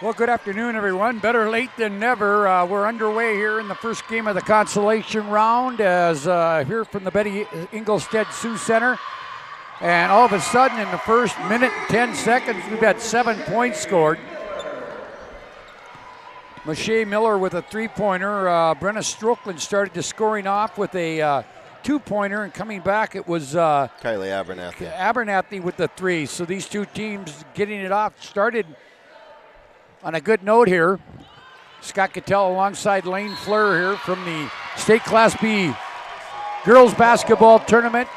Well, good afternoon, everyone. Better late than never. We're underway here in the first game of the consolation round as here from the Betty Engelstead Sioux Center. And all of a sudden, in the first minute and 10 seconds, we've had 7 points scored. Mache Miller with a three-pointer. Brenna Strokeland started to scoring off with a two-pointer, and coming back, it was Kylie Abernathy. Abernathy with the three. So these two teams getting it off started on a good note here. Scott Cattell alongside Lane Fleur here from the State Class B Girls Basketball Tournament.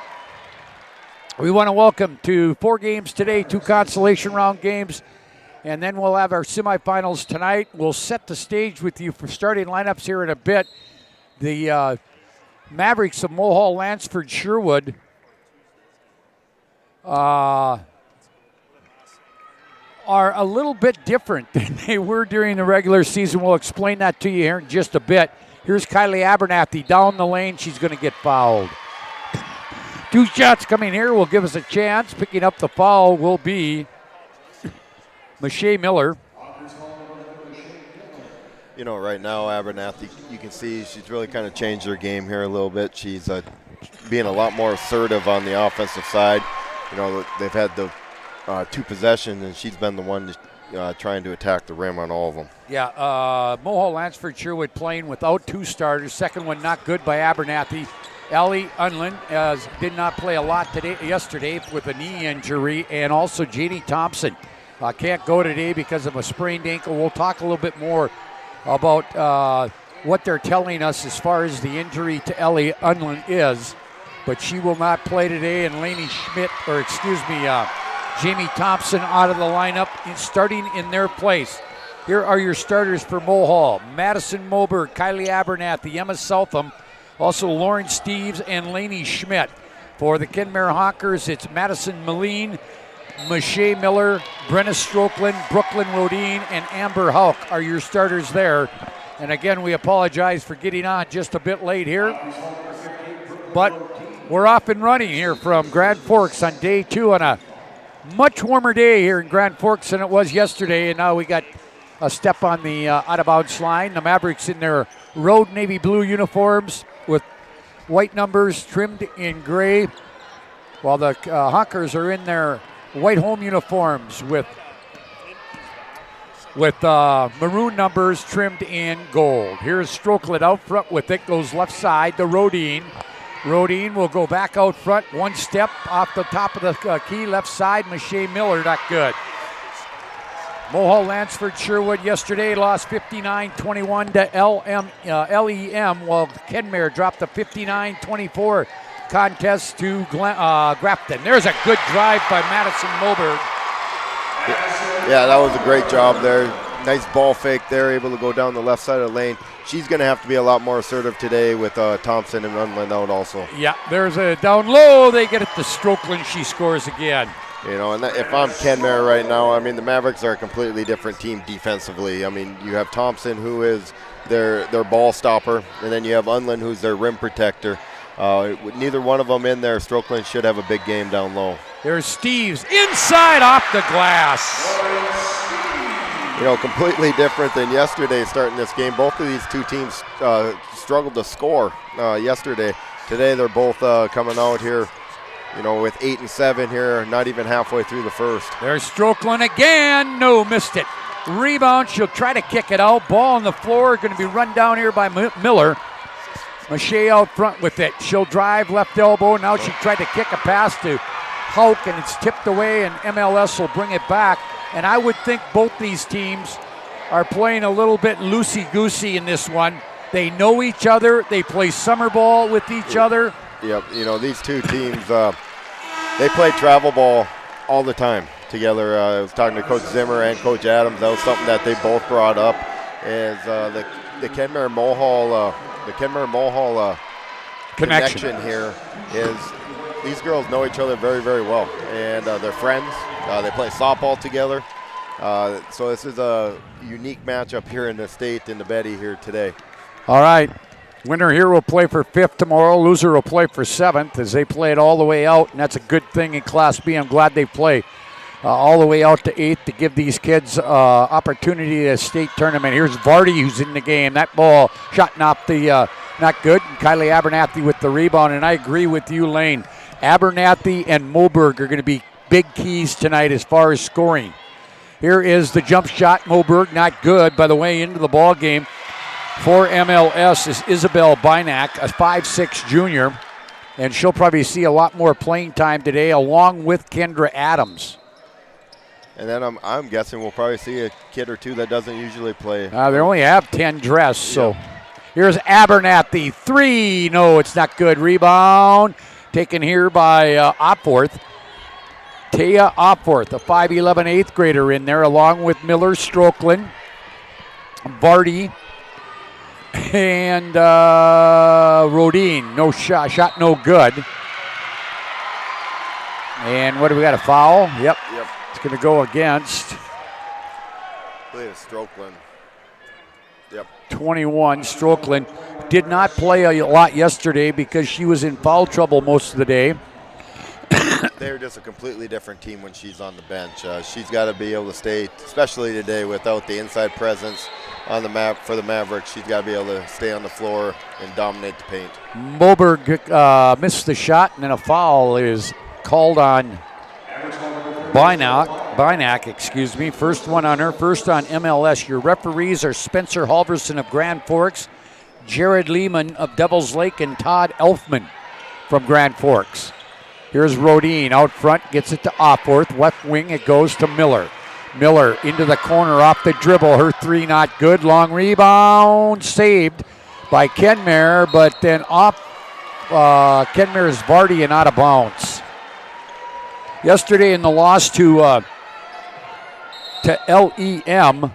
We want to welcome to 4 games today, 2 consolation round games, and then we'll have our semifinals tonight. We'll set the stage with you for starting lineups here in a bit. The Mavericks of Mulhall, Lansford, Sherwood are a little bit different than they were during the regular season. We'll explain that to you here in just a bit. Here's Kylie Abernathy down the lane. She's going to get fouled. 2 shots coming here will give us a chance. Picking up the foul will be Mache Miller. You know, right now, Abernathy, you can see she's really kind of changed her game here a little bit. She's being a lot more assertive on the offensive side. You know, they've had the 2 possessions, and she's been the one trying to attack the rim on all of them. Yeah, Mulhall, Lansford, Sherwood playing without 2 starters. Second one not good by Abernathy. Ellie Unlin did not play a lot yesterday with a knee injury, and also Janie Thompson can't go today because of a sprained ankle. We'll talk a little bit more about what they're telling us as far as the injury to Ellie Unlin is, but she will not play today, and Jamie Thompson out of the lineup, starting in their place. Here are your starters for Mulhall: Madison Moberg, Kylie Abernathy, Emma Southam, also Lauren Steves and Lainey Schmidt. For the Kenmare Hawkers, it's Madison Moline, Mache Miller, Brenna Strokeland, Brooklyn Rodine, and Amber Hauk are your starters there. And again, we apologize for getting on just a bit late here, but we're off and running here from Grand Forks on day 2 on a much warmer day here in Grand Forks than it was yesterday, and now we got a step on the out-of-bounds line. The Mavericks in their road navy blue uniforms with white numbers trimmed in gray, while the Hawkers are in their white home uniforms with maroon numbers trimmed in gold. Here's Strokeland out front with it, goes left side to Rodine. Rodine will go back out front, 1 step off the top of the key, left side. Mache Miller, not good. Mulhall, Lansford, Sherwood yesterday lost 59-21 to LEM, while Kenmare dropped the 59-24 contest to Grafton. There's a good drive by Madison Moberg. Yeah, that was a great job there. Nice ball fake there, able to go down the left side of the lane. She's going to have to be a lot more assertive today with Thompson and Unlin out also. Yeah, there's a down low. They get it to Strokeland. She scores again. You know, and if I'm Kenmare right now, I mean, the Mavericks are a completely different team defensively. I mean, you have Thompson, who is their ball stopper, and then you have Unlin, who's their rim protector. With neither one of them in there, Strokeland should have a big game down low. There's Steves inside off the glass. You know, completely different than yesterday starting this game. Both of these 2 teams struggled to score yesterday. Today they're both coming out here, you know, with 8 and 7 here, not even halfway through the first. There's Strokeland again. No, missed it. Rebound, she'll try to kick it out. Ball on the floor, going to be run down here by Miller. Mache out front with it. She'll drive left elbow. Now she tried to kick a pass to Hauk, and it's tipped away, and MLS will bring it back. And I would think both these teams are playing a little bit loosey-goosey in this one. They know each other. They play summer ball with each other. Yep, you know, these 2 teams, they play travel ball all the time together. I was talking to Coach Zimmer and Coach Adams. That was something that they both brought up, is the Kenmare Mulhall connection here is these girls know each other very, very well, and they're friends. They play softball together. So this is a unique matchup here in the state, in the Betty here today. All right. Winner here will play for 5th tomorrow. Loser will play for 7th as they play it all the way out, and that's a good thing in Class B. I'm glad they play all the way out to 8th to give these kids opportunity at a state tournament. Here's Vardy who's in the game. That ball shot not good. And Kylie Abernathy with the rebound, and I agree with you, Lane. Abernathy and Moberg are going to be big keys tonight as far as scoring. Here is the jump shot. Moberg not good. By the way, into the ball game for MLS is Isabel Bynack, a 5'6" junior, and she'll probably see a lot more playing time today along with Kendra Adams. And then I'm guessing we'll probably see a kid or two that doesn't usually play. They only have 10 dressed, so here's Abernathy. 3. No, it's not good. Rebound taken here by Opforth. Taya Opforth, a 5'11" 8th grader in there, along with Miller, Strokeland, Vardy, and Rodine. No shot no good. And what do we got, a foul? Yep. It's going to go against. I believe it's Strokeland. Yep. 21, Strokeland. Did not play a lot yesterday because she was in foul trouble most of the day. They're just a completely different team when she's on the bench. She's got to be able to stay, especially today without the inside presence on the map for the Mavericks. She's got to be able to stay on the floor and dominate the paint. Moberg missed the shot, and then a foul is called on Bynack, First one on her, first on MLS. Your referees are Spencer Halverson of Grand Forks, Jared Lehman of Devils Lake, and Todd Elfman from Grand Forks. Here's Rodine out front, gets it to Opforth. Left wing, it goes to Miller. Miller into the corner off the dribble. Her 3 not good. Long rebound saved by Kenmare, but then off Kenmare's Vardy and out of bounds. Yesterday in the loss to LEM,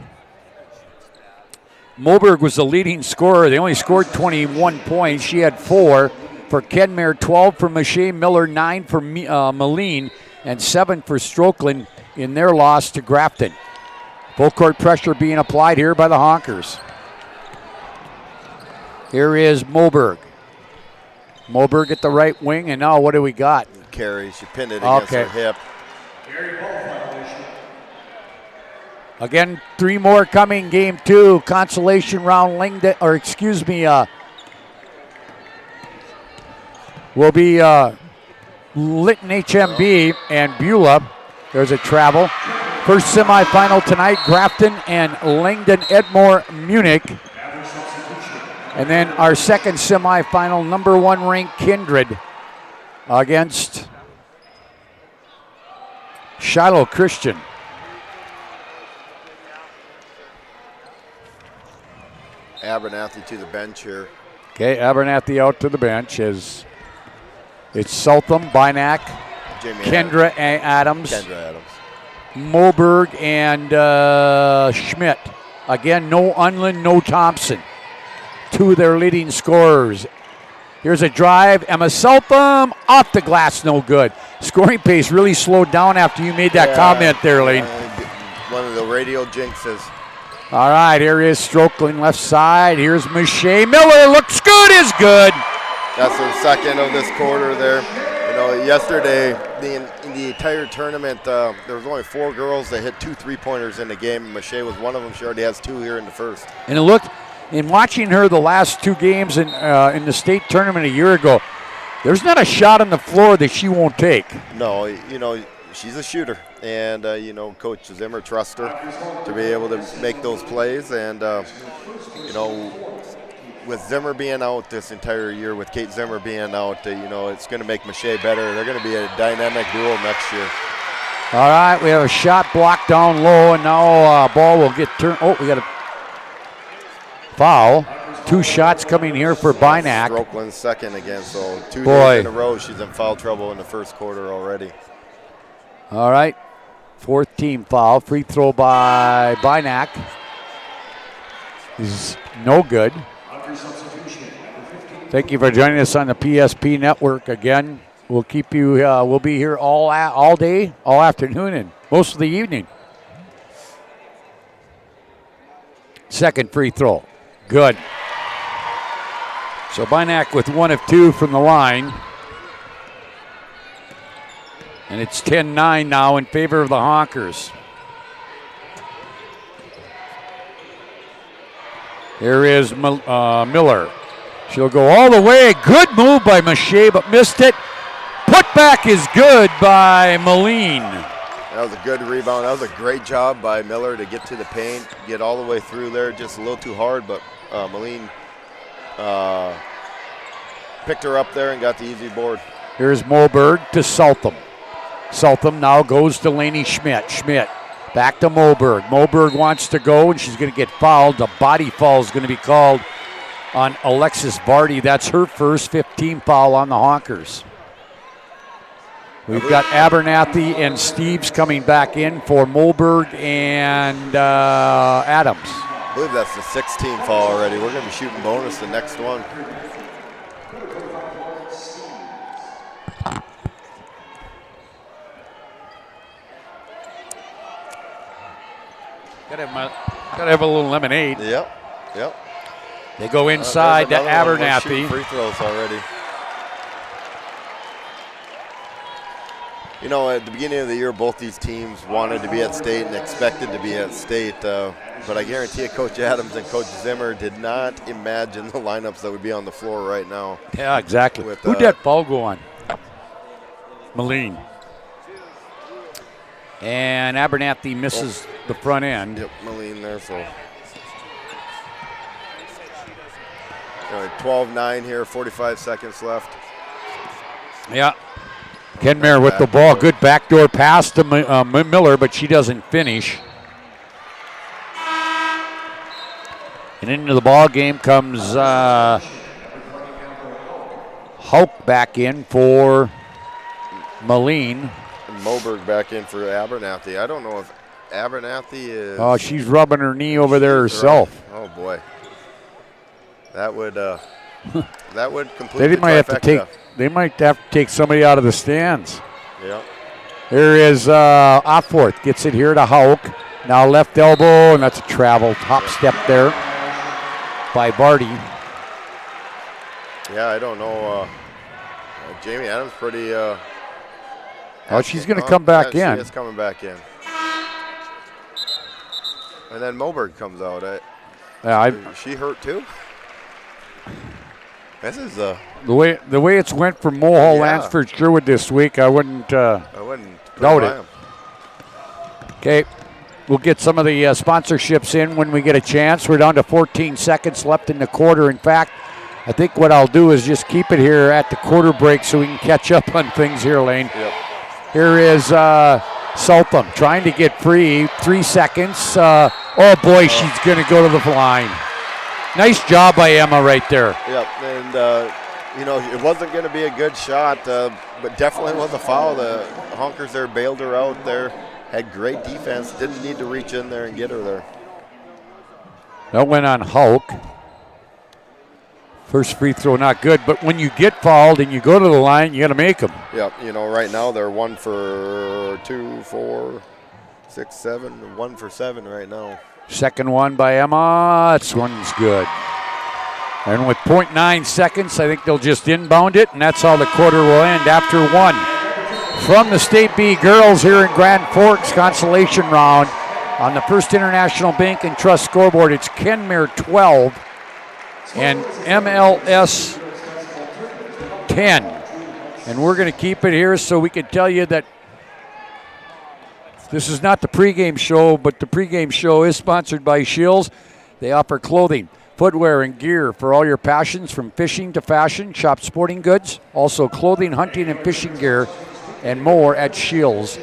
Moberg was the leading scorer. They only scored 21 points. She had 4 for Kenmare, 12 for Mache Miller, 9 for Moline, and 7 for Strokeland in their loss to Grafton. Full court pressure being applied here by the Honkers. Here is Moberg. Moberg at the right wing, and now what do we got? Carry, she pinned it against her hip. Again, 3 more coming. Game 2, consolation round. Will be Lytton HMB and Beulah. There's a travel. First semifinal tonight, Grafton and Langdon Edmore Munich. And then our second semifinal, number 1 ranked Kindred against Shiloh Christian. Abernathy to the bench here. Okay, Abernathy out to the bench as it's Southam, Bynack, Kendra Adams, Moberg, and Schmidt. Again, no Unland, no Thompson. 2 of their leading scorers. Here's a drive. Emma Southam off the glass, no good. Scoring pace really slowed down after you made that comment there, Lane. One of the radio jinxes. All right, here is Strokeland left side. Here's Mache Miller. Looks good, is good. That's the second of this quarter there. You know, yesterday, in the entire tournament, there was only 4 girls that hit 2 3-pointers in the game. Mache was one of them. She already has 2 here in the first. And it looked, in watching her the last 2 games in the state tournament a year ago, there's not a shot on the floor that she won't take. No, you know, she's a shooter. And, you know, Coach Zimmer trusts her to be able to make those plays. And, you know, with Zimmer being out this entire year, with Kate Zimmer being out, you know, it's going to make Mache better. They're going to be a dynamic duo next year. All right, we have a shot blocked down low, and now ball will get turned. Oh, we got a foul. 2 shots coming here for Bynack. Strokeland's second again, so 2 days in a row she's in foul trouble in the first quarter already. All right, 4th team foul. Free throw by Bynack is no good. Thank you for joining us on the PSP Network again. We'll keep you. We'll be here all day, all afternoon, and most of the evening. Second free throw, good. So Bynack with 1 of 2 from the line. And it's 10-9 now in favor of the Honkers. Here is Miller. She'll go all the way. Good move by Mache, but missed it. Put back is good by Moline. That was a good rebound. That was a great job by Miller to get to the paint, get all the way through there. Just a little too hard, but Moline picked her up there and got the easy board. Here's Moberg to Southam. Southam now goes to Lainey Schmidt. Schmidt back to Moberg. Moberg wants to go, and she's going to get fouled. The body foul is going to be called on Alexis Vardy. That's her first 15 foul on the Honkers. We've got Abernathy and Steves coming back in for Moberg and Adams. I believe that's the 16th foul already. We're going to be shooting bonus the next one. Gotta have a little lemonade. Yep. They go inside to Abernathy. Free throws already. You know, at the beginning of the year, both these teams wanted to be at state and expected to be at state. But I guarantee you, Coach Adams and Coach Zimmer did not imagine the lineups that would be on the floor right now. Yeah, exactly. Who'd that foul go on? Moline. And Abernathy misses the front end. Yep, Moline there. So 12-9 here, 45 seconds left. Yeah. Kenmare with the ball. Good backdoor pass to Miller, but she doesn't finish. And into the ball game comes Hauk back in for Moline. Moberg back in for Abernathy. I don't know if Abernathy is... Oh, she's rubbing her knee over there herself. Oh, boy. That would completely They might have to take somebody out of the stands. Yeah. Here is Opforth. Gets it here to Hauk. Now left elbow, and that's a travel top step there by Vardy. Yeah, I don't know. Jamie Adams pretty... she's going to come back in. She is coming back in. And then Moberg comes out. Is she hurt too? This is the way it's went for Mulhall, Lansford, Sherwood this week. I wouldn't doubt it. Okay, we'll get some of the sponsorships in when we get a chance. We're down to 14 seconds left in the quarter. In fact, I think what I'll do is just keep it here at the quarter break so we can catch up on things here, Lane. Yep. Here is Southam trying to get free. 3 seconds. Oh boy, she's going to go to the line. Nice job by Emma right there. Yep, and it wasn't going to be a good shot, but definitely was a foul. The Honkers there bailed her out there. Had great defense. Didn't need to reach in there and get her there. That went on Hauk. First free throw not good, but when you get fouled and you go to the line, you got to make them. Yep, right now they're 1 for 2, 4, 6, 7, 1 for 7 right now. Second one by Emma. This one's good. And with 0.9 seconds, I think they'll just inbound it, and that's how the quarter will end after one. From the State B girls here in Grand Forks, consolation round on the First International Bank and Trust scoreboard. It's Kenmare 12 and MLS 10. And we're going to keep it here so we can tell you that this is not the pregame show, but the pregame show is sponsored by Shields. They offer clothing, footwear, and gear for all your passions, from fishing to fashion. Shop sporting goods, also clothing, hunting, and fishing gear, and more at Shields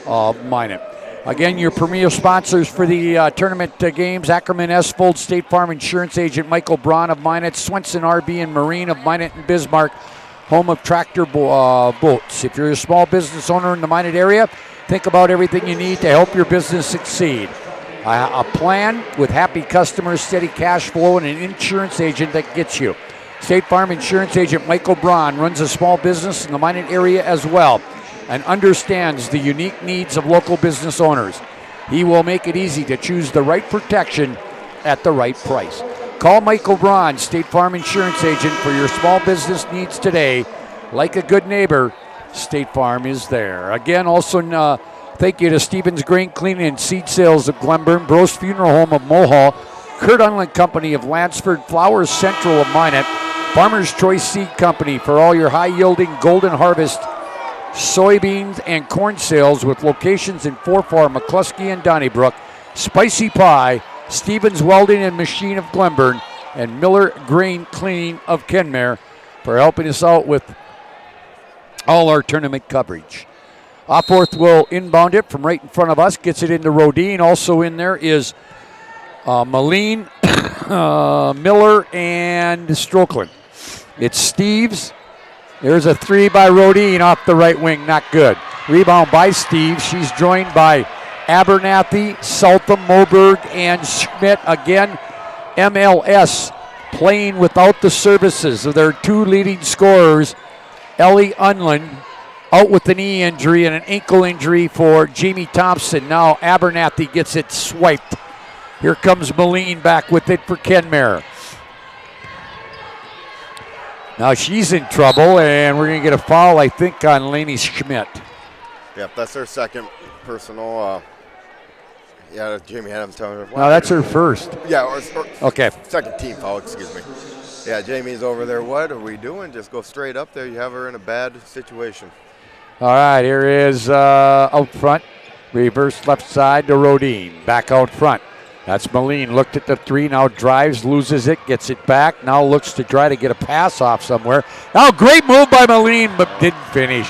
of Minot. Again, your premier sponsors for the tournament games: Ackerman Esfold, State Farm Insurance Agent Michael Braun of Minot, Swenson RV and Marine of Minot and Bismarck, home of tractor boats. If you're a small business owner in the Minot area, think about everything you need to help your business succeed. A plan with happy customers, steady cash flow, and an insurance agent that gets you. State Farm Insurance Agent Michael Braun runs a small business in the Minot area as well and understands the unique needs of local business owners. He will make it easy to choose the right protection at the right price. Call Michael Braun, State Farm Insurance Agent, for your small business needs today. Like a good neighbor, State Farm is there. Again, also thank you to Stevens Grain Cleaning and Seed Sales of Glenburn, Bros Funeral Home of Mulhall, Kurt Unland Company of Lansford, Flowers Central of Minot, Farmer's Choice Seed Company for all your high-yielding Golden Harvest soybeans and corn sales with locations in Forfar, McCluskey, and Donnybrook, Spicy Pie, Stevens Welding and Machine of Glenburn, and Miller Grain Cleaning of Kenmare for helping us out with all our tournament coverage. Opforth will inbound it from right in front of us, gets it into Rodine. Also in there is Moline, Miller, and Strokeland. It's Steves. There's a three by Rodine off the right wing, not good. Rebound by Steves. She's joined by Abernathy, Southam, Moberg, and Schmidt. Again, MLS playing without the services of their two leading scorers, Ellie Unland, out with a knee injury and an ankle injury for Jamie Thompson. Now Abernathy gets it swiped. Here comes Moline back with it for Kenmare. Now she's in trouble, and we're going to get a foul, I think, on Lainey Schmidt. Yep, that's her second personal. Jamie Adams telling her. No, that's her first. Yeah, okay. Second team foul, excuse me. Yeah, Jamie's over there. What are we doing? Just go straight up there. You have her in a bad situation. All right, here is out front. Reverse left side to Rodine. Back out front. That's Moline. Looked at the three, now drives, loses it, gets it back. Now looks to try to get a pass off somewhere. Now great move by Moline, but didn't finish.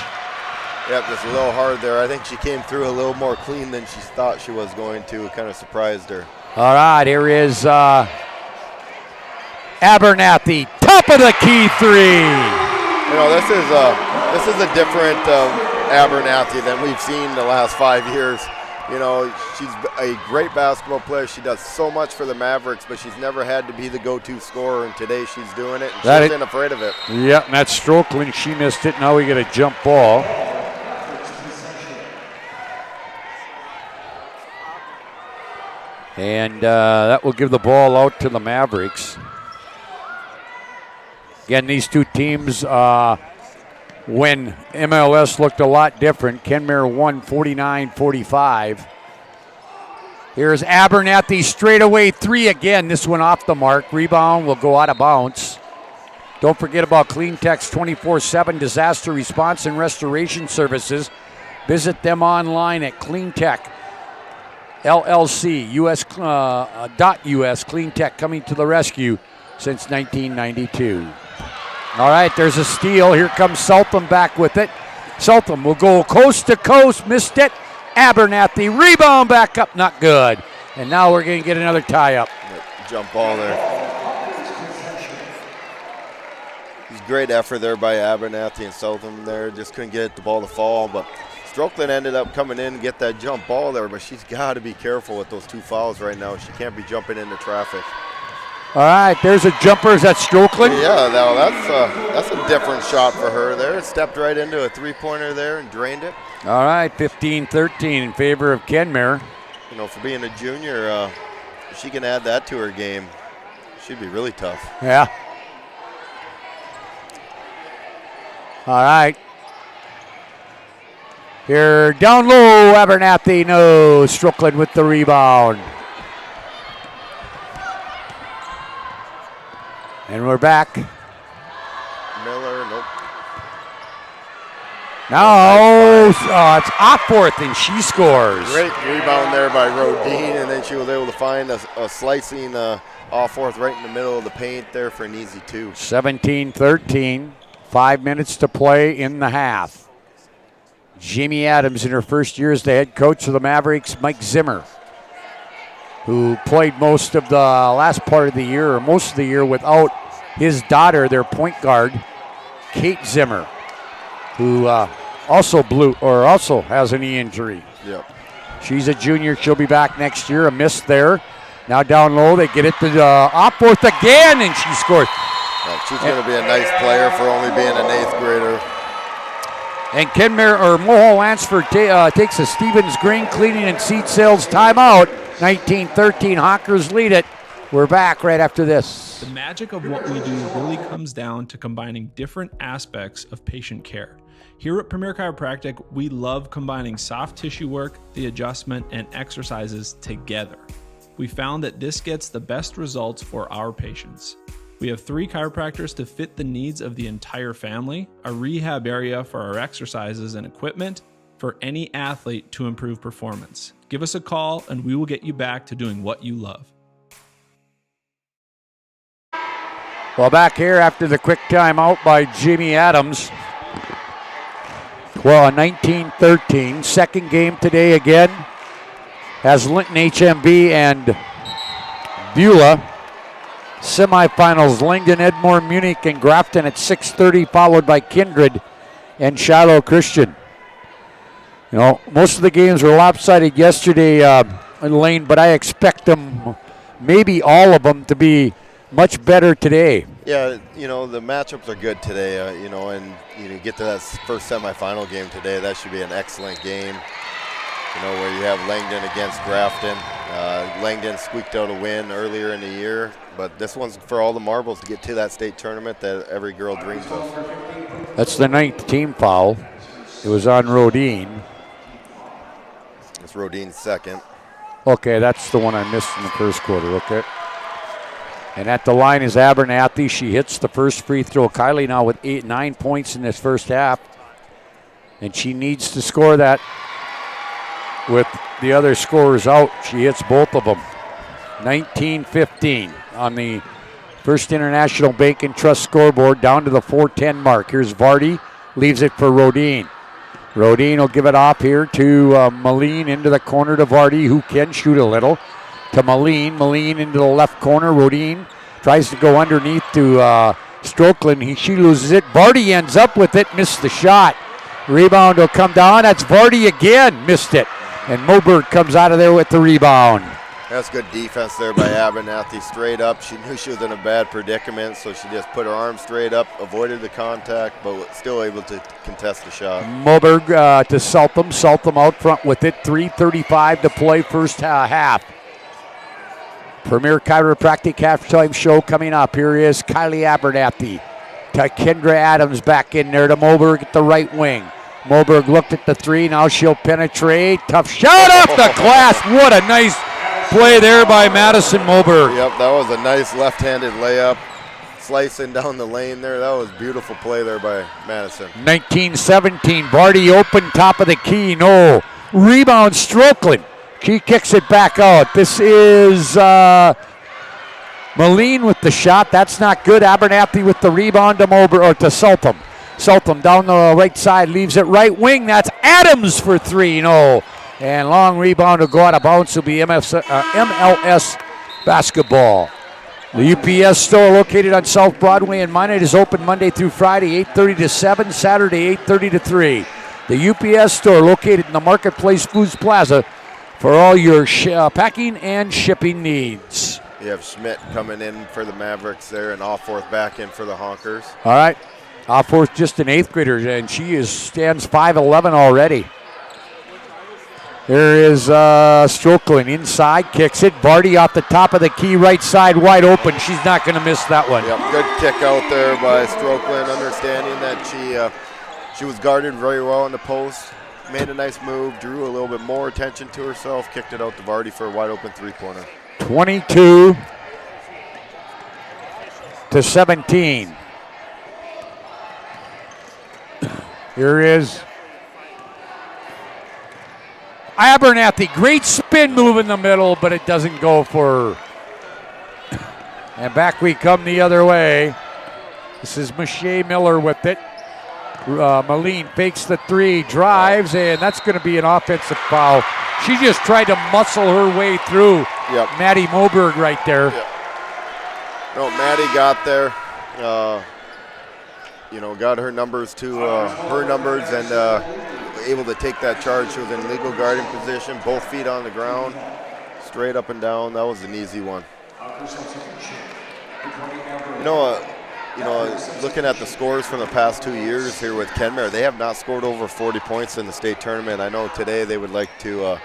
Yep, just a little hard there. I think she came through a little more clean than she thought she was going to. It kind of surprised her. All right, here is Abernathy. Top of the key three. You know, this is a different Abernathy than we've seen the last 5 years. You know, she's a great basketball player. She does so much for the Mavericks, but she's never had to be the go-to scorer, and today she's doing it, and she isn't afraid of it. Yeah, and that's Strokeland. She missed it. Now we get a jump ball. And that will give the ball out to the Mavericks. Again, these two teams, when MLS looked a lot different, Kenmare won 49-45. Here's Abernathy, straightaway three again. This one off the mark. Rebound will go out of bounds. Don't forget about CleanTech's 24/7 disaster response and restoration services. Visit them online at CleanTech. LLC, US, .US, CleanTech coming to the rescue since 1992. All right, there's a steal. Here comes Southam back with it. Southam will go coast to coast, missed it. Abernathy, rebound back up, not good. And now we're going to get another tie-up. Jump ball there. Great effort there by Abernathy and Southam there. Just couldn't get the ball to fall, but Strokeland ended up coming in and get that jump ball there, but she's got to be careful with those two fouls right now. She can't be jumping into traffic. All right, there's a jumper. Is that Strokeland? Yeah, no, that's a different shot for her there. Stepped right into a three-pointer there and drained it. All right, 15-13 in favor of Kenmare. You know, for being a junior, if she can add that to her game, she'd be really tough. Yeah. All right. Here, down low, Abernathy, no. Strokeland with the rebound. And we're back. Miller, nope. No, it's Opforth, and she scores. Great rebound there by Rodine, and then she was able to find a slicing Opforth right in the middle of the paint there for an easy two. 17-13, 5 minutes to play in the half. Jamie Adams in her first year as the head coach of the Mavericks, Mike Zimmer, who played most of the last part of the year, or most of the year, without his daughter, their point guard, Kate Zimmer, who also has a knee injury. Yep. She's a junior. She'll be back next year. A miss there. Now down low, they get it to Opforth again, and she scores. Yeah, she's going to be a nice player for only being an 8th grader. And Kenmare or Mulhall Lansford takes a Stevens Grain Cleaning and Seed Sales timeout. 19-13, Hawkers lead it. We're back right after this. Yes. The magic of what we do really comes down to combining different aspects of patient care. Here at Premier Chiropractic, we love combining soft tissue work, the adjustment, and exercises together. We found that this gets the best results for our patients. We have 3 chiropractors to fit the needs of the entire family, a rehab area for our exercises and equipment, for any athlete to improve performance. Give us a call and we will get you back to doing what you love. Well, back here after the quick timeout by Jamie Adams. Well, 19-13, second game today again, has Linton HMB and Beulah. Semifinals, Langdon, Edmore, Munich, and Grafton at 6:30, followed by Kindred and Shiloh Christian. You know, most of the games were lopsided yesterday, Lane, but I expect them, maybe all of them, to be much better today. Yeah, you know, the matchups are good today, you know, and you get to that first semifinal game today, that should be an excellent game. You know, where you have Langdon against Grafton. Langdon squeaked out a win earlier in the year, but this one's for all the marbles to get to that state tournament that every girl dreams of. That's the 9th team foul. It was on Rodine. It's Rodine's second. Okay, that's the one I missed in the first quarter, okay. And at the line is Abernathy. She hits the first free throw. Kylie now with 9 points in this first half. And she needs to score that with the other scorers out. She hits both of them. 19-15 on the First International Bank and Trust scoreboard, down to the 4:10 mark. Here's Vardy, leaves it for Rodine. Rodine will give it off here to Moline into the corner to Vardy, who can shoot a little. To Moline. Moline into the left corner. Rodine tries to go underneath to Strokeland. She loses it. Vardy ends up with it. Missed the shot. Rebound will come down. That's Vardy again. Missed it. And Moberg comes out of there with the rebound. That's good defense there by Abernathy. Straight up. She knew she was in a bad predicament, so she just put her arm straight up, avoided the contact, but was still able to contest the shot. Moberg to Saltham. Saltham out front with it. 3:35 to play first half. Premier Chiropractic halftime show coming up. Here is Kylie Abernathy to Kendra Adams, back in there to Moberg at the right wing. Moberg looked at the 3. Now she'll penetrate. Tough shot off the glass. What a nice play there by Madison Moberg. Yep, that was a nice left-handed layup. Slicing down the lane there. That was a beautiful play there by Madison. 19-17. Vardy open, top of the key. No. Rebound, Strokeland. She kicks it back out. This is Moline with the shot. That's not good. Abernathy with the rebound to Moberg, or to Saltham. Saltham down the right side, leaves it right wing. That's Adams for 3. No. And long rebound will go out of bounds. Will be MLS basketball. The UPS store located on South Broadway in Minot is open Monday through Friday, 8:30 to 7, Saturday 8:30 to 3. The UPS store located in the Marketplace Foods Plaza for all your packing and shipping needs. You have Schmidt coming in for the Mavericks there, and Alforth back in for the Honkers. All right. Alforth just an 8th grader, and she stands 5'11" already. There is Strokeland inside, kicks it. Vardy off the top of the key, right side, wide open. She's not going to miss that one. Yep, good kick out there by Strokeland, understanding that she was guarded very well in the post. Made a nice move, drew a little bit more attention to herself, kicked it out to Vardy for a wide open 3-pointer. 22-17. Here is Abernathy. Great spin move in the middle, but it doesn't go for her. And back we come the other way. This is Michelle Miller with it. Moline fakes the 3, drives, and that's going to be an offensive foul. She just tried to muscle her way through. Yep. Maddie Moberg right there. Yep. No, Maddie got there. Got her numbers to and able to take that charge. She was in legal guarding position, both feet on the ground, straight up and down. That was an easy one. Looking at the scores from the past 2 years here with Kenmare, they have not scored over 40 points in the state tournament. I know today they would like to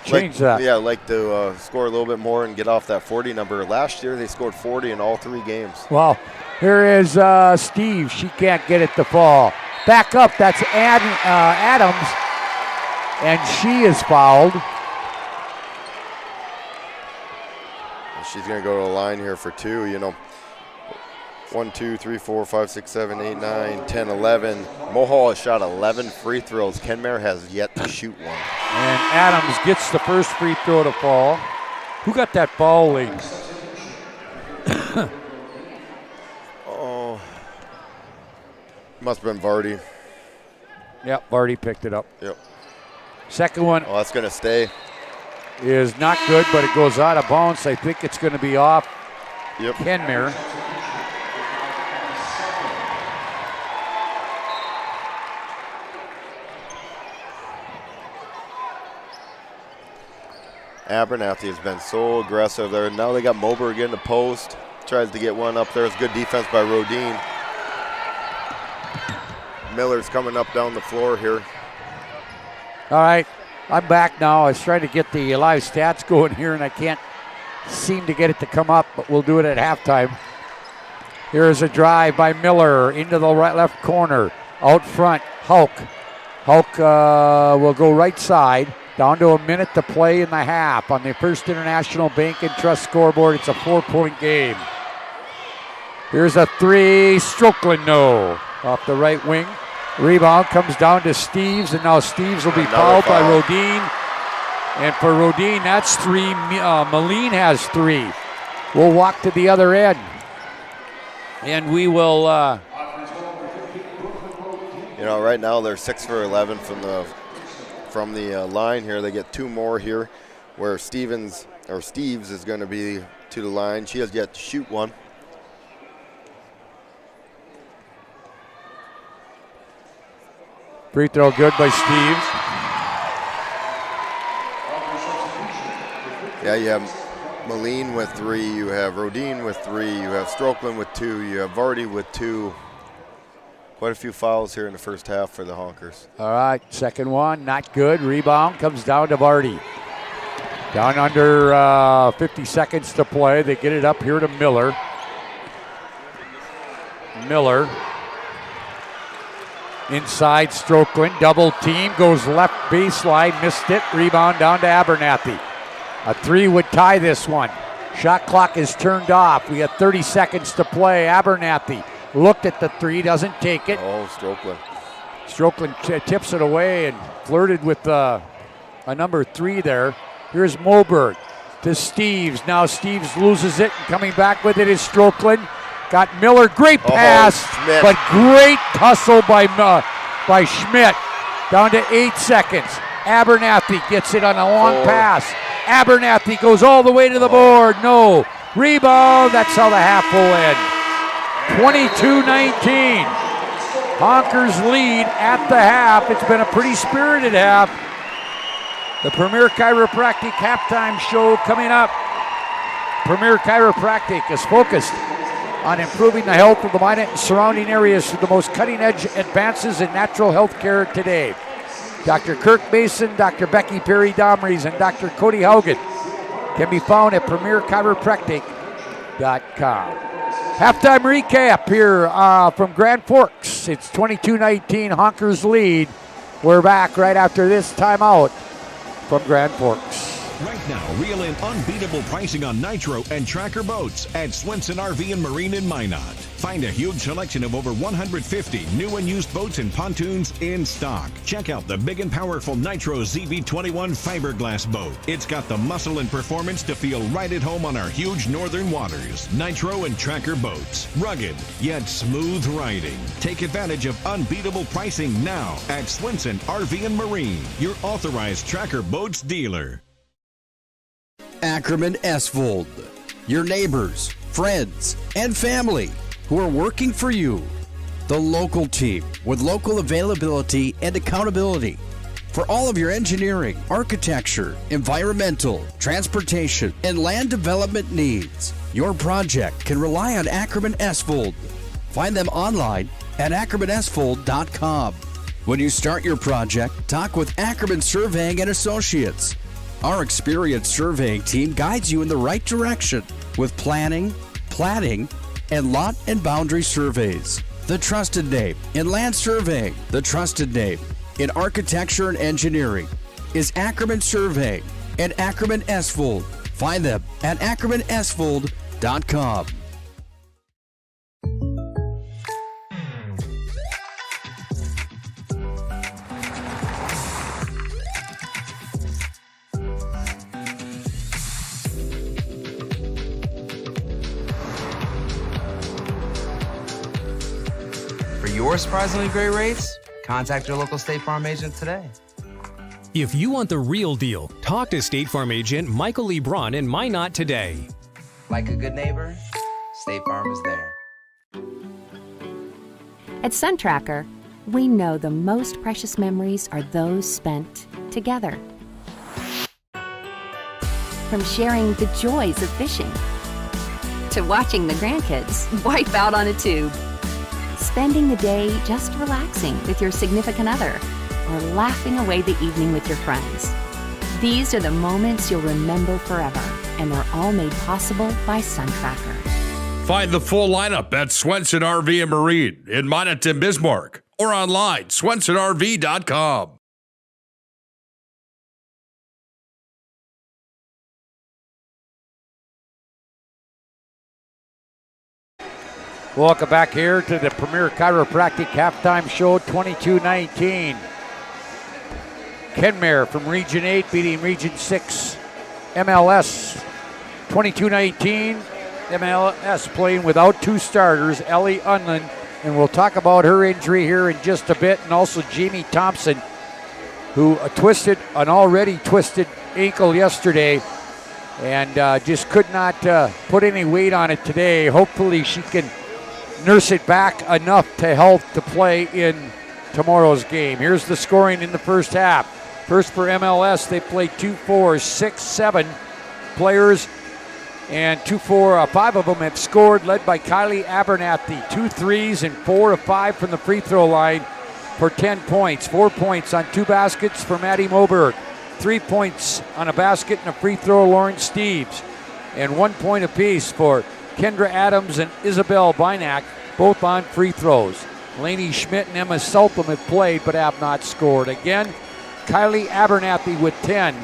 change that. Yeah, like to score a little bit more and get off that 40 number. Last year they scored 40 in all 3 games. Well, here is Steve. She can't get it to fall. Back up. That's Adams, and she is fouled. She's going to go to the line here for 2, 1, 2, 3, 4, 5, 6, 7, 8, 9, 10, 11. Mohall has shot 11 free throws. Kenmare has yet to shoot one. And Adams gets the first free throw to fall. Who got that ball late? Must have been Vardy. Yep, Vardy picked it up. Yep. Second one Oh, that's going to stay. is not good, but it goes out of bounds. I think it's going to be off Yep. Kenmare. Abernathy has been so aggressive there. Now they got Moberg in the post. Tries to get one up there. It's good defense by Rodine. Miller's coming up down the floor here. All right, I'm back now. I was trying to get the live stats going here, and I can't seem to get it to come up, but we'll do it at halftime. Here's a drive by Miller into the left corner. Out front, Hauk. Hauk will go right side. Down to a minute to play in the half. On the First International Bank and Trust scoreboard, it's a 4-point game. Here's a 3. Strokeland, no. Off the right wing. Rebound comes down to Steves, and now Steves will be fouled by Rodine. And for Rodine, that's 3. Moline has 3. We'll walk to the other end. And we will... right now they're 6 for 11 from the line here. They get 2 more here, where Steves is going to be to the line. She has yet to shoot one. Free throw good by Steves. Yeah, you have Moline with 3. You have Rodine with 3. You have Strokeland with 2. You have Vardy with 2. Quite a few fouls here in the first half for the Honkers. All right, second one, not good. Rebound comes down to Vardy. Down under 50 seconds to play. They get it up here to Miller. Miller. Inside Strokeland, double team, goes left baseline, missed it. Rebound down to Abernathy. A 3 would tie this one. Shot clock is turned off. We have 30 seconds to play. Abernathy looked at the 3, doesn't take it. Oh, Strokeland. Strokeland tips it away and flirted with a number 3 there. Here's Moberg to Steves. Now Steves loses it, and coming back with it is Strokeland. Got Miller, great pass, but great hustle by Schmidt. Down to 8 seconds. Abernathy gets it on a long pass. Abernathy goes all the way to the board. No. Rebound. That's how the half will end. 22-19. Honkers lead at the half. It's been a pretty spirited half. The Premier Chiropractic halftime show coming up. Premier Chiropractic is focused on improving the health of the Minot and surrounding areas through the most cutting-edge advances in natural health care today. Dr. Kirk Mason, Dr. Becky Perry-Domries, and Dr. Cody Haugen can be found at premierchiropractic.com. Halftime recap here from Grand Forks. It's 22-19, Honkers lead. We're back right after this timeout from Grand Forks. Right now, reel in unbeatable pricing on Nitro and Tracker boats at Swenson RV and Marine in Minot. Find a huge selection of over 150 new and used boats and pontoons in stock. Check out the big and powerful Nitro ZV21 fiberglass boat. It's got the muscle and performance to feel right at home on our huge northern waters. Nitro and Tracker boats. Rugged, yet smooth riding. Take advantage of unbeatable pricing now at Swenson RV and Marine, your authorized Tracker boats dealer. Ackerman Esvold, your neighbors, friends, and family who are working for you. The local team with local availability and accountability for all of your engineering, architecture, environmental, transportation, and land development needs. Your project can rely on Ackerman Esvold. Find them online at ackermanesvold.com. When you start your project, talk with Ackerman Surveying and Associates. Our experienced surveying team guides you in the right direction with planning, platting, and lot and boundary surveys. The trusted name in land surveying, the trusted name in architecture and engineering is Ackerman Surveying and Ackerman Esvold. Find them at ackermanesvold.com. For your surprisingly great rates, contact your local State Farm agent today. If you want the real deal, talk to State Farm agent Michael Lee Braun in Minot today. Like a good neighbor, State Farm is there. At SunTracker, we know the most precious memories are those spent together. From sharing the joys of fishing to watching the grandkids wipe out on a tube, spending the day just relaxing with your significant other, or laughing away the evening with your friends. These are the moments you'll remember forever, and they're all made possible by SunTracker. Find the full lineup at Swenson RV and Marine in Minot and Bismarck, or online, swensonrv.com. Welcome back here to the Premier Chiropractic Halftime Show 22-19. Kenmare from Region 8 beating Region 6 MLS 22-19. MLS playing without two starters, Ellie Unlin, and we'll talk about her injury here in just a bit, and also Jamie Thompson, who twisted an already twisted ankle yesterday and just could not put any weight on it today. Hopefully she can nurse it back enough to health to play in tomorrow's game. Here's the scoring in the first half. First for MLS, they played 2-4, 6-7 players, and 2-4, 5 of them have scored, led by Kylie Abernathy. 2 threes and 4 of 5 from the free throw line for 10 points. 4 points on 2 baskets for Maddie Moberg. 3 points on a basket and a free throw, Lauren Steves. And 1 point apiece for Kendra Adams and Isabel Bynack, both on free throws. Lainey Schmidt and Emma Southam have played but have not scored. Again, Kylie Abernathy with 10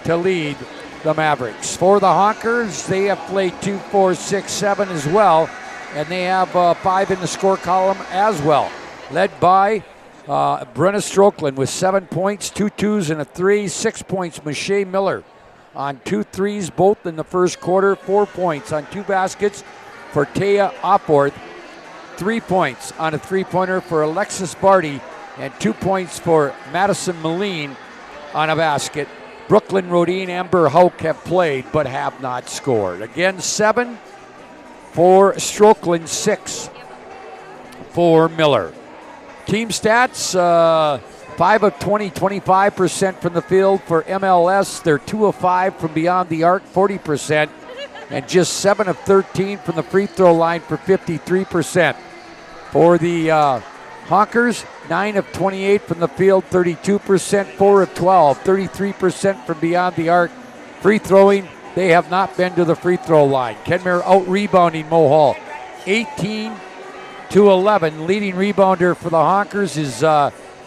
to lead the Mavericks. For the Honkers, they have played 2, 4, 6, 7 as well, and they have 5 in the score column as well. Led by Brenna Strokeland with 7 points, 2 twos and a 3, 6 points. Michelle Miller on 2 threes, both in the first quarter. 4 points on 2 baskets for Taya Opworth. 3 points on a three-pointer for Alexis Barty, and 2 points for Madison Moline on a basket. Brooklyn Rodine, Amber Hauk have played but have not scored. Again, 7 for Strokeland, 6 for Miller. Team stats, 5 of 20, 25% from the field for MLS. They're 2 of 5 from beyond the arc, 40%. And just 7 of 13 from the free throw line for 53%. For the Honkers, 9 of 28 from the field, 32%, 4 of 12, 33% from beyond the arc. Free throwing, they have not been to the free throw line. Kenmare out-rebounding Mohall, 18-11. Leading rebounder for the Honkers is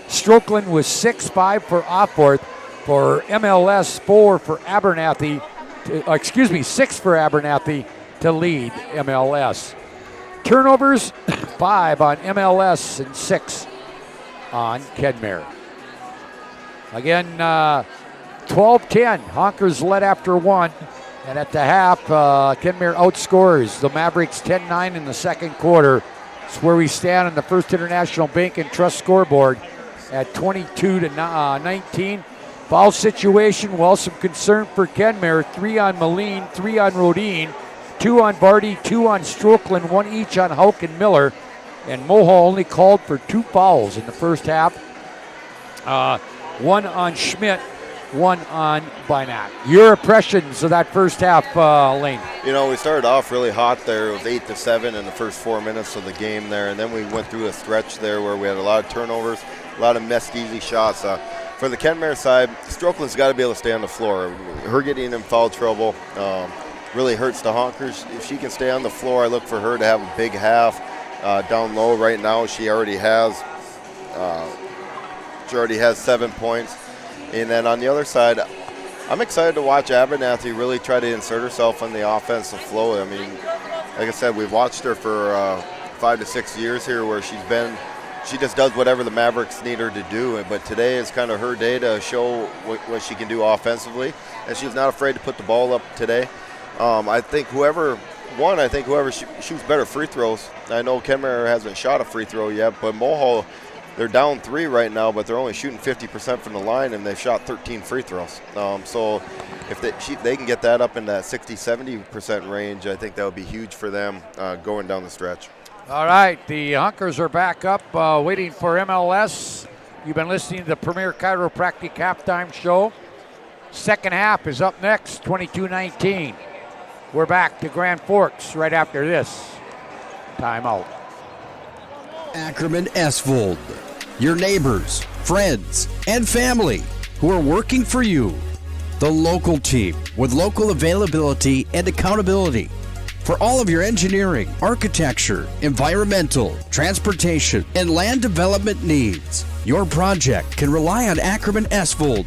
Strokeland with 6, 5 for Opworth. For MLS, 4 for Abernathy. 6 for Abernathy to lead MLS. Turnovers, 5 on MLS and 6 on Kenmare. Again, 12-10. Honkers led after 1. And at the half, Kenmare outscores the Mavericks 10-9 in the second quarter. It's where we stand on the First International Bank and Trust scoreboard at 22-19. Foul situation, well, some concern for Kenmare. 3 on Moline, 3 on Rodine, 2 on Vardy, 2 on Strokeland, 1 each on Hauk and Miller. And Mohall only called for 2 fouls in the first half. 1 on Schmidt, 1 on Bynack. Your impressions of that first half, Lane? You know, we started off really hot there. It was 8-7 in the first 4 minutes of the game there, and then we went through a stretch there where we had a lot of turnovers, a lot of missed easy shots. for the Kenmare side, Strokeland's got to be able to stay on the floor. Her getting in foul trouble really hurts the Honkers. If she can stay on the floor, I look for her to have a big half. Down low right now, she already has 7 points. And then on the other side, I'm excited to watch Abernathy really try to insert herself on the offensive flow. I mean, like I said, we've watched her for 5 to 6 years here where she just does whatever the Mavericks need her to do. But today is kind of her day to show what she can do offensively. And she's not afraid to put the ball up today. I think whoever shoots better free throws. I know Kenmare hasn't shot a free throw yet, but Mulhall, they're down 3 right now, but they're only shooting 50% from the line, and they've shot 13 free throws. So if they can get that up in that 60-70% range, I think that would be huge for them going down the stretch. All right, the Hunkers are back up, waiting for MLS. You've been listening to the Premier Chiropractic Halftime Show. Second half is up next, 22-19. We're back to Grand Forks right after this timeout. Ackerman Esvold, your neighbors, friends, and family who are working for you. The local team with local availability and accountability for all of your engineering, architecture, environmental, transportation, and land development needs. Your project can rely on Ackerman Esvold.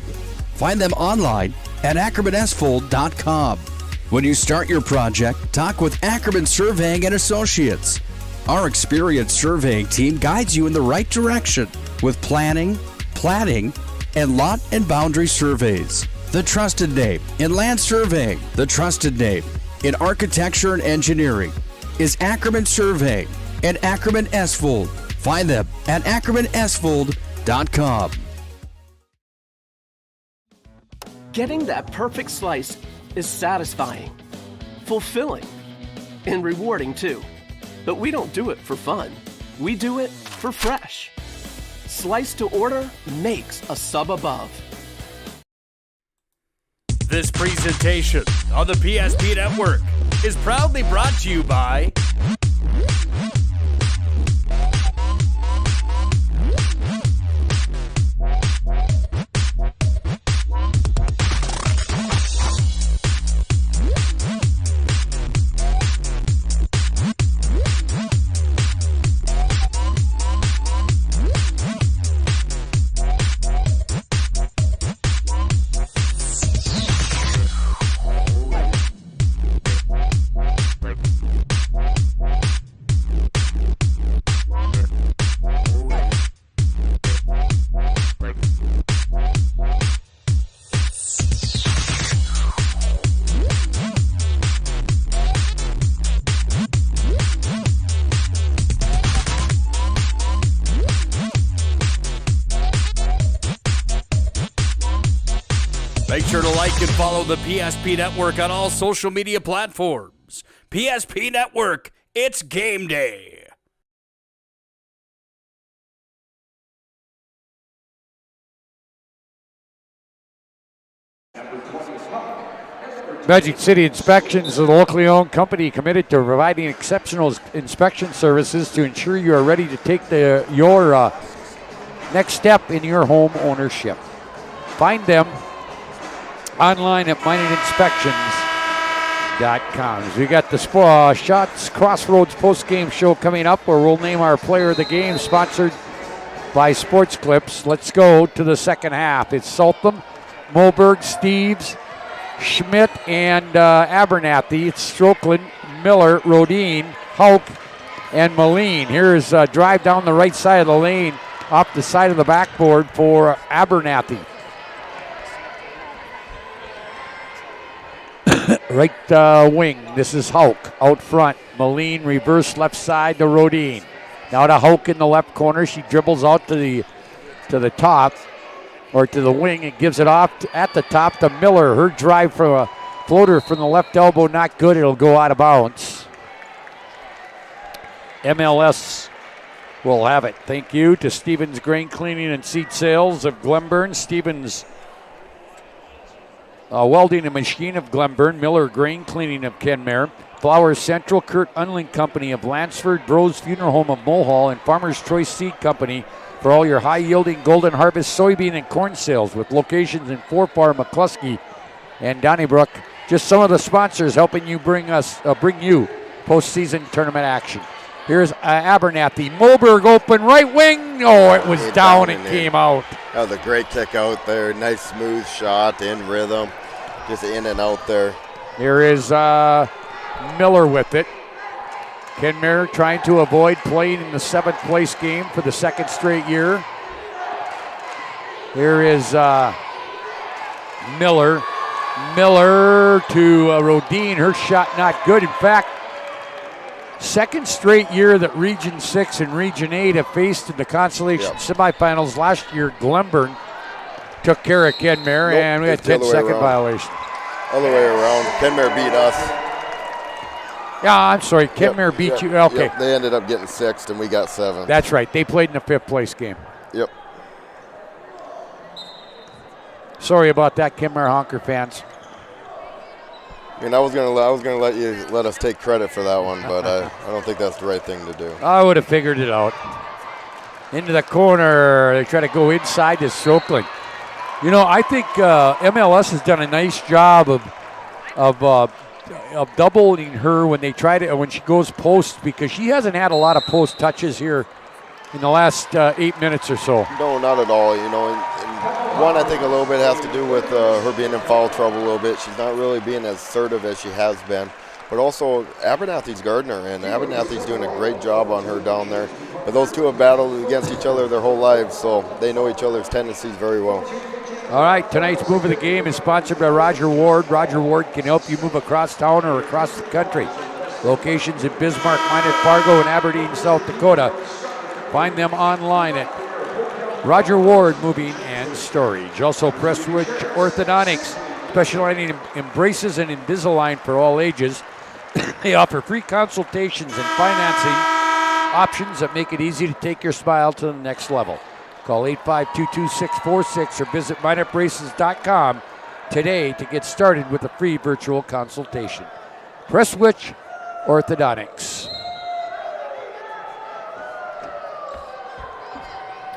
Find them online at ackermanesvold.com. When you start your project, talk with Ackerman Surveying and Associates. Our experienced surveying team guides you in the right direction with planning, platting, and lot and boundary surveys. The trusted name in land surveying, the trusted name in architecture and engineering is Ackerman Surveying and Ackerman Esvold. Find them at ackermanesvold.com. Getting that perfect slice is satisfying, fulfilling, and rewarding too. But we don't do it for fun. We do it for fresh. Slice to order makes a sub above. This presentation on the PSP Network is proudly brought to you by Make sure to like and follow the PSP Network on all social media platforms. PSP Network, it's game day. Magic City Inspections is a locally owned company committed to providing exceptional inspection services to ensure you are ready to take your next step in your home ownership. Find them online at mineinspections.com. We got the Shots Crossroads post-game show coming up where we'll name our player of the game, sponsored by Sports Clips. Let's go to the second half. It's Saltham, Moberg, Steves, Schmidt, and Abernathy. It's Strokeland, Miller, Rodine, Hauk, and Moline. Here's a drive down the right side of the lane off the side of the backboard for Abernathy. Right wing, this is Hauk out front. Moline reverse left side to Rodine. Now to Hauk in the left corner. She dribbles out to the top, or to the wing, and gives it off at the top to Miller. Her drive for a floater from the left elbow, not good. It'll go out of bounds. MLS will have it. Thank you to Stevens Grain Cleaning and Seed Sales of Glenburn, Stevens Welding and Machine of Glenburn, Miller Grain Cleaning of Kenmare, Flowers Central, Kurt Unling Company of Lansford, Bros Funeral Home of Mulhall, and Farmers Choice Seed Company for all your high-yielding Golden Harvest soybean and corn sales with locations in Fort Farm, McCluskey, and Donnybrook. Just some of the sponsors helping you bring you postseason tournament action. Here's Abernathy. Moberg open right wing. Oh, it was down and came out. That was a great kick out there. Nice smooth shot in rhythm. Just in and out there. Here is Miller with it. Kenmare trying to avoid playing in the 7th place game for the 2nd straight year. Here is Miller. Miller to Rodine. Her shot not good. In fact, 2nd straight year that Region 6 and Region 8 have faced in the consolation semifinals. Last year, Glenburn took care of Kenmare, and we had 10-second violation. Other way around. Kenmare beat us. Yeah, I'm sorry. Kenmare beat you. Okay. Yep. They ended up getting 6th, and we got 7th. That's right. They played in the 5th place game. Yep. Sorry about that, Kenmare Honker fans. I mean, I was gonna let you let us take credit for that one, but I don't think that's the right thing to do. I would have figured it out. Into the corner. They try to go inside to Strokeling. You know, I think MLS has done a nice job of doubling her when they try to when she goes post, because she hasn't had a lot of post touches here in the last 8 minutes or so. No, not at all. You know, and one, I think a little bit has to do with her being in foul trouble a little bit. She's not really being as assertive as she has been. But also, Abernathy's guarding her, and Abernathy's doing a great job on her down there. But those two have battled against each other their whole lives, so they know each other's tendencies very well. All right, tonight's move of the game is sponsored by Roger Ward. Roger Ward can help you move across town or across the country. Locations in Bismarck, Minot, Fargo, and Aberdeen, South Dakota. Find them online at Roger Ward Moving and Storage. Also, Prestwich Orthodontics, specializing in braces and Invisalign for all ages. They offer free consultations and financing options that make it easy to take your smile to the next level. Call 852-2646 or visit minotbraces.com today to get started with a free virtual consultation. Prestwich Orthodontics.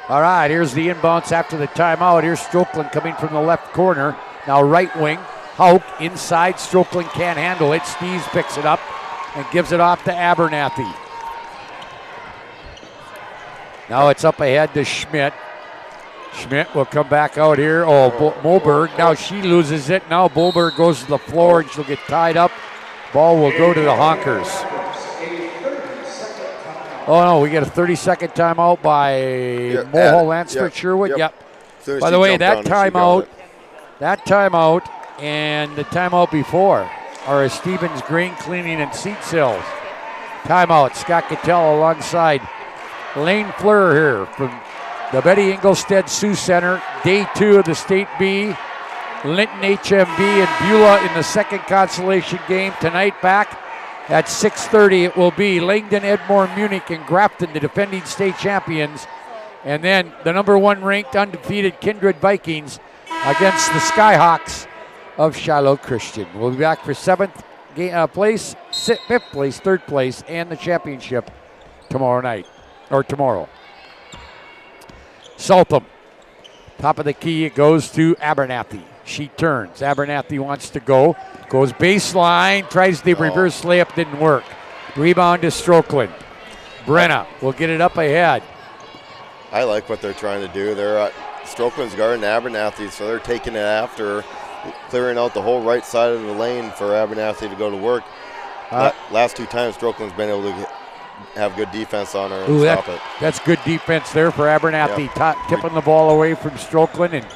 All right, here's the inbounds after the timeout. Here's Strokeland coming from the left corner. Now right wing. Hauk inside. Strokeland can't handle it. Steves picks it up and gives it off to Abernathy. Now it's up ahead to Schmidt. Schmidt will come back out here. Oh, Moberg. Now she loses it. Now Moberg goes to the floor and she'll get tied up. Ball will go to the Honkers. Oh, no, we get a 30-second timeout by Mulhall, Lansford, Sherwood. Yep. By the way, that timeout and the timeout before are Stevens Grain Cleaning and Seat Sales. Timeout, Scott Cattell alongside Lane Fleur here from the Betty Engelstead Sioux Center. Day 2 of the State B. Linton HMB and Beulah in the second consolation game. Tonight back at 6:30 it will be Langdon, Edmore, Munich, and Grafton, the defending state champions. And then the number 1 ranked undefeated Kindred Vikings against the Skyhawks of Shiloh Christian. We'll be back for 7th place, 5th place, 3rd place, and the championship tomorrow. Southam, top of the key, it goes to Abernathy. She turns. Abernathy wants to go. Goes baseline, tries the reverse layup, didn't work. Rebound to Strokeland. Brenna will get it up ahead. I like what they're trying to do. They're Strokeland's guarding Abernathy, so they're taking it after, clearing out the whole right side of the lane for Abernathy to go to work. Last 2 times, Strokeland's been able to have good defense on her and stop it. That's good defense there for Abernathy, tipping the ball away from Strokeland and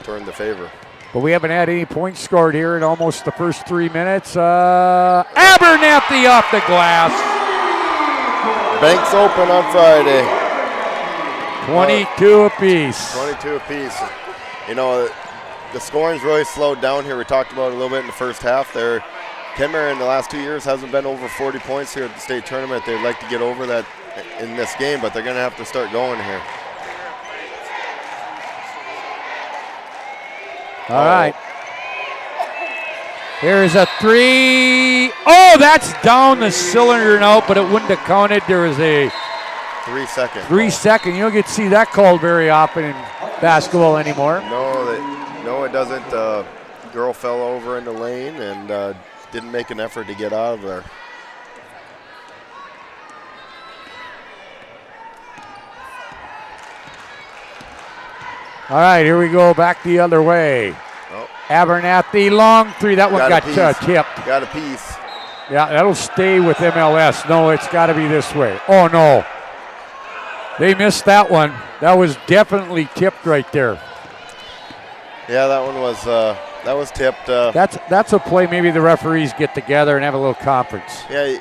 turned the favor. But we haven't had any points scored here in almost the first 3 minutes. Abernathy off the glass. Banks open on Friday. 22 apiece. 22 apiece. You know, the scoring's really slowed down here. We talked about it a little bit in the first half there. Kenmare in the last 2 years hasn't been over 40 points here at the state tournament. They'd like to get over that in this game, but they're going to have to start going here. All right. Here's a 3. Oh, that's down the cylinder and out, but it wouldn't have counted. There was a 3 seconds. 3 seconds. You don't get to see that called very often in basketball anymore. No, it doesn't. Girl fell over in the lane and didn't make an effort to get out of there. All right, here we go back the other way. Oh. Abernathy, long three. That one got tipped. Got a piece. Yeah, that'll stay with MLS. No, it's got to be this way. Oh, no. They missed that one. That was definitely tipped right there. Yeah, that one was tipped. That's a play maybe the referees get together and have a little conference. Yeah,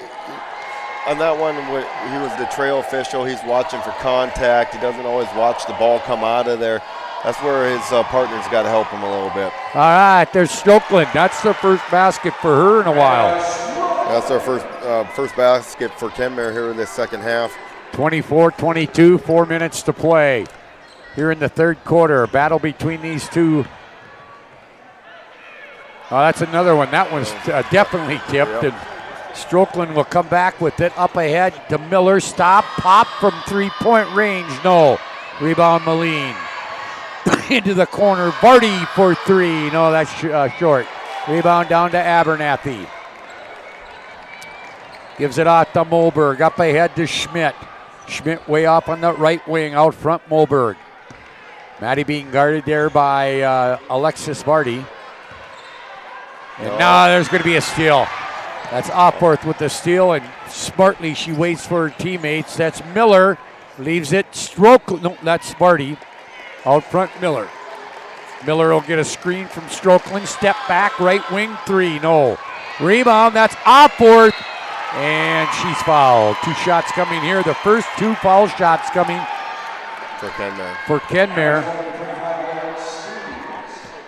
on that one, he was the trail official. He's watching for contact. He doesn't always watch the ball come out of there. That's where his partner's got to help him a little bit. All right, there's Stokeland. That's the first basket for her in a while. That's our first basket for Kenmare here in this second half. 24-22, 4 minutes to play here in the third quarter. Battle between these two. Oh, that's another one. That one's definitely tipped. Yep. And Stokeland will come back with it up ahead to Miller. Stop, pop from three-point range. No. Rebound, Moline. Into the corner. Vardy for three. No, that's short. Rebound down to Abernathy. Gives it out to Moberg. Up ahead to Schmidt. Schmidt way up on the right wing. Out front, Moberg. Maddie being guarded there by Alexis Vardy. And now there's going to be a steal. That's Opforth with the steal, and smartly she waits for her teammates. That's Miller. Leaves it. No, that's Vardy. Out front, Miller. Miller will get a screen from Stokeland. Step back, right wing, three. No. Rebound, that's Opforth. And she's fouled. 2 shots coming here. The first 2 foul shots coming for Kenmare.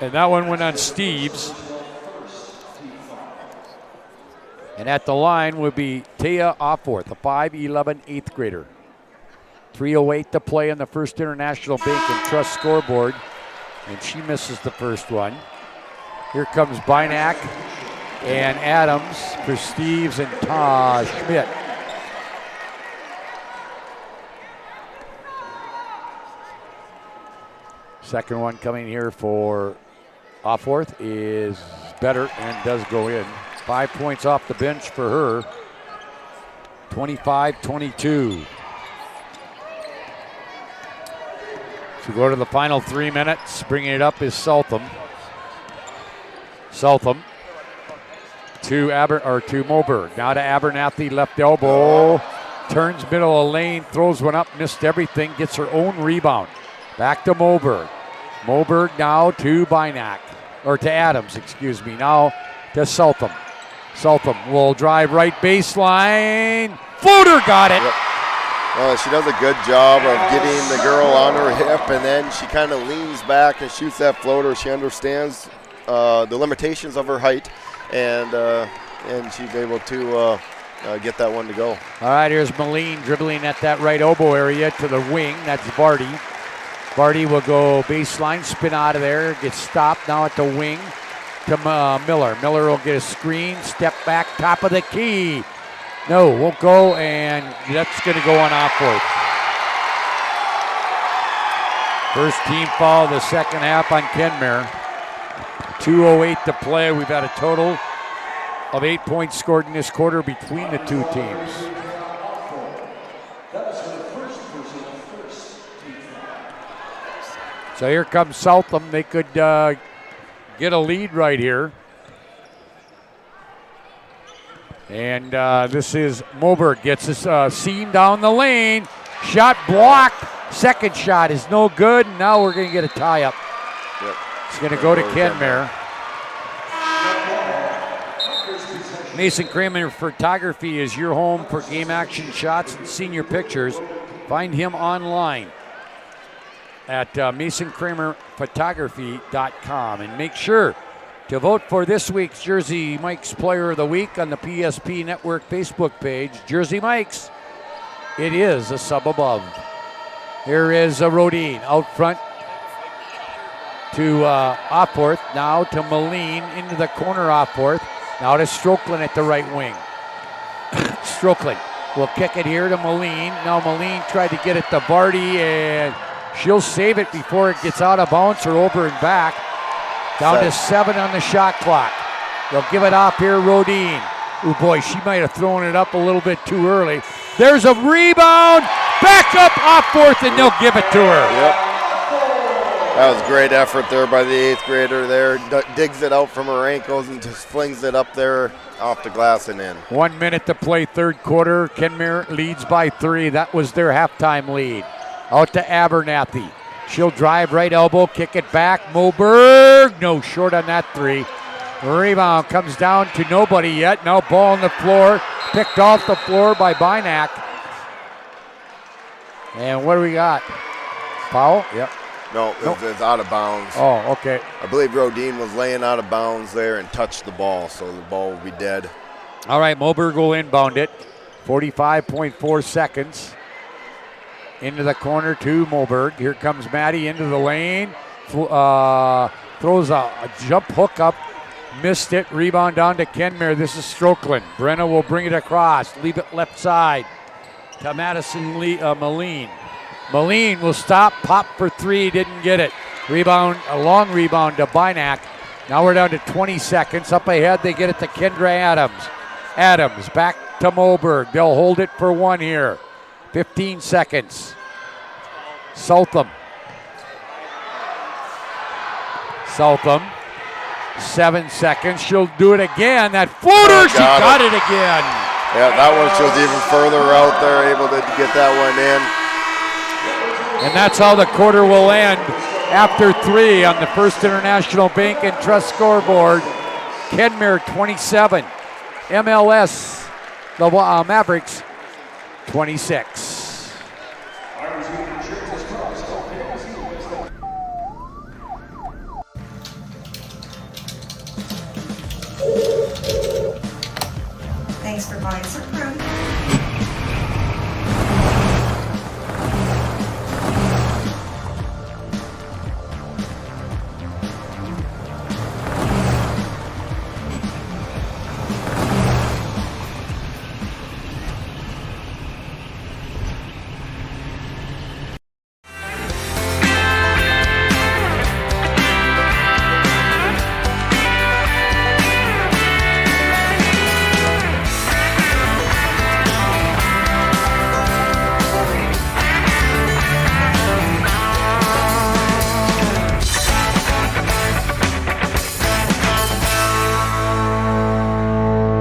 And that one went on Steves. And at the line would be Taya Opforth, a 5'11", 8th grader. 3:08 to play on the First International Bank and Trust scoreboard. And she misses the first one. Here comes Bynack and Adams for Steves and Schmidt. Second one coming here for Opforth is better and does go in. 5 points off the bench for her. 25-22. So go to the final 3 minutes. Bringing it up is Southam. Southam to Moberg. Now to Abernathy, left elbow. Turns middle of lane, throws one up, missed everything, gets her own rebound. Back to Moberg. Moberg now to Bynack, or to Adams, excuse me. Now to Southam. Southam will drive right baseline. Floater, got it. Yep. Well, she does a good job of getting the girl on her hip, and then she kind of leans back and shoots that floater. She understands the limitations of her height, and she's able to get that one to go. All right, here's Moline dribbling at that right elbow area to the wing. That's Vardy. Vardy will go baseline, spin out of there, gets stopped now at the wing to Miller. Miller will get a screen, step back, top of the key. No, won't go, and that's going to go on Opforth. First team foul of the second half on Kenmare. 2:08 to play. We've had a total of 8 points scored in this quarter between the two teams. So here comes Southam. They could get a lead right here. And this is Moberg gets this seam down the lane. Shot blocked. Second shot is no good. Now we're going to get a tie-up. Yep. It's going to go to Kenmare. Mason Kramer Photography is your home for game action shots and senior pictures. Find him online at MasonKramerPhotography.com. And make sure to vote for this week's Jersey Mike's Player of the Week on the PSP Network Facebook page. Jersey Mike's, it is a sub above. Here is Rodine out front to Opforth. Now to Moline into the corner, Opforth. Now to Stokeland at the right wing. Stokeland will kick it here to Moline. Now Moline tried to get it to Vardy, and she'll save it before it gets out of bounds or over and back. Down to 7 on the shot clock. They'll give it off here, Rodine. Oh boy, she might have thrown it up a little bit too early. There's a rebound. Back up off 4th, and they'll give it to her. Yep. That was great effort there by the 8th grader there. Digs it out from her ankles and just flings it up there off the glass and in. 1 minute to play, third quarter. Kenmare leads by 3. That was their halftime lead. Out to Abernathy. She'll drive right elbow, kick it back. Moberg, no, short on that 3. Rebound comes down to nobody yet. Now ball on the floor. Picked off the floor by Bynack. And what do we got? Foul? Yep. No, it's out of bounds. Oh, okay. I believe Rodine was laying out of bounds there and touched the ball, so the ball will be dead. All right, Moberg will inbound it. 45.4 seconds. Into the corner to Moberg. Here comes Maddie into the lane. Throws a jump hook up. Missed it. Rebound down to Kenmare. This is Strokeland. Brenna will bring it across. Leave it left side to Madison Moline. Moline will stop. Pop for 3. Didn't get it. Rebound, a long rebound to Bynack. Now we're down to 20 seconds. Up ahead, they get it to Kendra Adams. Adams back to Moberg. They'll hold it for 1 here. 15 seconds. Southam. 7 seconds. She'll do it again. That floater, she got it again. Yeah, that one, she was even further out there, able to get that one in. And that's how the quarter will end after 3 on the First International Bank and Trust scoreboard. Kenmare 27. MLS, the Mavericks 26. Thanks for buying some fruit.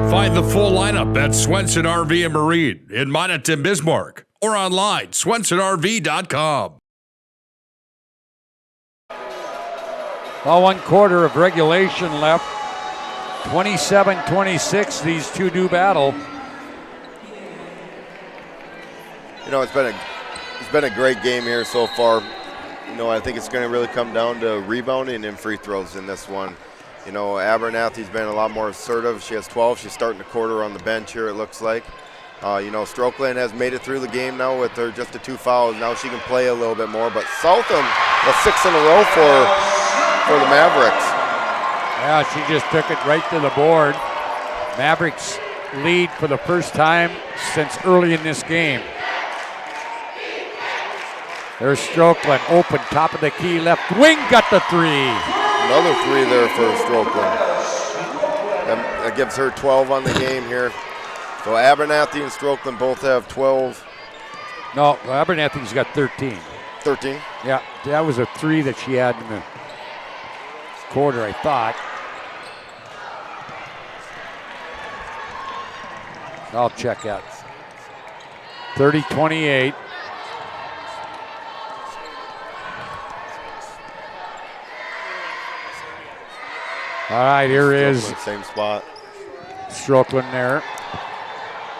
Find the full lineup at Swenson RV and Marine in Monaghan, Bismarck, or online, swensonrv.com. Well, 1 quarter of regulation left. 27-26, these two do battle. You know, it's been a great game here so far. You know, I think it's going to really come down to rebounding and free throws in this one. You know, Abernathy's been a lot more assertive. She has 12. She's starting the quarter on the bench here, it looks like. You know, Strokeland has made it through the game now with her just the 2 fouls. Now she can play a little bit more. But Southam, that's 6 in a row for the Mavericks. Yeah, she just took it right to the board. Mavericks lead for the first time since early in this game. There's Strokeland, open, top of the key, left wing, got the 3. Another 3 there for Strokeland. That gives her 12 on the game here. So Abernathy and Strokeland both have 12. No, Abernathy's got 13. 13? Yeah, that was a 3 that she had in the quarter, I thought. I'll check out. 30-28. All right, here is same spot. Strokeland there.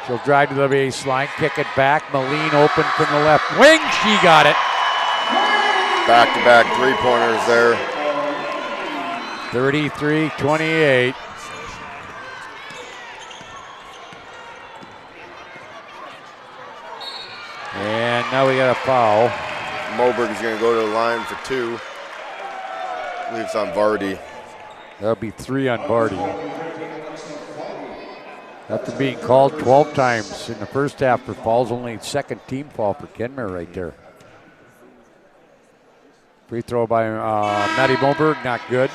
She'll drive to the baseline, kick it back. Moline open from the left wing. She got it. Back-to-back 3-pointers there. 33-28. And now we got a foul. Moberg is going to go to the line for 2. I believe it's on Vardy. That'll be 3 on Vardy. After being called 12 times in the first half for fouls, only second team foul for Kenmare right there. Free throw by Maddie Moberg, not good.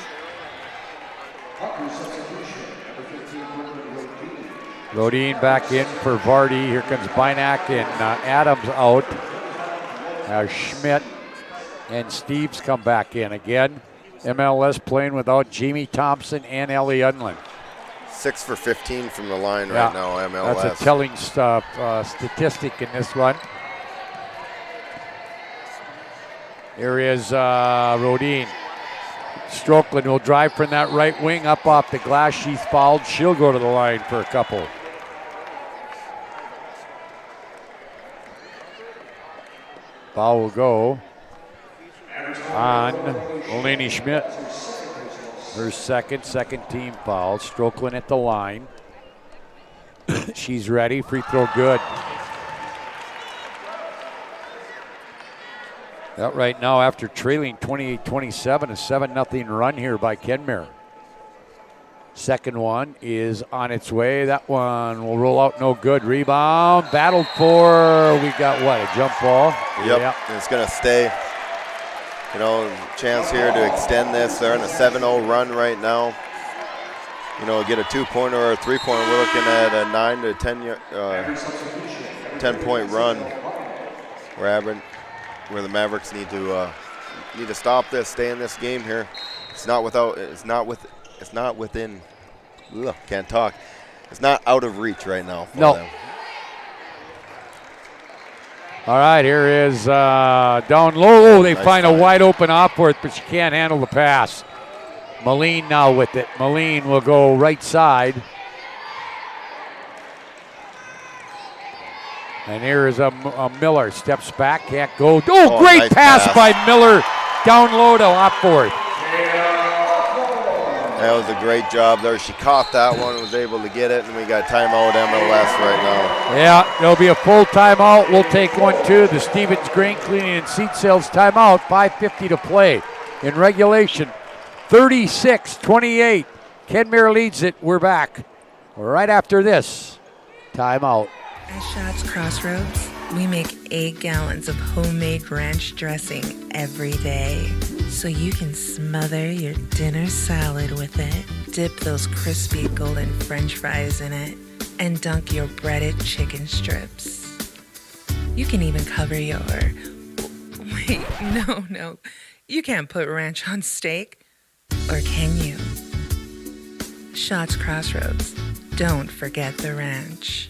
Rodine back in for Vardy. Here comes Bynack and Adams out. Now Schmidt and Steves come back in again. MLS playing without Jamie Thompson and Ellie Unland. 6 for 15 from the line right now, MLS. That's a telling statistic in this one. Here is Rodine. Strokeland will drive from that right wing up off the glass. She's fouled. She'll go to the line for a couple. Foul will go on Eleni Schmidt. Her second team foul. Strokeland at the line. She's ready. Free throw good. That right now, after trailing 28-27, a 7-0 run here by Kenmare. Second one is on its way. That one will roll out, no good. Rebound, battled for, we got what, a jump ball? Yep. And it's going to stay. You know, chance here to extend this. They're on a 7-0 run right now. You know, get a 2-pointer or a 3-pointer. We're looking at a 9 to 10-point run where the Mavericks need to stop this, stay in this game here. It's not out of reach right now for them. All right, here is down low. They find a wide open Opworth, but she can't handle the pass. Moline now with it. Moline will go right side. And here is a Miller. Steps back, can't go. Oh, great nice pass by Miller. Down low to Opworth. That was a great job there. She caught that one, was able to get it, and we got timeout MLS right now. Yeah, there'll be a full timeout. We'll take one too. The Stevens Grain Cleaning and Seat Sales timeout. 5:50 to play in regulation. 36-28. Kenmare leads it. We're back right after this timeout. At Schatz Crossroads, we make 8 gallons of homemade ranch dressing every day, so you can smother your dinner salad with it, dip those crispy golden French fries in it, and dunk your breaded chicken strips. You can even cover your... Wait, no. You can't put ranch on steak. Or can you? Schatz Crossroads. Don't forget the ranch.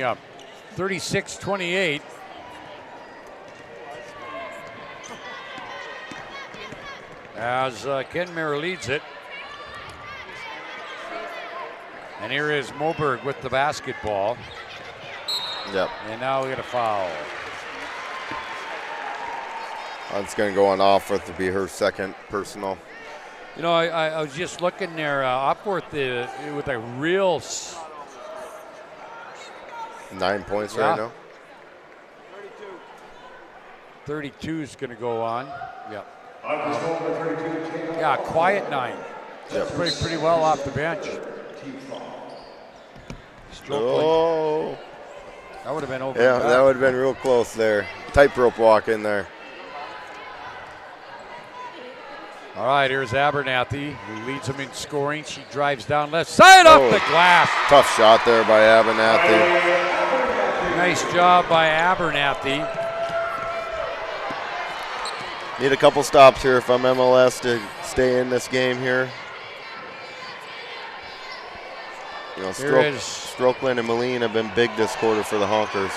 Up 36-28. As Kenmare leads it. And here is Moberg with the basketball. Yep. And now we got a foul. It's going to go on Opworth to be her second personal. You know, I was just looking there. Opworth with a real 9 points right now. 32 is going to go on. Yeah. Yeah, quiet 9. Yep. Pretty well off the bench. Oh. That would have been over. Yeah, that would have been real close there. Tightrope walk in there. All right, here's Abernathy, who leads them in scoring. She drives down left side off the glass. Tough shot there by Abernathy. Nice job by Abernathy. Need a couple stops here if I'm MLS to stay in this game here. You know, Strokeland and Moline have been big this quarter for the Honkers.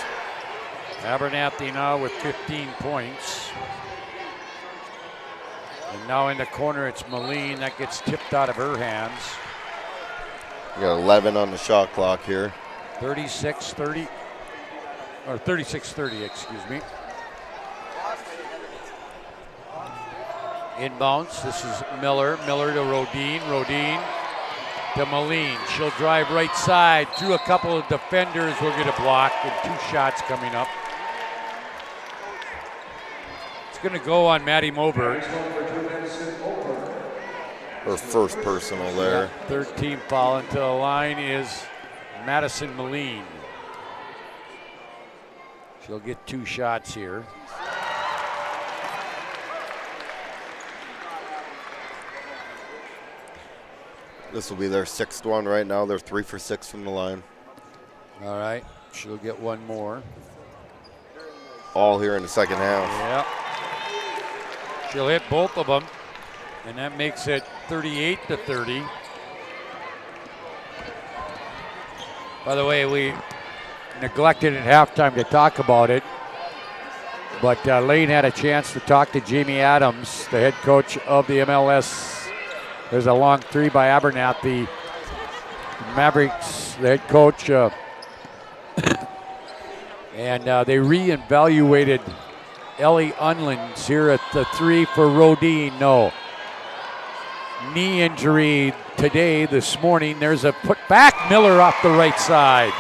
Abernathy now with 15 points. And now in the corner, it's Moline. That gets tipped out of her hands. We got 11 on the shot clock here. 36-30, or 36-30, excuse me. Inbounds, this is Miller. Miller to Rodine. Rodine to Moline. She'll drive right side through a couple of defenders. We'll get a block and 2 shots coming up. It's going to go on Maddie Moberg. Her first personal there. Yeah, third team foul into the line is Madison Moline. She'll get 2 shots here. This will be their 6th one right now. They're 3 for 6 from the line. All right, she'll get 1 more. All here in the second half. Yeah. She'll hit both of them, and that makes it 38-30. By the way, we neglected at halftime to talk about it, but Lane had a chance to talk to Jamie Adams, the head coach of the MLS. There's a long 3 by Abernathy. Mavericks, the head coach, and they reevaluated Ellie Unlands here at the 3 for Rodine. No. Knee injury today, this morning. There's a put back. Miller off the right side.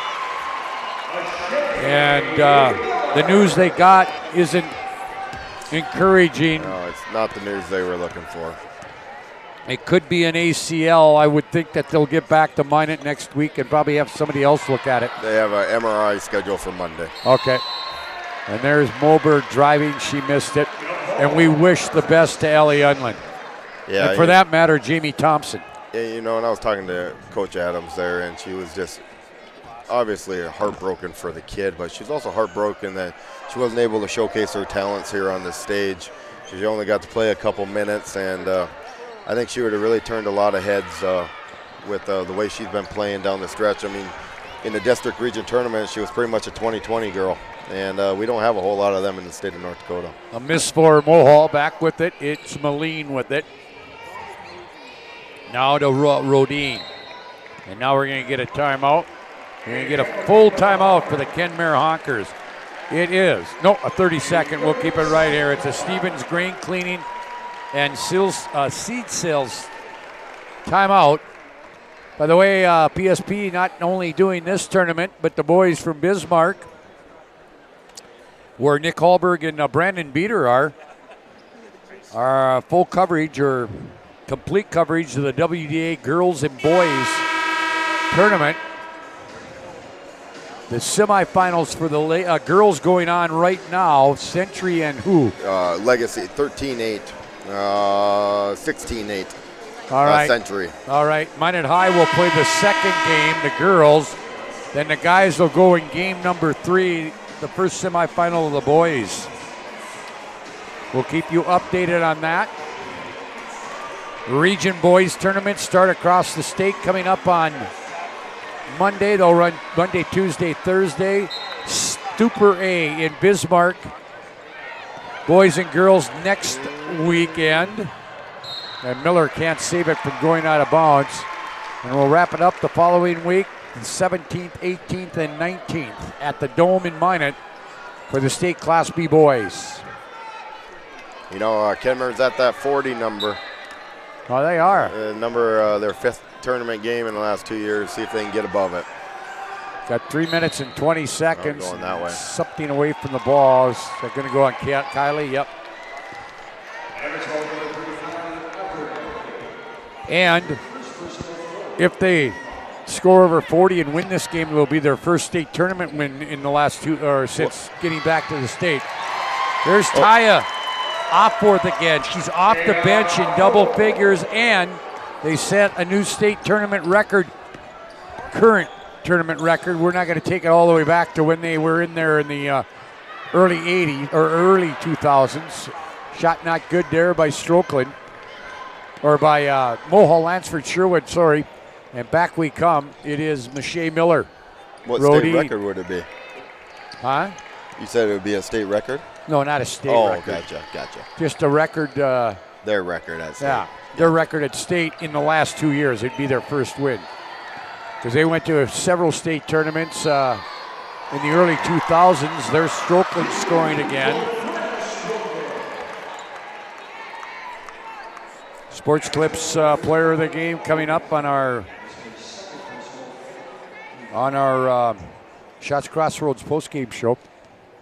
And the news they got isn't encouraging. No, it's not the news they were looking for. It could be an ACL. I would think that they'll get back to Minot next week and probably have somebody else look at it. They have an MRI scheduled for Monday. Okay. And there's Moberg driving. She missed it. And we wish the best to Ellie Unland. Yeah. And for that matter, Jamie Thompson. Yeah, you know, and I was talking to Coach Adams there, and she was just obviously heartbroken for the kid, but she's also heartbroken that she wasn't able to showcase her talents here on this stage. She only got to play a couple minutes, and I think she would have really turned a lot of heads with the way she's been playing down the stretch. I mean, in the district region tournament, she was pretty much a 20-20 girl, and we don't have a whole lot of them in the state of North Dakota. A miss for Mohall, back with it. It's Moline with it. Now to Rodine. And now we're going to get a timeout. We're going to get a full timeout for the Kenmare Honkers. It is. No, a 30-second. We'll keep it right here. It's a Stevens Grain Cleaning and Seed Sales timeout. By the way, PSP not only doing this tournament, but the boys from Bismarck, where Nick Hallberg and Brandon Beater are full coverage or complete coverage of the WDA Girls and Boys Tournament. The semifinals for the girls going on right now. Century and who? Legacy, 13-8, 16-8. All right. Century. All right. Minot High will play the second game, the girls. Then the guys will go in game number 3, the first semifinal of the boys. We'll keep you updated on that. Region Boys tournaments start across the state coming up on Monday. They'll run Monday, Tuesday, Thursday. Stupor A in Bismarck. Boys and girls next weekend. And Miller can't save it from going out of bounds. And we'll wrap it up the following week, the 17th, 18th, and 19th at the Dome in Minot for the state Class B boys. You know, Kenmare's at that 40 number. Oh, they are. Their 5th tournament game in the last 2 years. See if they can get above it. Got 3 minutes and 20 seconds. Going that way. Something away from the balls. They're going to go on Kylie. Yep. And if they score over 40 and win this game, it will be their first state tournament win in the last 2 or since getting back to the state. There's Taya off for it again. She's off the bench in double figures, and they set a new state tournament record, current tournament record. We're not going to take it all the way back to when they were in there in the early 80s or early 2000s. Shot not good there by Strokeland, or by Mohall Lansford Sherwood, sorry. And back we come. It is Michelle Miller. What state record would it be? Huh? You said it would be a state record? No, not a state record. Oh, gotcha. Just a record Their record at state. Yeah, their record at state in the last 2 years. It'd be their first win. Because they went to several state tournaments in the early 2000s. There's Strokeland scoring again. Sports Clips player of the game coming up on our Shots Crossroads postgame show.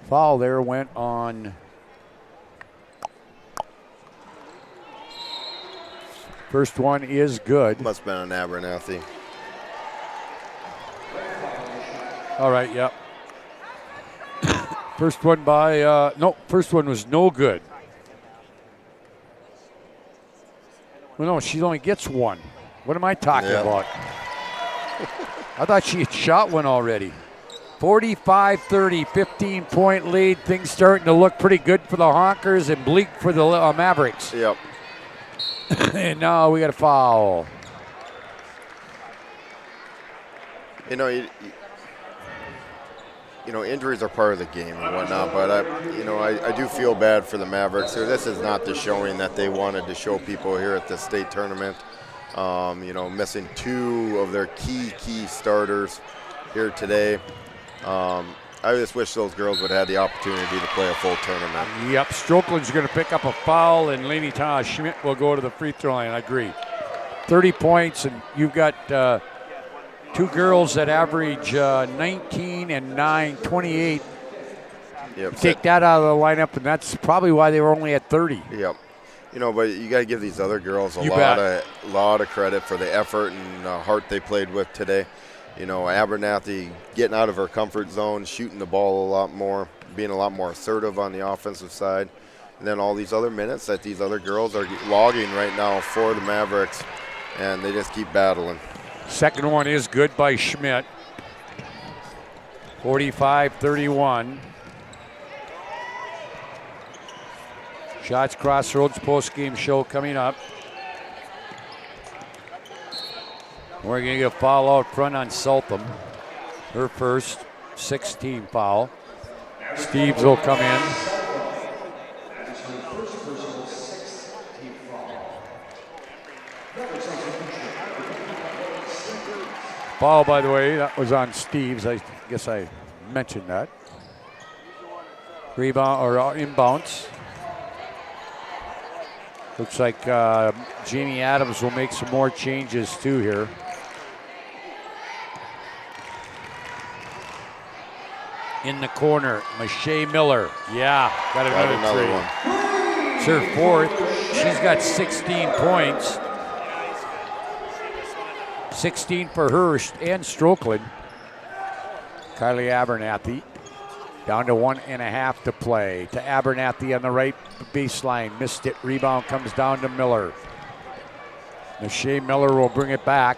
Foul there went on first one is good. Must have been on Abernathy. All right, yep. First one by, first one was no good. Well, no, she only gets one. What am I talking about? I thought she had shot one already. 45-30, 15-point lead. Things starting to look pretty good for the Honkers and bleak for the Mavericks. Yep. And now we got a foul. You know, injuries are part of the game and whatnot, but I do feel bad for the Mavericks here. This is not the showing that they wanted to show people here at the state tournament. Missing two of their key starters here today. I just wish those girls would have had the opportunity to play a full tournament. Yep, Strokeland's going to pick up a foul, and Lainey Schmidt will go to the free throw line. I agree. 30 points, and you've got two girls that average 19 and 9, 28. Yep. Take that out of the lineup, and that's probably why they were only at 30. Yep. But you got to give these other girls a lot of credit for the effort and heart they played with today. Abernathy getting out of her comfort zone, shooting the ball a lot more, being a lot more assertive on the offensive side. And then all these other minutes that these other girls are logging right now for the Mavericks, and they just keep battling. Second one is good by Schmidt. 45-31. Shots Crossroads post-game show coming up. We're going to get a foul out front on Saltham. Her first, 16 foul. Steves will come in. Foul, by the way, that was on Steves. I guess I mentioned that. Rebound or inbounds. Looks like Jamie Adams will make some more changes too here. In the corner, Mache Miller. Yeah, got another three. One. It's her fourth. She's got 16 points. 16 for her and Strokeland. Kylie Abernathy down to 1.5 to play. To Abernathy on the right baseline. Missed it. Rebound comes down to Miller. Mache Miller will bring it back.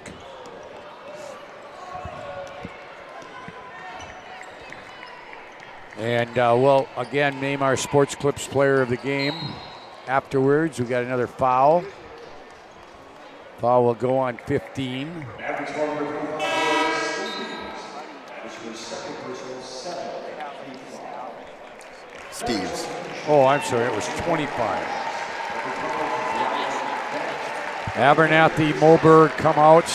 And we'll again name our Sports Clips player of the game. Afterwards, we got another foul. Foul will go on 15. Steves. Oh, I'm sorry, it was 25. Abernathy, Moberg come out.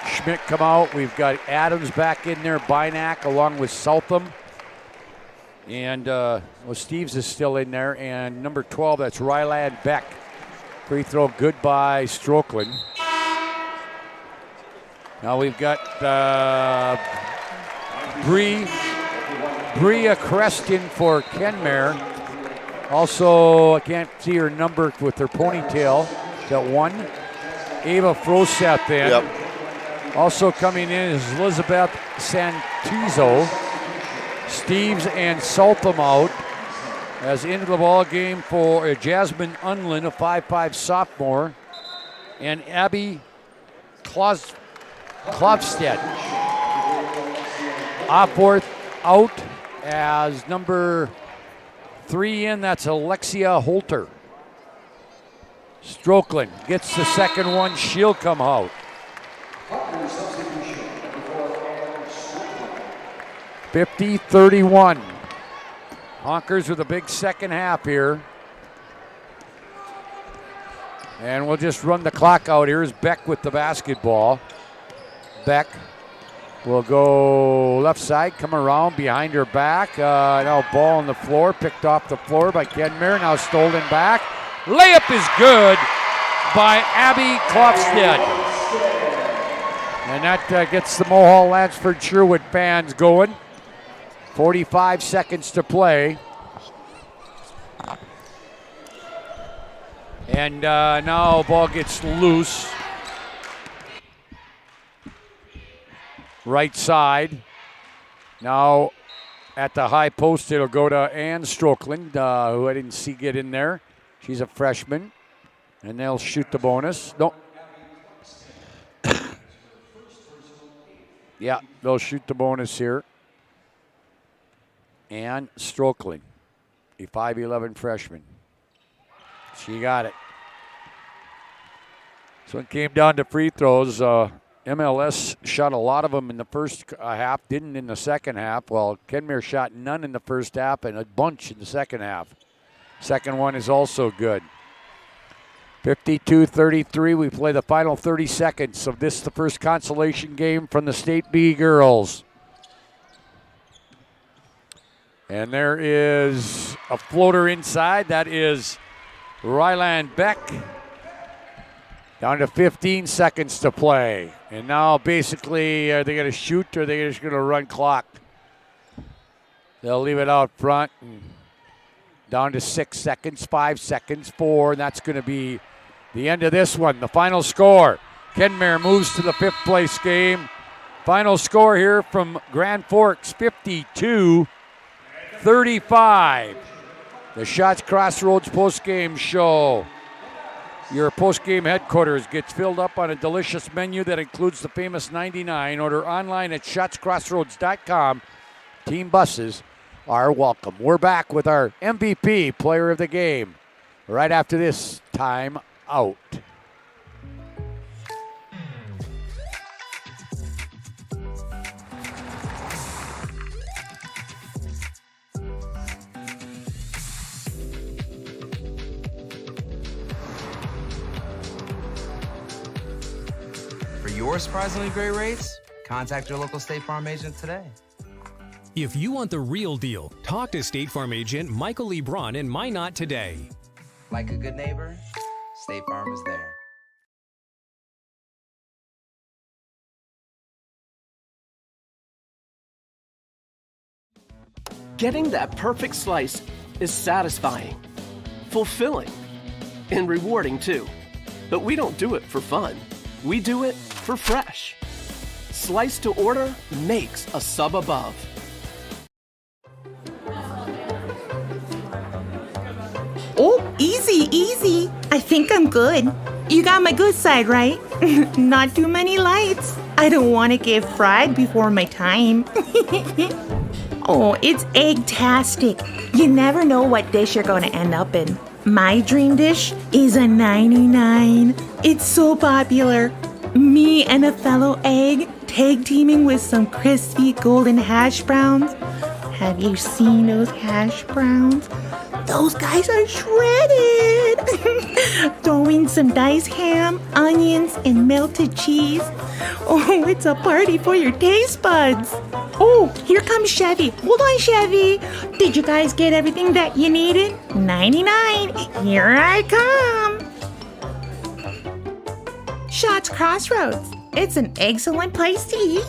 Schmidt come out. We've got Adams back in there, Bynack along with Southam. And Steves is still in there. And number 12, that's Ryland Beck. Free throw good by Strokeland. Now we've got Bria Creston for Kenmare. Also, I can't see her number with her ponytail. That one. Ava Froseth then. Yep. Also coming in is Elizabeth Santizo. Steves and Saltham out. As into the ball game for Jasmine Unlin, a 5'5 sophomore, and Abby Klopstedt. Opworth out as number 3 in. That's Alexia Holter. Strokeland gets the second one. She'll come out. $50-31. Honkers with a big second half here. And we'll just run the clock out. Here's Beck with the basketball. Beck will go left side, come around behind her back. Now ball on the floor, picked off the floor by Kenmare. Now stolen back. Layup is good by Abby Klofstad. And that gets the Mulhall Lansford Sherwood fans going. 45 seconds to play. And now ball gets loose. Right side. Now at the high post, it'll go to Ann Strokeland, who I didn't see get in there. She's a freshman. And they'll shoot the bonus. No. Yeah, they'll shoot the bonus here. Ann Strokeland, a 5'11" freshman. She got it. So it came down to free throws. MLS shot a lot of them in the first half, didn't in the second half. Well, Kenmare shot none in the first half and a bunch in the second half. Second one is also good. 52-33. We play the final 30 seconds of this, the first consolation game from the State B girls. And there is a floater inside. That is Ryland Beck. Down to 15 seconds to play. And now basically, are they going to shoot or are they just going to run clock? They'll leave it out front. And down to 6 seconds, 5 seconds, 4. And that's going to be the end of this one. The final score. Kenmare moves to the 5th place game. Final score here from Grand Forks, 52-35. The Schatz Crossroads postgame show. Your postgame headquarters gets filled up on a delicious menu that includes the famous 99. Order online at schatzcrossroads.com. Team buses are welcome. We're back with our MVP player of the game right after this time out. For your surprisingly great rates, contact your local State Farm agent today. If you want the real deal, talk to State Farm agent Michael Lebron in Minot today. Like a good neighbor, State Farm is there. Getting that perfect slice is satisfying, fulfilling, and rewarding too. But we don't do it for fun. We do it for fresh. Slice to order makes a sub above. Oh, easy, easy. I think I'm good. You got my good side, right? Not too many lights. I don't want to get fried before my time. Oh, it's egg-tastic. You never know what dish you're going to end up in. My dream dish is a 99. It's so popular. Me and a fellow egg tag teaming with some crispy golden hash browns. Have you seen those hash browns? Those guys are shredded. Throw in some diced ham, onions, and melted cheese. Oh, it's a party for your taste buds. Oh, here comes Chevy. Hold on, Chevy. Did you guys get everything that you needed? 99. Here I come. Schatz Crossroads. It's an excellent place to eat.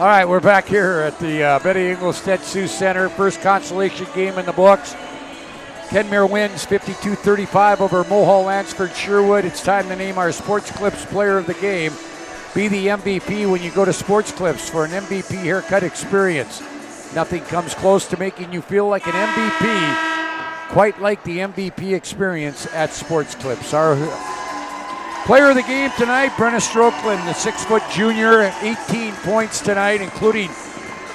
All right, we're back here at the Betty Engelstedt Sioux Center. First consolation game in the books. Kenmare wins 52-35 over Mulhall Lansford Sherwood. It's time to name our Sports Clips player of the game. Be the MVP when you go to Sports Clips for an MVP haircut experience. Nothing comes close to making you feel like an MVP, quite like the MVP experience at Sports Clips. Our player of the game tonight, Brenna Strokeland, the 6-foot junior, 18 points tonight, including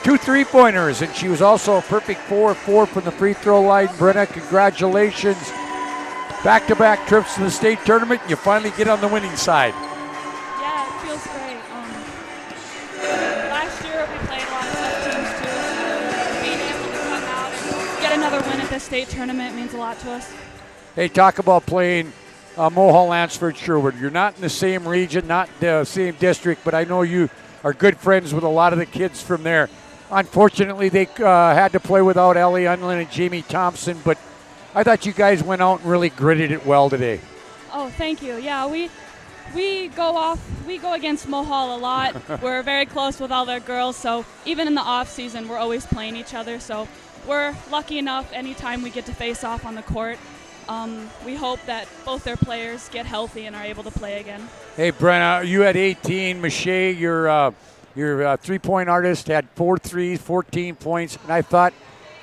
2 3-pointers, and she was also a perfect 4-4 from the free throw line. Brenna, congratulations. Back-to-back trips to the state tournament, and you finally get on the winning side. Yeah, it feels great. win at this state tournament means a lot to us. Hey, talk about playing Mulhall, Lansford, Sherwood. You're not in the same region, not the same district, but I know you are good friends with a lot of the kids from there. Unfortunately, they had to play without Ellie Unlin and Jamie Thompson, but I thought you guys went out and really gritted it well today. Oh, thank you. Yeah, we go against Mulhall a lot. We're very close with all their girls, so even in the off season, we're always playing each other. So we're lucky enough anytime we get to face off on the court. We hope that both their players get healthy and are able to play again. Hey, Brenna, you had 18. Mache, your three-point artist, had 4 threes, 14 points, and I thought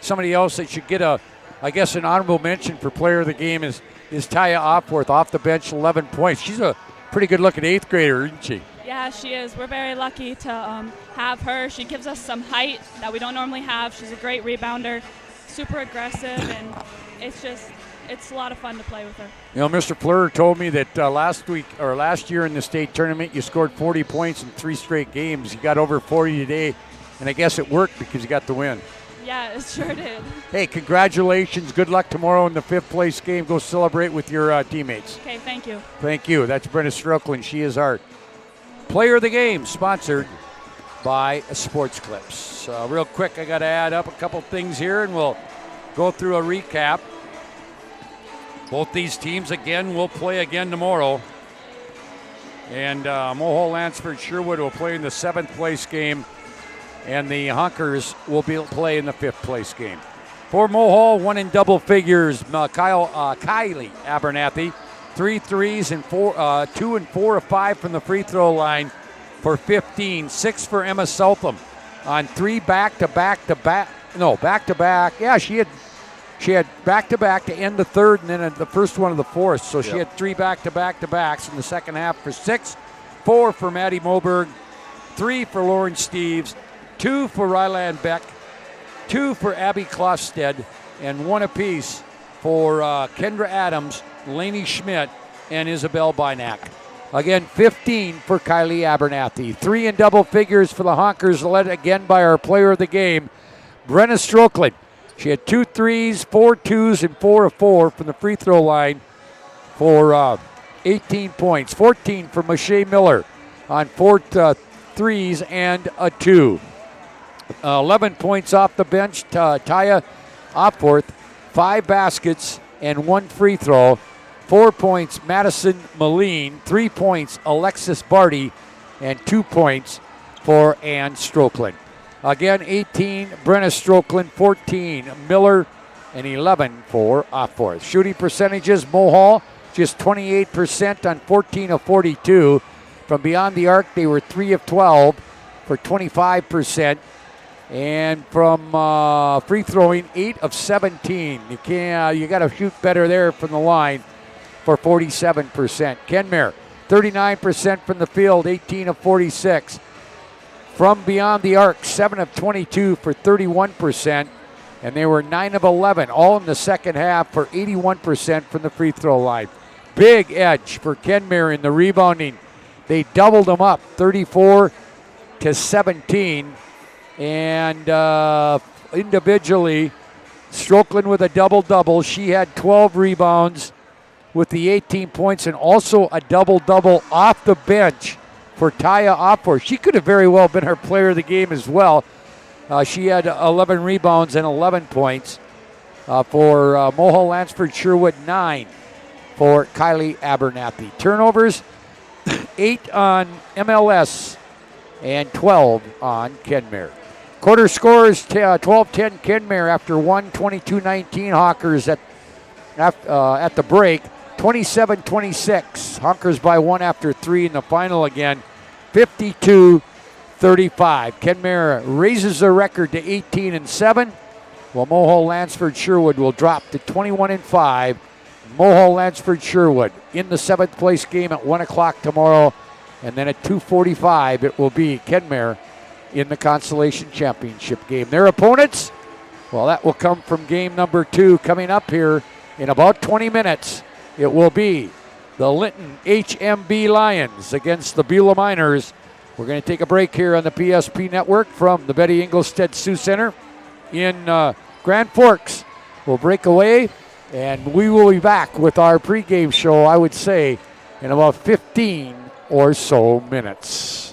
somebody else that should get an honorable mention for player of the game is Taya Opworth off the bench, 11 points. She's a pretty good-looking 8th grader, isn't she? Yeah, she is. We're very lucky to have her. She gives us some height that we don't normally have. She's a great rebounder, super aggressive, and it's a lot of fun to play with her. You know, Mr. Fleur told me that last year in the state tournament, you scored 40 points in 3 straight games. You got over 40 today, and I guess it worked because you got the win. Yeah, it sure did. Hey, congratulations. Good luck tomorrow in the 5th place game. Go celebrate with your teammates. Okay, thank you. Thank you. That's Brenna Strickland. She is our player of the game, sponsored by Sports Clips. Real quick, I got to add up a couple things here, and we'll go through a recap. Both these teams, again, will play again tomorrow. And Mulhall, Lansford, Sherwood will play in the 7th place game. And the Honkers will play in the 5th place game. For Mulhall, 1 in double figures, Kylie Abernathy. 3 threes and 2 and 4 of 5 from the free throw line for 15. 6 for Emma Southam on 3 back-to-back. Yeah, she had back-to-back to end the 3rd and then the first one of the 4th. So she had 3 back-to-backs in the second half for 6. 4 for Maddie Moberg. 3 for Lauren Steves. 2 for Ryland Beck. 2 for Abby Klostad. And 1 apiece for Kendra Adams, Lainey Schmidt, and Isabel Bynack. Again, 15 for Kylie Abernathy. 3 in double figures for the Honkers, led again by our player of the game, Brenna Strickland. She had 2 threes, 4 twos, and 4 of 4 from the free throw line for 18 points. 14 for Mache Miller on 4 threes and a 2. 11 points off the bench. Taya Opworth, 5 baskets and 1 free throw. 4 points, Madison Moline. 3 points, Alexis Barty. And 2 points for Ann Strickland. Again, 18, Brenna Strickland. 14, Miller. And 11 for Opworth. Shooting percentages, Mulhall, just 28% on 14 of 42. From beyond the arc, they were 3 of 12 for 25%. And from free throwing, 8 of 17. You got to shoot better there from the line for 47%. Kenmare, 39% from the field, 18 of 46. From beyond the arc, 7 of 22 for 31%. And they were 9 of 11, all in the second half for 81% from the free throw line. Big edge for Kenmare in the rebounding. They doubled them up, 34 to 17. And individually, Strickland with a double-double. She had 12 rebounds with the 18 points and also a double-double off the bench for Taya Opworth. She could have very well been her player of the game as well. She had 11 rebounds and 11 points for Mulhall, Lansford, Sherwood, 9 for Kylie Abernathy. Turnovers, 8 on MLS and 12 on Kenmare. Quarter scores, 12-10 Kenmare after 1, 22-19 Hawkers at the break. 27-26, Hawkers by 1 after 3 in the final again. 52-35. Kenmare raises their record to 18-7, while Mulhall, Lansford, Sherwood will drop to 21-5. Mulhall, Lansford, Sherwood in the 7th place game at 1 o'clock tomorrow, and then at 2:45 it will be Kenmare in the Consolation Championship game. Their opponents, well, that will come from game number 2 coming up here in about 20 minutes. It will be the Linton HMB Lions against the Beulah Miners. We're going to take a break here on the PSP Network from the Betty Engelstead Sioux Center in Grand Forks. will break away, and we will be back with our pregame show, I would say, in about 15 or so minutes.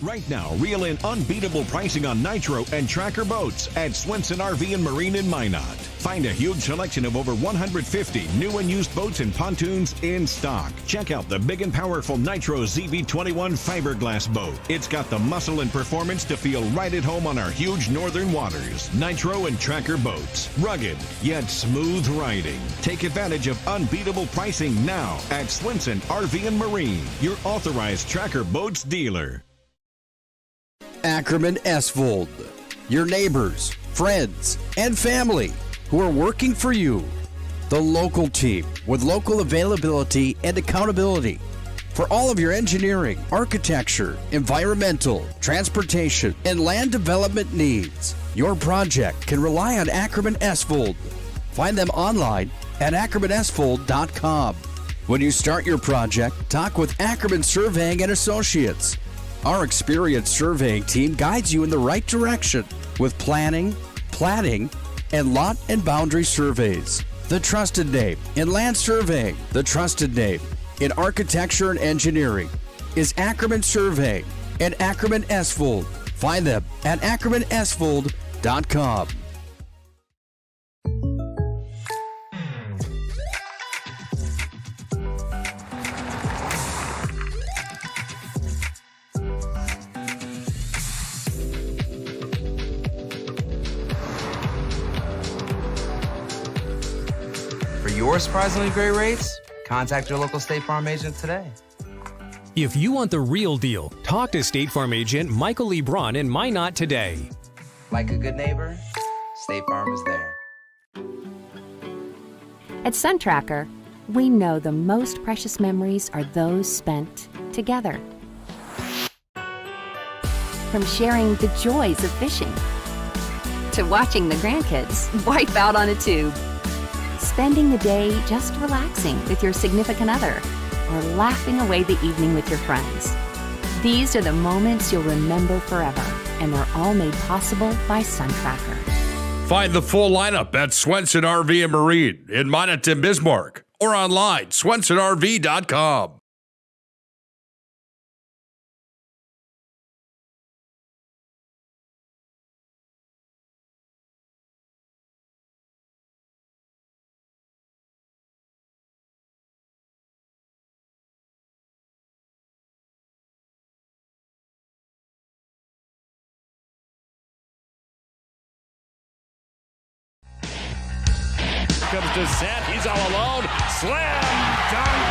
Right now, reel in unbeatable pricing on Nitro and Tracker boats at Swenson RV and Marine in Minot. Find a huge selection of over 150 new and used boats and pontoons in stock. Check out the big and powerful Nitro ZV21 fiberglass boat. It's got the muscle and performance to feel right at home on our huge northern waters. Nitro and Tracker boats. Rugged, yet smooth riding. Take advantage of unbeatable pricing now at Swenson RV and Marine, your authorized Tracker boats dealer. Ackerman Esvold, your neighbors, friends, and family who are working for you. The local team with local availability and accountability for all of your engineering, architecture, environmental, transportation, and land development needs. Your project can rely on Ackerman Esvold. Find them online at ackermanesvold.com. When you start your project, talk with Ackerman Surveying and Associates. Our experienced surveying team guides you in the right direction with planning, platting, and lot and boundary surveys. The trusted name in land surveying, the trusted name in architecture and engineering is Ackerman Surveying and Ackerman Esvold. Find them at ackermanesvold.com. For your surprisingly great rates, contact your local State Farm agent today. If you want the real deal, talk to State Farm agent Michael Lee Braun in Minot today. Like a good neighbor, State Farm is there. At SunTracker, we know the most precious memories are those spent together. From sharing the joys of fishing to watching the grandkids wipe out on a tube, spending the day just relaxing with your significant other, or laughing away the evening with your friends. These are the moments you'll remember forever, and they're all made possible by SunTracker. Find the full lineup at Swenson RV and Marine in Minot and Bismarck or online, swensonrv.com. Comes to Zent. He's all alone. Slam dunk.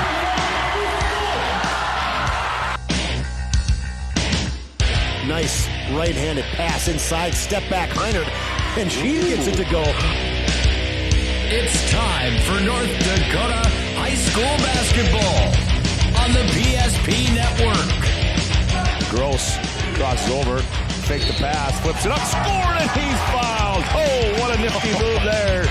Nice right-handed pass inside. Step back, Heinert, and she gets it to go. It's time for North Dakota high school basketball on the PSP Network. Gross crosses over. Fake the pass. Flips it up. Scored, and he's fouled. Oh, what a nifty move there.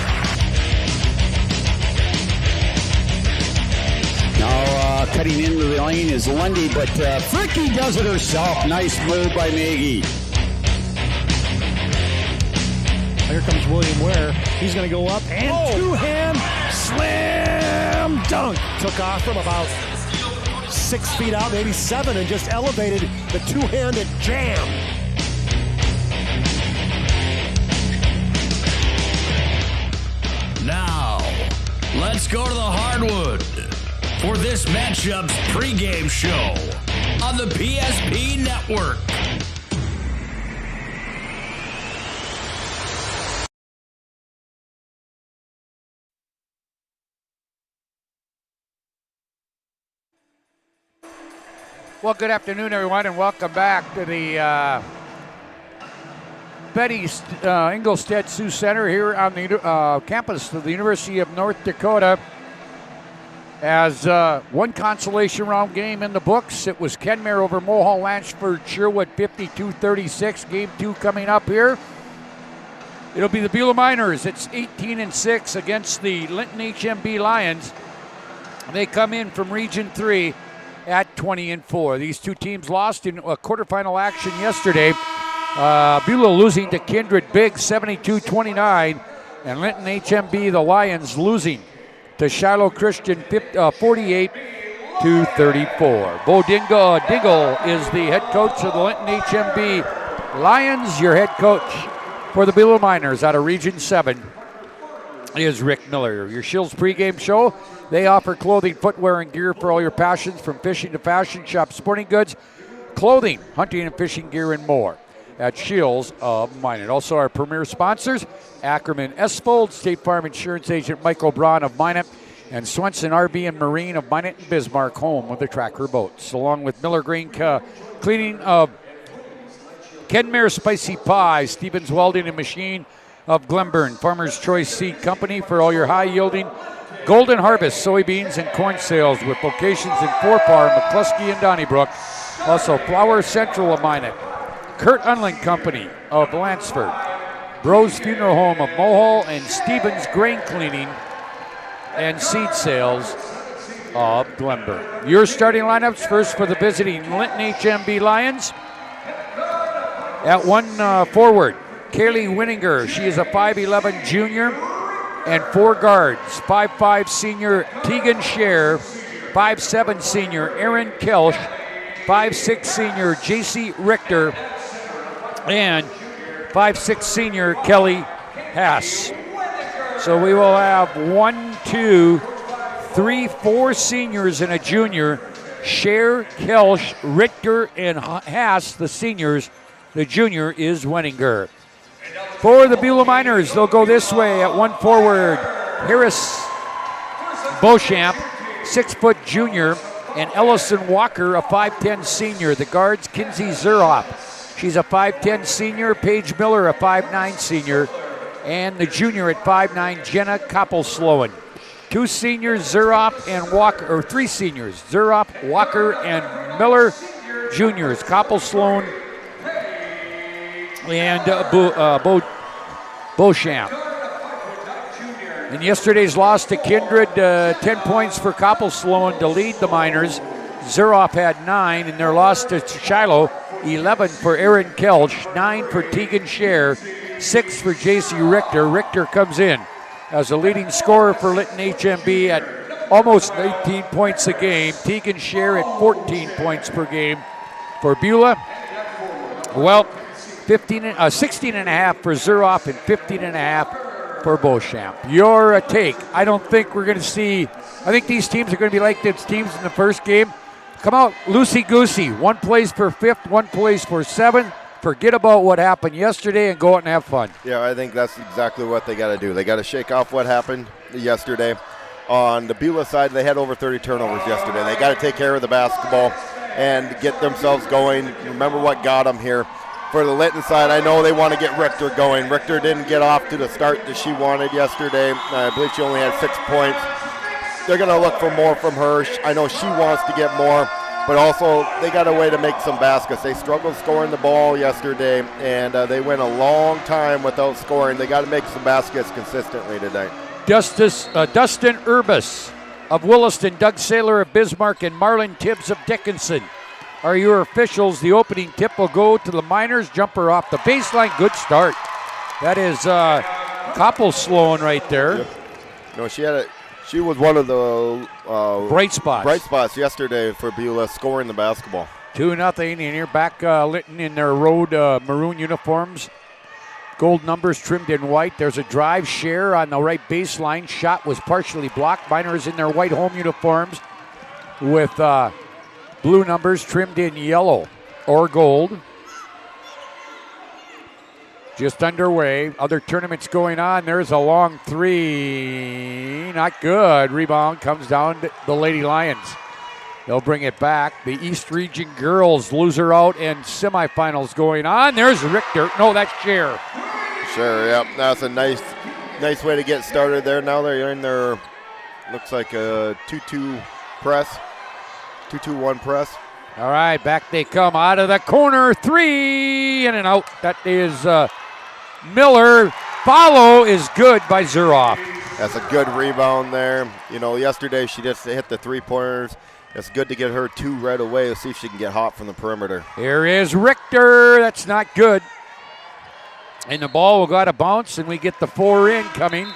Now cutting into the lane is Lundy, but Fricky does it herself. Nice move by Maggie. Here comes William Ware. He's going to go up and two-hand slam dunk. Took off from about 6 feet out, maybe 7, and just elevated the two-handed jam. Now, let's go to the hardwood for this matchup's pregame show on the PSP Network. Well, good afternoon, everyone, and welcome back to the Betty Engelstead Sioux Center here on the campus of the University of North Dakota. As one consolation round game in the books, it was Kenmare over Mohall Lanchford Sherwood 52-36. Game 2 coming up here. It'll be the Beulah Miners. It's 18-6 against the Linton HMB Lions. They come in from Region 3 at 20-4. These two teams lost in a quarterfinal action yesterday. Beulah losing to Kindred Big 72-29, and Linton HMB, the Lions, losing to Shiloh Christian 48-36. 32-34. Bo Dingle is the head coach of the Linton HMB Lions. Your head coach for the Beulah Miners out of Region 7 is Rick Miller. Your Shills pregame show. They offer clothing, footwear, and gear for all your passions, from fishing to fashion. Shop sporting goods, clothing, hunting and fishing gear, and more at Shills of Minot. Also our premier sponsors, Ackerman Esfold, State Farm Insurance Agent Michael Braun of Minot, and Swenson RV and Marine of Minot and Bismarck, home of the Tracker boats. Along with Miller Grain Cleaning of Kenmare Spicy Pie, Stevens Welding and Machine of Glenburn, Farmer's Choice Seed Company for all your high-yielding Golden Harvest soybeans and corn sales, with locations in Forepar, McCluskey, and Donnybrook. Also Flower Central of Minot, Kurt Unland Company of Lansford, Bros Funeral Home of Mohall, and Stevens Grain Cleaning and Seed Sales of Glenburn. Your starting lineups first for the visiting Linton HMB Lions. At one forward, Kaylee Winninger. She is a 5'11 junior, and 4 guards. 5'5 senior Tegan Scher, 5'7 senior Erin Kelsch, 5'6 senior JC Richter, and 5'6 senior Kelly Haas. So we will have 1, 2, 3, 4 seniors and a junior. Scher, Kelsch, Richter, and Haas, the seniors. The junior is Wenninger. For the Beulah Miners, they'll go this way. At one forward, Harris Beauchamp, 6-foot junior, and Ellison Walker, a 5'10 senior. The guards, Kinsey Zerhoff. She's a 5'10 senior. Paige Miller, a 5'9 senior. And the junior at 5'9, Jenna Koppelsloen. 2 seniors, Zerhoff and Walker, or 3 seniors, Zerhoff, Walker, and Miller. Juniors, Koppelsloen and Beauchamp. In yesterday's loss to Kindred, 10 points for Koppelsloen to lead the Miners. Zerhoff had 9 in their loss to Shiloh. 11 for Erin Kelsch, 9 for Tegan Scher, 6 for JC Richter. Richter comes in as the leading scorer for Linton HMB at almost 18 points a game. Tegan Scher at 14 points per game for Beulah. Well, 16 and a half for Zerhoff and 15 and a half for Beauchamp. Your take. I don't think we're going to see, I think these teams are going to be like those teams in the first game. Come out loosey-goosey. One plays for 5th, one plays for 7th. Forget about what happened yesterday and go out and have fun. Yeah, I think that's exactly what they got to do. They got to shake off what happened yesterday. On the Beulah side, they had over 30 turnovers yesterday. They got to take care of the basketball and get themselves going. Remember what got them here. For the Linton side, I know they want to get Richter going. Richter didn't get off to the start that she wanted yesterday. I believe she only had 6 points. They're going to look for more from her. I know she wants to get more, but also they got a way to make some baskets. They struggled scoring the ball yesterday, and they went a long time without scoring. They got to make some baskets consistently today. Dustin Urbis of Williston, Doug Saylor of Bismarck, and Marlon Tibbs of Dickinson are your officials. The opening tip will go to the Miners. Jumper off the baseline. Good start. That is Koppelsloen right there. Yep. No, she was one of the bright spots yesterday for Beulah, scoring the basketball. 2-0, and you're back Linton in their road maroon uniforms. Gold numbers trimmed in white. There's a drive. Scher on the right baseline. Shot was partially blocked. Miners in their white home uniforms with blue numbers trimmed in yellow or gold. Just underway. Other tournaments going on. There's a long 3. Not good. Rebound comes down to the Lady Lions. They'll bring it back. The East Region girls lose her out, and semifinals going on. There's Richter. No, that's Scher. Sure, yep. That's a nice way to get started there. Now they're in their, looks like a 2-2 press. 2-2-1 press. All right, back they come out of the corner. 3 in and out. That is Miller. Follow is good by Zerhoff. That's a good rebound there. You know, yesterday she just hit the 3-pointers. It's good to get her 2 right away. Let's see if she can get hot from the perimeter. Here is Richter. That's not good. And the ball will go out of bounce, and we get the 4 incoming.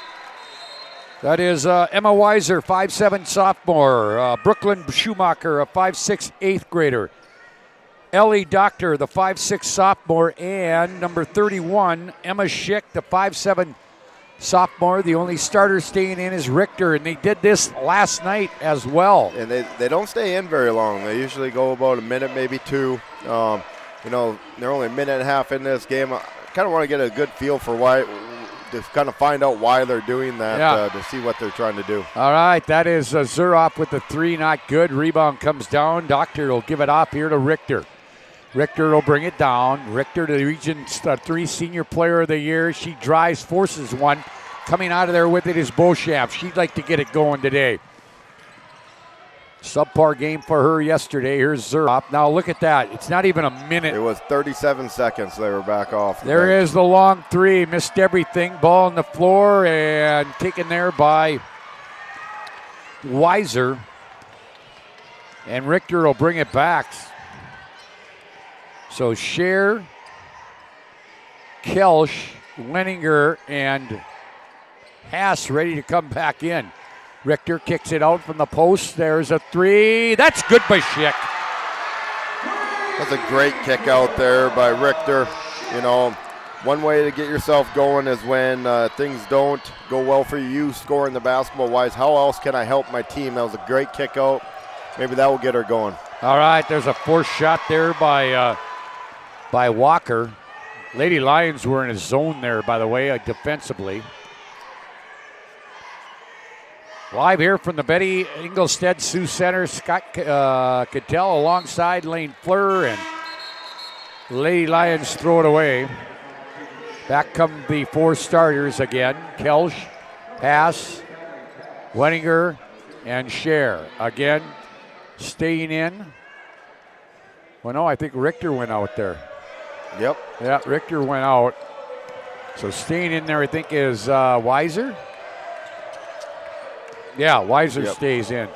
That is Emma Weiser, 5'7" sophomore. Brooklyn Schumacher, a 5'6" 8th grader. Ellie Doctor, the 5'6" sophomore. And number 31, Emma Schick, the 5'7" sophomore. The only starter staying in is Richter, and they did this last night as well. And they don't stay in very long. They usually go about a minute, maybe two. They're only a minute and a half in this game. I kind of want to get a good feel for why, to kind of find out why they're doing that, to see what they're trying to do. All right, that is Zuroff with the 3, not good. Rebound comes down. Doctor will give it off here to Richter. Richter will bring it down. Richter, the Region 3 Senior Player of the Year. She drives, forces one. Coming out of there with it is Beauchamp. She'd like to get it going today. Subpar game for her yesterday. Here's Zuroff. Now look at that. It's not even a minute. It was 37 seconds they were back off. There is the long 3. Missed everything. Ball on the floor and taken there by Weiser. And Richter will bring it back. So Scher, Kelsch, Wenninger, and Haas ready to come back in. Richter kicks it out from the post. There's a 3. That's good by Schick. That's a great kick out there by Richter. One way to get yourself going is when things don't go well for you scoring the basketball-wise. How else can I help my team? That was a great kick out. Maybe that will get her going. All right, there's a forced shot there by Walker. Lady Lions were in a zone there, by the way, defensively. Live here from the Betty Engelstead Sioux Center, Scott Cattell alongside Lane Fleur, and Lady Lions throw it away. Back come the 4 starters again. Kelsch, Haas, Wenninger, and Scher. Again, staying in. Well, no, I think Richter went out there. Yep. Yeah, Richter went out. So staying in there, I think, is Weiser. Yeah, Weiser stays in.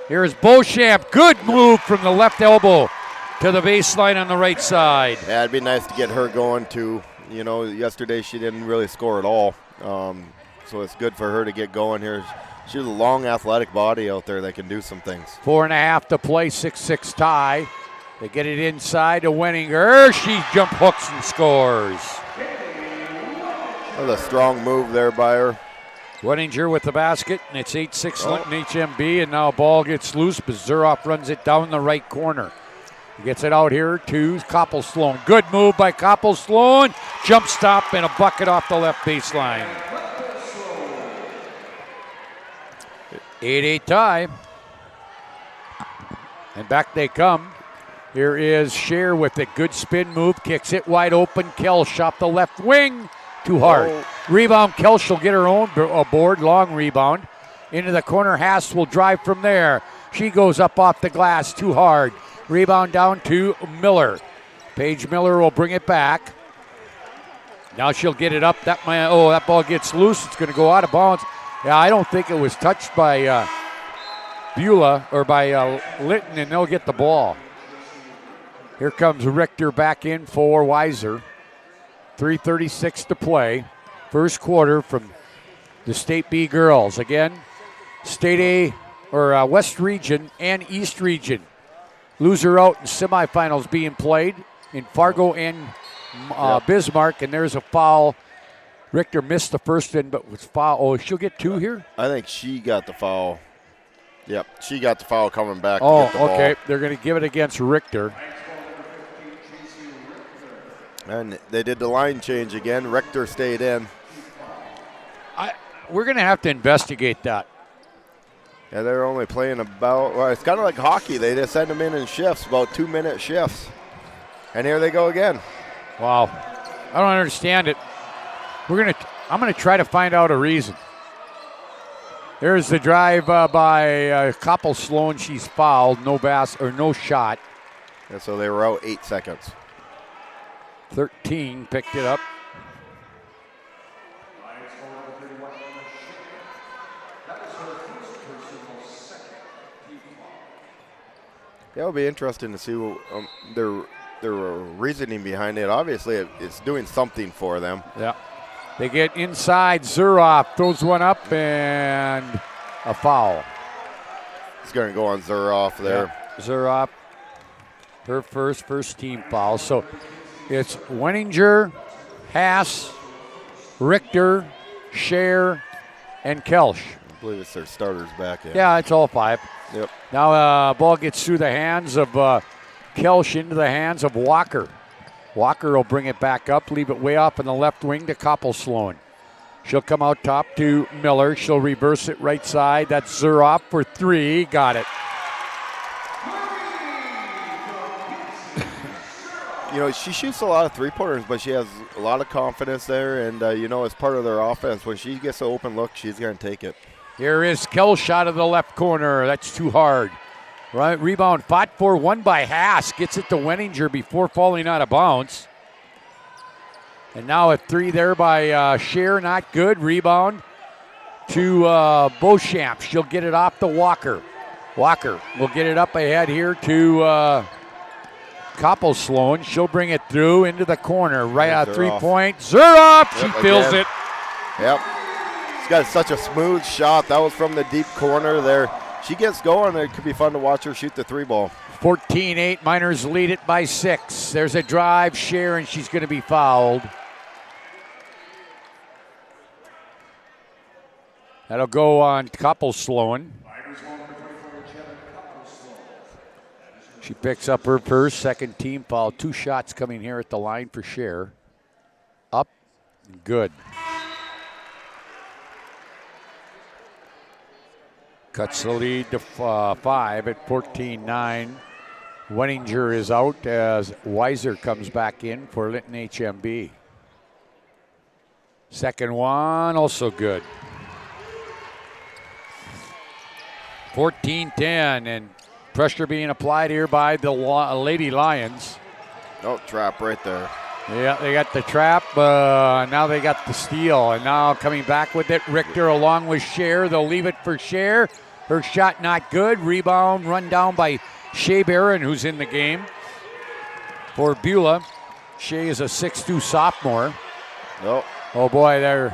Here's Beauchamp. Good move from the left elbow to the baseline on the right side. Yeah, it'd be nice to get her going too. Yesterday she didn't really score at all. So it's good for her to get going here. She's a long, athletic body out there that can do some things. 4.5 to play, 6-6 tie. They get it inside to Wenninger. She jump hooks and scores. That was a strong move there by her. Wenninger with the basket, and it's 8-6 Linton HMB, and now ball gets loose, but Zuroff runs it down the right corner. He gets it out here to Koppel-Sloan. Good move by Koppel-Sloan. Jump stop and a bucket off the left baseline. 8-8 tie. And back they come. Here is Scher with a good spin move. Kicks it wide open. Kelsch off the left wing. Too hard. Rebound. Kelsch will get her own board. Long rebound. Into the corner. Haas will drive from there. She goes up off the glass. Too hard. Rebound down to Miller. Paige Miller will bring it back. Now she'll get it up. That ball gets loose. It's going to go out of bounds. Yeah, I don't think it was touched by Beulah or by Linton, and they'll get the ball. Here comes Richter back in for Weiser. 3:36 to play. First quarter from the State B girls. Again, State A or West Region and East Region. Loser out in semifinals being played in Fargo and Bismarck, and there's a foul. Richter missed the first one, but was foul. Oh, she'll get 2 here? I think she got the foul. Yep, she got the foul coming back. Oh, to get the okay. ball. They're going to give it against Richter. And they did the line change again. Richter stayed in. We're going to have to investigate that. Yeah, they're only playing it's kind of like hockey. They just send them in shifts, about 2-minute shifts. And here they go again. Wow. I don't understand it. I'm going to try to find out a reason. There's the drive by Koppel-Sloan. She's fouled. No shot. And so they were out 8 seconds. 13 picked it up. Yeah, it'll be interesting to see their reasoning behind it. Obviously, it's doing something for them. Yeah. They get inside. Zuroff throws one up and a foul. It's going to go on Zuroff there. Yeah. Zuroff, her first team foul. So it's Wenninger, Haas, Richter, Scher, and Kelsch. I believe it's their starters back in. Yeah, it's all 5. Yep. Now ball gets through the hands of Kelsch into the hands of Walker. Walker will bring it back up, leave it way off in the left wing to Koppel-Sloan. She'll come out top to Miller. She'll reverse it right side. That's Zuroff for 3. Got it. She shoots a lot of three-pointers, but she has a lot of confidence there. And, as part of their offense, when she gets an open look, she's going to take it. Here is Kelsch out of the left corner. That's too hard. Right, rebound fought for, won by Haas. Gets it to Wenninger before falling out of bounds. And now a 3 there by Scher, not good. Rebound to Beauchamp. She'll get it off to Walker. Walker will get it up ahead here to Koppel-Sloan. She'll bring it through into the corner. Right out 3-point. Zuroff, she fills it. Yep. She's got such a smooth shot. That was from the deep corner there. She gets going. It could be fun to watch her shoot the 3-ball. 14-8. Miners lead it by 6. There's a drive, Scher, and she's going to be fouled. That'll go on Koppel-Sloan. She picks up her first, second team foul. 2 shots coming here at the line for Scher. Up, good. Cuts the lead to 5 at 14-9. Wenninger is out as Weiser comes back in for Linton HMB. Second one, also good. 14-10, and pressure being applied here by the Lady Lions. Oh, trap right there. Yeah, they got the trap. Now they got the steal, and now coming back with it, Richter along with Scher. They'll leave it for Scher. Her shot not good. Rebound run down by Shea Barron, who's in the game for Beulah. Shea is a 6'2 sophomore. Oh boy, they're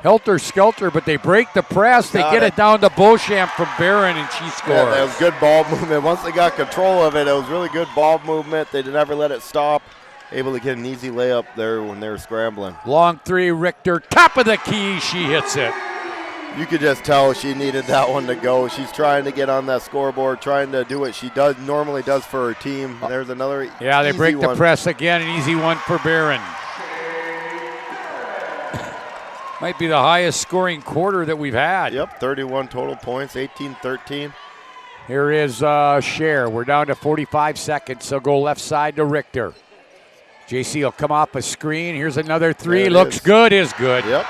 helter-skelter, but they break the press. They get it down to Beauchamp from Barron, and she scores. Yeah, that was good ball movement. Once they got control of it, it was really good ball movement. They never let it stop. Able to get an easy layup there when they were scrambling. Long 3, Richter, top of the key. She hits it. You could just tell she needed that one to go. She's trying to get on that scoreboard, trying to do what she normally does for her team. There's another Yeah, they easy break the one. press again. An easy one for Barron. Might be the highest scoring quarter that we've had. Yep, 31 total points, 18-13. Here is Scher. We're down to 45 seconds. They'll go left side to Richter. JC will come off a screen. Here's another 3. Looks good, is good. Yep.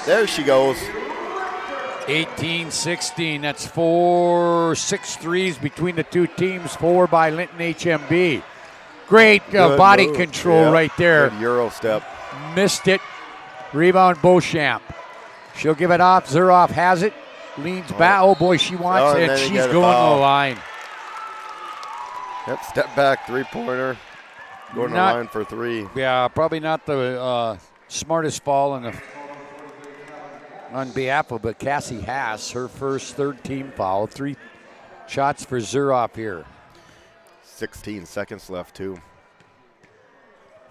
There she goes. 18-16. That's 6 threes between the two teams. 4 by Linton HMB. Great body move. control right there. Good Euro step. Missed it. Rebound Beauchamp. She'll give it off. Zuroff has it. Leans back. Oh boy, she wants it. And she's going to the line. Yep, step back, 3-pointer. Going to the line for 3. Yeah, probably not the smartest fall on behalf of, but Cassie Haas, her first third-team foul. 3 shots for Zuroff here. 16 seconds left, too.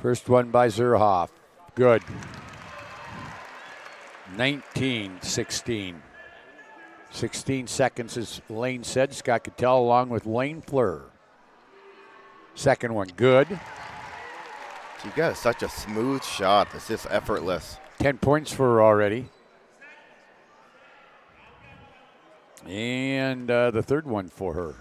First one by Zuroff. Good. 19-16. 16 seconds, as Lane said. Scott Cattell along with Lane Fleur. Second one, good. She got such a smooth shot. It's just effortless. 10 points for her already. And the third one for her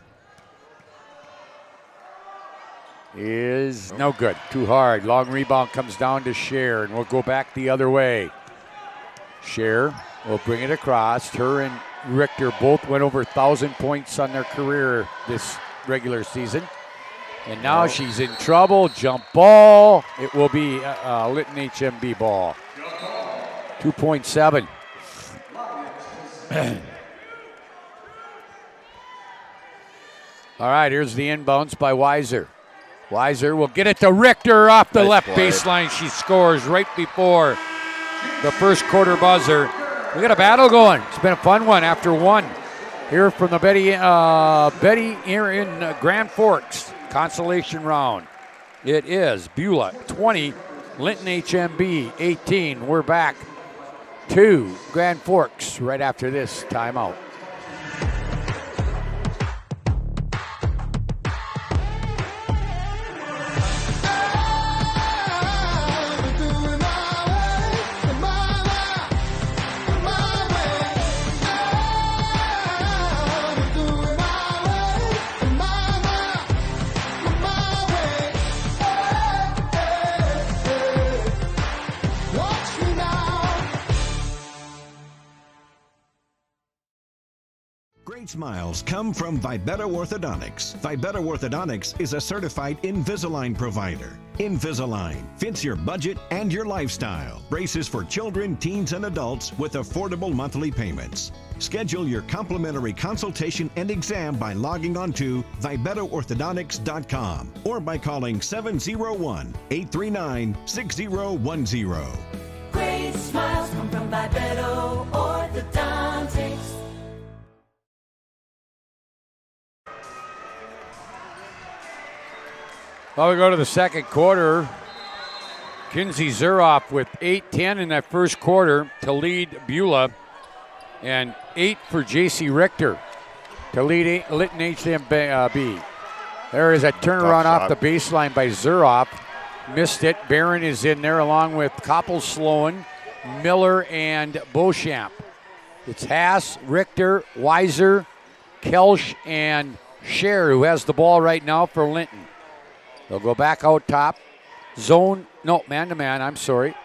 is no good. Too hard. Long rebound comes down to Scher, and we'll go back the other way. Scher will bring it across. Her and Richter both went over 1,000 points on their career this regular season. And now she's in trouble. Jump ball. It will be Linton HMB ball. 2.7. All right, here's the inbounds by Weiser. Weiser will get it to Richter off the Nice left play. baseline. She scores right before the first quarter buzzer. We got a battle going. It's been a fun one after one. Here from the Betty here in Grand Forks consolation round. It is Beulah 20, Linton HMB 18. We're back to Grand Forks right after this timeout. Great smiles come from Vibetta Orthodontics. Vibetta Orthodontics is a certified Invisalign provider. Invisalign fits your budget and your lifestyle. Braces for children, teens, and adults with affordable monthly payments. Schedule your complimentary consultation and exam by logging on to VibettaOrthodontics.com or by calling 701-839-6010. Great smiles come from Vibetta Orthodontics. Well, we go to the second quarter. Kinsey Zuroff with 8-10 in that first quarter to lead Beulah, and 8 for J.C. Richter to lead Linton HMB. There is a turnaround off the baseline by Zuroff. Missed it. Barron is in there along with Koppel, Sloan, Miller, and Beauchamp. It's Haas, Richter, Weiser, Kelsch, and Scher who has the ball right now for Linton. They'll go back out top. Zone, no, man-to-man, I'm sorry.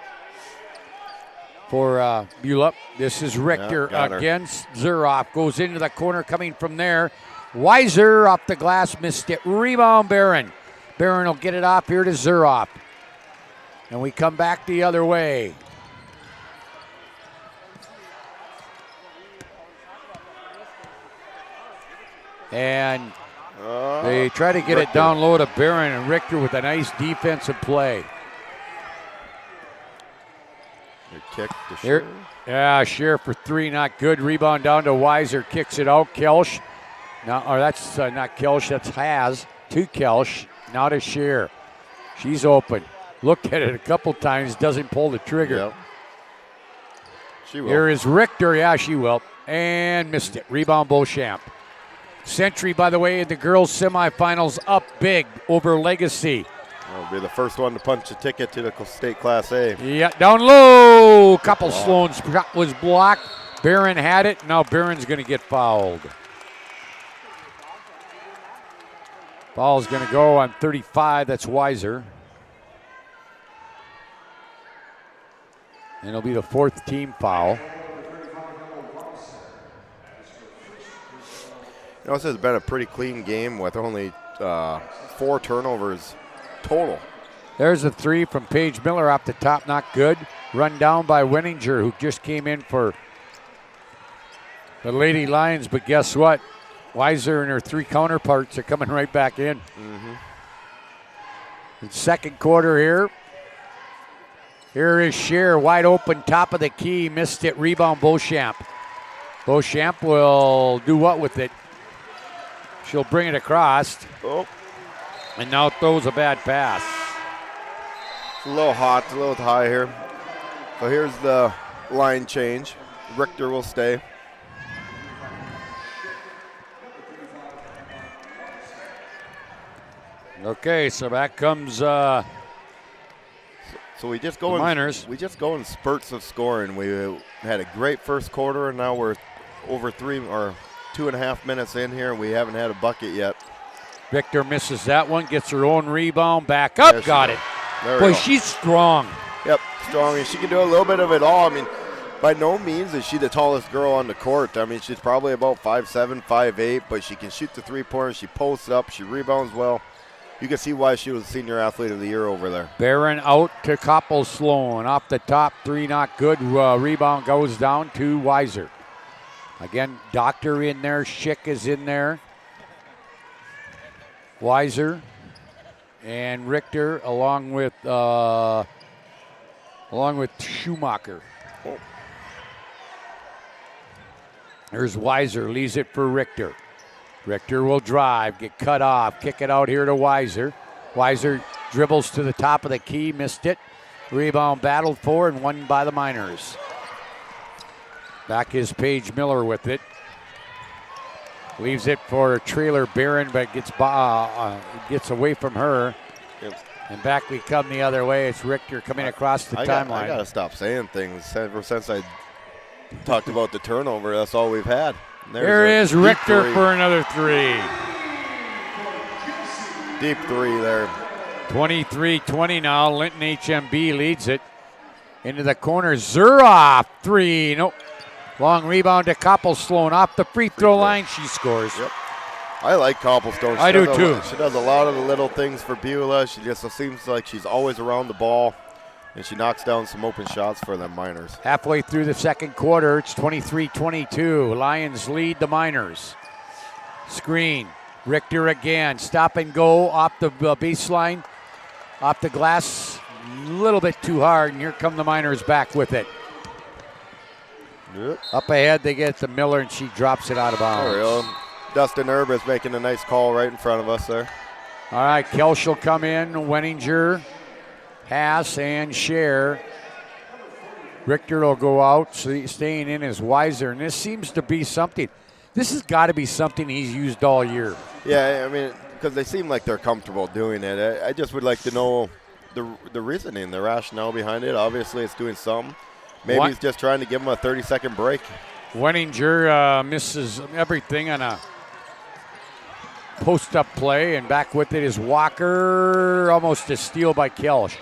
For Beulah. This is Richter against Zuroff. Goes into the corner coming from there. Weiser off the glass, missed it. Rebound, Barron. Barron will get it off here to Zuroff. And we come back the other way. And they try to get it down low to Barron, and Richter with a nice defensive play. Good kick to Here, Scher. yeah, Scher for 3, not good. Rebound down to Weiser, kicks it out. Kelsch, now, or that's not Kelsch, that's Haas to Kelsch. Now to Scher. She's open. Looked at it a couple times, doesn't pull the trigger. Yep. She will. Here is Richter, yeah, she will. And missed it. Rebound, Beauchamp. Century, by the way, in the girls' semifinals, up big over Legacy. That'll be the first one to punch a ticket to the state Class A. Yeah, down low. Couple Sloan's shot was blocked. Barron had it. Now Barron's going to get fouled. Foul's going to go on 35. That's Weiser. And it'll be the 4th team foul. You know, this has been a pretty clean game with only 4 turnovers total. There's a 3 from Paige Miller off the top, not good. Run down by Wenninger, who just came in for the Lady Lions, but guess what? Weiser and her 3 counterparts are coming right back in. The second quarter here. Here is Scher, wide open, top of the key, missed it, rebound Beauchamp. Beauchamp will do what with it? She'll bring it across. Oh. And now throws a bad pass. It's a little hot, a little high here. So here's the line change. Richter will stay. Okay, so back comes So we just go Miners. We just go in spurts of scoring. We had a great first quarter, and now we're over 3 or 2.5 minutes in here, and we haven't had a bucket yet. Richter misses that one, gets her own rebound, back up, got it. Boy, she's strong. Yep, strong, and she can do a little bit of it all. I mean, by no means is she the tallest girl on the court. I mean, she's probably about 5'7", 5'8", but she can shoot the three-pointer. She posts up, she rebounds well. You can see why she was Senior Athlete of the Year over there. Barron out to Koppel Sloan. Off the top, 3 not good. Rebound goes down to Weiser. Again, Doctor in there. Schick is in there. Weiser. and Richter along with Schumacher. There's Weiser, leaves it for Richter. Richter will drive, get cut off, kick it out here to Weiser. Weiser dribbles to the top of the key, missed it. Rebound battled for and won by the Miners. Back is Paige Miller with it. Leaves it for Trailer Barron, but gets away from her. Yep. And back we come the other way. It's Richter coming across the timeline. I got to stop saying things. Ever since I talked about the turnover, that's all we've had. There is Richter for another three. Deep three there. 23-20 now. Linton HMB leads it. Into the corner. Zuroff, three. Nope. Long rebound to Copplestone. Off the free throw line, she scores. Yep. I like Copplestone. I do too. She does a lot of the little things for Beulah. She just seems like she's always around the ball, and she knocks down some open shots for the Miners. Halfway through the second quarter, it's 23-22. Lions lead the Miners. Screen. Richter again. Stop and go off the baseline. Off the glass. A little bit too hard, and here come the Miners back with it. Yep. Up ahead, they get to Miller, and she drops it out of bounds. There we go. Dustin Erb is making a nice call right in front of us there. All right, Kelsch will come in. Wenninger, Haas, and Scher. Richter will go out. So staying in is Weiser, and this seems to be something. This has got to be something he's used all year. Yeah, I mean, because they seem like they're comfortable doing it. I just would like to know the reasoning, the rationale behind it. Obviously, it's doing something. Maybe he's just trying to give him a 30-second break. Wenninger misses everything on a post-up play, and back with it is Walker. Almost a steal by Kelsch.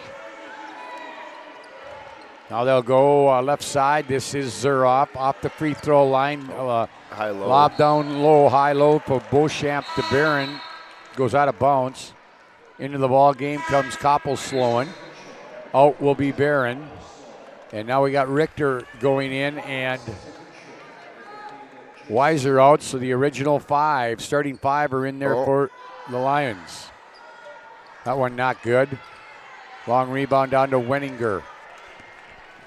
Now they'll go left side. This is Zuroff off the free throw line. High-low. Lob down low, high-low for Beauchamp to Barron. Goes out of bounds. Into the ball game comes Copplestone. Out will be Barron. And now we got Richter going in and Weiser out. So the original starting five are in there for the Lions. That one not good. Long rebound down to Wenninger.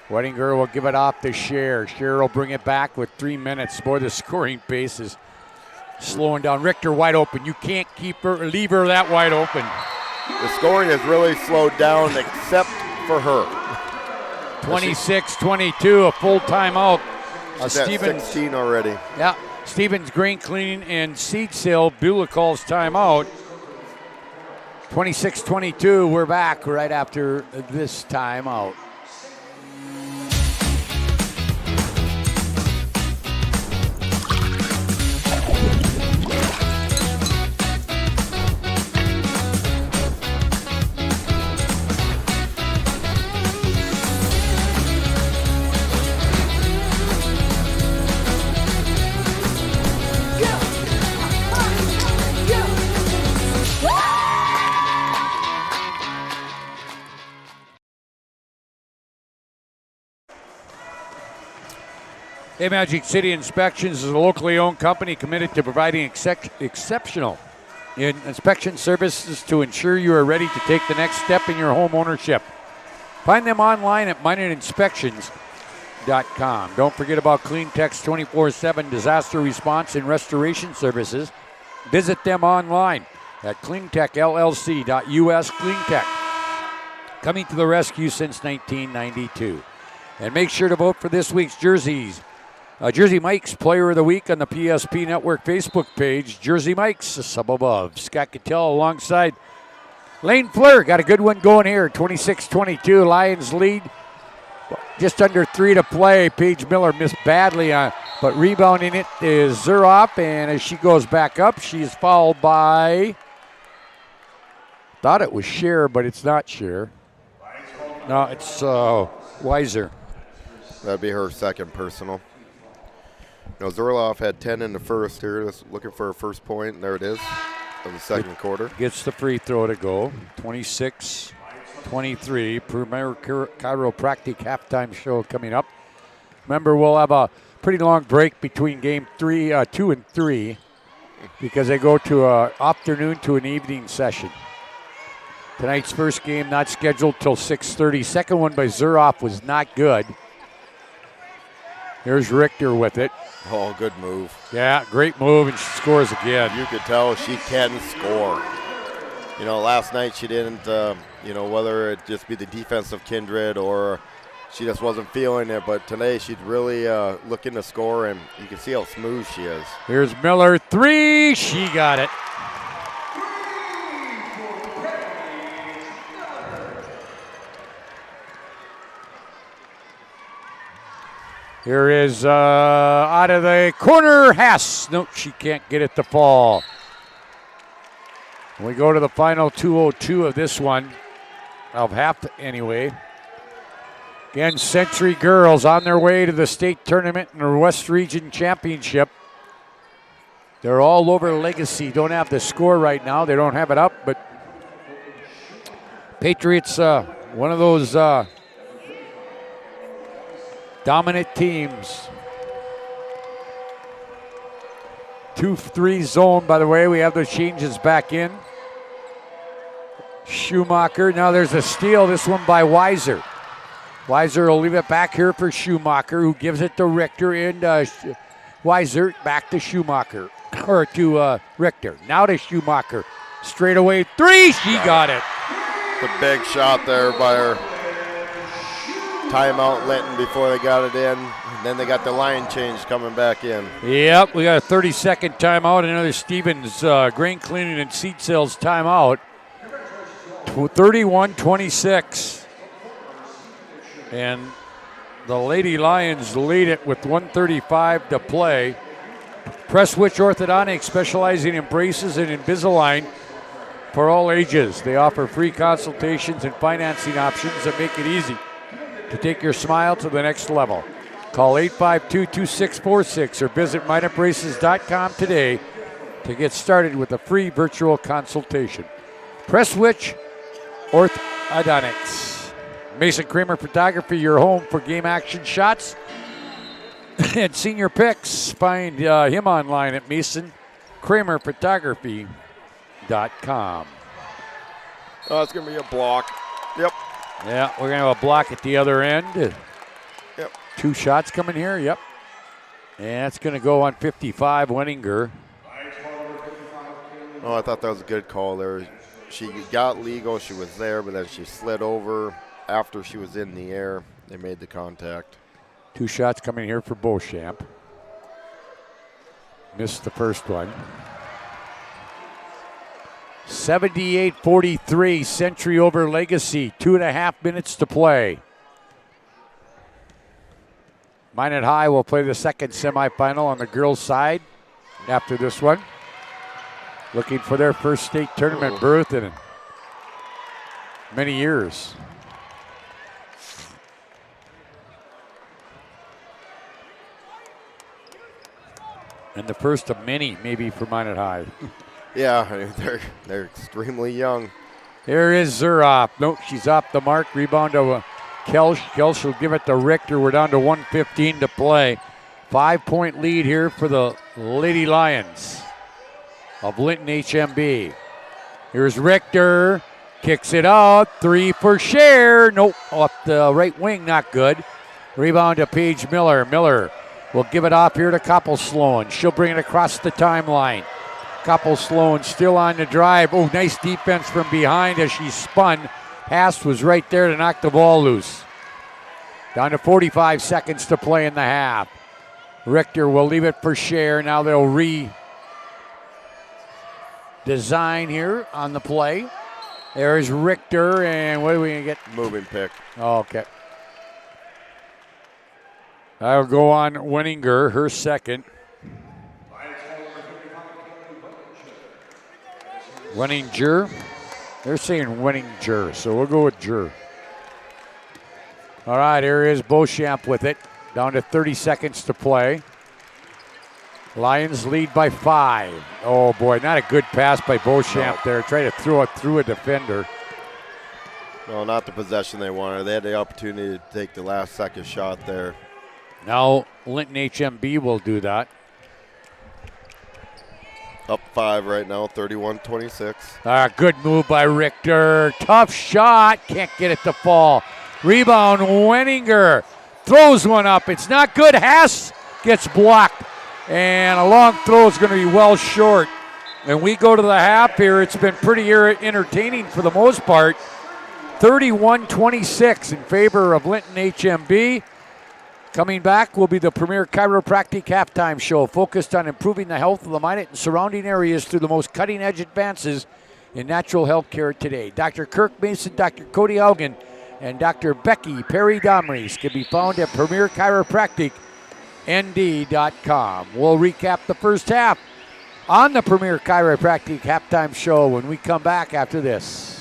Wenninger will give it off to Scher. Scher will bring it back with 3 minutes. Boy, the scoring pace is slowing down. Richter wide open. You can't leave her that wide open. The scoring has really slowed down except for her. 26-22, a full timeout. She's at 16 already. Yeah, Stevens, Grain Cleaning, and Seed Sale. Beulah calls timeout. 26-22, we're back right after this timeout. Hey, Magic City Inspections is a locally owned company committed to providing exceptional inspection services to ensure you are ready to take the next step in your home ownership. Find them online at minerinspections.com. Don't forget about CleanTech's 24/7 disaster response and restoration services. Visit them online at cleantechllc.us. CleanTech, coming to the rescue since 1992. And make sure to vote for this week's jerseys. Jersey Mike's Player of the Week on the PSP Network Facebook page. Jersey Mike's, a sub above. Scott Cattell alongside Lane Fleur. Got a good one going here. 26-22, Lions lead. Just under 3 to play. Paige Miller missed badly, but rebounding it is Zuroff. And as she goes back up, she is fouled by, thought it was Scher, but it's not Scher. No, it's Weiser. That'd be her second personal. Now, Zuroff had 10 in the first here. Looking for her first point, and there it is of the second quarter. Gets the free throw to go. 26-23. Premier Chiropractic halftime show coming up. Remember, we'll have a pretty long break between game 2 and 3 because they go to an afternoon to an evening session. Tonight's first game not scheduled till 6:30. Second one by Zuroff was not good. Here's Richter with it. Oh, good move. Yeah, great move, and she scores again. You could tell she can score. You know, last night she didn't, whether it just be the defense of Kindred or she just wasn't feeling it, but today she's really looking to score, and you can see how smooth she is. Here's Miller, 3. She got it. Here is out of the corner, Hess. Nope, she can't get it to fall. We go to the final 2:02 of this one, of half anyway. Again, Century girls on their way to the state tournament and the West Region Championship. They're all over Legacy. Don't have the score right now. They don't have it up, but Patriots, one of those dominant teams. 2-3 zone, by the way. We have those changes back in. Schumacher. Now there's a steal. This one by Weiser. Weiser will leave it back here for Schumacher, who gives it to Richter, and Weiser back to Schumacher, or to Richter. Now to Schumacher. Straight away 3. She got it. The big shot there by her. Timeout Linton before they got it in. And then they got the line change coming back in. Yep, we got a 30-second timeout. Another Stevens grain cleaning and seed sales timeout. 31-26. And the Lady Lions lead it with 1:35 to play. Presswitch Orthodontics, specializing in braces and Invisalign for all ages. They offer free consultations and financing options that make it easy to take your smile to the next level. Call 852-2646 or visit MinutBraces.com today to get started with a free virtual consultation. Presswitch Orthodontics. Mason Kramer Photography, your home for game action shots and senior picks. Find him online at MasonKramerPhotography.com. Oh, it's going to be a block. Yep. Yeah, we're going to have a block at the other end. Yep. 2 shots coming here, yep. And that's going to go on 55, Wenninger. Oh, I thought that was a good call there. She got legal, she was there, but then she slid over after she was in the air. They made the contact. 2 shots coming here for Beauchamp. Missed the first one. 78-43, Century over Legacy. 2.5 minutes to play. Minot High will play the second semifinal on the girls' side after this one. Looking for their first state tournament berth in many years. And the first of many, maybe, for Minot High. Yeah, they're extremely young. Here is Zuroff. Nope, she's off the mark. Rebound to Kelsch. Kelsch will give it to Richter. We're down to 1:15 to play. 5-point lead here for the Lady Lions of Linton HMB. Here's Richter. Kicks it out. 3 for Share. Nope, off the right wing, not good. Rebound to Paige Miller. Miller will give it off here to Koppel-Sloan. She'll bring it across the timeline. Koppel-Sloan still on the drive. Oh, nice defense from behind as she spun. Haas was right there to knock the ball loose. Down to 45 seconds to play in the half. Richter will leave it for Share. Now they'll redesign here on the play. There's Richter, and what are we going to get? Moving pick. Oh, okay. That'll go on Wenninger, her second. Wenninger. They're saying Wenninger, so we'll go with Jer. All right, here is Beauchamp with it. Down to 30 seconds to play. Lions lead by 5. Oh, boy, not a good pass by Beauchamp there. Try to throw it through a defender. No, not the possession they wanted. They had the opportunity to take the last-second shot there. Now Linton HMB will do that. Up 5 right now, 31-26. Good move by Richter. Tough shot. Can't get it to fall. Rebound, Wenninger. Throws one up. It's not good. Haas gets blocked. And a long throw is going to be well short. And we go to the half here. It's been pretty entertaining for the most part. 31-26 in favor of Linton HMB. Coming back will be the Premier Chiropractic Halftime Show, focused on improving the health of the Minot and surrounding areas through the most cutting-edge advances in natural health care today. Dr. Kirk Mason, Dr. Cody Haugen, and Dr. Becky Perry Domries can be found at PremierChiropracticND.com. We'll recap the first half on the Premier Chiropractic Halftime Show when we come back after this.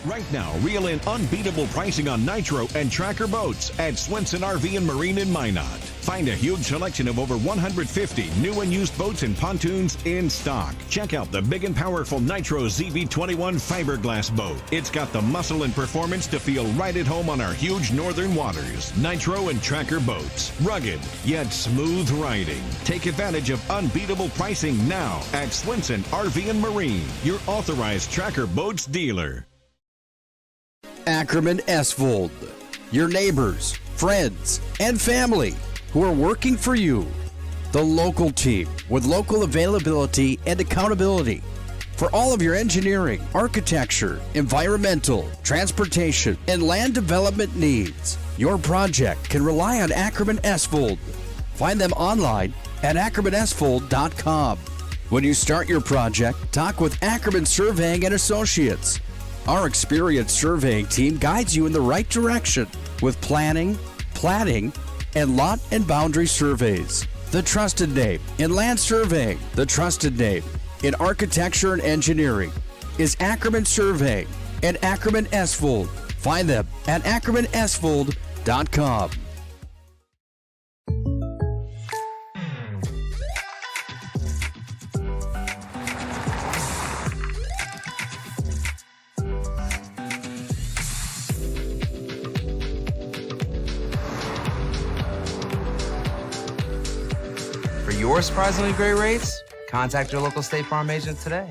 Right now, reel in unbeatable pricing on Nitro and Tracker boats at Swenson RV and Marine in Minot. Find a huge selection of over 150 new and used boats and pontoons in stock. Check out the big and powerful Nitro ZV21 fiberglass boat. It's got the muscle and performance to feel right at home on our huge northern waters. Nitro and Tracker boats. Rugged, yet smooth riding. Take advantage of unbeatable pricing now at Swenson RV and Marine, your authorized Tracker boats dealer. Ackerman Esvold, your neighbors, friends, and family who are working for you. The local team with local availability and accountability for all of your engineering, architecture, environmental, transportation, and land development needs. Your project can rely on Ackerman Esvold. Find them online at ackermanesvold.com. When you start your project, talk with Ackerman Surveying and Associates. Our experienced surveying team guides you in the right direction with planning, platting, and lot and boundary surveys. The trusted name in land surveying, the trusted name in architecture and engineering is Ackerman Surveying and Ackerman Esvold. Find them at ackermanesvold.com. For your surprisingly great rates, contact your local State Farm agent today.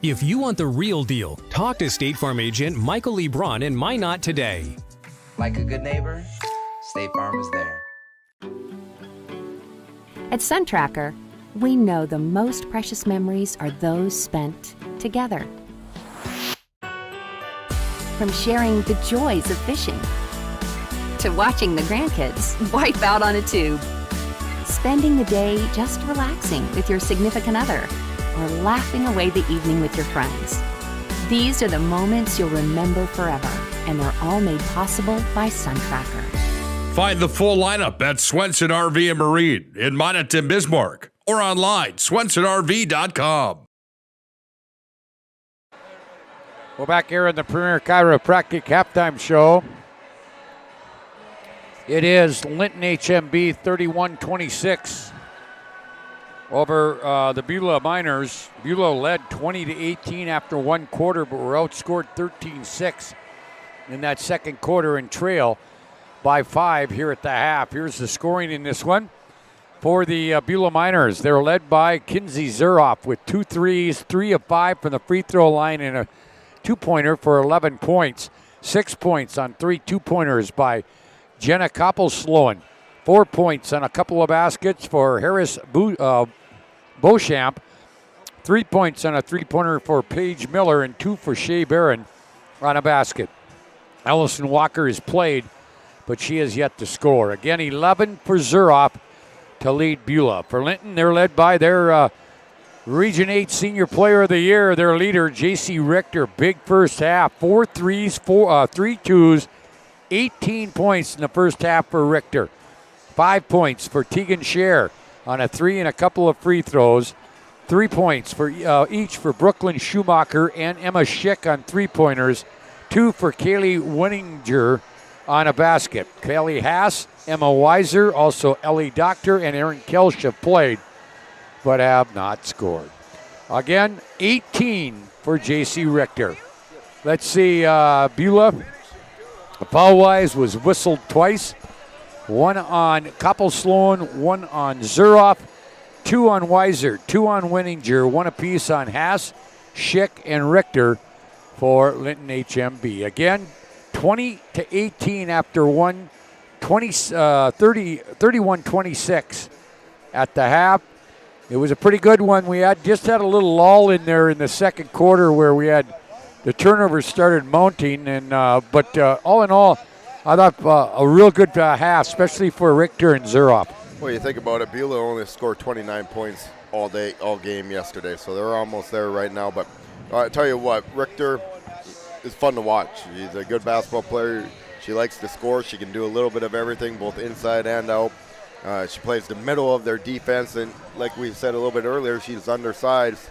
If you want the real deal, talk to State Farm agent Michael Lebron in Minot today. Like a good neighbor, State Farm is there. At Sun Tracker, we know the most precious memories are those spent together. From sharing the joys of fishing to watching the grandkids wipe out on a tube, spending the day just relaxing with your significant other, or laughing away the evening with your friends. These are the moments you'll remember forever, and they're all made possible by Sun Tracker. Find the full lineup at Swenson RV and Marine in Minot and Bismarck or online, swensonrv.com. We're back here in the Premier Chiropractic Halftime Show. It is Linton HMB 31-26 over the Beulah Miners. Beulah led 20-18 after one quarter, but were outscored 13-6 in that second quarter and trail by 5 here at the half. Here's the scoring in this one for the Beulah Miners. They're led by Kinsey Zuroff with 2 threes, 3 of 5 from the free throw line, and a two-pointer for 11 points. 6 points on 3 two-pointers by Jenna Koppel-Sloan. 4 points on a couple of baskets for Harris Beauchamp. 3 points on a three-pointer for Paige Miller, and 2 for Shea Barron on a basket. Allison Walker has played, but she has yet to score. Again, 11 for Zuroff to lead Beulah. For Linton, they're led by their Region 8 Senior Player of the Year, their leader, J.C. Richter. Big first half, 4 threes, 3 twos, 18 points in the first half for Richter. 5 points for Tegan Scher on a 3 and a couple of free throws. 3 points for each for Brooklyn Schumacher and Emma Schick on three-pointers. 2 for Kaylee Winninger on a basket. Kelly Haas, Emma Weiser, also Ellie Doctor, and Erin Kelsch have played, but have not scored. Again, 18 for J.C. Richter. Let's see, Beulah, foul-wise, was whistled twice. 1 on Koppel-Sloan, 1 on Zuroff, 2 on Weiser, 2 on Winninger, 1 apiece on Haas, Schick, and Richter for Linton HMB. Again, 20-18 after 31-26 at the half. It was a pretty good one. We just had a little lull in there in the second quarter where we had the turnovers started mounting, and but all in all, I thought a real good half, especially for Richter and Zuroff. Well, you think about it, Beulah only scored 29 points all game yesterday, so they're almost there right now. But I tell you what, Richter is fun to watch. She's a good basketball player. She likes to score. She can do a little bit of everything, both inside and out. She plays the middle of their defense, and like we said a little bit earlier, she's undersized.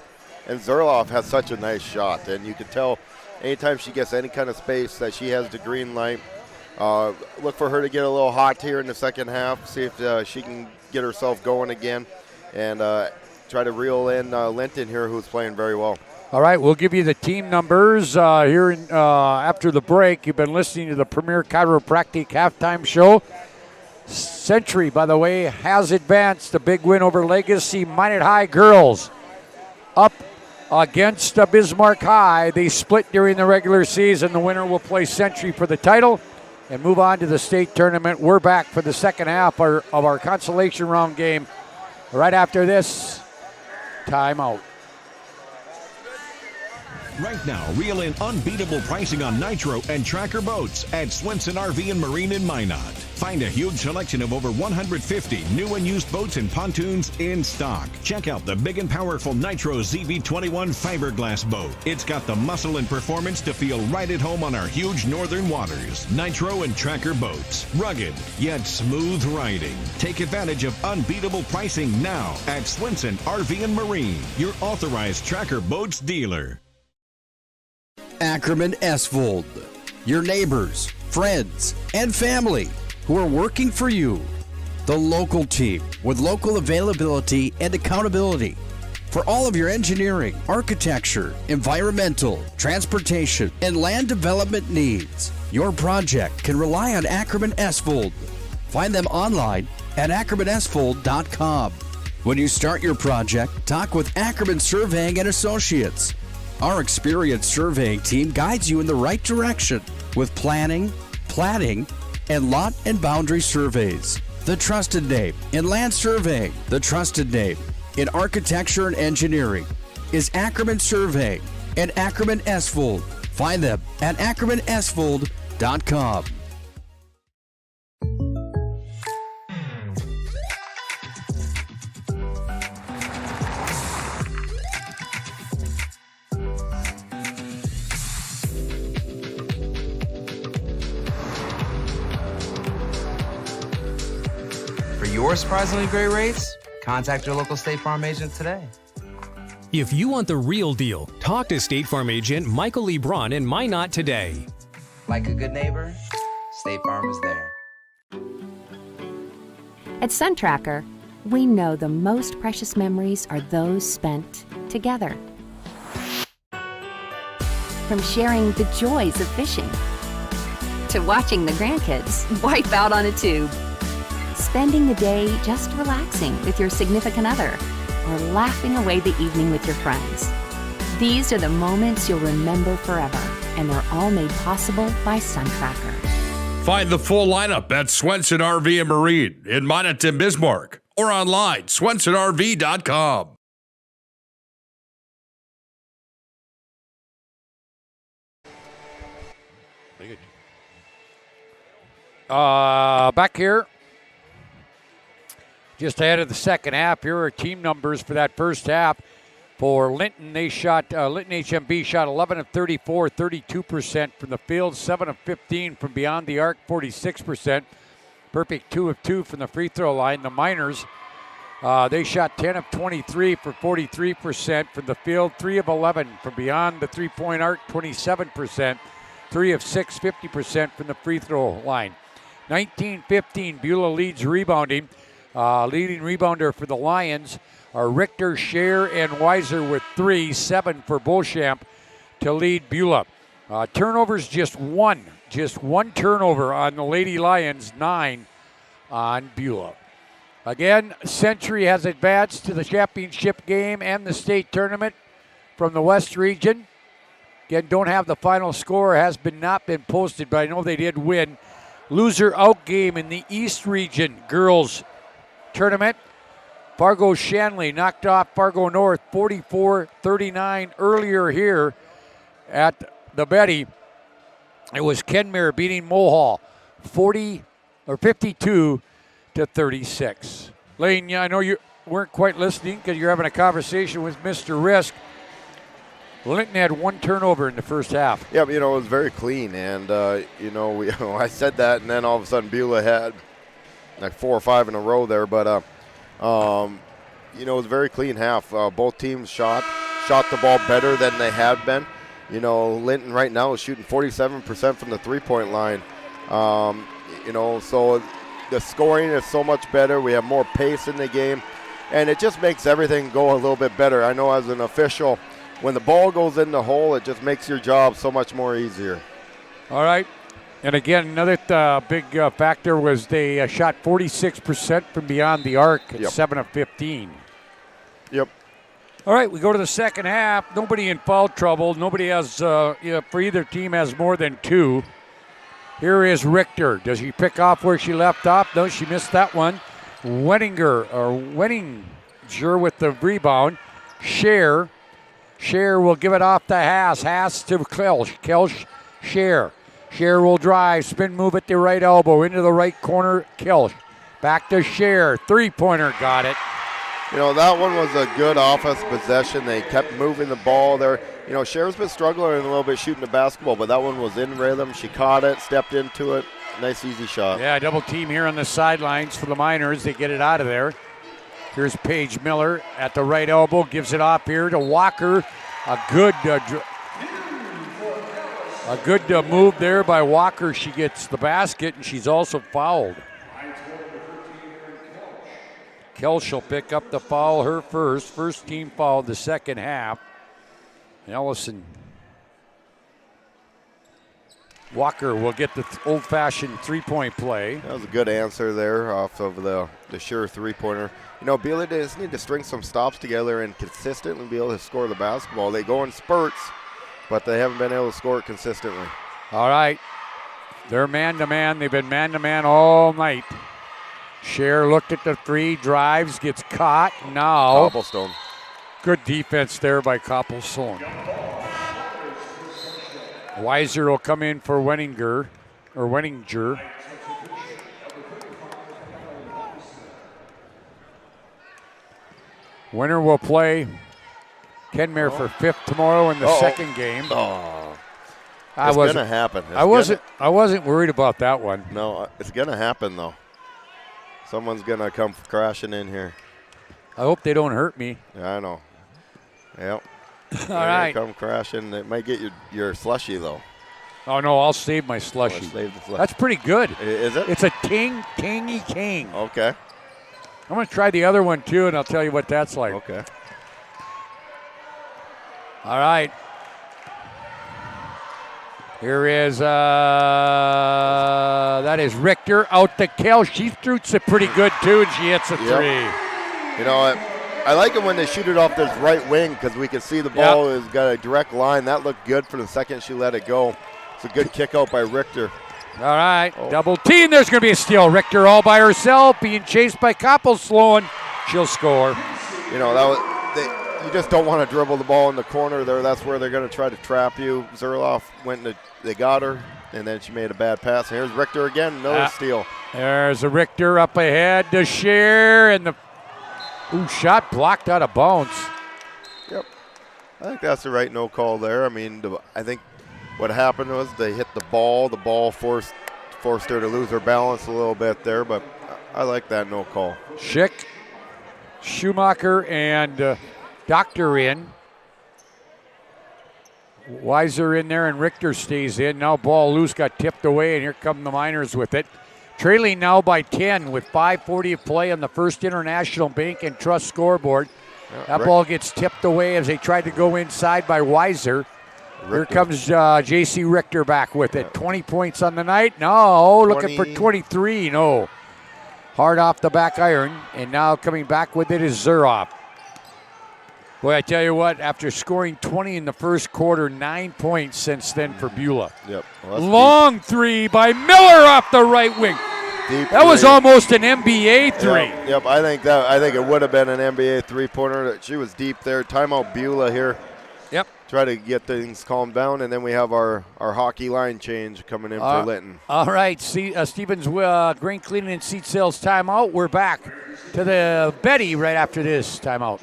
And Zuroff has such a nice shot, and you can tell anytime she gets any kind of space that she has the green light. Look for her to get a little hot here in the second half, see if she can get herself going again, and try to reel in Linton here, who's playing very well. All right, we'll give you the team numbers here after the break. You've been listening to the Premier Chiropractic Halftime Show. Century, by the way, has advanced. A big win over Legacy Minot High girls. Up against Bismarck High. They split during the regular season. The winner will play Century for the title and move on to the state tournament. We're back for the second half of our consolation round game right after this timeout. Right now, reel in unbeatable pricing on Nitro and Tracker boats at Swenson RV and Marine in Minot. Find a huge selection of over 150 new and used boats and pontoons in stock. Check out the big and powerful Nitro ZV21 fiberglass boat. It's got the muscle and performance to feel right at home on our huge northern waters. Nitro and Tracker boats. Rugged, yet smooth riding. Take advantage of unbeatable pricing now at Swenson RV and Marine, your authorized Tracker boats dealer. Ackerman Esvold, your neighbors, friends, and family who are working for you. The local team with local availability and accountability for all of your engineering, architecture, environmental, transportation, and land development needs. Your project can rely on Ackerman Esvold. Find them online at ackermanesvold.com. When you start your project, talk with Ackerman Surveying and Associates. Our experienced surveying team guides you in the right direction with planning, platting, and lot and boundary surveys. The trusted name in land surveying, the trusted name in architecture and engineering is Ackerman Surveying and Ackerman Esvold. Find them at ackermanesvold.com. For your surprisingly great rates, contact your local State Farm agent today. If you want the real deal, talk to State Farm agent Michael Lebron in Minot today. Like a good neighbor, State Farm is there. At SunTracker, we know the most precious memories are those spent together. From sharing the joys of fishing to watching the grandkids wipe out on a tube, spending the day just relaxing with your significant other, or laughing away the evening with your friends. These are the moments you'll remember forever, and they're all made possible by SunTracker. Find the full lineup at Swenson RV and Marine in Minot and Bismarck or online, swensonrv.com. Back here. Just ahead of the second half, here are team numbers for that first half. For Linton, Linton HMB shot 11 of 34, 32% from the field, 7 of 15 from beyond the arc, 46%. Perfect 2 of 2 from the free throw line. The Miners, they shot 10 of 23 for 43% from the field, 3 of 11 from beyond the three-point arc, 27%. 3 of 6, 50% from the free throw line. 19-15, Beulah leads rebounding. Leading rebounder for the Lions are Richter, Scher, and Weiser with 3, 7 for Beauchamp to lead Beulah. Turnovers, just one turnover on the Lady Lions, 9 on Beulah. Again, Century has advanced to the championship game and the state tournament from the West region. Again, don't have the final score, has not been posted, but I know they did win. Loser out game in the East region girls tournament. Fargo Shanley knocked off Fargo North 44-39 earlier here at the Betty. It was Kenmare beating Mohall 52-36. Lane, I know you weren't quite listening because you're having a conversation with Mr. Risk. Linton had one turnover in the first half. Yeah, but, it was very clean, and I said that, and then all of a sudden Beulah had like 4 or 5 in a row there, but it was a very clean half. Both teams shot the ball better than they had been. Linton right now is shooting 47% from the three-point line. So the scoring is so much better. We have more pace in the game, and it just makes everything go a little bit better. I know as an official, when the ball goes in the hole, it just makes your job so much more easier. All right. And again, another big factor was they shot 46% from beyond the arc at 7 of 15. Yep. All right, we go to the second half. Nobody in foul trouble. Nobody has, for either team, has more than 2. Here is Richter. Does she pick off where she left off? No, she missed that one. Wenninger with the rebound. Scher will give it off to Haas. Haas to Kelsch. Kelsch, Scher. Scher will drive. Spin move at the right elbow. Into the right corner. Kelsch. Back to Scher. Three-pointer. Got it. That one was a good offensive possession. They kept moving the ball there. Scher's been struggling a little bit shooting the basketball, but that one was in rhythm. She caught it, stepped into it. Nice, easy shot. Yeah, double team here on the sidelines for the Miners. They get it out of there. Here's Paige Miller at the right elbow. Gives it off here to Walker. A good move there by Walker. She gets the basket, and she's also fouled. Kelsch will pick up the foul, her first. First team foul the second half. Ellison. Walker will get the old-fashioned three-point play. That was a good answer there off of the sure three-pointer. Beulah just need to string some stops together and consistently be able to score the basketball. They go in spurts, but they haven't been able to score it consistently. All right. They're man-to-man. They've been man-to-man all night. Scher looked at the three, drives, gets caught. Now. Cobblestone. Good defense there by Cobblestone. Weiser will come in for Wenninger. Winner will play Kenmare for 5th tomorrow in the second game. It's going to happen. I wasn't worried about that one. No, it's going to happen, though. Someone's going to come crashing in here. I hope they don't hurt me. Yeah, I know. Yep. All right. Come crashing. It might get your slushy, though. Oh, no, I'll save my slushy. That's pretty good. Is it? It's a tangy king. Okay. I'm going to try the other one, too, and I'll tell you what that's like. Okay. All right. Here is, that is Richter out to Kell. She shoots it pretty good, too, and she hits a three. I like it when they shoot it off this right wing because we can see the ball has got a direct line. That looked good for the second she let it go. It's a good kick out by Richter. All right, double team. There's going to be a steal. Richter all by herself, being chased by Koppel-Sloan. She'll score. You just don't want to dribble the ball in the corner there. That's where they're going to try to trap you. Zerloff they got her, and then she made a bad pass. And here's Richter again, another steal. There's a Richter up ahead to Scher, and the shot blocked out of bounds. Yep. I think that's the right no call there. I mean, I think what happened was they hit the ball. The ball forced her to lose her balance a little bit there, but I like that no call. Schick, Schumacher, and Doctor in. Weiser in there, and Richter stays in. Now ball loose, got tipped away, and here come the Miners with it. Trailing now by 10 with 5:40 of play on the First International Bank and Trust scoreboard. That ball gets tipped away as they tried to go inside by Weiser. Here comes J.C. Richter back with it. 20 points on the night. No, looking for 23. No. Hard off the back iron, and now coming back with it is Zuroff. Boy, I tell you what, after scoring 20 in the first quarter, 9 points since then for Beulah. Yep. Well, long three by Miller off the right wing. Deep that was three. almost an NBA three. Yep. I think it would have been an NBA three-pointer. She was deep there. Timeout Beulah here. Yep. Try to get things calmed down, and then we have our hockey line change coming in for Linton. All right, Stevens Grain Cleaning and Seat Sales timeout. We're back to the Betty right after this timeout.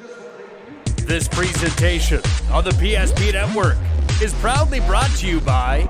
This presentation on the PSP Network is proudly brought to you by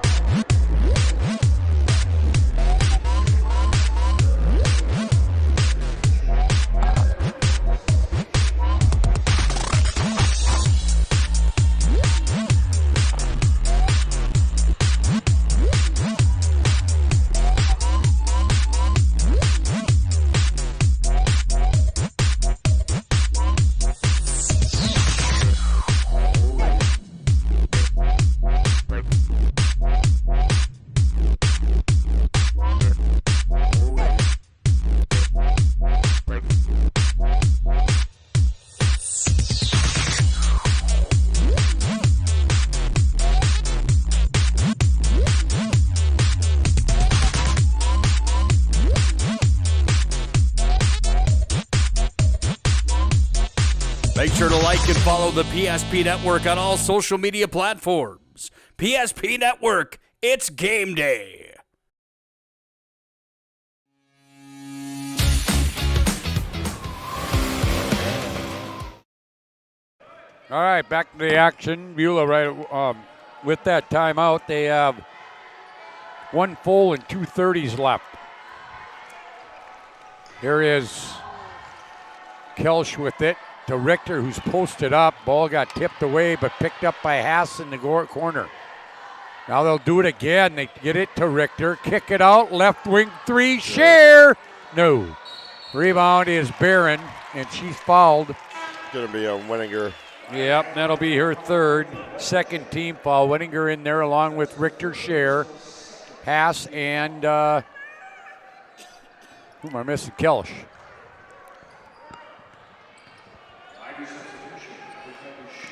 Make sure to like and follow the PSP Network on all social media platforms. PSP Network, it's game day. All right, back to the action. Beulah right with that timeout. They have 1 full and 2:30s left. Here is Kelsch with it to Richter, who's posted up. Ball got tipped away, but picked up by Haas in the corner. Now they'll do it again. They get it to Richter. Kick it out. Left wing three. Share. No. Rebound is Barron, and she's fouled. Going to be on Wenninger. Yep, that'll be her third. Second team foul. Wenninger in there along with Richter, Share, Haas, and who am I missing? Kelsch.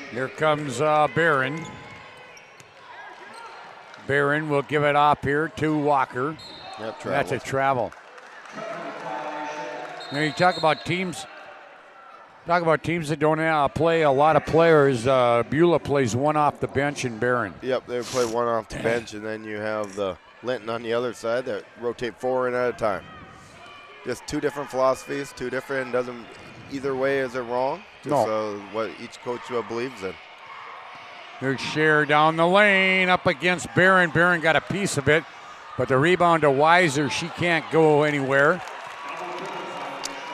Here comes Barron. Barron will give it off here to Walker. Yep, that's a travel. Now you talk about teams that don't play a lot of players. Beulah plays one off the bench and Barron. Yep, they play one off the bench, and then you have the Linton on the other side that rotate 4 in at a time. Just two different philosophies, two different, doesn't either way is it wrong. Just what each coach believes in. There's Share down the lane up against Barron. Barron got a piece of it, but the rebound to Weiser, she can't go anywhere.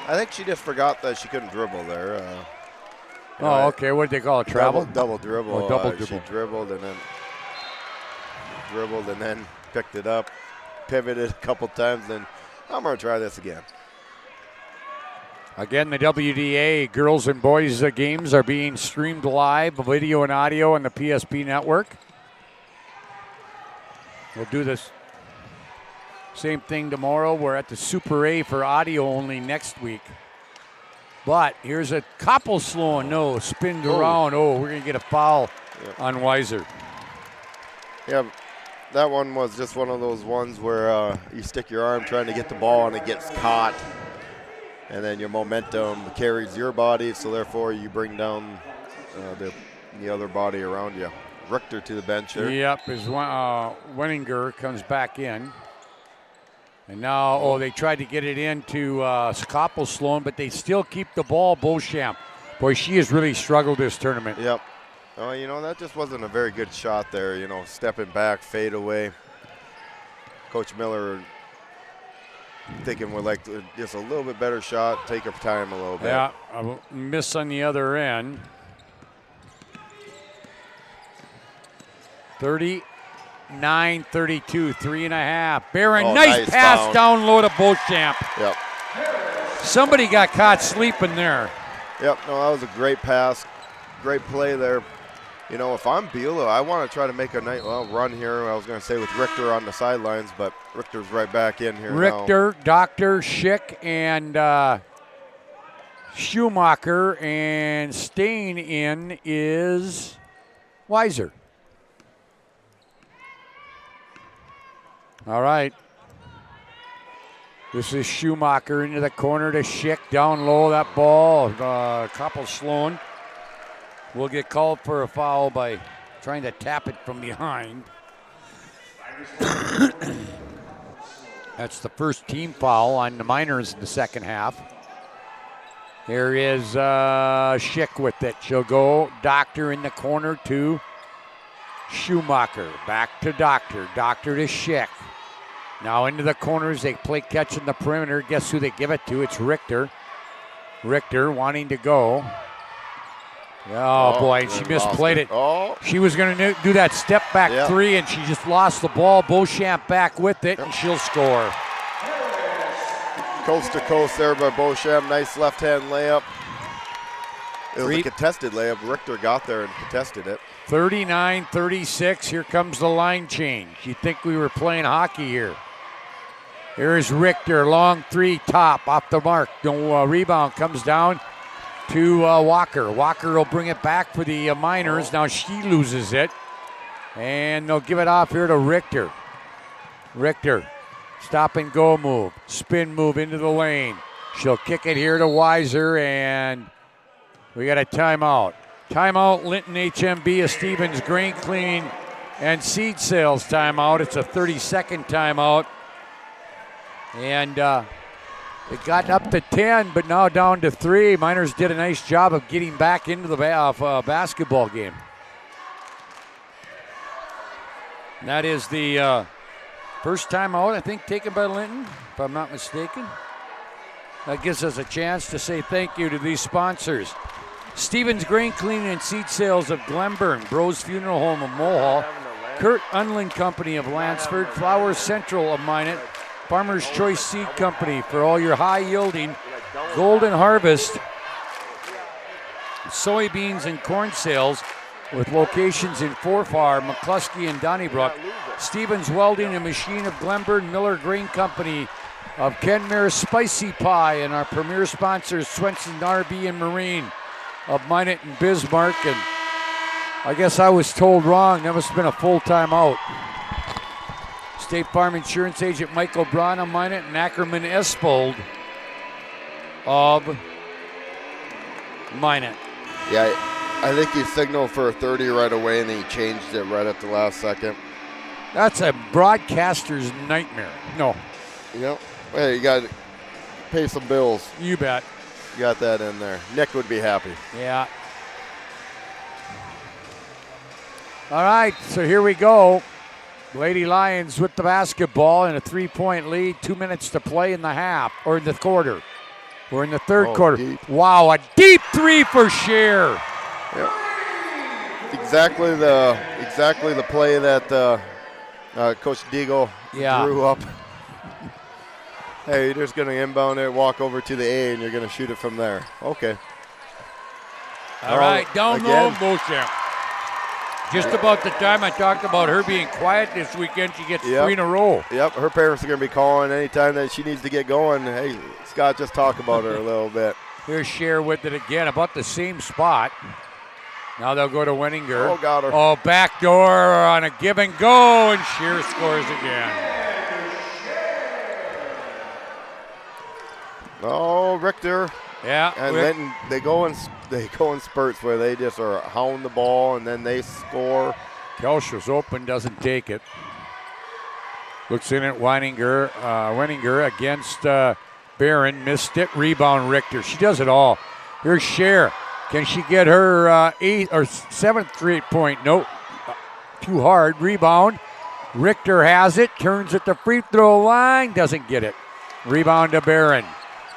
I think she just forgot that she couldn't dribble there. Okay. What did they call it? Travel? Double dribble. Oh, double dribble. She dribbled and then picked it up, pivoted a couple times, then I'm going to try this again. Again, the WDA girls and boys games are being streamed live, video and audio on the PSP Network. We'll do this same thing tomorrow. We're at the Super A for audio only next week. But here's a Koppel-Sloan. No, spinned around. Oh, we're going to get a foul on Weiser. Yeah, that one was just one of those ones where you stick your arm trying to get the ball and it gets caught. And then your momentum carries your body, so therefore you bring down the other body around you. Richter to the bench here. Yep, as Wenninger comes back in. And now, they tried to get it into Koppel-Sloan, but they still keep the ball, Beauchamp. Boy, she has really struggled this tournament. Yep. That just wasn't a very good shot there, stepping back, fade away. Coach Miller thinking we'd like just a little bit better shot, take her time a little bit. Yeah, a miss on the other end. 39-32, 3.5. Barron, nice pass down low to Beauchamp. Yep. Somebody got caught sleeping there. Yep, that was a great pass. Great play there. You know, if I'm Beulah, I want to try to make a nice run here. I was going to say with Richter on the sidelines, but Richter's right back in here Richter, Dr. Schick, and Schumacher, and staying in is Weiser. All right. This is Schumacher into the corner to Schick, down low, that ball. Koppel Sloan will get called for a foul by trying to tap it from behind. That's the first team foul on the Miners in the second half. Here is Schick with it. She'll go Doctor in the corner to Schumacher. Back to Doctor. Doctor to Schick. Now into the corners. They play catch in the perimeter. Guess who they give it to? It's Richter. Richter wanting to go. Oh boy, she misplayed it. She was going to do that step back three, and she just lost the ball. Beauchamp back with it, and she'll score. Coast to coast there by Beauchamp. Nice left-hand layup. It was a contested layup. Richter got there and contested it. 39-36. Here comes the line change. You'd think we were playing hockey here. Here's Richter, long three, top, off the mark. No rebound, comes down to Walker. Walker will bring it back for the Miners. Now she loses it. And they'll give it off here to Richter. Richter, stop and go move. Spin move into the lane. She'll kick it here to Weiser, and we got a timeout. Timeout, Linton HMB, a Stevens Grain Cleaning and Seed Sales timeout. It's a 30-second timeout. And it got up to 10, but now down to 3. Miners did a nice job of getting back into the basketball game. And that is the first timeout, I think, taken by Linton, if I'm not mistaken. That gives us a chance to say thank you to these sponsors. Stevens Grain Cleaning and Seed Sales of Glenburn, Bros Funeral Home of Mohall, Kurt Unland Company of Lansford, Flowers Central of Minot, Farmer's Choice Seed Company for all your high-yielding Golden Harvest soybeans and corn sales with locations in Forfar, McCluskey, and Donnybrook. Stevens Welding and Machine of Glenburn, Miller Grain Company of Kenmare, Spicy Pie, and our premier sponsors, Swenson RV and Marine of Minot and Bismarck. And I guess I was told wrong. That must have been a full timeout. State Farm Insurance Agent Michael Braun of Minot and Ackerman Espold of Minot. Yeah, I think he signaled for a 30 right away, and then he changed it right at the last second. That's a broadcaster's nightmare. No. Yep. Hey, you got to pay some bills. You bet. You got that in there. Nick would be happy. Yeah. All right, so here we go. Lady Lions with the basketball and a 3-point lead. 2 minutes to play in the half, or in the quarter. We're in the third quarter. Deep. Wow, a deep three for Scheer. Yep. Exactly the play that Coach Deagle drew up. Hey, you're just going to inbound it, walk over to the A, and you're going to shoot it from there. Okay. All right, down low, Beauchamp. Just about the time I talked about her being quiet this weekend, she gets 3 in a row. Yep, her parents are going to be calling anytime that she needs to get going. Hey, Scott, just talk about her a little bit. Here's Scheer with it again, about the same spot. Now they'll go to Wenninger. Oh, got her. Oh, backdoor on a give and go, and Scheer scores again. Oh, Richter. Yeah. And then they go in spurts where they just are hound the ball and then they score. Kelsch's open, doesn't take it. Looks in at Weininger. Wenninger against Barron. Missed it. Rebound Richter. She does it all. Here's Scheer. Can she get her 8th or 7th 3-point? Nope. Too hard. Rebound. Richter has it. Turns at the free throw line. Doesn't get it. Rebound to Barron.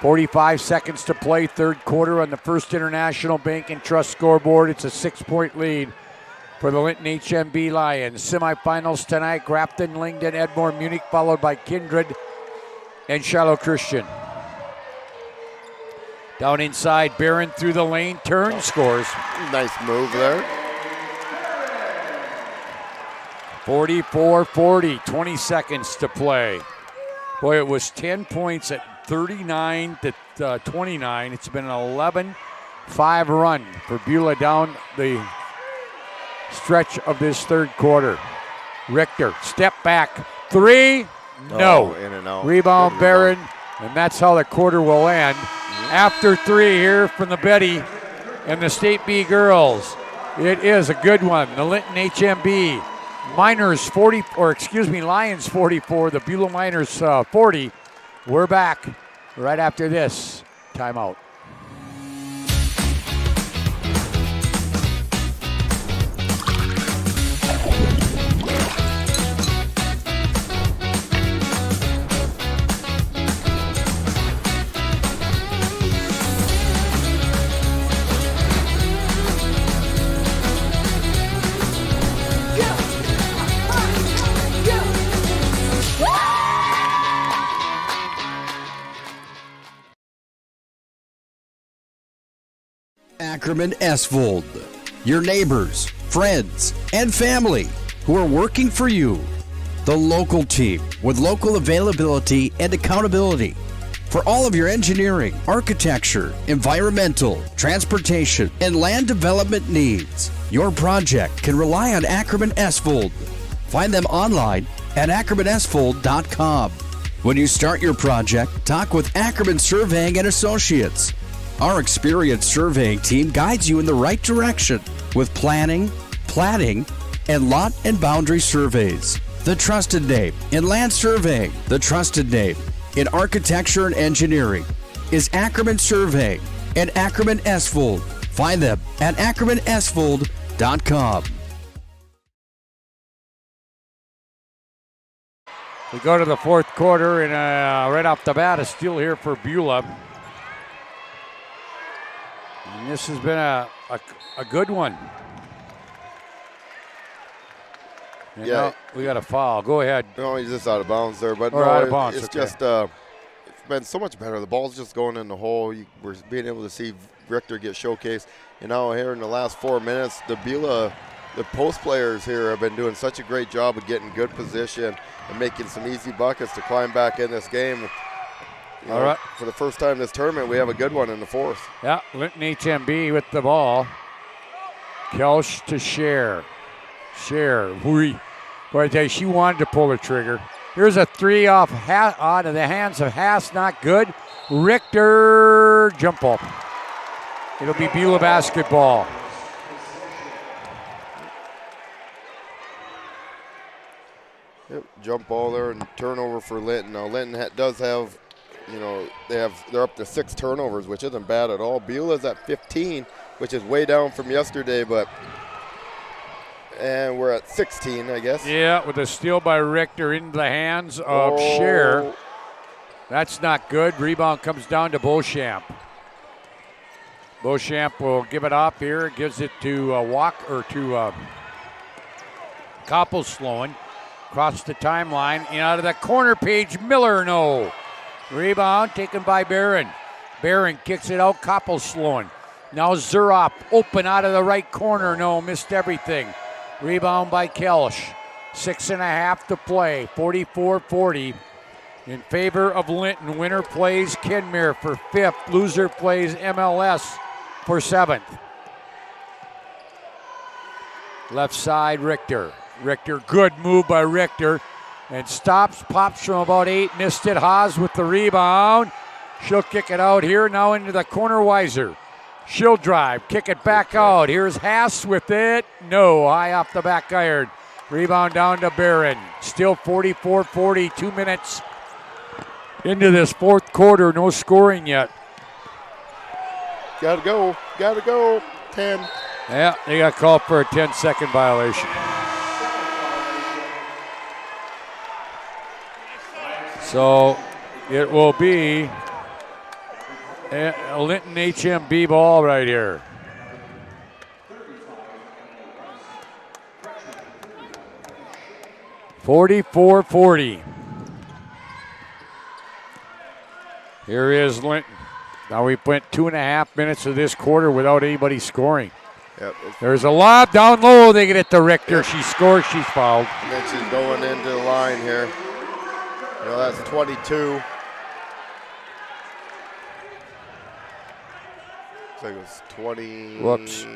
45 seconds to play, third quarter on the First International Bank and Trust scoreboard. It's a 6-point lead for the Linton HMB Lions. Semifinals tonight, Grafton, Lyngden, Edmore, Munich, followed by Kindred and Shiloh Christian. Down inside, Barron through the lane, turns, scores. Nice move there. 44-40, 20 seconds to play. Boy, it was 10 points at 39 to 29. It's been an 11-5 run for Beulah down the stretch of this third quarter. Richter, step back, three, no. In and out. Rebound Barron, and that's how the quarter will end. After three here from the Betty and the State B girls. It is a good one. The Linton HMB Miners Lions 44, the Beulah Miners 40. We're back right after this timeout. Ackerman Esvold, your neighbors, friends, and family who are working for you. The local team with local availability and accountability for all of your engineering, architecture, environmental, transportation, and land development needs. Your project can rely on Ackerman Esvold. Find them online at ackermanesvold.com. When you start your project, talk with Ackerman Surveying and Associates. Our experienced surveying team guides you in the right direction with planning, platting, and lot and boundary surveys. The trusted name in land surveying, the trusted name in architecture and engineering is Ackerman Surveying and Ackerman Esvold. Find them at ackermanesvold.com. We go to the fourth quarter, and right off the bat, a steal here for Beulah. And this has been a good one. And now we got a foul. Go ahead. No, he's just out of bounds there. But out of bounds. It's okay. just it's been so much better. The ball's just going in the hole. We're being able to see Richter get showcased. And now here in the last 4 minutes, the Beulah, the post players here have been doing such a great job of getting good position and making some easy buckets to climb back in this game. All right. For the first time this tournament, we have a good one in the fourth. Yeah, Linton HMB with the ball. Kelsch to Scher. Boy, I tell you, she wanted to pull the trigger. Here's a three out of the hands of Haas, not good. Richter, jump ball. It'll be Beulah basketball. Yep, jump ball there and turnover for Linton. Now Linton does have, they're up to 6 turnovers, which isn't bad at all. Beulah's at 15, which is way down from yesterday, and we're at 16, I guess. Yeah, with a steal by Richter into the hands of Scher. That's not good. Rebound comes down to Beauchamp. Beauchamp will give it up here. Gives it to Koppel-Sloan. Across the timeline. And out of the corner, Paige Miller, no. Rebound taken by Barron. Barron kicks it out. Koppel-Sloan. Now Zurop open out of the right corner. No, missed everything. Rebound by Kelsch. 6.5 to play. 44-40 in favor of Linton. Winner plays Kenmare for 5th. Loser plays MLS for 7th. Left side, Richter. Good move by Richter. And pops from about 8. Missed it. Haas with the rebound. She'll kick it out here. Now into the corner, Weiser. She'll drive, kick it back out. Here's Haas with it. No, high off the back iron. Rebound down to Barron. Still 44-40, 2 minutes into this fourth quarter. No scoring yet. Gotta go. 10. Yeah, they got called for a 10-second violation. So it will be a Linton HMB ball right here. (44-40). Here is Linton. Now we went 2.5 minutes of this quarter without anybody scoring. Yep. There's a lob down low. They get it to Richter. She scores. She's fouled. And then she's going into the line here. You know, that's 22. Looks like it was 20. Whoops.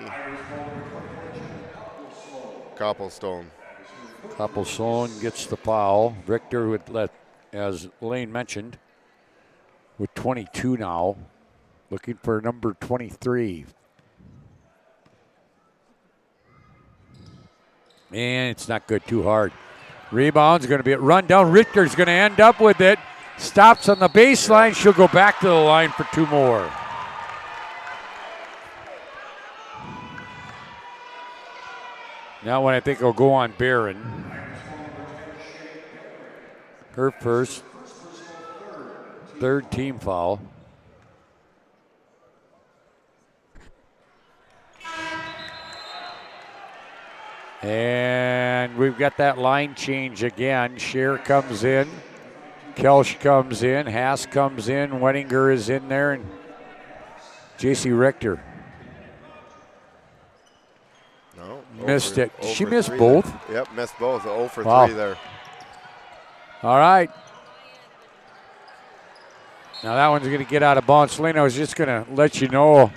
Copplestone. Copplestone gets the foul. Richter would let, as Lane mentioned, with 22 now. Looking for number 23. And it's not good, too hard. Rebound's going to be a run down. Richter's going to end up with it. Stops on the baseline. She'll go back to the line for 2 more. Now one I think will go on Barron. Her first, 3rd team foul. And we've got that line change again. Scheer comes in. Kelsch comes in. Haas comes in. Wettinger is in there. And J.C. Richter. No. Missed it. Did she miss 3 both? There. Yep, missed both. 0 for Wow. 3 there. All right. Now that one's going to get out of bounds. Lane, I was just going to let you know,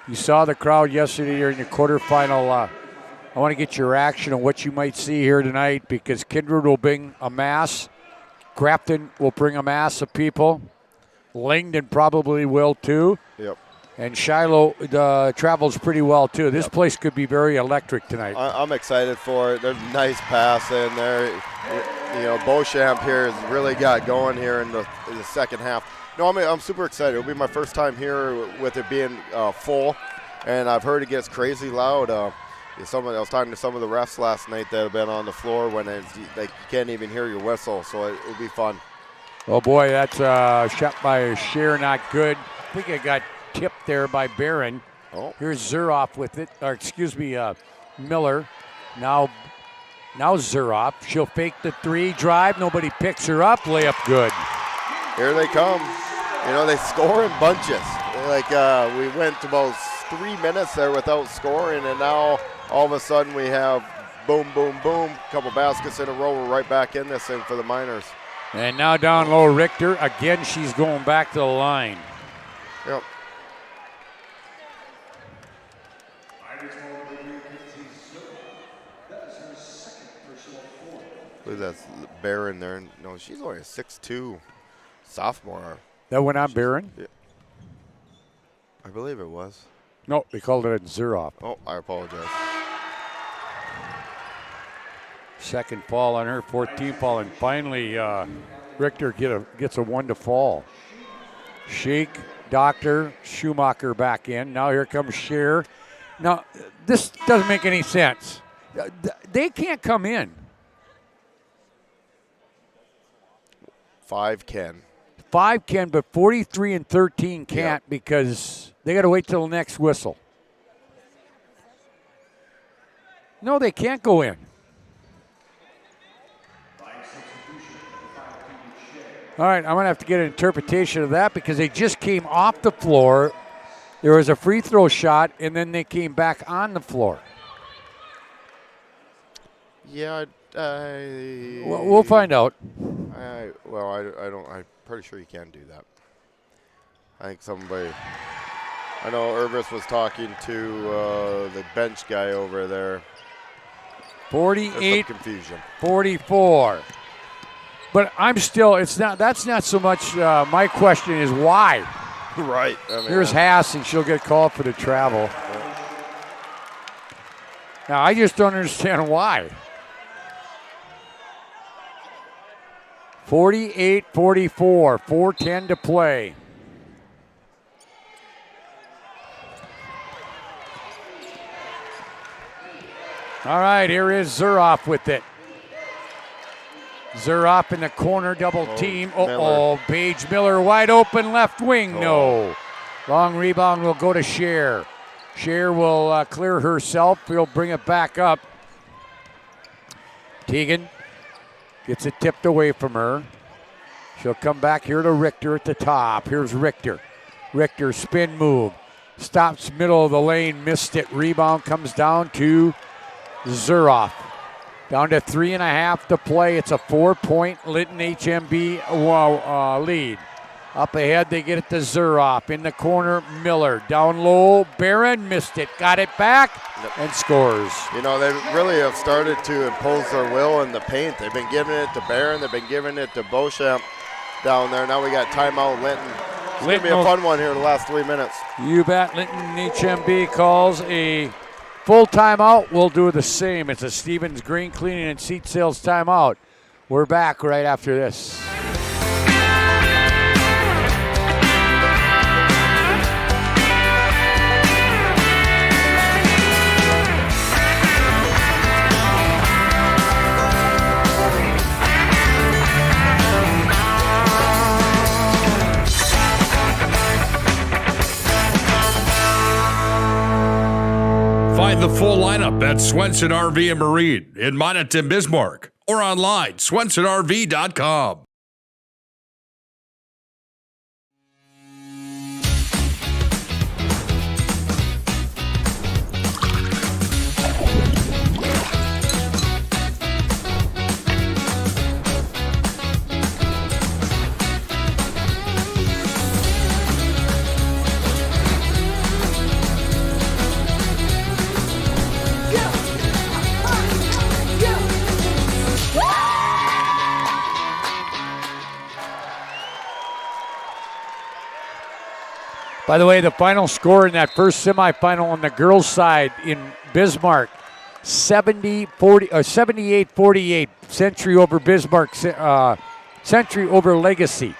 you saw the crowd yesterday during the quarterfinal. I want to get your reaction on what you might see here tonight because Kindred will bring a mass. Grafton will bring a mass of people. Langdon probably will too. Yep. And Shiloh travels pretty well too. This place could be very electric tonight. I'm excited for it. There's a nice pass in there. You know, Beauchamp here has really got going here in the second half. No, I'm super excited. It'll be my first time here with it being full, and I've heard it gets crazy loud. I was talking to some of the refs last night that have been on the floor when you can't even hear your whistle, so it'll be fun. Oh boy, that's a shot by Scheer, not good. I think it got tipped there by Barron. Oh. Here's Zuroff with it, or excuse me, Miller. Now Zuroff. She'll fake the 3, drive. Nobody picks her up. Layup good. Here they come. You know, they score in bunches. Like we went about 3 minutes there without scoring, and now all of a sudden we have boom, boom, boom, couple baskets in a row. We're right back in this thing for the Miners. And now down low, Richter. Again, she's going back to the line. Yep. I believe that's Barron there. No, she's only a 6'2" sophomore. That went on Barron? Yeah. I believe it was. No, they called it a Zuroff. Oh, I apologize. Second fall on her, 14th fall, and finally Richter gets a 1 to fall. Sheik, Doctor, Schumacher back in. Now here comes Scheer. Now, this doesn't make any sense. They can't come in. 5 can. 5 can, but 43 and 13 can't because they got to wait till the next whistle. No, they can't go in. All right, I'm going to have to get an interpretation of that because they just came off the floor. There was a free throw shot, and then they came back on the floor. Yeah, Well, we'll find out. I don't. I'm pretty sure you can do that. I think somebody. I know Urbis was talking to the bench guy over there. 48, confusion. 44. But I'm still. It's not. That's not so much. My question is why. Right. I mean, Here's Haas, and she'll get called for the travel. Now I just don't understand why. 48-44, 4:10 to play. All right, here is Zuroff with it. Zuroff in the corner, double team. Paige Miller wide open left wing. No. Long rebound will go to Scheer. Scheer will clear herself. He'll bring it back up. Teagan gets it tipped away from her. She'll come back here to Richter at the top. Here's Richter. Richter spin move. Stops middle of the lane, missed it. Rebound comes down to Zuroff. Down to 3.5 to play. It's a 4-point Lytton HMB lead. Up ahead, they get it to Zuroff. In the corner, Miller. Down low, Barron missed it. Got it back and scores. You know, they really have started to impose their will in the paint. They've been giving it to Barron. They've been giving it to Beauchamp down there. Now we got timeout Linton. It's going to be a fun one here in the last 3 minutes. You bet. Linton HMB calls a full timeout. We'll do the same. It's a Stevens Green Cleaning and Seat Sales timeout. We're back right after this. Find the full lineup at Swenson RV and Marine in Minot and Bismarck or online, SwensonRV.com. By the way, the final score in that first semifinal on the girls' side in Bismarck, 78-48. Century over Bismarck, Century over Legacy.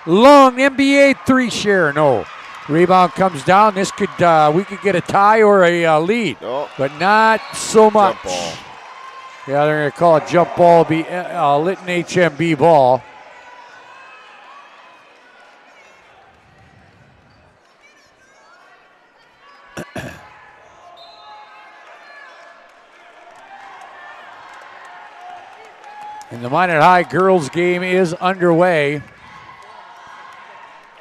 Long NBA 3-share, no. Rebound comes down. This could we could get a tie or a lead, but not so much. Jump ball. Yeah, they're going to call it jump ball. Be Lytton HMB ball. And the Minot High girls game is underway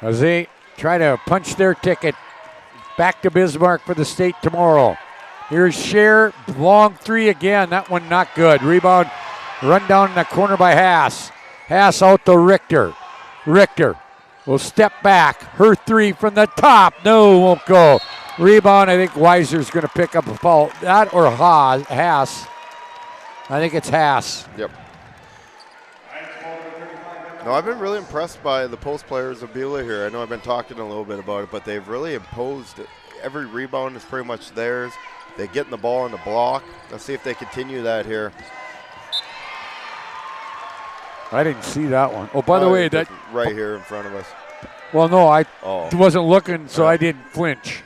as they try to punch their ticket back to Bismarck for the state tomorrow. Here's Scher, long three again. That one not good. Rebound run down in the corner by Haas. Haas out to Richter. Richter will step back. Her three from the top. No, won't go. Rebound, I think Weiser's going to pick up a foul. That or Haas. I think it's Haas. Yep. No, I've been really impressed by the post players of Beulah here. I know I've been talking a little bit about it, but they've really imposed it. Every rebound is pretty much theirs. They get in the ball in the block. Let's see if they continue that here. I didn't see that one. Oh, by the way, that right here in front of us. Well, no, I wasn't looking, so I didn't flinch.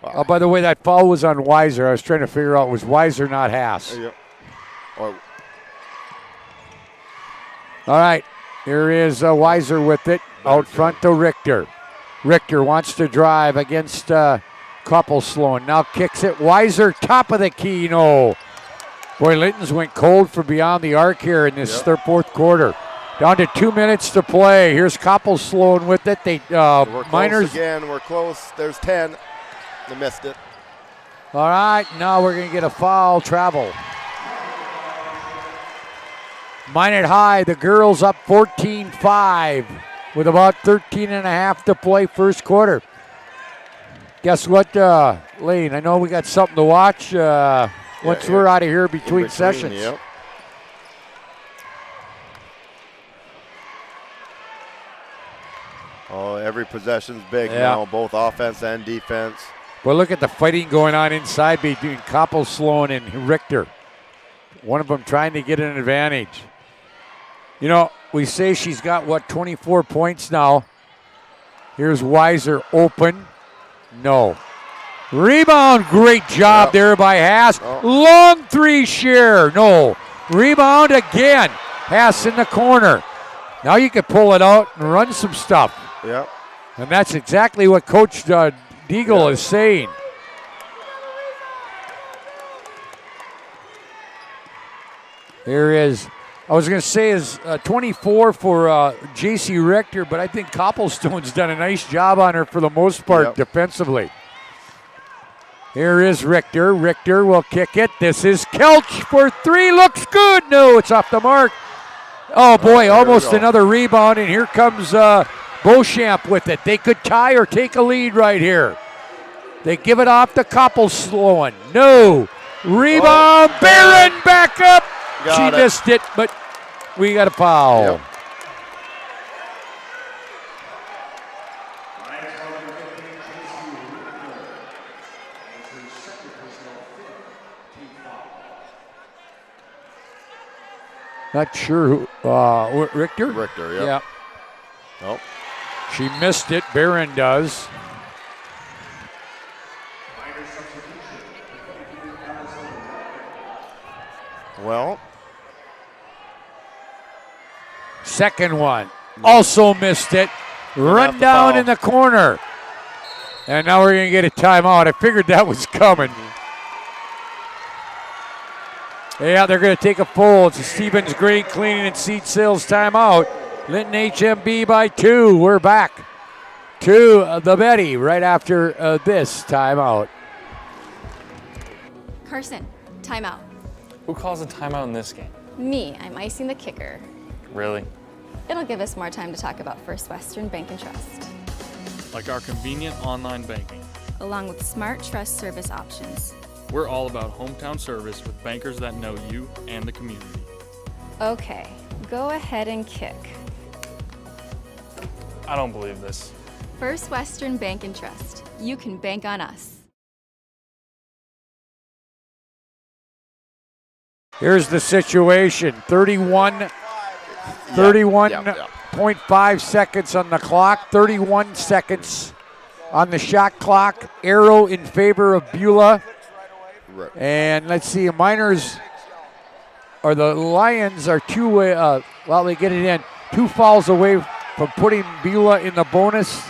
Wow. By the way, that foul was on Weiser. I was trying to figure out was Weiser, not Haas. Yep. All right. Here is Weiser with it out front to Richter. Richter wants to drive against Koppelsloan. Now kicks it. Weiser, top of the key. No. Boy, Lytton's went cold for beyond the arc here in this fourth quarter. Down to 2 minutes to play. Here's Koppelsloan with it. They we're Miners close again. We're close. There's 10. They missed it. All right. Now we're going to get a foul travel. Minot High, the girls up 14-5 with about 13.5 to play first quarter. Guess what, Lane? I know we got something to watch once we're out of here between sessions. Yep. Oh, every possession's big now, both offense and defense. Well, look at the fighting going on inside between Koppelsloan and Richter. One of them trying to get an advantage. You know, we say she's got, 24 points now. Here's Weiser open. No. Rebound, great job there by Haas. Long 3-share, no. Rebound again. Haas in the corner. Now you can pull it out and run some stuff. Yep. And that's exactly what Coach Deagle is saying. Here is, I was going to say is 24 for J.C. Richter, but I think Koppelstone's done a nice job on her for the most part defensively. Here is Richter. Richter will kick it. This is Kelch for 3. Looks good. No, it's off the mark. Oh, boy, almost another rebound. And here comes Beauchamp with it. They could tie or take a lead right here. They give it off to Koppel-Sloan. No. Rebound. Barron back up. She missed it, but we got a foul. Yep. Not sure who. Richter? Richter, yep. Yeah. Nope. She missed it. Barron does. Well. Second one. Also missed it. Run down in the corner. And now we're going to get a timeout. I figured that was coming. Yeah, they're going to take a full. It's a Stevens Green Cleaning and Seed Sales timeout. Linton HMB by 2. We're back to the Betty right after this timeout. Carson, timeout. Who calls a timeout in this game? Me, I'm icing the kicker. Really? It'll give us more time to talk about First Western Bank and Trust. Like our convenient online banking. Along with smart trust service options. We're all about hometown service with bankers that know you and the community. Okay, go ahead and kick. I don't believe this. First Western Bank and Trust. You can bank on us. Here's the situation. 31.5 seconds on the clock. 31 seconds on the shot clock. Arrow in favor of Beulah. Right. And let's see, Miners, or the Lions are they get it in. 2 fouls away from putting Beulah in the bonus.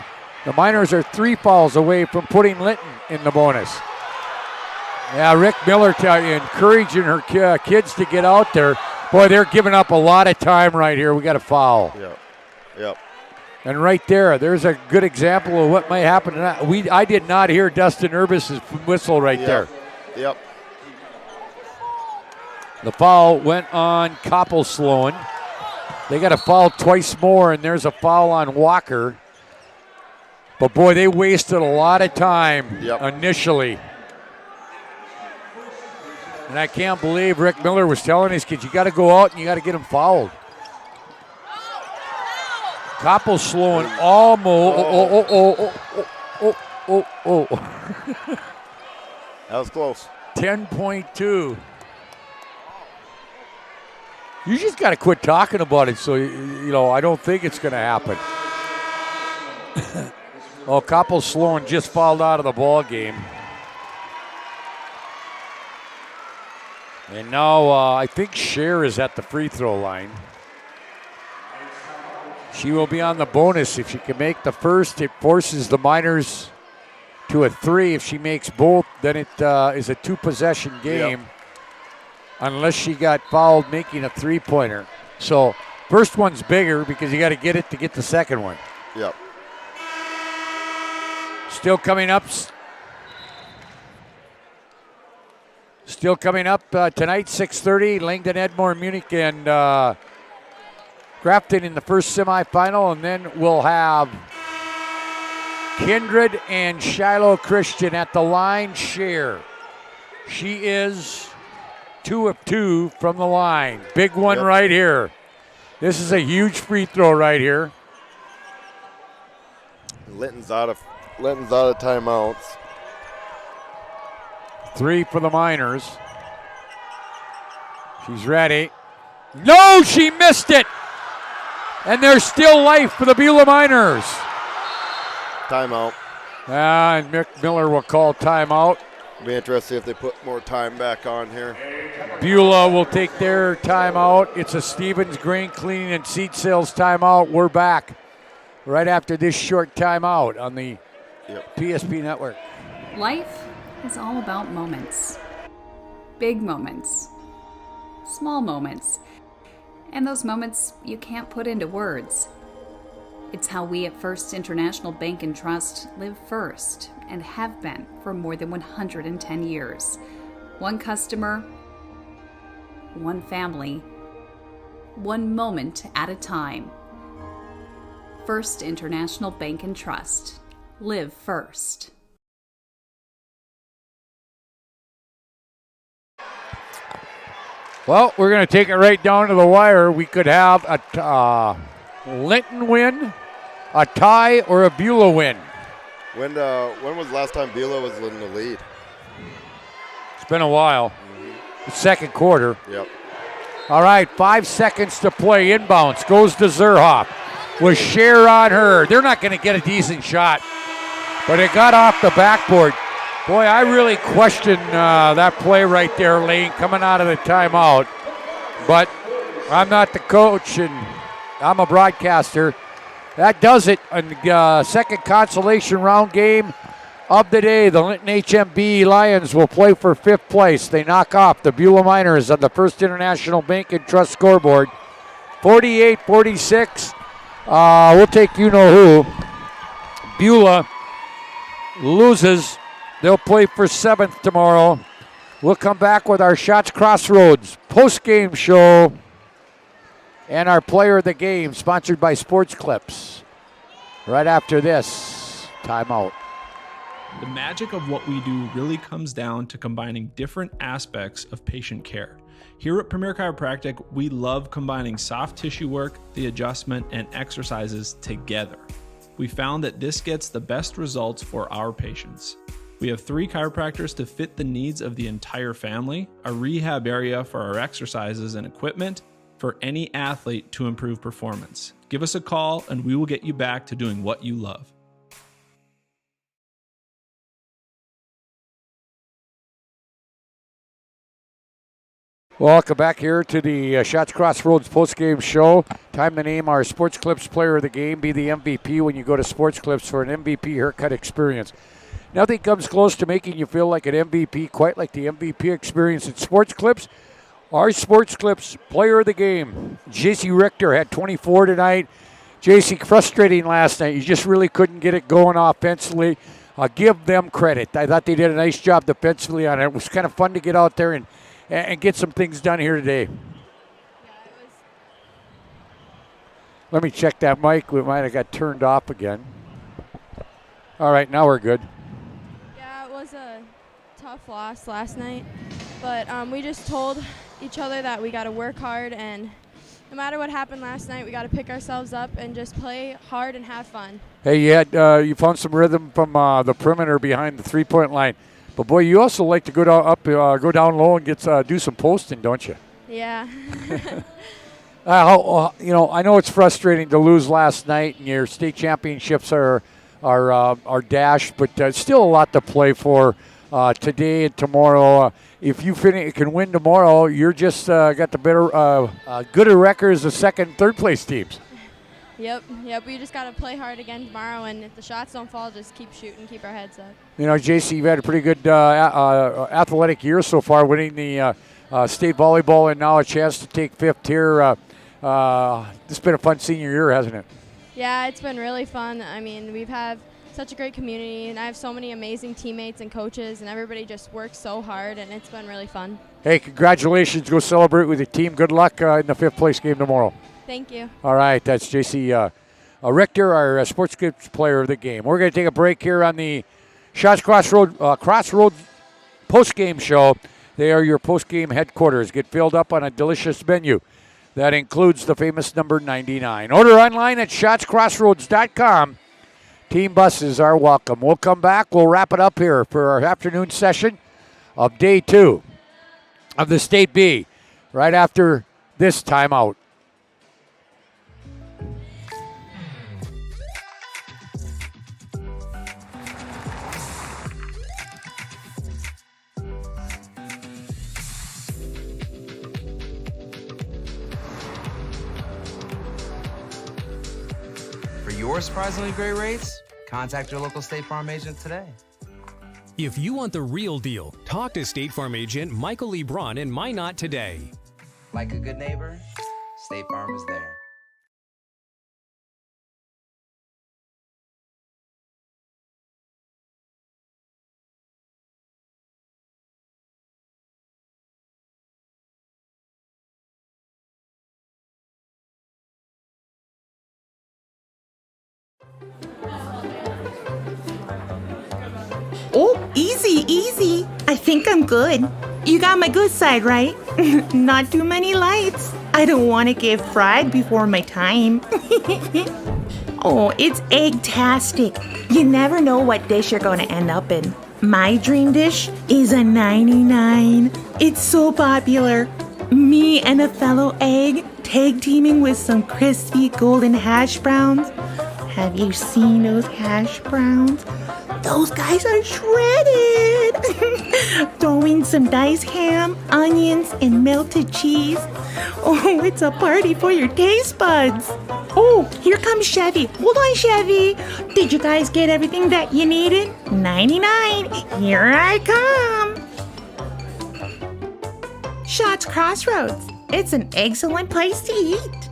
The Miners are 3 fouls away from putting Linton in the bonus. Yeah, Rick Miller encouraging her kids to get out there. Boy, they're giving up a lot of time right here. We got a foul. Yep. And right there's a good example of what might happen tonight. I did not hear Dustin Urbis' whistle right there. Yep. The foul went on Koppel-Sloan. They got a foul twice more, and there's a foul on Walker. But, boy, they wasted a lot of time initially. And I can't believe Rick Miller was telling his kids, you got to go out and you got to get them fouled. Koppel-Sloan almost. That was close. 10.2. You just got to quit talking about it, so I don't think it's going to happen. Koppel-Sloan just fouled out of the ball game. And now I think Cher is at the free throw line. She will be on the bonus. If she can make the first, it forces the Miners to a 3. If she makes both, then it is a 2-possession game. Yep. Unless she got fouled making a 3-pointer. So first one's bigger because you got to get it to get the second one. Yep. Still coming up tonight, 6:30, Langdon, Edmore, Munich, and Grafton in the first semifinal. And then we'll have Kindred and Shiloh Christian at the line. Cher. She is 2 of 2 from the line. Big one right here. This is a huge free throw right here. Linton's out of timeouts. 3 for the Miners. She's ready. No, she missed it. And there's still life for the Beulah Miners. Timeout. And Mick Miller will call timeout. Be interested if they put more time back on here. Beulah will take their timeout. It's a Stevens Grain Cleaning and Seed Sales timeout. We're back right after this short timeout on the PSP Network. Life is all about moments. Big moments. Small moments. And those moments you can't put into words. It's how we at First International Bank and Trust live first and have been for more than 110 years. One customer, one family, one moment at a time. First International Bank and Trust. Live first. Well, we're going to take it right down to the wire. We could have a Linton win, a tie, or a Beulah win. When was the last time Beulah was in the lead? It's been a while. The second quarter. Yep. All right, 5 seconds to play. Inbounds goes to Zerhoff. With Scher on her. They're not going to get a decent shot. But it got off the backboard. Boy, I really question that play right there, Lane, coming out of the timeout. But I'm not the coach, and I'm a broadcaster. That does it. And second consolation round game of the day. The Linton HMB Lions will play for 5th place. They knock off the Beulah Miners on the First International Bank and Trust scoreboard. 48-46. We'll take you-know-who. Beulah loses. They'll play for 7th tomorrow. We'll come back with our Shots Crossroads post-game show and our player of the game, sponsored by Sports Clips. Right after this, timeout. The magic of what we do really comes down to combining different aspects of patient care. Here at Premier Chiropractic, we love combining soft tissue work, the adjustment, and exercises together. We found that this gets the best results for our patients. We have 3 chiropractors to fit the needs of the entire family, a rehab area for our exercises and equipment for any athlete to improve performance. Give us a call and we will get you back to doing what you love. Welcome back here to the Shots Crossroads postgame show. Time to name our Sports Clips player of the game. Be the MVP when you go to Sports Clips for an MVP haircut experience. Nothing comes close to making you feel like an MVP, quite like the MVP experience at Sports Clips. Our Sports Clips player of the game, J.C. Richter, had 24 tonight. J.C., frustrating last night. You just really couldn't get it going offensively. I'll give them credit. I thought they did a nice job defensively on it. It was kind of fun to get out there and get some things done here today. Let me check that mic. We might have got turned off again. All right, now we're good. Yeah, it was a tough loss last night, but we just told each other that we got to work hard, and no matter what happened last night, we got to pick ourselves up and just play hard and have fun. Hey, you found some rhythm from the perimeter behind the three-point line. But boy, you also like to go down low and do some posting, don't you? Yeah. I know it's frustrating to lose last night, and your state championships are dashed, but still a lot to play for today and tomorrow. If you can win tomorrow, you're just got the better, gooder record as the second and third place teams. Yep. We just got to play hard again tomorrow, and if the shots don't fall, just keep shooting, keep our heads up. You know, JC, you've had a pretty good athletic year so far, winning the state volleyball, and now a chance to take 5th here. It's been a fun senior year, hasn't it? Yeah, it's been really fun. I mean, we've had such a great community, and I have so many amazing teammates and coaches, and everybody just works so hard, and it's been really fun. Hey, congratulations. Go celebrate with your team. Good luck in the 5th place game tomorrow. Thank you. All right, that's J.C. Richter, our Sports Clips player of the game. We're going to take a break here on the Shots Crossroads post-game show. They are your post-game headquarters. Get filled up on a delicious menu that includes the famous number 99. Order online at shotscrossroads.com. Team buses are welcome. We'll come back. We'll wrap it up here for our afternoon session of day 2 of the State B right after this timeout. For your surprisingly great rates, contact your local State Farm agent today. If you want the real deal, talk to State Farm agent Michael Lebron in Minot today. Like a good neighbor, State Farm is there. Oh, easy. I think I'm good. You got my good side, right? Not too many lights. I don't want to get fried before my time. Oh, it's egg-tastic. You never know what dish you're going to end up in. My dream dish is a 99. It's so popular. Me and a fellow egg tag teaming with some crispy golden hash browns. Have you seen those hash browns? Those guys are shredded. Throw in some diced ham, onions, and melted cheese. Oh, it's a party for your taste buds. Oh, here comes Chevy. Hold on, Chevy. Did you guys get everything that you needed? 99. Here I come. Shots Crossroads. It's an excellent place to eat.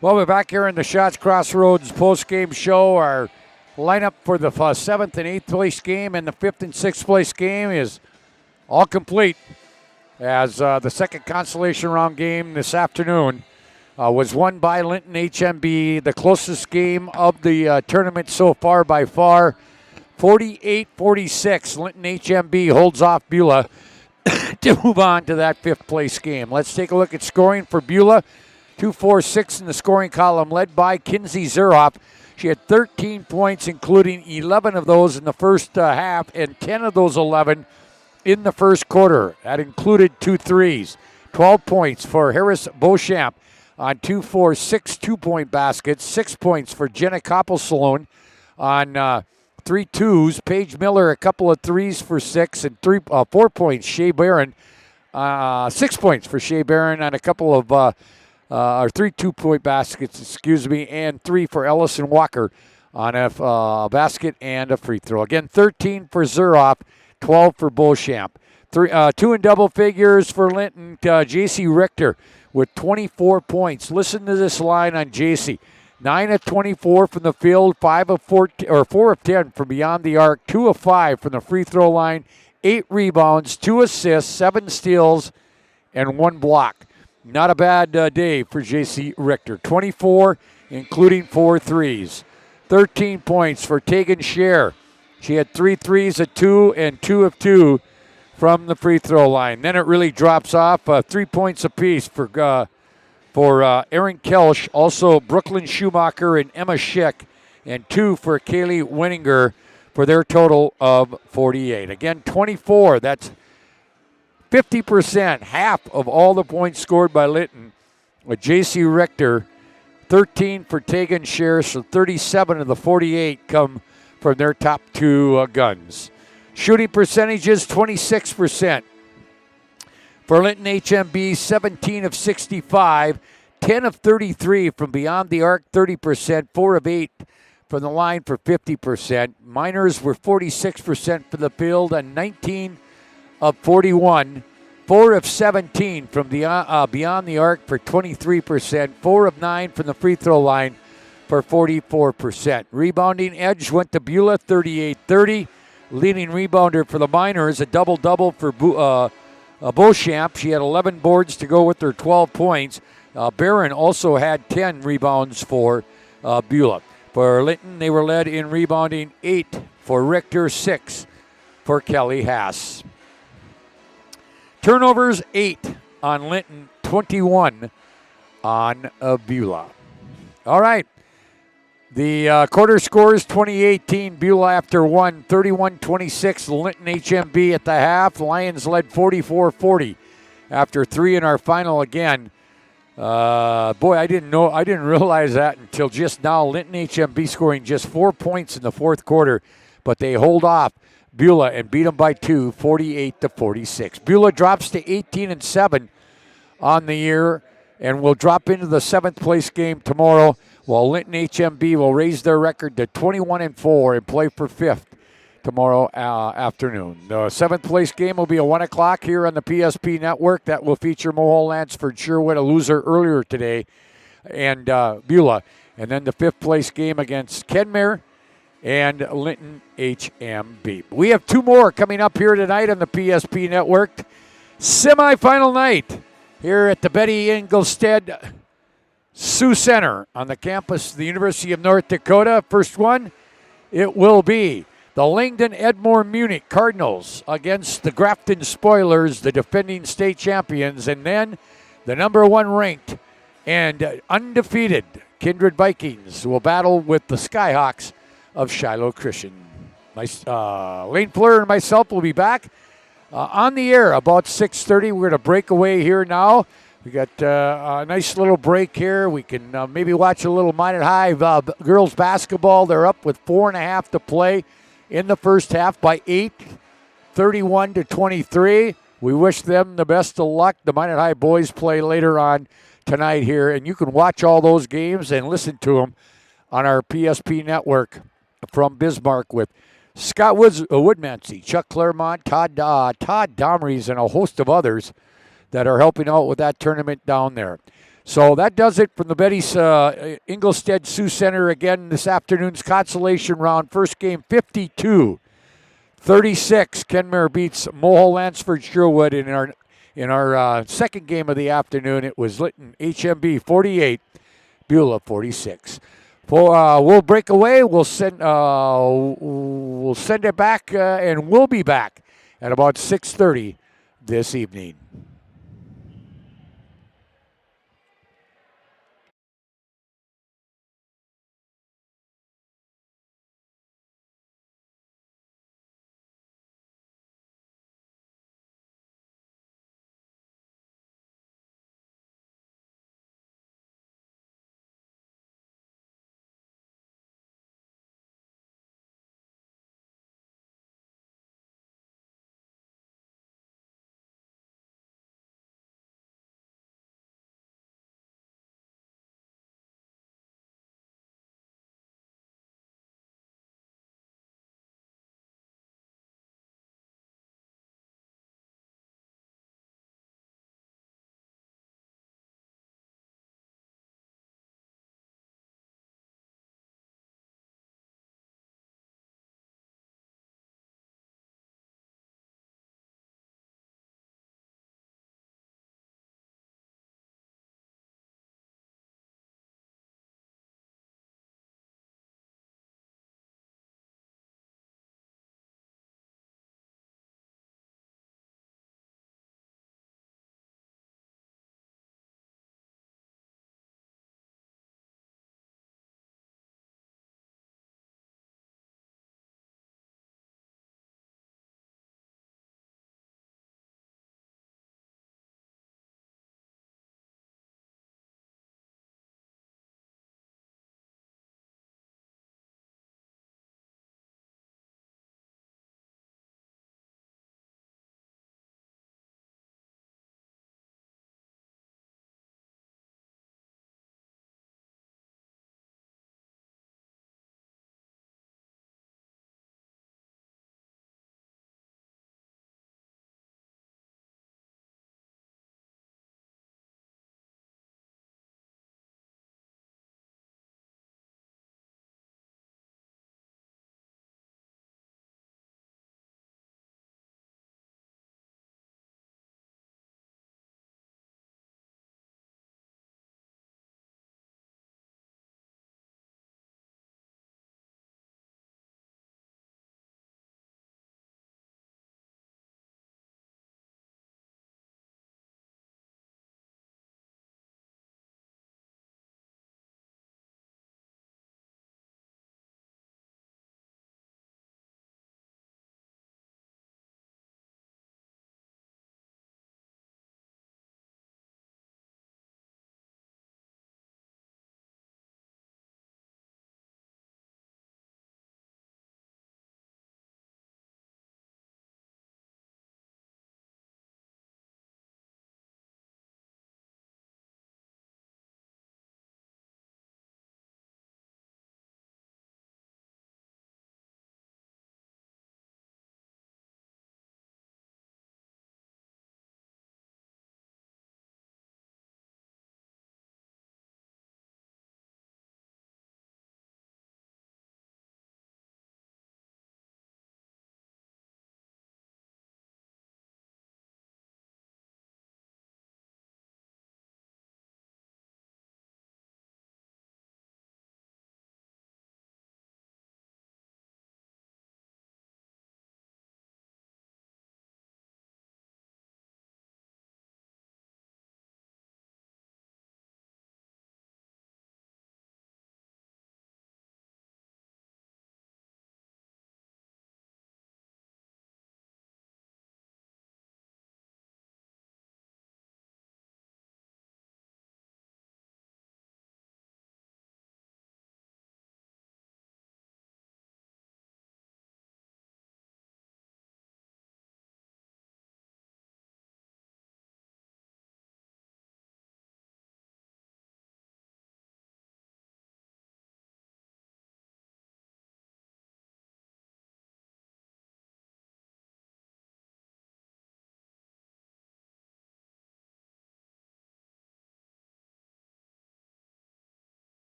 Well, we're back here in the Shots Crossroads post-game show. Our lineup for the 7th and 8th place game and the 5th and 6th place game is all complete, as the second consolation round game this afternoon was won by Linton HMB, the closest game of the tournament so far by far. 48-46, Linton HMB holds off Beulah to move on to that 5th place game. Let's take a look at scoring for Beulah. 2-4-6 in the scoring column, led by Kinsey Zerhoff. She had 13 points, including 11 of those in the first half and 10 of those 11 in the first quarter. That included 2 threes. 12 points for Harris Beauchamp on 2-4-6 two-point baskets. 6 points for Jenna Koppelsalon on 3 twos. Paige Miller, a couple of threes for 6, and 4 points. Shea Barron, 6 points for Shea Barron on a couple of or 3 two-point baskets, and 3 for Ellison Walker on a basket and a free throw. Again, 13 for Zerhoff, 12 for Beauchamp. 2 in double figures for Linton, J.C. Richter with 24 points. Listen to this line on J.C. 9 of 24 from the field, 4 of 10 from beyond the arc, 2 of 5 from the free throw line, 8 rebounds, 2 assists, 7 steals, and 1 block. Not a bad day for J.C. Richter. 24, including 4 threes. 13 points for Tegan Scher. She had 3 threes at 2 and 2 of 2 from the free throw line. Then it really drops off. 3 points apiece for Erin Kelsch. Also, Brooklyn Schumacher and Emma Schick. And 2 for Kaylee Winninger for their total of 48. Again, 24. That's 50%, half of all the points scored by Linton, with J.C. Richter, 13 for Tegan Scher, so 37 of the 48 come from their top 2 guns. Shooting percentages, 26%. For Linton HMB, 17 of 65, 10 of 33 from beyond the arc, 30%, 4 of 8 from the line for 50%. Miners were 46% for the field and 19 of 41, 4 of 17 from beyond the arc for 23%, 4 of 9 from the free throw line for 44%. Rebounding edge went to Beulah, 38-30. Leading rebounder for the Miners, a double-double for Beauchamp. She had 11 boards to go with her 12 points. Barron also had 10 rebounds for Beulah. For Linton, they were led in rebounding, 8 for Richter, 6 for Kelly Haas. Turnovers, 8 on Linton, 21 on Beulah. All right. The quarter scores 2018. Beulah after 1, 31-26. Linton HMB at the half. Lions led 44-40 after 3 in our final again. I didn't realize that until just now. Linton HMB scoring just 4 points in the fourth quarter, but they hold off Beulah and beat them by 2, 48-46. Beulah drops to 18-7 on the year and will drop into the 7th place game tomorrow, while Linton HMB will raise their record to 21-4 and play for 5th tomorrow afternoon. The 7th place game will be at 1 o'clock here on the PSP Network. That will feature Mohall Lansford Sherwood, a loser earlier today, and Beulah. And then the 5th place game against Kenmare and Linton HMB. We have 2 more coming up here tonight on the PSP Network. Semifinal night here at the Betty Engelstead Sioux Center on the campus of the University of North Dakota. First one, it will be the Langdon Edmore Munich Cardinals against the Grafton Spoilers, the defending state champions, and then the number 1 ranked and undefeated Kindred Vikings will battle with the Skyhawks of Shiloh Christian. Lane Fleur and myself will be back on the air about 6:30. We're going to break away here now. We got a nice little break here. We can maybe watch a little Minot High girls basketball. They're up with 4.5 to play in the first half by 8, 31-23. We wish them the best of luck. The Minot High boys play later on tonight here, and you can watch all those games and listen to them on our PSP network from Bismarck with Scott Woodmansey, Chuck Claremont, Todd Domries, and a host of others that are helping out with that tournament down there. So that does it from the Betty's Ingolstadt Sioux Center again this afternoon's consolation round. First game 52-36. Kenmare beats Mohall Lansford Sherwood. In our second game of the afternoon, it was Lytton HMB 48, Beulah 46. We'll break away. We'll send it back, and we'll be back at about 6:30 this evening.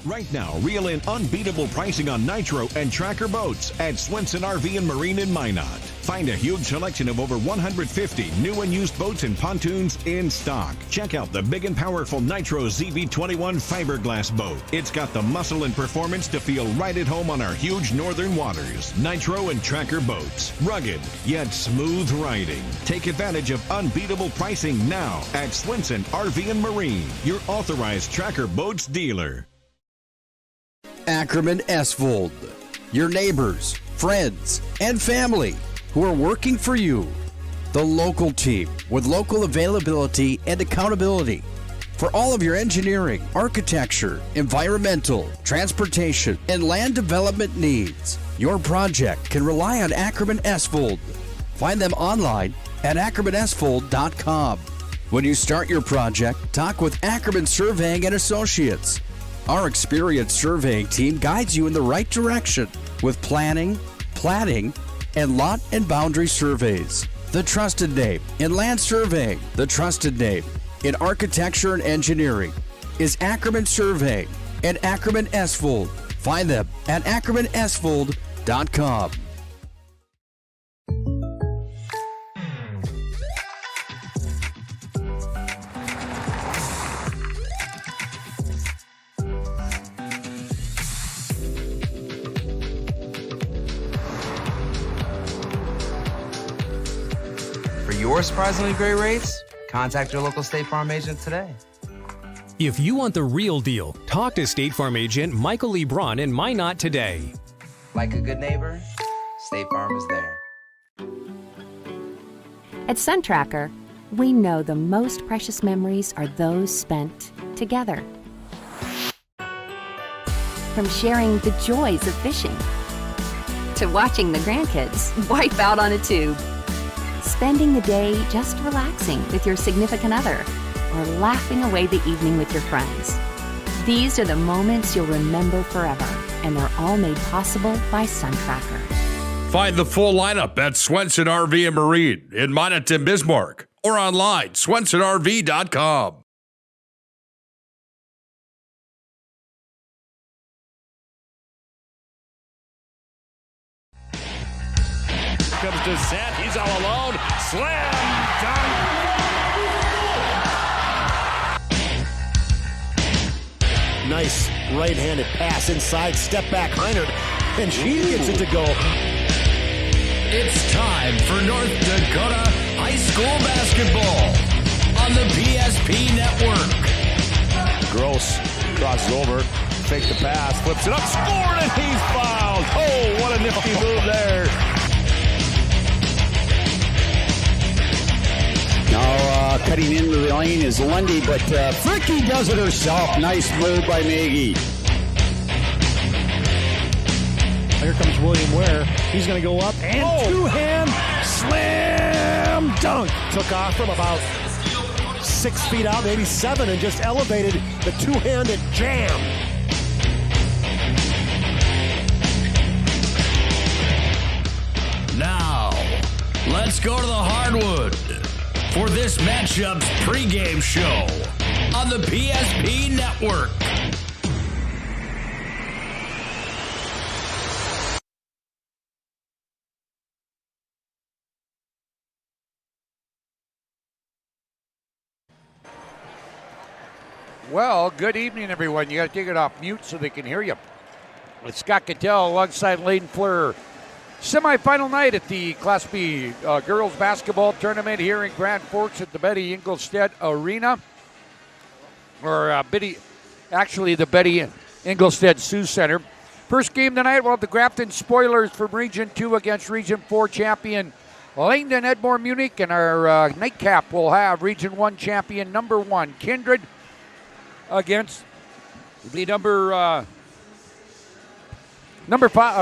Right now, reel in unbeatable pricing on Nitro and Tracker boats at Swenson RV and Marine in Minot. Find a huge selection of over 150 new and used boats and pontoons in stock. Check out the big and powerful Nitro ZV21 fiberglass boat. It's got the muscle and performance to feel right at home on our huge northern waters. Nitro and Tracker boats. Rugged, yet smooth riding. Take advantage of unbeatable pricing now at Swenson RV and Marine, your authorized Tracker boats dealer. Ackerman Esvold, your neighbors, friends, and family who are working for you. The local team with local availability and accountability for all of your engineering, architecture, environmental, transportation, and land development needs. Your project can rely on Ackerman Esvold. Find them online at ackermanesvold.com. When you start your project, talk with Ackerman Surveying and Associates. Our experienced surveying team guides you in the right direction with planning, platting, and lot and boundary surveys. The trusted name in land surveying, the trusted name in architecture and engineering is Ackerman Surveying and Ackerman Esvold. Find them at ackermanesvold.com. For your surprisingly great rates, contact your local State Farm agent today. If you want the real deal, talk to State Farm agent Michael Lee Braun in Minot today. Like a good neighbor, State Farm is there. At SunTracker, we know the most precious memories are those spent together. From sharing the joys of fishing to watching the grandkids wipe out on a tube, spending the day just relaxing with your significant other, or laughing away the evening with your friends. These are the moments you'll remember forever, and they're all made possible by SunTracker. Find the full lineup at Swenson RV and Marine in Minot and Bismarck or online, swensonrv.com. Comes to Zet. He's all alone. Slam dunk. Nice right-handed pass inside. Step back, Heinert, and she gets it to go. It's time for North Dakota high school basketball on the PSP Network. Gross crosses over. Fake the pass. Flips it up. Scored, and he's fouled. Oh, what a nifty move there. Now cutting into the lane is Lundy, but Fricky does it herself. Nice move by Maggie. Here comes William Ware. He's going to go up and two-hand slam dunk. Took off from about 6 feet out, maybe 7, and just elevated the two-handed jam. Now, let's go to the hardwood for this matchup's pregame show on the PSP Network. Well, good evening, everyone. You got to take it off mute so they can hear you. It's Scott Cattell alongside Layden Fleur. Semifinal night at the Class B girls basketball tournament here in Grand Forks at the Betty Engelstead Arena. Or the Betty Engelstead Sioux Center. First game tonight, we'll have the Grafton Spoilers from Region 2 against Region 4 champion Langdon Edmore Munich. And our nightcap will have Region 1 champion number 1 Kindred against the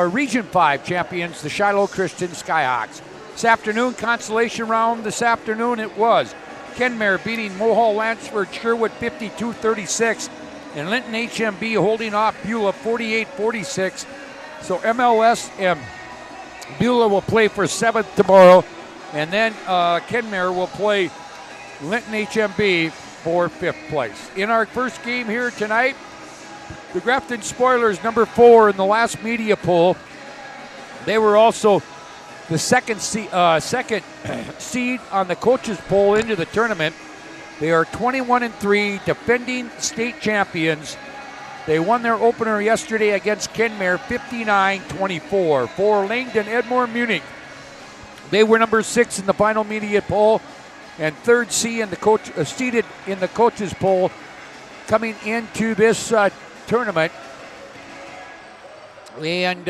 Region 5 champions, the Shiloh Christian Skyhawks. This afternoon, consolation round this afternoon it was. Kenmare beating Mohall Lansford Sherwood 52-36, and Linton HMB holding off Beulah 48-46. So MLS and Beulah will play for 7th tomorrow, and then Kenmare will play Linton HMB for 5th place. In our first game here tonight, The Grafton Spoilers, number 4 in the last media poll. They were also the second seed on the coaches poll into the tournament. They are 21-3, defending state champions. They won their opener yesterday against Kenmare, 59-24. For Langdon Edmore Munich, they were number 6 in the final media poll and third seed in the seated in the coaches poll coming into this tournament. And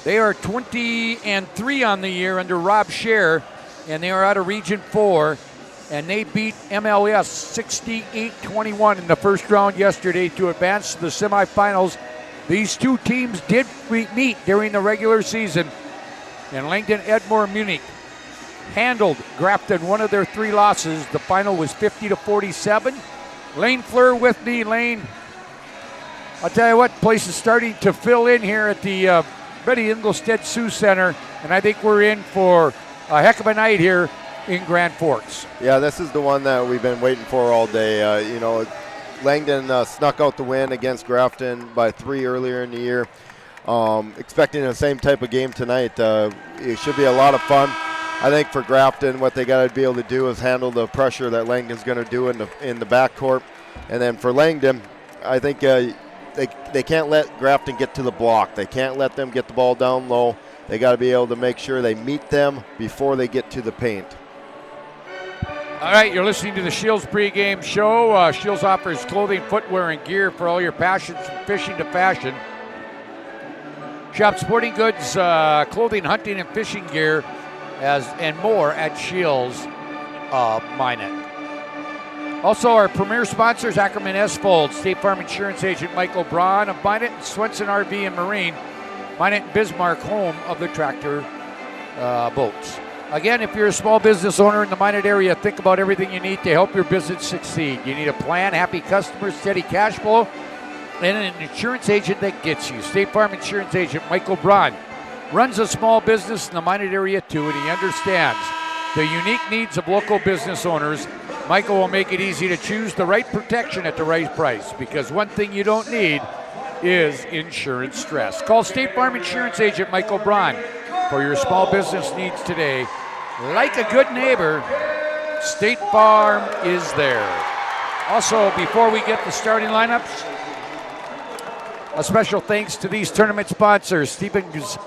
they are 20-3 on the year under Rob Scher, and they are out of Region 4. And they beat MLS 68-21 in the first round yesterday to advance to the semifinals. These two teams did meet during the regular season, and Langdon Edmore Munich handled Grafton one of their 3 losses. The final was 50-47. Lane Fleur with me. Lane, I'll tell you what, place is starting to fill in here at the Betty Engelstead Sioux Center, and I think we're in for a heck of a night here in Grand Forks. Yeah, this is the one that we've been waiting for all day. Langdon snuck out the win against Grafton by 3 earlier in the year. Expecting the same type of game tonight. It should be a lot of fun. I think for Grafton, what they got to be able to do is handle the pressure that Langdon's going to do in the backcourt. And then for Langdon, I think they can't let Grafton get to the block. They can't let them get the ball down low. They got to be able to make sure they meet them before they get to the paint. All right, you're listening to the Shields pregame show. Shields offers clothing, footwear, and gear for all your passions from fishing to fashion. Shop sporting goods, clothing, hunting, and fishing gear and more at Shields Minot. Also, our premier sponsors, Ackerman Esfold, State Farm Insurance Agent Michael Braun of Minot, and Swenson RV and Marine, Minot and Bismarck, home of the tractor boats. Again, if you're a small business owner in the Minot area, think about everything you need to help your business succeed. You need a plan, happy customers, steady cash flow, and an insurance agent that gets you. State Farm Insurance Agent Michael Braun runs a small business in the Minot area too, and he understands the unique needs of local business owners. Michael will make it easy to choose the right protection at the right price, because one thing you don't need is insurance stress. Call State Farm Insurance Agent Michael Braun for your small business needs today. Like a good neighbor, State Farm is there. Also, before we get the starting lineups, a special thanks to these tournament sponsors: Stevens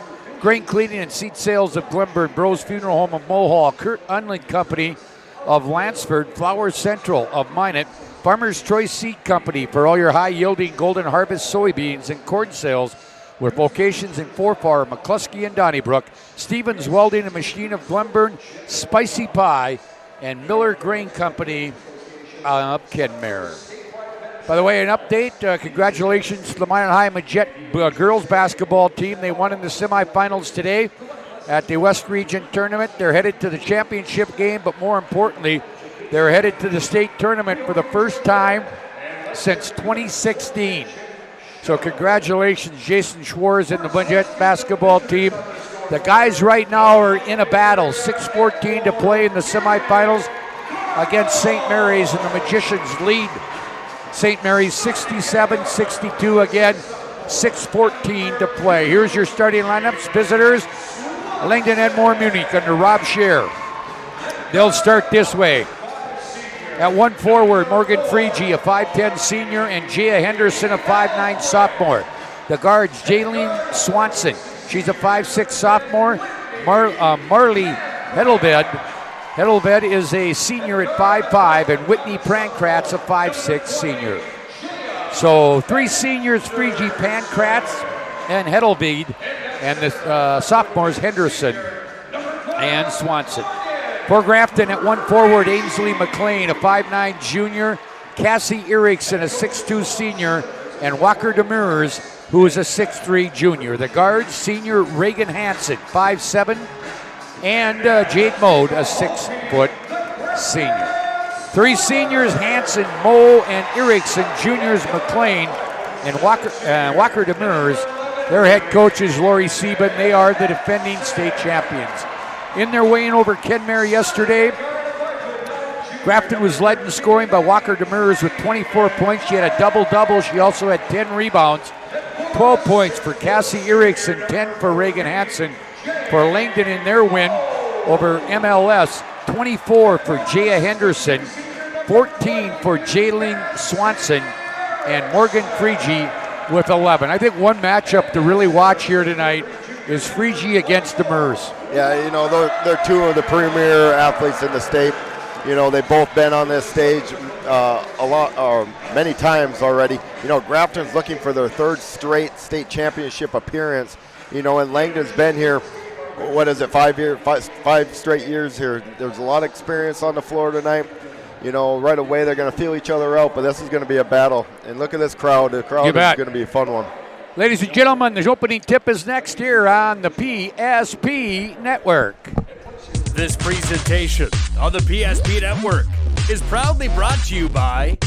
Grain Cleaning and Seed Sales of Glenburn, Bros Funeral Home of Mohall, Kurt Unland Company of Lansford, Flower Central of Minot, Farmer's Choice Seed Company for all your high-yielding Golden Harvest soybeans and corn sales, with locations in Forfar, McCluskey, and Donnybrook, Stevens Welding and Machine of Glenburn, Spicy Pie, and Miller Grain Company of Kenmare. By the way, an update, congratulations to the Minot High Majet girls basketball team. They won in the semifinals today at the West Region Tournament. They're headed to the championship game, but more importantly, they're headed to the state tournament for the first time since 2016. So congratulations, Jason Schwartz and the Majet basketball team. The guys right now are in a battle. 6:14 to play in the semifinals against St. Mary's, and the Magicians lead St. Mary's 67-62 again. 6:14 to play. Here's your starting lineups. Visitors, Langdon Edmore Munich under Rob Scher. They'll start this way. At one forward, Morgan Freege, a 5'10 senior, and Jia Henderson, a 5'9 sophomore. The guards, Jaylene Swanson. She's a 5'6 sophomore. Marley Hedelved. Hedelved is a senior at 5'5", and Whitney Pankratz, a 5'6 senior. So 3 seniors, Freege, Pankratz, and Hedelved, and the sophomores, Henderson and Swanson. For Grafton at one forward, Ainsley McLean, a 5'9 junior, Cassie Erickson, a 6'2 senior, and Walker Demers, who is a 6'3 junior. The guards, senior Reagan Hansen, 5'7", and Jade Mode, a 6-foot senior. 3 seniors, Hansen, Moe, and Erickson. Juniors, McLean and Walker Demers. Their head coach is Lori Sieben. They are the defending state champions. In their win over Kenmare yesterday, Grafton was led in scoring by Walker Demers with 24 points. She had a double-double. She also had 10 rebounds. 12 points for Cassie Erickson, 10 for Reagan Hansen. For Langdon in their win over MLS, 24 for Jaya Henderson, 14 for Jaylene Swanson, and Morgan Freege with 11. I think one matchup to really watch here tonight is Freege against Demers. Yeah, you know, they're two of the premier athletes in the state. You know, they've both been on this stage many times already. You know, Grafton's looking for their third straight state championship appearance. You know, and Langdon's been here, 5 straight years here. There's a lot of experience on the floor tonight. You know, right away they're going to feel each other out, but this is going to be a battle. And look at this crowd. The crowd is going to be a fun one. Ladies and gentlemen, the opening tip is next here on the PSP Network. This presentation on the PSP Network is proudly brought to you by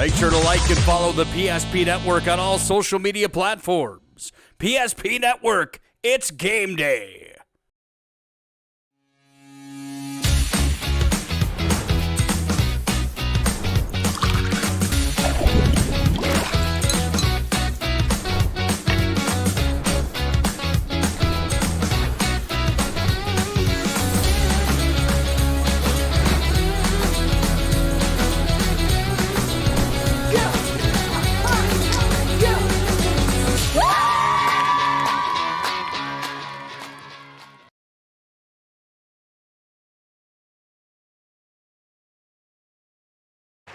Make sure to like and follow the PSP Network on all social media platforms. PSP Network, it's game day.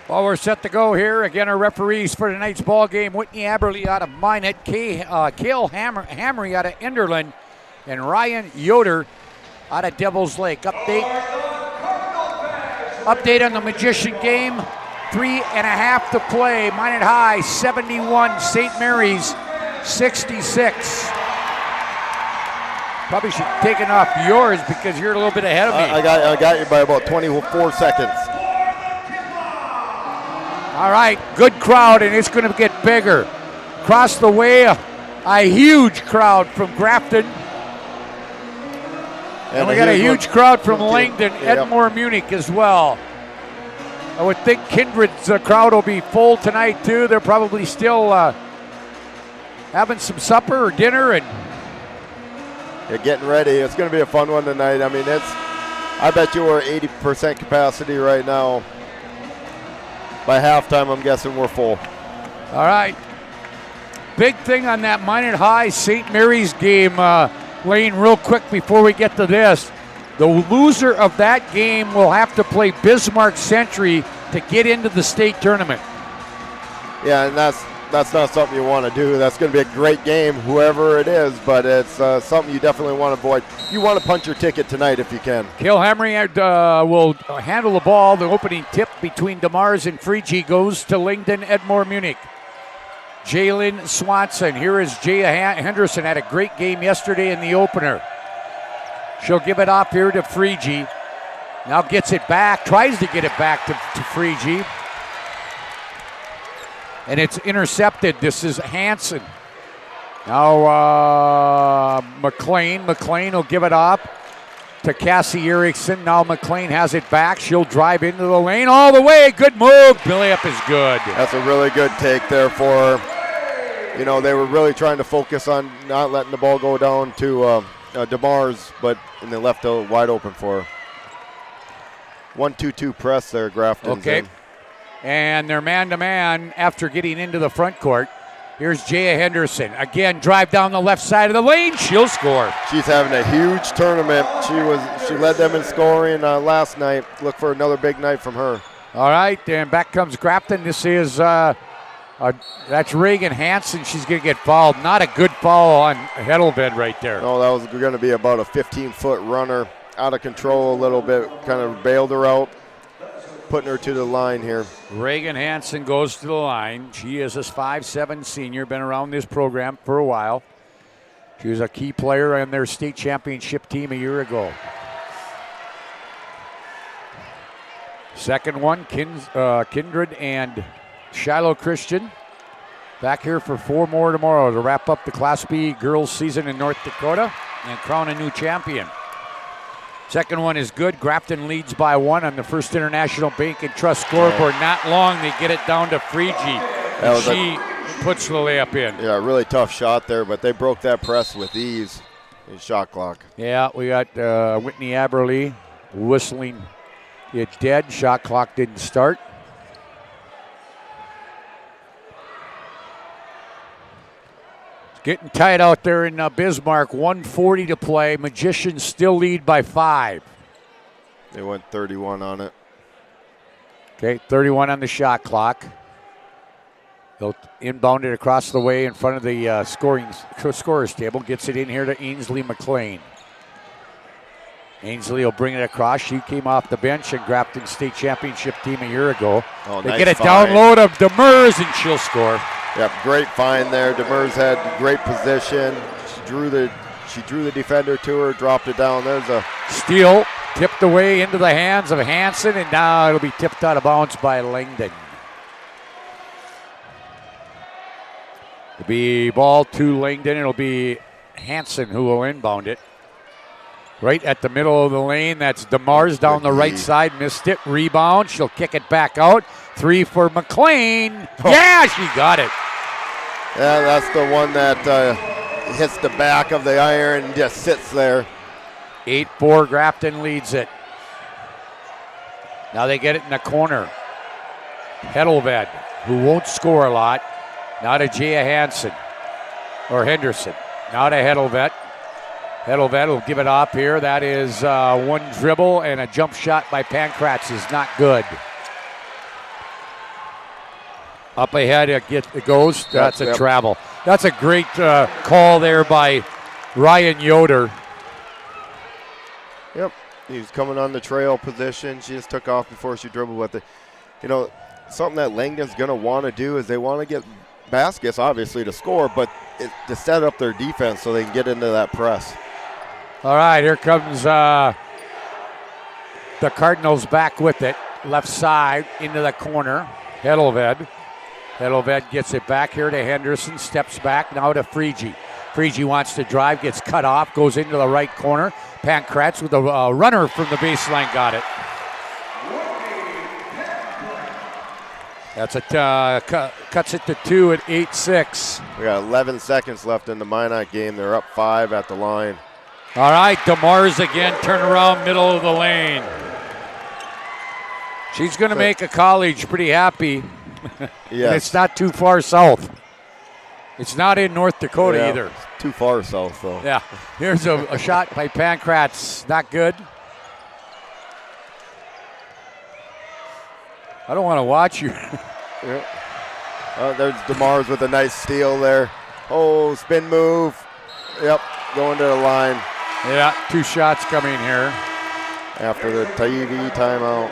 Well, we're set to go here. Again, our referees for tonight's ball game: Whitney Aberly out of Minot, Cale Hamry out of Enderlin, and Ryan Yoder out of Devil's Lake. Update on the Magician game. 3.5 to play. Minot High 71, St. Mary's 66. Probably should have taken off yours because you're a little bit ahead of me. I got you by about 24 seconds. All right, good crowd, and it's going to get bigger. Across the way, a huge crowd from Grafton. And we got a huge crowd from Langdon, Edmore, Munich as well. I would think Kindred's crowd will be full tonight, too. They're probably still having some supper or dinner. And you're getting ready. It's going to be a fun one tonight. I mean, I bet you we're 80% capacity right now. By halftime, I'm guessing we're full. All right. Big thing on that Minot High St. Mary's game, Lane, real quick before we get to this. The loser of that game will have to play Bismarck Century to get into the state tournament. Yeah, and that's not something you want to do. That's going to be a great game, whoever it is, but it's something you definitely want to avoid. You want to punch your ticket tonight if you can. Cale Hamry will handle the ball. The opening tip between DeMars and Freege goes to Langdon Edmore Munich. Jaylene Swanson. Here is Jaya Henderson. Had a great game yesterday in the opener. She'll give it off here to Freege. Now gets it back, tries to get it back to Freege. And it's intercepted. This is Hansen. Now McLean. McLean will give it up to Cassie Erickson. Now McLean has it back. She'll drive into the lane all the way. Good move. Billy up is good. That's a really good take there for her. You know, they were really trying to focus on not letting the ball go down to DeMars, and they left it wide open for her. 1-2-2 press there, Grafton. Okay. And they're man-to-man after getting into the front court. Here's Jaya Henderson. Again, drive down the left side of the lane. She'll score. She's having a huge tournament. She led them in scoring last night. Look for another big night from her. All right, and back comes Grafton. This is that's Reagan Hansen. She's going to get fouled. Not a good foul on Hedelved right there. No, that was going to be about a 15-foot runner. Out of control a little bit. Kind of bailed her out, putting her to the line here. Reagan Hansen goes to the line. She is a 5'7" senior, been around this program for a while. She was a key player on their state championship team a year ago. Second one, Kindred and Shiloh Christian. Back here for 4 more tomorrow to wrap up the Class B girls season in North Dakota and crown a new champion. Second one is good. Grafton leads by 1 on the First International Bank and Trust scoreboard. Not long, they get it down to Freegee. She puts the layup in. Yeah, really tough shot there, but they broke that press with ease in shot clock. Yeah, we got Whitney Aberly whistling it dead. Shot clock didn't start. It's getting tight out there in Bismarck. 1:40 to play. Magicians still lead by 5. They went 31 on it. Okay, 31 on the shot clock. They'll inbound it across the way in front of the scorer's table. Gets it in here to Ainsley McLean. Ainsley will bring it across. She came off the bench and Grafton State Championship team a year ago. Oh, they nice get it find. down low to Demers and she'll score. Yep, great find there. Demers had great position. She drew the defender to her, dropped it down. There's a steal, tipped away into the hands of Hansen, and now it'll be tipped out of bounds by Langdon. It'll be ball to Langdon. It'll be Hansen who will inbound it. Right at the middle of the lane, that's DeMars down the right side, missed it, rebound, she'll kick it back out. 3 for McLean. Oh. Yeah, she got it. Yeah, that's the one that hits the back of the iron and just sits there. 8-4, Grafton leads it. Now they get it in the corner. Hedelved, who won't score a lot. Now to Jaya Hansen, or Henderson. Now to Hedelved. Hedelved will give it up here. That is one dribble and a jump shot by Pankratz is not good. Up ahead, it goes. That's a travel. That's a great call there by Ryan Yoder. Yep, he was coming on the trail position. She just took off before she dribbled with it. You know, something that Langdon's going to want to do is they want to get baskets, obviously, to score, but to set up their defense so they can get into that press. All right, here comes the Cardinals back with it. Left side into the corner. Hedelved. Hedelved gets it back here to Henderson. Steps back now to Freegee. Freegee wants to drive, gets cut off, goes into the right corner. Pankratz with a runner from the baseline got it. That's cuts it to 2 at 8-6. We got 11 seconds left in the Minot game. They're up 5 at the line. All right, DeMars again, turn around middle of the lane. She's going to make a college pretty happy. Yes. It's not too far south. It's not in North Dakota either. It's too far south, though. Yeah. Here's a shot by Pankratz. Not good. I don't want to watch you. There's DeMars with a nice steal there. Oh, spin move. Yep, going to the line. Yeah, 2 shots coming here. After the TV timeout.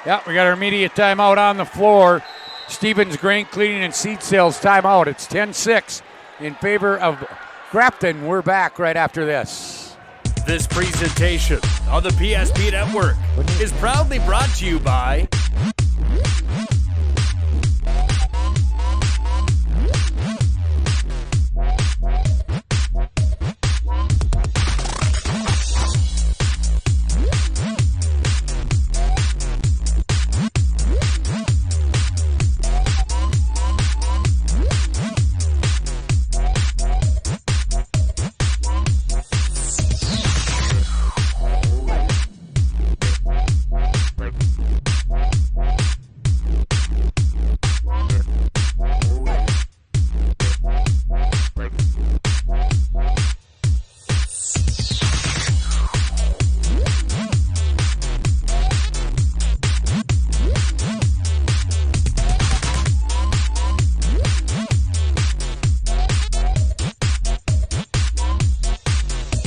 Yeah, we got our immediate timeout on the floor. Stevens Grain Cleaning and Seed Sales timeout. It's 10-6 in favor of Grafton. We're back right after this. This presentation on the PSP Network is proudly brought to you by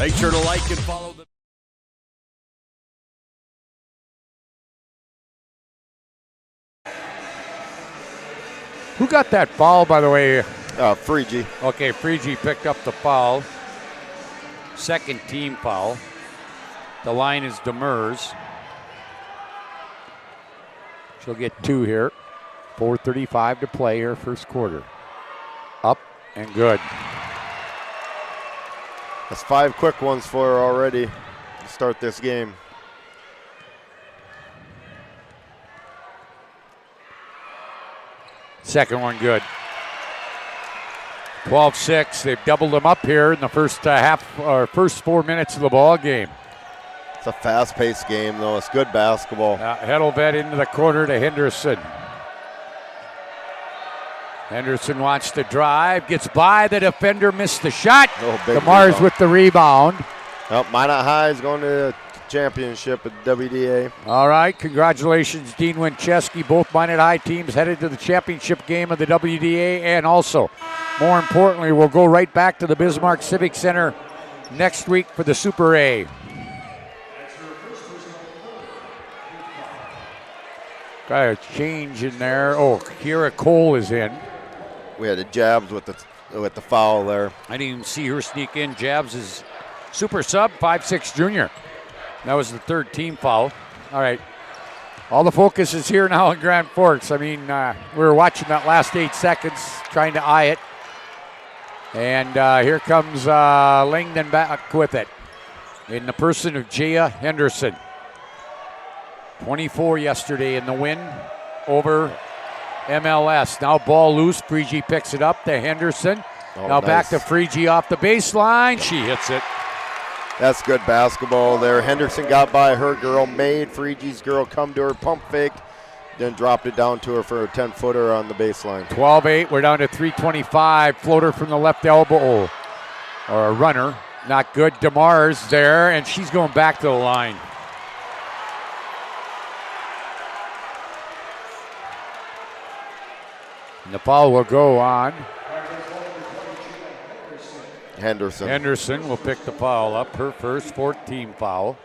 Make sure to like and follow the Who got that foul, by the way? Freegee. Okay, Freegee picked up the foul. Second team foul. The line is Demers. She'll get 2 here. 4:35 to play here, first quarter. Up and good. That's 5 quick ones for her already to start this game. Second one good. 12-6. They've doubled them up here in the first first 4 minutes of the ball game. It's a fast-paced game, though. It's good basketball. Hedelvet into the corner to Henderson. Henderson wants to drive, gets by the defender, missed the shot. DeMars with the rebound. Oh, Minot High is going to the championship at WDA. All right, congratulations, Dean Winchesky. Both Minot High teams headed to the championship game of the WDA, and also, more importantly, we'll go right back to the Bismarck Civic Center next week for the Super A. Got a change in there. Oh, Kira Cole is in. We had a Jabs with the foul there. I didn't even see her sneak in. Jabs is super sub, 5'6" junior. That was the third team foul. All right. All the focus is here now in Grand Forks. I mean, we were watching that last 8 seconds, trying to eye it. And here comes Langdon back with it in the person of Jaya Henderson. 24 yesterday in the win over MLS. Now ball loose. Freegee picks it up to Henderson. Now nice. back to Freegee off the baseline. She hits it. That's good basketball there. Henderson got by her girl, made Freegee's girl come to her, pump fake, then dropped it down to her for a 10-footer on the baseline. 12-8. We're down to 3:25. Floater from the left elbow. Or a runner. Not good. DeMars there, and she's going back to the line. And the foul will go on. Henderson will pick the foul up. Her first 14 foul.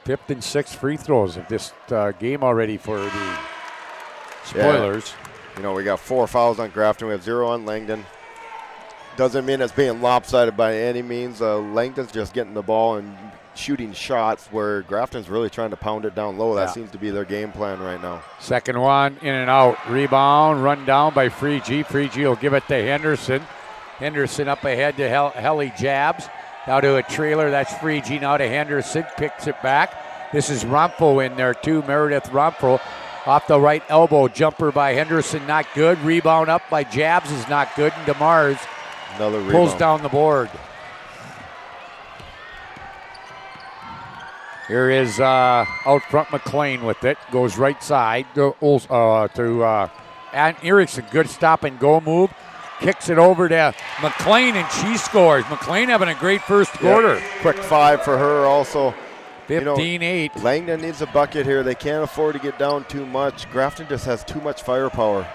5th and 6th free throws of this game already for the Spoilers. Yeah. You know, we got 4 fouls on Grafton. We have 0 on Langdon. Doesn't mean it's being lopsided by any means. Langdon's just getting the ball and shooting shots where Grafton's really trying to pound it down low. That seems to be their game plan right now. Second one, in and out. Rebound, run down by Freegee. Freegee will give it to Henderson. Henderson up ahead to Helly Jabs. Now to a trailer, that's Freegee. Now to Henderson, picks it back. This is Rumpel in there too, Meredith Rumpel. Off the right elbow, jumper by Henderson, not good. Rebound up by Jabs is not good, and DeMars pulls down the board. Here is out front McLean with it. Goes right side to Ann Erickson. Good stop and go move. Kicks it over to McLean and she scores. McLean having a great first quarter. Quick 5 for her also. 15-8. Langdon needs a bucket here. They can't afford to get down too much. Grafton just has too much firepower.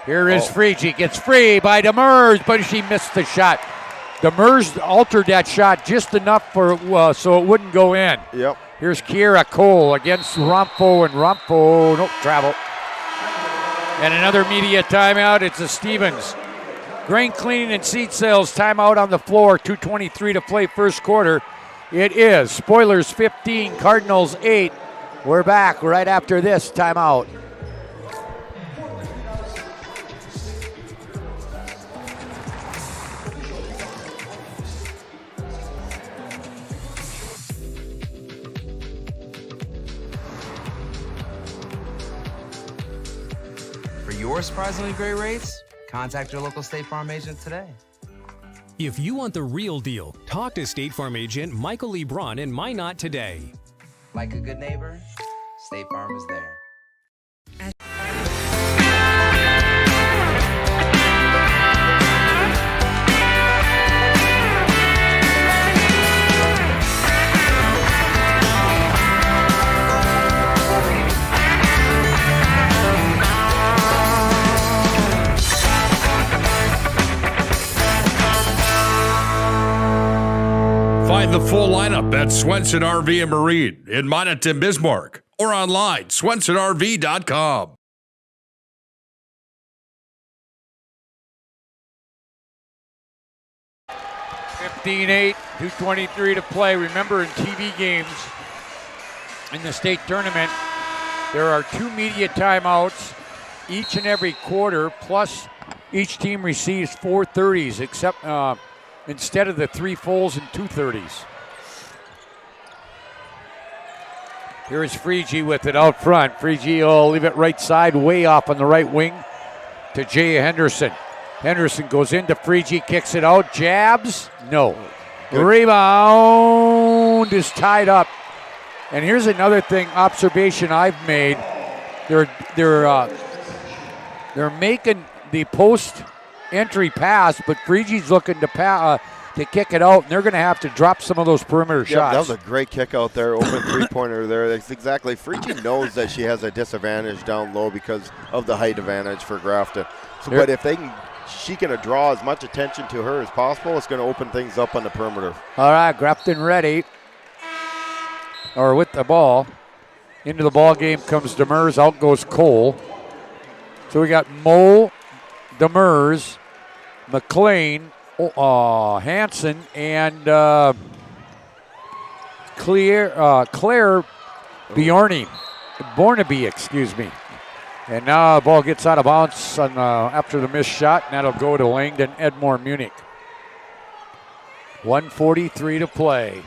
Here is Freegee. Gets free by Demers, but she missed the shot. Demers altered that shot just enough for so it wouldn't go in. Yep. Here's Kiera Cole against Rumpel, and Rumpel, nope, travel. And another media timeout. It's a Stevens. Grain cleaning and seed sales timeout on the floor. 2:23 to play first quarter. It is Spoilers 15, Cardinals 8. We're back right after this timeout. For your surprisingly great rates, contact your local State Farm agent today. If you want the real deal, talk to State Farm agent Michael Lebron in Minot today. Like a good neighbor, State Farm is there. Find the full lineup at Swenson RV and Marine in Minot and Bismarck or online, swensonrv.com. $15-8, 2:23 to play. Remember, in TV games in the state tournament, there are 2 media timeouts each and every quarter, plus each team receives 4 30s, except instead of the 3 fulls and 2 30s. Here's Frege with it out front. Frege will leave it right side, way off on the right wing to Jay Henderson. Henderson goes into Frege, kicks it out, jabs, no. Good. Rebound is tied up. And here's another observation I've made. They're making the post entry pass, but Frege's looking to kick it out, and they're going to have to drop some of those perimeter shots. That was a great kick out there, open three-pointer there. That's exactly. Frege knows that she has a disadvantage down low because of the height advantage for Grafton. So, but if she can draw as much attention to her as possible, it's going to open things up on the perimeter. All right, Grafton ready, or with the ball. Into the ball game comes Demers, out goes Cole. So we got Moe, Demers, McLean, Hanson, and Claire Bornaby, excuse me. And now the ball gets out of bounds after the missed shot, and that'll go to Langdon Edmore Munich. 1:43 to play.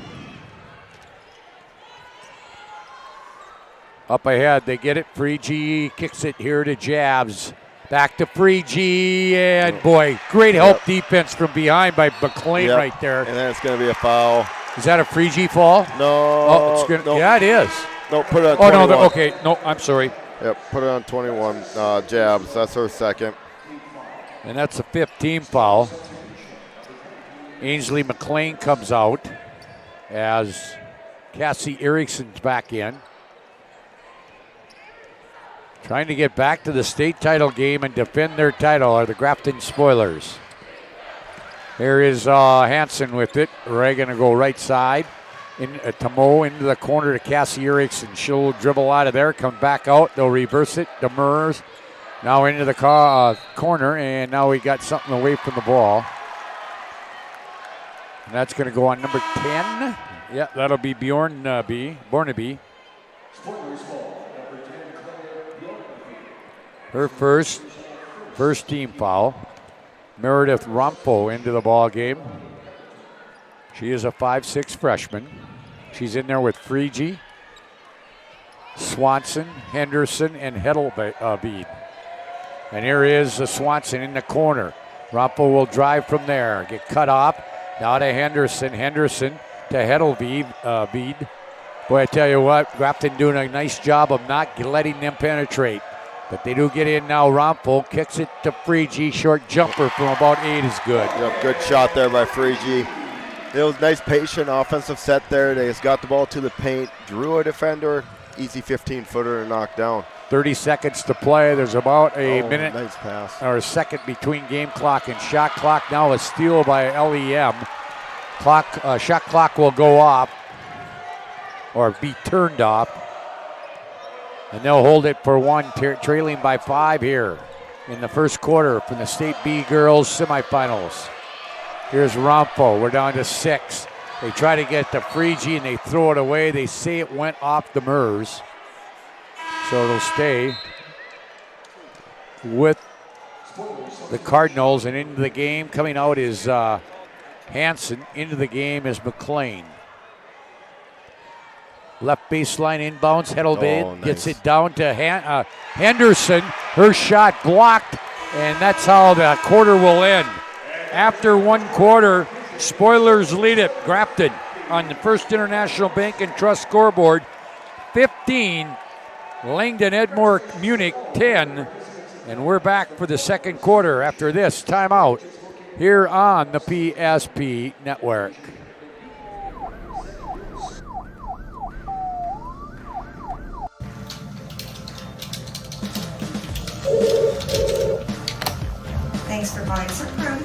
Up ahead, they get it. Frege kicks it here to Jabs. Back to Frege, and boy, great help defense from behind by McLean right there. And then it's going to be a foul. Is that a Frege fall? No. Oh, it's gonna, yeah, it is. No, put it on 21. No, okay. No, I'm sorry. Yep, put it on 21. Jabs, that's her second. And that's a 15 foul. Ainsley McLean comes out as Cassie Erickson's back in. Trying to get back to the state title game and defend their title are the Grafton Spoilers. Here is Hanson with it. Ray going to go right side. To Moe into the corner to Cassie Erickson. She'll dribble out of there, come back out. They'll reverse it. Demers now into the corner, and now we got something away from the ball. And that's going to go on number 10. Yeah, that'll be Bornaby. Her first team foul. Meredith Rumpel into the ball game. She is a 5'6" freshman. She's in there with Frege, Swanson, Henderson, and Hedelbeed. And here is Swanson in the corner. Rumpel will drive from there, get cut off. Now to Henderson. Henderson to Hedelbeed. Boy, I tell you what, Grafton doing a nice job of not letting them penetrate. But they do get in now. Rumpel kicks it to Frege. Short jumper from about 8 is good. Yep, good shot there by Frege. It was nice, patient offensive set there. They just got the ball to the paint, drew a defender, easy 15-footer to knock down. 30 seconds to play. There's about a minute nice pass. Or a second between game clock and shot clock. Now a steal by LEM. Shot clock will go off or be turned off. And they'll hold it for one, trailing by 5 here in the first quarter from the State B girls semifinals. Here's Rumpel. We're down to 6. They try to get to Frege and they throw it away. They say it went off the Mers. So it'll stay with the Cardinals. And into the game coming out is Hanson. Into the game is McLean. Left baseline inbounds. Hedelbeid gets it down to Henderson. Her shot blocked, and that's how the quarter will end. After one quarter, Spoilers lead it. Grafton on the First International Bank and Trust scoreboard, 15. Langdon Edmore Munich, 10. And we're back for the second quarter after this timeout here on the PSP Network. Thanks for buying some fruit.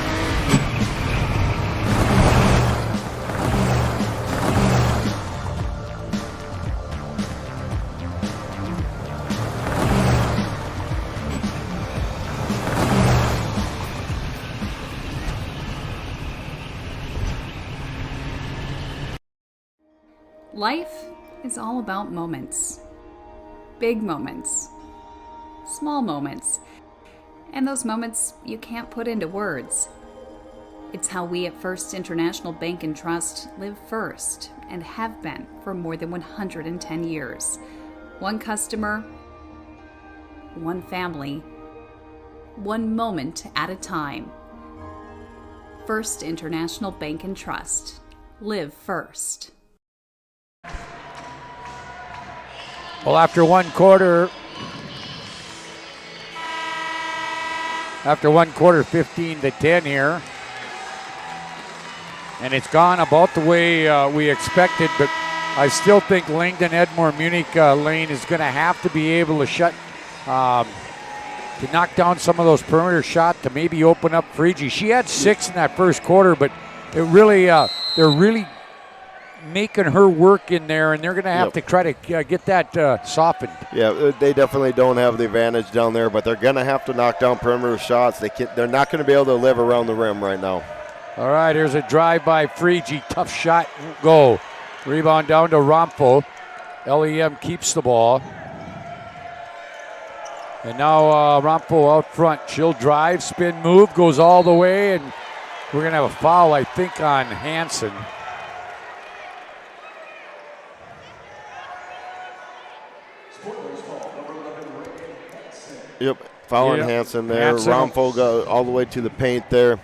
Life is all about moments. Big moments. Small moments. And those moments you can't put into words. It's how we at First International Bank and Trust live first and have been for more than 110 years. One customer, one family, one moment at a time. First International Bank and Trust. Live first. Well, after one quarter, 15-10 here. And it's gone about the way we expected, but I still think Langdon Edmore Munich Lane is going to have to be able to to knock down some of those perimeter shots to maybe open up Frigi. She had 6 in that first quarter, but it really they're really making her work in there, and they're going to have to try to get that softened. Yeah, they definitely don't have the advantage down there, but they're going to have to knock down perimeter shots. They're not going to be able to live around the rim right now. All right, here's a drive by Frigi. Tough shot, go. Rebound down to Romfo. LEM keeps the ball. And now Romfo out front. She'll drive, spin move, goes all the way, and we're going to have a foul, I think, on Hansen. Yep, fouling Hansen there. Romfo got all the way to the paint there.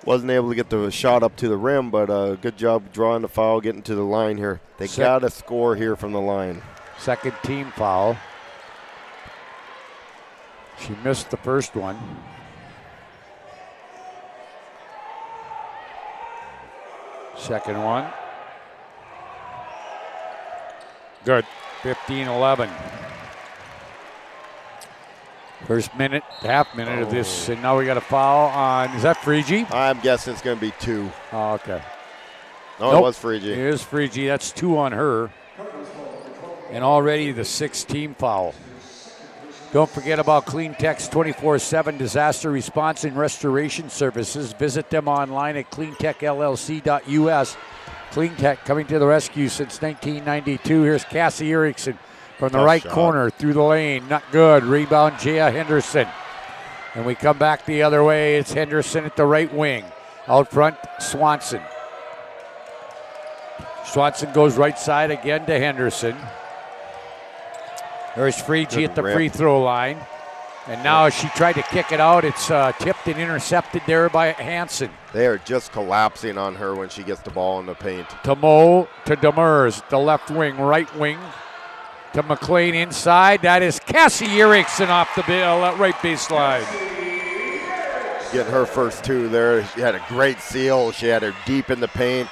Wasn't able to get the shot up to the rim, but good job drawing the foul, getting to the line here. They got to score here from the line. Second team foul. She missed the first one. Second one. Good. 15-11. First minute, half minute of this, and now we got a foul on, is that Frigi? I'm guessing it's going to be 2. Oh, okay. No, nope. It was Frigi. It is Frigi. That's 2 on her. And already the 6th team foul. Don't forget about CleanTech's 24/7 disaster response and restoration services. Visit them online at cleantechllc.us. CleanTech coming to the rescue since 1992. Here's Cassie Erickson from the right corner through the lane. Not good. Rebound, Jaya Henderson. And we come back the other way. It's Henderson at the right wing. Out front, Swanson. Swanson goes right side again to Henderson. There's Frigi at the free throw line. And now she tried to kick it out. It's tipped and intercepted there by Hansen. They are just collapsing on her when she gets the ball in the paint. To Mo, to Demers, the left wing, right wing. To McLean inside. That is Cassie Erickson off the right baseline. Getting her first 2 there. She had a great seal. She had her deep in the paint.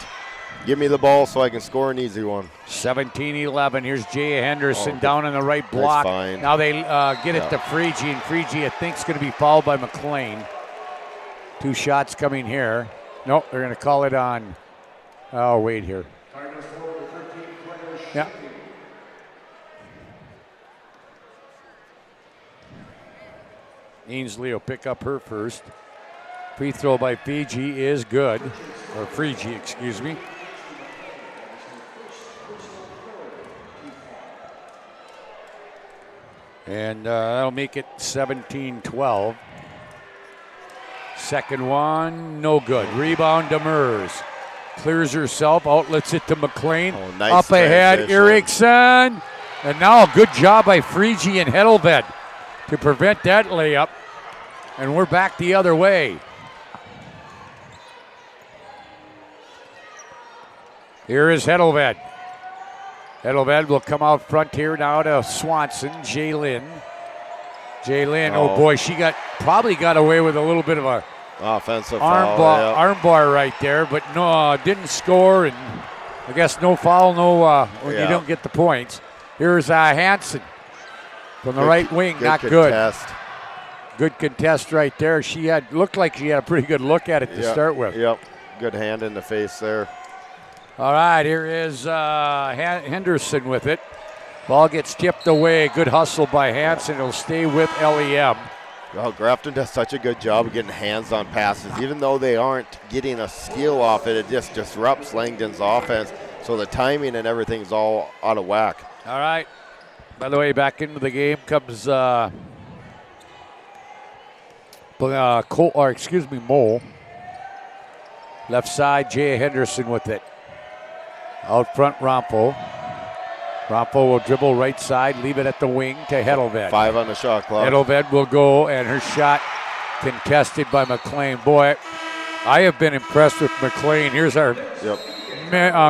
Give me the ball so I can score an easy one. 17-11. Here's Jaya Henderson down in the right block. Now they get it to Frigi, and Frigi, I think, is going to be fouled by McLean. 2 shots coming here. Nope, they're going to call it on. Oh, wait here. Yeah. Ainsley will pick up her first. Free throw by Fiji is good. Or Frigi, excuse me. And that'll make it 17-12. Second one, no good. Rebound, Demers. Clears herself, outlets it to McLean. Oh, nice up ahead, Erickson. And now a good job by Frigi and Hedelved to prevent that layup. And we're back the other way. Here is Hedelved. Hedelved will come out front here now to Swanson. Jaylin, oh boy, she probably got away with a little bit of a offensive arm bar right there, but no, didn't score, and I guess no foul, when you don't get the points. Here's Hansen from the right wing, not good. Good contest right there. Looked like she had a pretty good look at it to start with. Yep, good hand in the face there. All right, here is Henderson with it. Ball gets tipped away. Good hustle by Hansen. It'll stay with LEM. Well, Grafton does such a good job of getting hands on passes. Even though they aren't getting a steal off it, it just disrupts Langdon's offense. So the timing and everything is all out of whack. All right. By the way, back into the game comes Mole. Left side, Jay Henderson with it. Out front, Rompo. Rompo will dribble right side, leave it at the wing to Hedelved. 5 on the shot clock. Hedelved will go, and her shot contested by McLean. Boy, I have been impressed with McLean. Here's our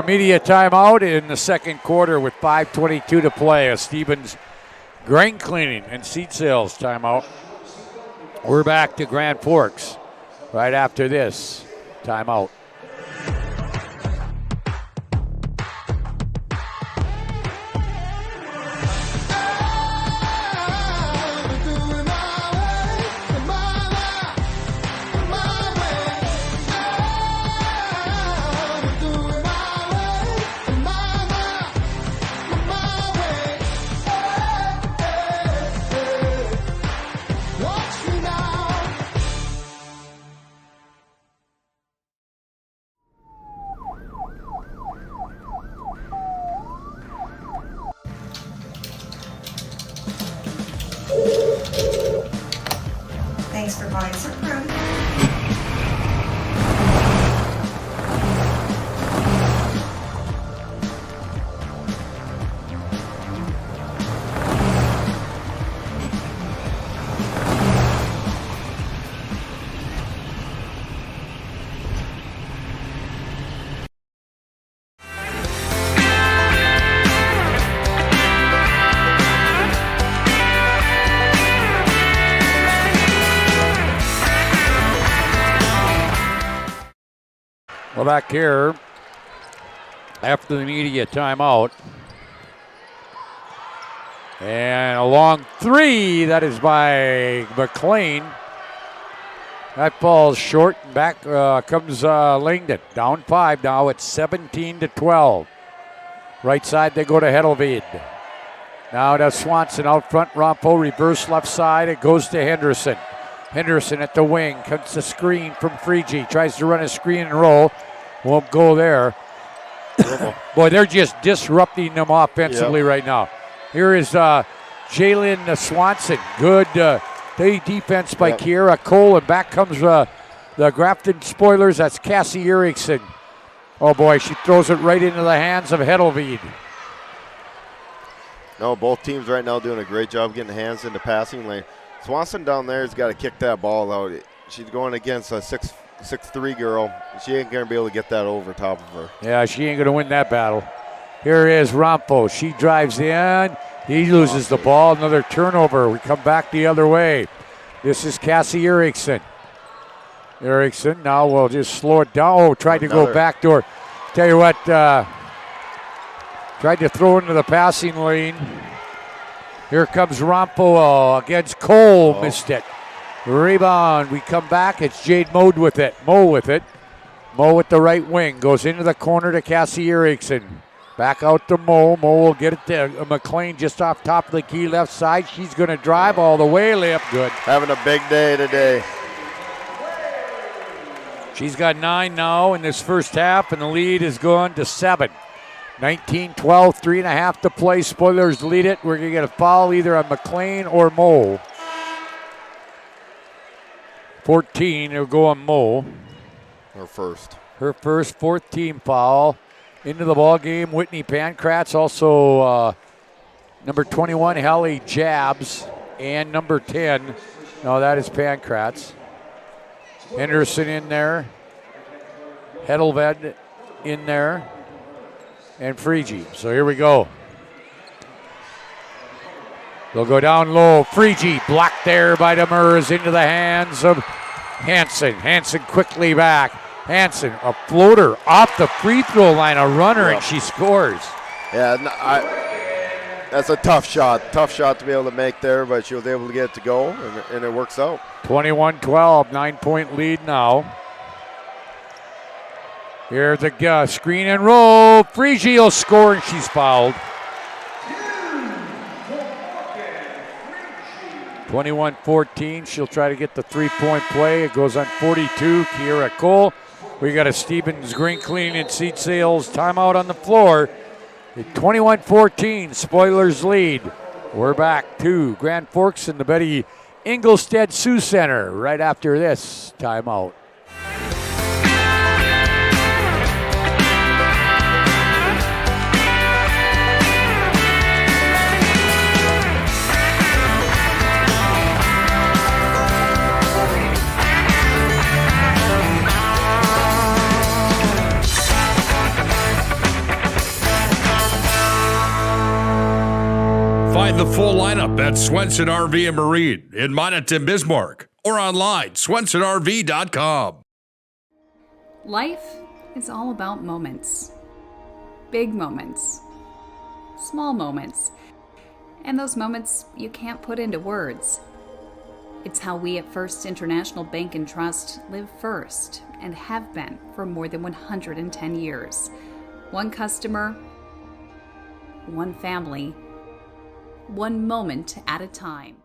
media timeout in the second quarter with 5:22 to play. A Stevens grain cleaning and seed sales timeout. We're back to Grand Forks right after this timeout. Thanks for buying some fruit. Well, back here after the media timeout. And a long three, that is by McLean. That falls short, and back comes Langdon. Down 5 now, it's 17-12. Right side, they go to Hedelved. Now to Swanson out front, Rompo, reverse left side, it goes to Henderson. Henderson at the wing, comes the screen from Frigi, tries to run a screen and roll, won't go there. Boy, they're just disrupting them offensively right now. Here is Jalen Swanson. Good defense by Kiera Cole, and back comes the Grafton Spoilers. That's Cassie Erickson. Oh boy, she throws it right into the hands of Hedelved. No, both teams right now doing a great job getting hands into passing lane. Swanson down there has got to kick that ball out. She's going against a 6'3" girl. She ain't going to be able to get that over top of her. Yeah, she ain't going to win that battle. Here is Rompo. She drives in. He loses the ball. Another turnover. We come back the other way. This is Cassie Erickson. Erickson now will just slow it down. Oh, tried to go backdoor. Tell you what, tried to throw into the passing lane. Here comes Rompo against Cole. Missed it. Rebound. We come back. It's Jade Moe with it. Moe with the right wing. Goes into the corner to Cassie Erickson. Back out to Moe. Moe will get it to McLean just off top of the key left side. She's going to drive all the way. Layup good. Having a big day today. She's got 9 now in this first half, and the lead is gone to 7. 19-12, 3.5 to play. Spoilers lead it. We're going to get a foul either on McLean or Moe. 14, it'll go on Moe. Her first, fourth team foul. Into the ball game, Whitney Pankratz, also number 21, Hallie Jabs, and number 10. No, that is Pankratz. Henderson in there. Hedelved in there. And Frigi. So here we go. They'll go down low. Frigi blocked there by Demers into the hands of Hansen. Hansen quickly back. Hansen, a floater off the free throw line, a runner, and she scores. Yeah, that's a tough shot. Tough shot to be able to make there, but she was able to get it to go, and it works out. 21-12, 9-point lead now. Here's the screen and roll. Frigi will score, and she's fouled. 21-14. She'll try to get the three-point play. It goes on 42. Kiera Cole We got a Stevens Green Cleaning and Seat Sales timeout on the floor. At 21-14, Spoilers lead. We're back to Grand Forks and the Betty Engelstead Sioux Center right after this timeout. Find the full lineup at Swenson RV and Marine in Minot and Bismarck or online, SwensonRV.com. Life is all about moments. Big moments. Small moments. And those moments you can't put into words. It's how we at First International Bank and Trust live first and have been for more than 110 years. One customer, one family, one moment at a time.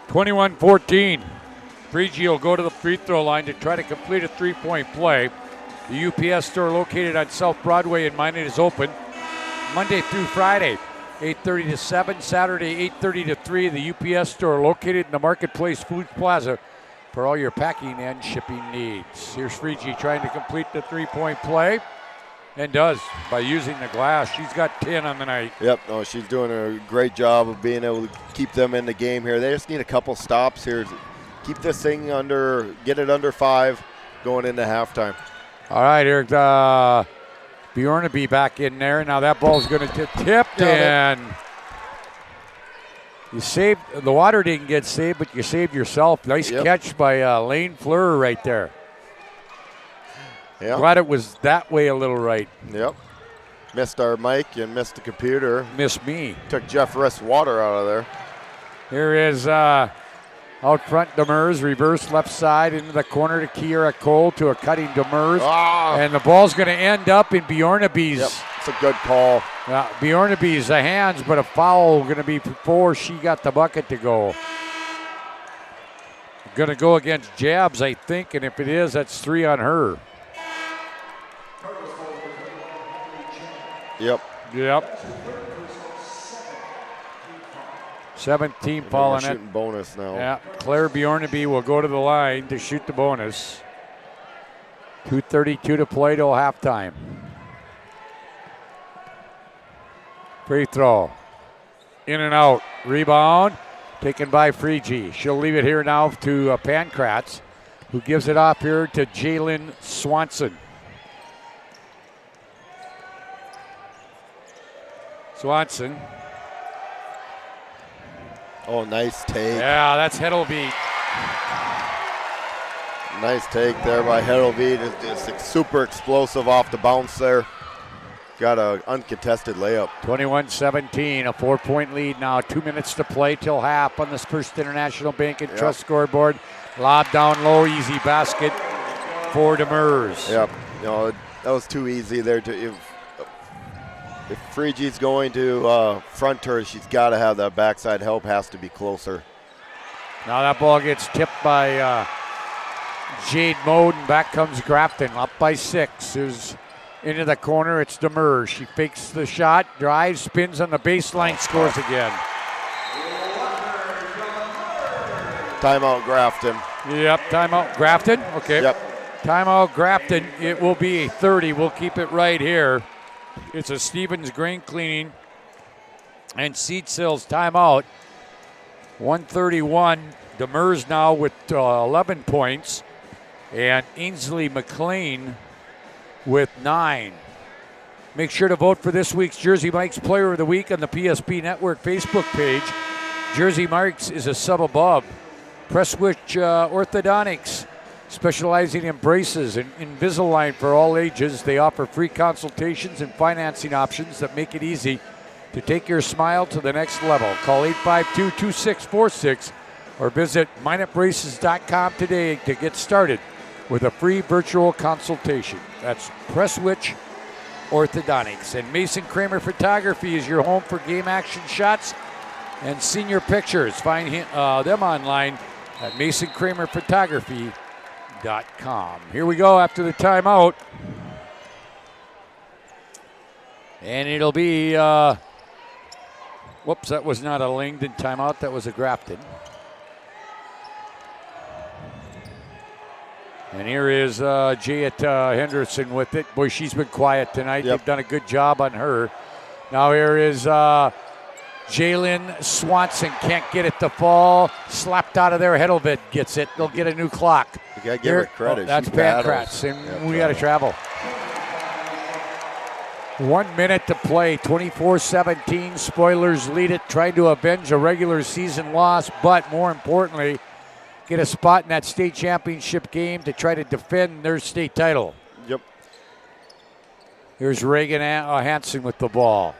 21-14. Frigi will go to the free throw line to try to complete a three-point play. The UPS store located on South Broadway in Minot is open Monday through Friday, 8:30 to 7, Saturday 8:30 to 3. The UPS store located in the Marketplace Foods Plaza for all your packing and shipping needs. Here's Frigi trying to complete the three-point play. And does, by using the glass. She's got 10 on the night. Yep, no, she's doing a great job of being able to keep them in the game here. They just need a couple stops here. Keep this thing under, get it under 5 going into halftime. All right, Eric, Bjornaby back in there. Now that ball's going to get tipped, and you saved, the water didn't get saved, but you saved yourself. Nice catch by Lane Fleur right there. Yep. Glad it was that way a little right. Yep. Missed our mic and missed the computer. Missed me. Took Jeff Rest water out of there. Here is out front Demers, reverse left side into the corner to Kiera Cole to a cutting Demers. And the ball's going to end up in Bjornaby's. Yep, it's a good call. Bjornaby's hands, but a foul going to be before she got the bucket to go. Going to go against Jabs, I think, and if it is, that's 3 on her. Yep. 17 falling in. Shooting bonus now. Yeah, Claire Bjornaby will go to the line to shoot the bonus. 2:32 to play till halftime. Free throw. In and out. Rebound. Taken by Frigi. She'll leave it here now to Pankratz, who gives it off here to Jalen Swanson. Swanson. Oh, nice take. Yeah, that's Hedelbeat. Nice take there by Hedelbeat. It's super explosive off the bounce there. Got an uncontested layup. 21-17, a 4-point lead now. 2 minutes to play till half on this First International Bank and Trust scoreboard. Lob down low, easy basket for Demers. Yep, no, that was too easy there. If Frigi's going to front her, she's got to have that backside help, has to be closer. Now that ball gets tipped by Jade Mode, and back comes Grafton, up by 6. There's into the corner, it's Demers. She fakes the shot, drives, spins on the baseline, scores again. Timeout Grafton. Yep, timeout Grafton, okay. Yep. Timeout Grafton, it will be a 30. We'll keep it right here. It's a Stevens Grain Cleaning and Seat Sales timeout. 131. Demers now with 11 points. And Ainsley McLean with 9. Make sure to vote for this week's Jersey Mike's Player of the Week on the PSP Network Facebook page. Jersey Mike's is a sub above. Presswitch Orthodontics, specializing in braces and Invisalign for all ages. They offer free consultations and financing options that make it easy to take your smile to the next level. Call 852-2646 or visit minotbraces.com today to get started with a free virtual consultation. That's Presswitch Orthodontics. And Mason Kramer Photography is your home for game action shots and senior pictures. Find them online at MasonKramerPhotography.com. Here we go after the timeout. And it'll be, whoops, that was not a Langdon timeout. That was a Grafton. And here is Jayet Henderson with it. Boy, she's been quiet tonight. Yep. They've done a good job on her. Now here is Jalen Swanson. Can't get it to fall. Slapped out of there. Hedelvid gets it. They'll get a new clock. You got to give her credit. Oh, that's She battles. Pankratz, and we got to travel. 1 minute to play. 24-17. Spoilers lead it. Trying to avenge a regular season loss, but more importantly, get a spot in that state championship game to try to defend their state title. Yep. Here's Reagan Hansen with the ball.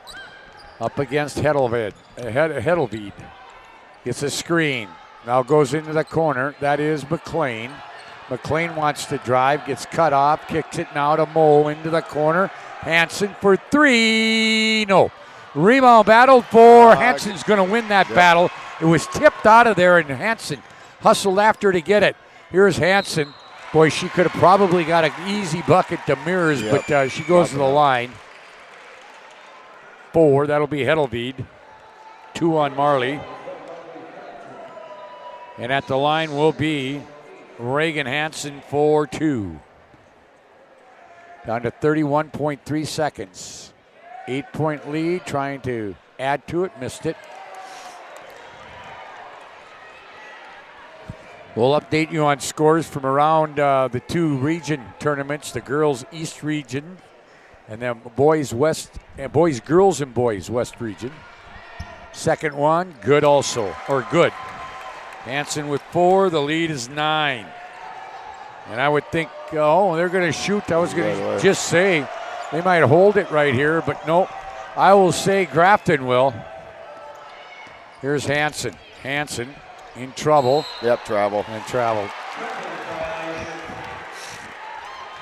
Up against Hedelvid. Gets a screen. Now goes into the corner. That is McLean. McLean wants to drive. Gets cut off. Kicks it now to Mole into the corner. Hansen for three. No. Rebound battled for. Hansen's going to win that battle. It was tipped out of there, and Hansen hustled after to get it. Here's Hansen. Boy, she could have probably got an easy bucket to Mears, but she goes to the line. 4, that'll be Hedelvid. 2 on Marley. And at the line will be Reagan Hansen for 2. Down to 31.3 seconds. 8-point lead, trying to add to it, missed it. We'll update you on scores from around the 2 region tournaments, the girls East region and then boys West, and girls and boys West region. Second one, good also, or good. Hansen with 4, the lead is 9. And I would think, they're going to shoot. I was going to just say they might hold it right here, but nope. I will say Grafton will. Here's Hansen. Hansen in trouble. Yep, travel. And traveled.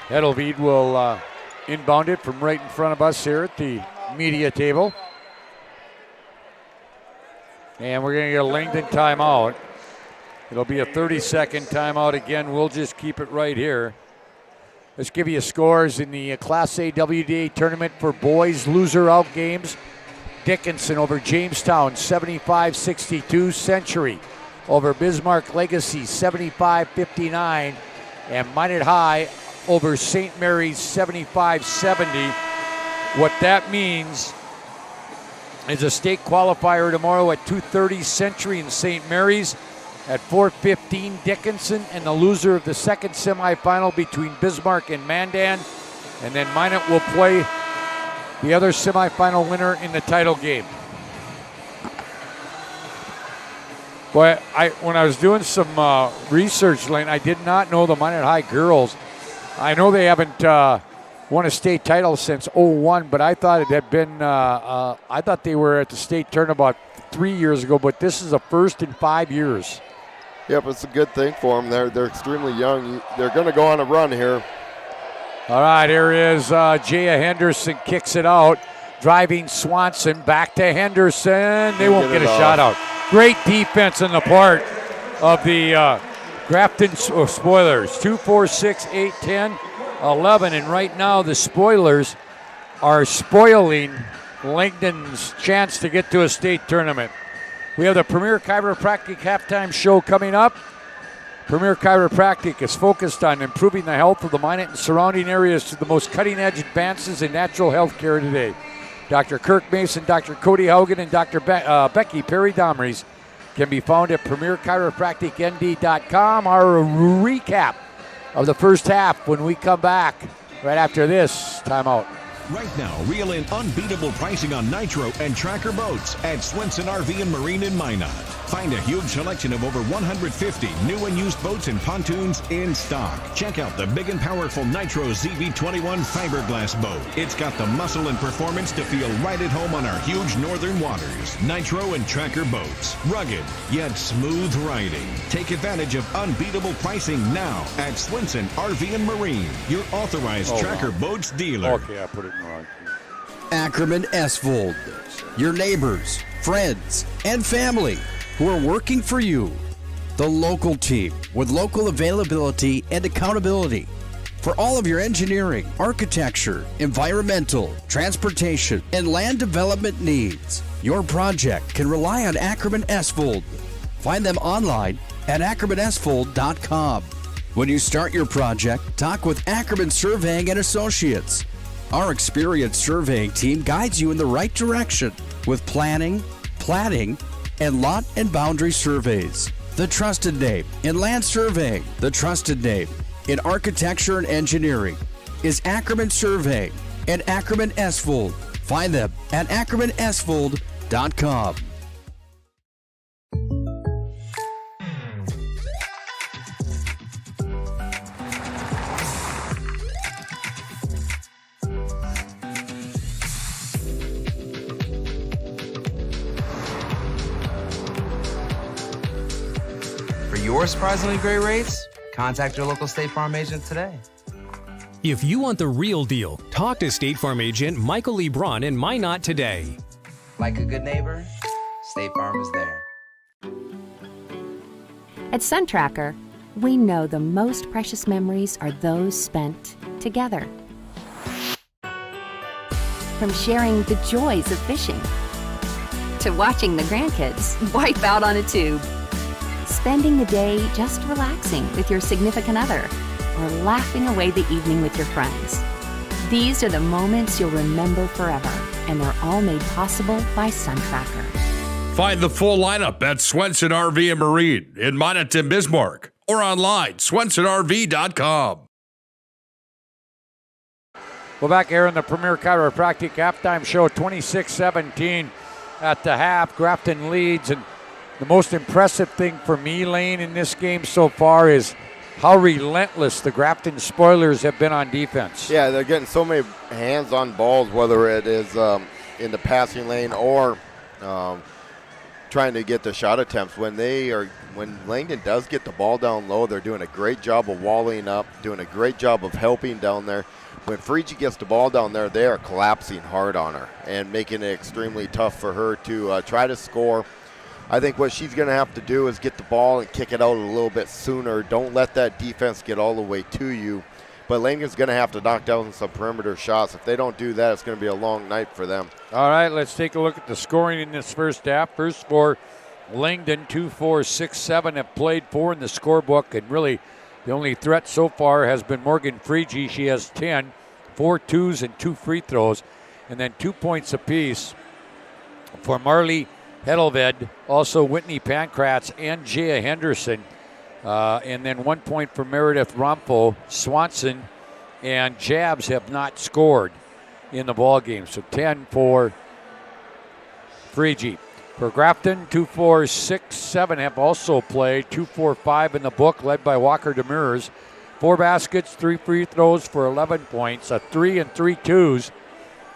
Hedelvid will inbound it from right in front of us here at the media table. And we're going to get a Langdon timeout. It'll be a 30-second timeout again. We'll just keep it right here. Let's give you scores in the Class A WDA tournament for boys loser out games. Dickinson over Jamestown, 75-62. Century over Bismarck Legacy, 75-59. And Minot High over St. Mary's, 75-70. What that means is a state qualifier tomorrow at 2:30, Century and St. Mary's. At 4:15, Dickinson, and the loser of the second semifinal between Bismarck and Mandan. And then Minot will play the other semifinal winner in the title game. Boy, when I was doing some research, Lane, I did not know the Minot High girls. I know they haven't won a state title since 2001, but I thought it had been, I thought they were at the state tournament about 3 years ago, but this is the first in 5 years. Yep, it's a good thing for them. They're extremely young. They're going to go on a run here. All right, here is Jaya Henderson, kicks it out. Driving Swanson, back to Henderson. They won't get a shot out. Great defense on the part of the Grafton Spoilers. 2, 4, 6, 8, 10, 11. And right now the Spoilers are spoiling Langdon's chance to get to a state tournament. We have the Premier Chiropractic halftime show coming up. Premier Chiropractic is focused on improving the health of the Minot and surrounding areas to the most cutting-edge advances in natural health care today. Dr. Kirk Mason, Dr. Cody Haugen, and Dr. Becky Perry Domries can be found at PremierChiropracticND.com. Our recap of the first half when we come back right after this timeout. Right now, reel in unbeatable pricing on Nitro and Tracker boats at Swenson RV and Marine in Minot. Find a huge selection of over 150 new and used boats and pontoons in stock. Check out the big and powerful Nitro ZV21 fiberglass boat. It's got the muscle and performance to feel right at home on our huge northern waters. Nitro and Tracker boats. Rugged, yet smooth riding. Take advantage of unbeatable pricing now at Swenson RV and Marine, your authorized Tracker boats dealer. Okay, I put it in the wrong. Ackerman Esvold, your neighbors, friends, and family who are working for you. The local team with local availability and accountability. For all of your engineering, architecture, environmental, transportation, and land development needs, your project can rely on Ackerman Esfold. Find them online at ackermanesfold.com. When you start your project, talk with Ackerman Surveying and Associates. Our experienced surveying team guides you in the right direction with planning, platting, and lot and boundary surveys. The trusted name in land surveying, the trusted name in architecture and engineering is Ackerman Surveying and Ackerman Esfold. Find them at ackermanesfold.com. For your surprisingly great rates, contact your local State Farm agent today. If you want the real deal, talk to State Farm agent Michael Lebron in Minot today. Like a good neighbor, State Farm is there. At SunTracker, we know the most precious memories are those spent together. From sharing the joys of fishing to watching the grandkids wipe out on a tube, spending the day just relaxing with your significant other, or laughing away the evening with your friends. These are the moments you'll remember forever, and they're all made possible by SunTracker. Find the full lineup at Swenson RV and Marine in Minot and Bismarck or online, swensonrv.com. We're back here in the Premier Chiropractic halftime show, 26-17 at the half. Grafton leads, and the most impressive thing for me, Lane, in this game so far is how relentless the Grafton Spoilers have been on defense. Yeah, they're getting so many hands on balls, whether it is in the passing lane or trying to get the shot attempts. When Langdon does get the ball down low, they're doing a great job of walling up, doing a great job of helping down there. When Frigie gets the ball down there, they are collapsing hard on her and making it extremely tough for her to try to score. I think what she's going to have to do is get the ball and kick it out a little bit sooner. Don't let that defense get all the way to you. But Langdon's going to have to knock down some perimeter shots. If they don't do that, it's going to be a long night for them. All right, let's take a look at the scoring in this first half. First for Langdon, 2, 4, 6, 7 have played 4 in the scorebook. And really, the only threat so far has been Morgan Frigie. She has 10, 4 twos and 2 free throws. And then 2 points apiece for Marley Hedelved, also Whitney Pankratz and Jaya Henderson. And then 1 point for Meredith Rompo. Swanson and Jabs have not scored in the ball game. So 10 for Frigie. For Grafton, 2, 4, 6, 7 have also played. 2, 4, 5 in the book, led by Walker Demers. 4 baskets, 3 free throws for 11 points. A 3 and 3 twos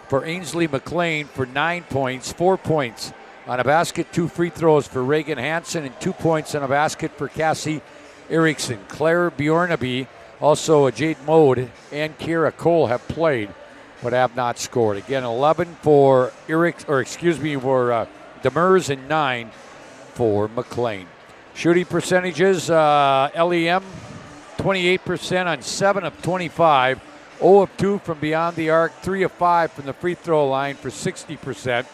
for Ainsley McLean for 9 points. 4 points on a basket, 2 free throws for Reagan Hansen, and 2 points on a basket for Cassie Erickson. Claire Bjornaby, also Jade Mode, and Kira Cole have played but have not scored. Again, 11 for Demers and 9 for McLean. Shooting percentages, LEM 28% on 7 of 25, 0 of 2 from beyond the arc, 3 of 5 from the free throw line for 60%.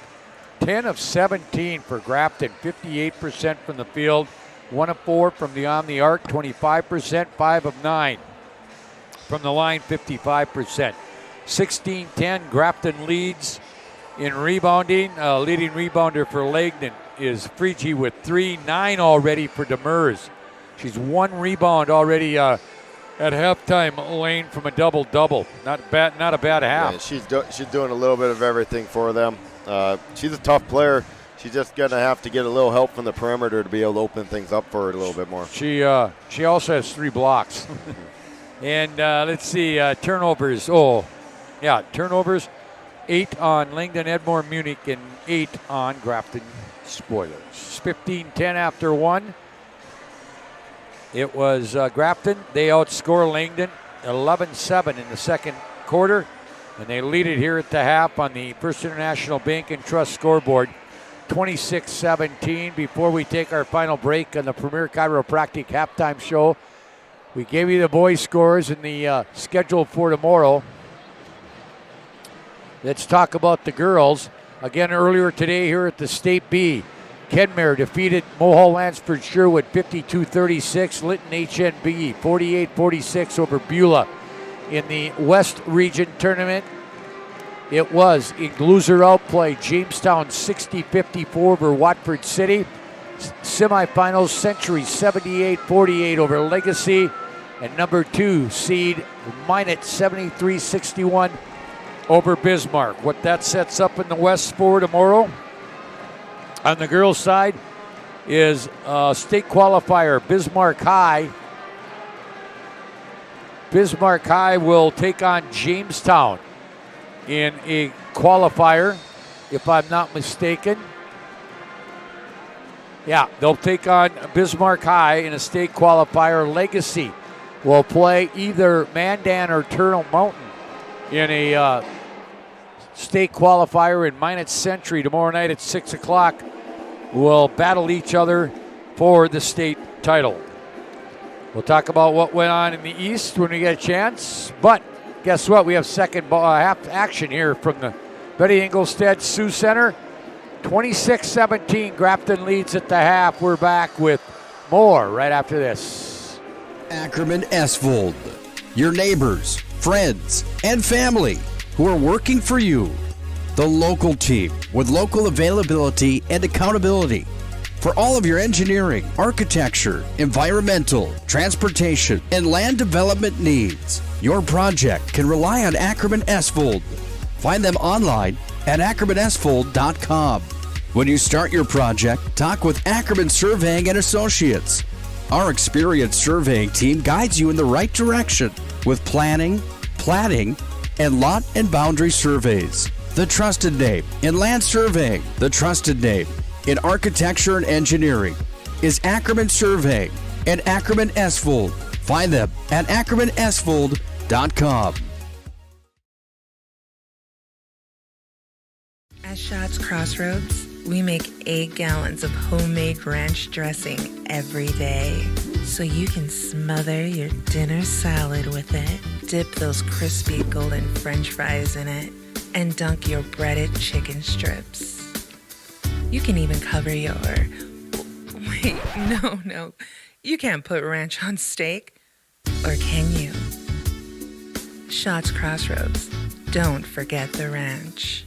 10 of 17 for Grafton, 58% from the field, 1 of 4 from beyond the arc, 25%, 5 of 9 from the line, 55%. 16-10, Grafton leads in rebounding. Leading rebounder for Langdon is Frigie with 3, 9 already for Demers. She's 1 rebound already at halftime, Lane, from a double-double. Not a bad half. Yeah, she's doing a little bit of everything for them. She's a tough player. She's just going to have to get a little help from the perimeter to be able to open things up for her a little bit more. She also has 3 blocks. And let's see, turnovers. Turnovers, 8 on Langdon Edmore Munich and 8 on Grafton Spoilers. 15-10 after 1. It was Grafton. They outscore Langdon 11-7 in the second quarter. And they lead it here at the half on the First International Bank and Trust scoreboard, 26-17. Before we take our final break on the Premier Chiropractic halftime show, we gave you the boys' scores and the schedule for tomorrow. Let's talk about the girls. Again, earlier today here at the State B, Kenmare defeated Mohall Lansford Sherwood 52-36. Lytton HNB 48-46 over Beulah. In the West Region Tournament, it was in loser outplay. Jamestown 60-54 over Watford City. Semifinals, Century 78-48 over Legacy. And number 2 seed Minot 73-61 over Bismarck. What that sets up in the West for tomorrow on the girls' side is state qualifier Bismarck High. Bismarck High will take on Jamestown in a qualifier, if I'm not mistaken. Yeah, they'll take on Bismarck High in a state qualifier. Legacy will play either Mandan or Turtle Mountain in a state qualifier. In Minot Century tomorrow night at 6 o'clock will battle each other for the state title. We'll talk about what went on in the East when we get a chance. But guess what? We have second half action here from the Betty Engelstad Sioux Center. 26-17, Grafton leads at the half. We're back with more right after this. Ackerman Esvold, your neighbors, friends, and family who are working for you. The local team with local availability and accountability for all of your engineering, architecture, environmental, transportation, and land development needs. Your project can rely on Ackerman Esvold. Find them online at ackermanesvold.com. When you start your project, talk with Ackerman Surveying and Associates. Our experienced surveying team guides you in the right direction with planning, platting, and lot and boundary surveys. The trusted name in land surveying, the trusted name in architecture and engineering is Ackerman Surveying and Ackerman Esvold. Find them at ackermanesvold.com. At Schatz Crossroads, we make 8 gallons of homemade ranch dressing every day, so you can smother your dinner salad with it, dip those crispy golden French fries in it, and dunk your breaded chicken strips. You can even cover your... Wait, no. You can't put ranch on steak. Or can you? Schatz Crossroads. Don't forget the ranch.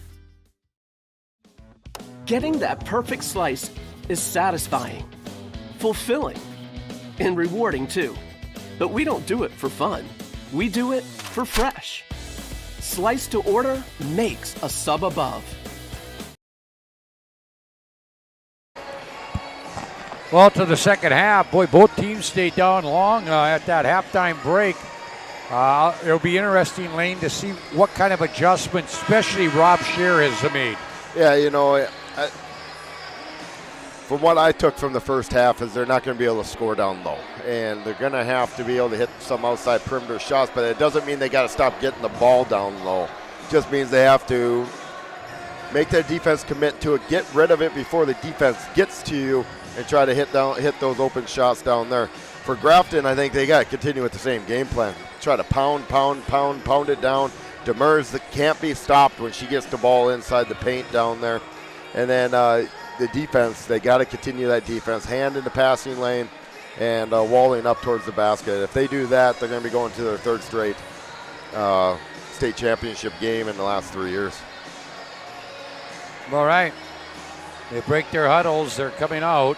Getting that perfect slice is satisfying, fulfilling, and rewarding too. But we don't do it for fun. We do it for fresh. Slice to order makes a sub above. Well, to the second half, boy, both teams stayed down long at that halftime break. It'll be interesting, Lane, to see what kind of adjustments, especially Rob Scher has made. Yeah, you know, from what I took from the first half is they're not going to be able to score down low. And they're going to have to be able to hit some outside perimeter shots, but it doesn't mean they got to stop getting the ball down low. It just means they have to make their defense commit to it, get rid of it before the defense gets to you, and try to hit those open shots down there. For Grafton, I think they got to continue with the same game plan. Try to pound it down. Demers can't be stopped when she gets the ball inside the paint down there. And then the defense, they got to continue that defense. Hand in the passing lane and walling up towards the basket. If they do that, they're going to be going to their third straight state championship game in the last 3 years. All right. They break their huddles. They're coming out.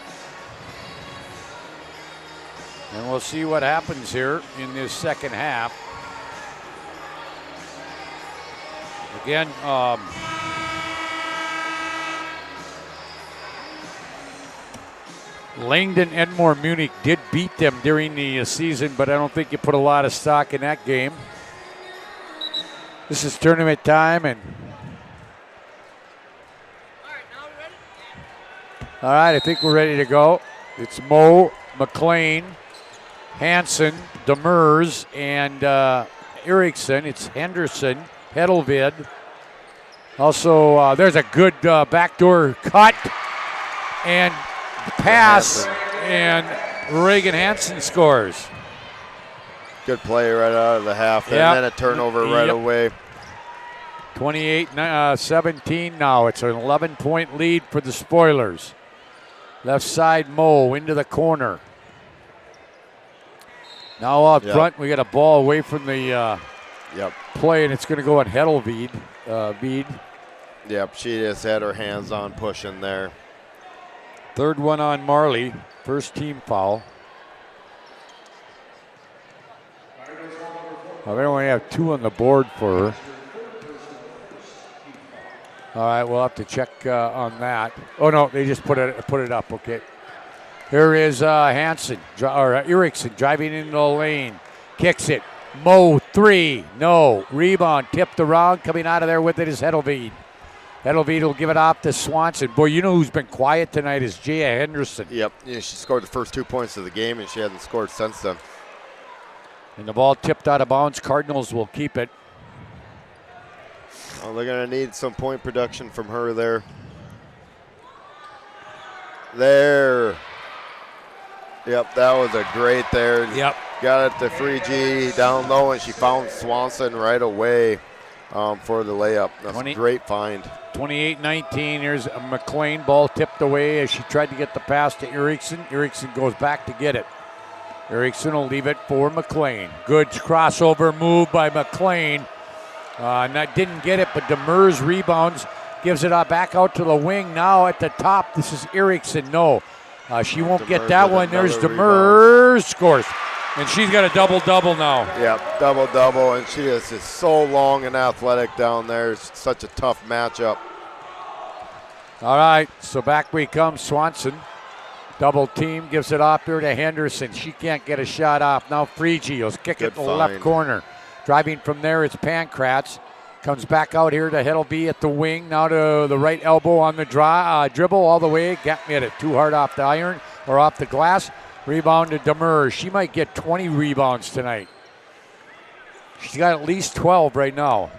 And we'll see what happens here in this second half. Again, Langdon Edmore Munich did beat them during the season, but I don't think you put a lot of stock in that game. This is tournament time, and all right, I think we're ready to go. It's Moe, McLean, Hansen, Demers, and Erickson. It's Henderson, Hedelvid. Also, there's a good backdoor cut. and pass, and Reagan Hansen scores. Good play right out of the half, and then a turnover right away. 28-17 now. It's an 11-point lead for the Spoilers. Left side, Mo into the corner. Now up front, we got a ball away from the play, and it's going to go on Hedelvede. Yep, she just had her hands on pushing there. Third one on Marley. First team foul. Well, they only have 2 on the board for her. All right, we'll have to check on that. Oh no, they just put it up. Okay. Here is Hansen or Erickson driving into the lane, kicks it. Mo 3, no rebound, tipped around. Coming out of there with it is Hedelvede. Hedelvede will give it off to Swanson. Boy, you know who's been quiet tonight is Jaya Henderson. Yep, she scored the first 2 points of the game, and she hasn't scored since then. And the ball tipped out of bounds. Cardinals will keep it. Oh, they're going to need some point production from her there. There. Yep, that was a great there. Yep. Got it to Free G down low, and she found Swanson right away for the layup. That's a great find. 28-19. Here's McLean. Ball tipped away as she tried to get the pass to Erickson. Erickson goes back to get it. Erickson will leave it for McLean. Good crossover move by McLean. Didn't get it, but Demers rebounds, gives it back out to the wing. Now at the top, this is Erickson. No, she won't get that one. There's Demers, scores. And she's got a double-double now. Yep, double-double, and she is so long and athletic down there. It's such a tough matchup. All right, so back we come. Swanson, double team, gives it off there to Henderson. She can't get a shot off. Now Frigi will kick it in the left corner. Driving from there, it's Pankratz. Comes back out here to Hedelvede at the wing. Now to the right elbow on the dribble all the way. Hit it too hard off the iron or off the glass. Rebound to Demers. She might get 20 rebounds tonight. She's got at least 12 right now.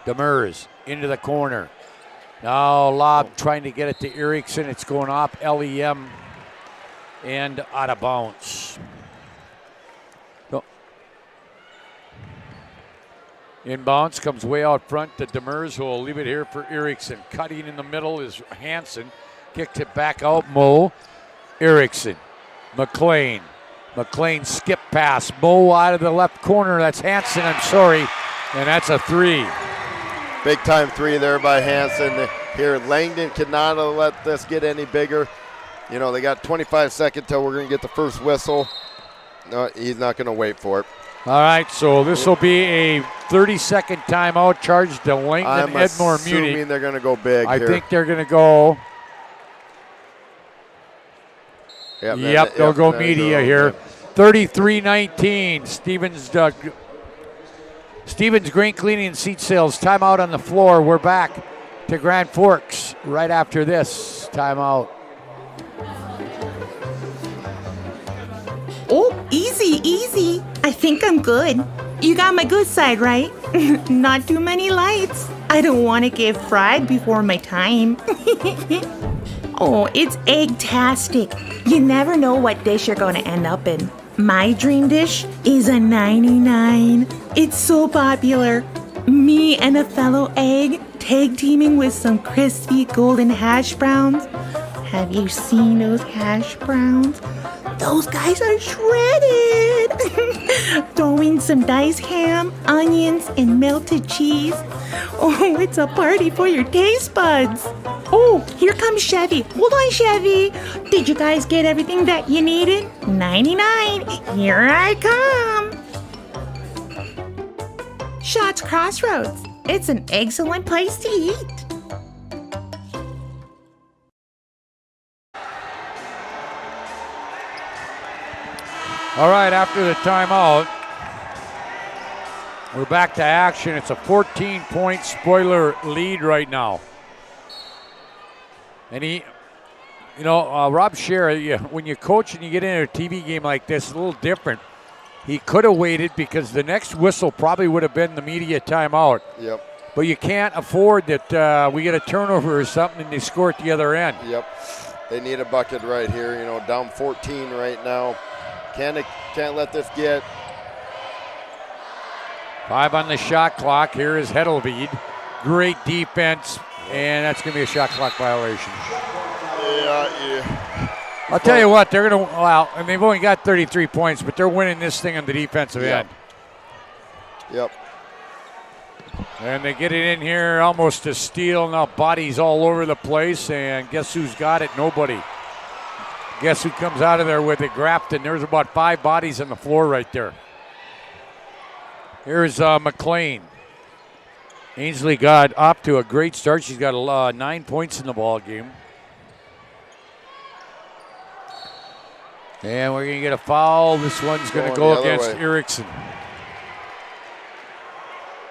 Demers into the corner. Now lob trying to get it to Erickson. It's going off LEM and out of bounds. Inbounds comes way out front to Demers, who will leave it here for Erickson. Cutting in the middle is Hansen. Kicked it back out. Mo. Erickson. McLean. McLean skip pass. Mo out of the left corner. That's Hansen, I'm sorry. And that's a 3. Big time 3 there by Hansen. Here, Langdon cannot let this get any bigger. You know, they got 25 seconds till we're going to get the first whistle. No, he's not going to wait for it. All right, so this will be a 30-second timeout charged to Langdon Edmore Munich. I'm assuming they're going to go big I here. think they're going to go. Yep, they'll go media here. 33-19. Stevens Grain Cleaning and Seat Sales. Timeout on the floor. We're back to Grand Forks right after this timeout. Oh, easy, easy. I think I'm good. You got my good side, right? Not too many lights. I don't want to get fried before my time. Oh, it's egg-tastic. You never know what dish you're going to end up in. My dream dish is a 99. It's so popular. Me and a fellow egg tag teaming with some crispy golden hash browns. Have you seen those hash browns? Those guys are shredded. Throw in some diced ham, onions, and melted cheese. Oh, it's a party for your taste buds. Oh, here comes Chevy. Hold on, Chevy. Did you guys get everything that you needed? 99. Here I come. Shots Crossroads. It's an excellent place to eat. All right, after the timeout, we're back to action. It's a 14-point Spoiler lead right now. And Rob Scher, when you coach and you get into a TV game like this, it's a little different. He could have waited because the next whistle probably would have been the media timeout. Yep. but you can't afford that we get a turnover or something and they score at the other end. Yep. They need a bucket right here. Down 14 right now. Can't let this get. 5 on the shot clock. Here is Hedelved. Great defense, and that's going to be a shot clock violation. Yeah. I'll tell you what, they're going to, and they've only got 33 points, but they're winning this thing on the defensive end. Yep. And they get it in here almost a steal. Now bodies all over the place, and guess who's got it? Nobody. Guess who comes out of there with it? Grafton. There's about 5 bodies on the floor right there. Here's McLean. Ainsley got off to a great start. She's got 9 points in the ball game. And we're going to get a foul. This one's going to go against Erickson.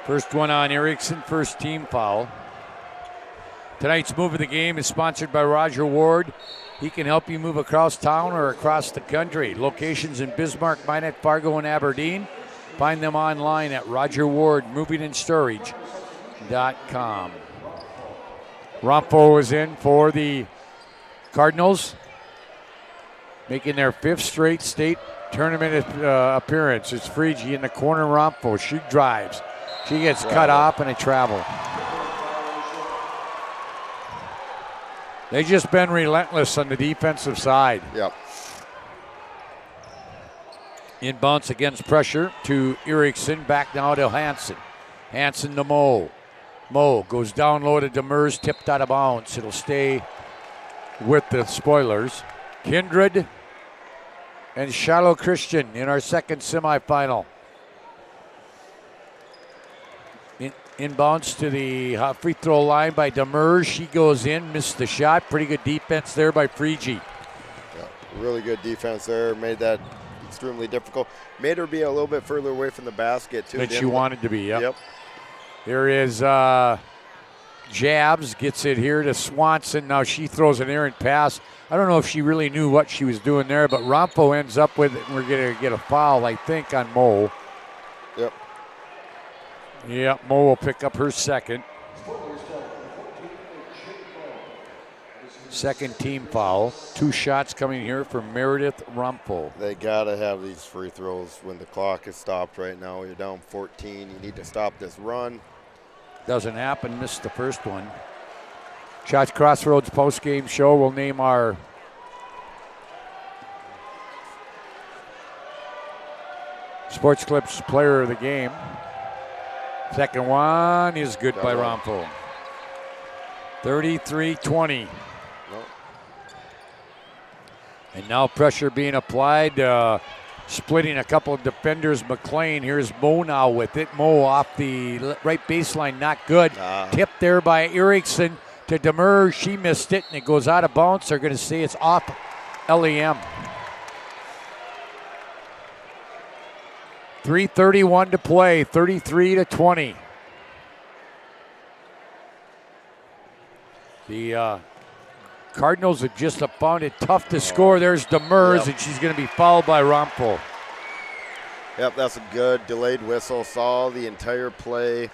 First one on Erickson, first team foul. Tonight's move of the game is sponsored by Roger Ward. He can help you move across town or across the country. Locations in Bismarck, Minot, Fargo, and Aberdeen. Find them online at RogerWardMovingAndStorage.com. Rumpho is in for the Cardinals, making their 5th straight state tournament appearance. It's Frigie in the corner. Rumpho, she drives. She gets cut off and a travel. They've just been relentless on the defensive side. Yep. Inbounds against pressure to Erickson. Back now to Hansen. Hansen to Moe. Moe goes down low to Demers, tipped out of bounds. It'll stay with the Spoilers. Kindred and Shiloh Christian in our second semifinal. Inbounds to the free throw line by Demers. She goes in, missed the shot. Pretty good defense there by Frigie. Yeah, really good defense there. Made that extremely difficult. Made her be a little bit further away from the basket, too. That she wanted to be, Yep. Here is Jabs, gets it here to Swanson. Now she throws an errant pass. I don't know if she really knew what she was doing there, but Rumpho ends up with it. We're going to get a foul, I think, on Moe. Yep. Yeah, Moe will pick up her second. Second team foul. 2 shots coming here from Meredith Rumpho. They got to have these free throws when the clock is stopped right now. You're down 14. You need to stop this run. Doesn't happen. Missed the first one. Shots Crossroads post-game show. We'll name our Sports Clips player of the game. Second one is good by Rumpho. 33-20. And now pressure being applied, splitting a couple of defenders. McLean, here's Moe now with it. Moe off the right baseline, not good. Tipped there by Erickson to Demers. She missed it, and it goes out of bounds. They're going to say it's off LEM. 3:31 to play, 33-20. The Cardinals have just found it tough to score. There's Demers, and she's going to be fouled by Rumpho. Yep, that's a good delayed whistle. Saw the entire play,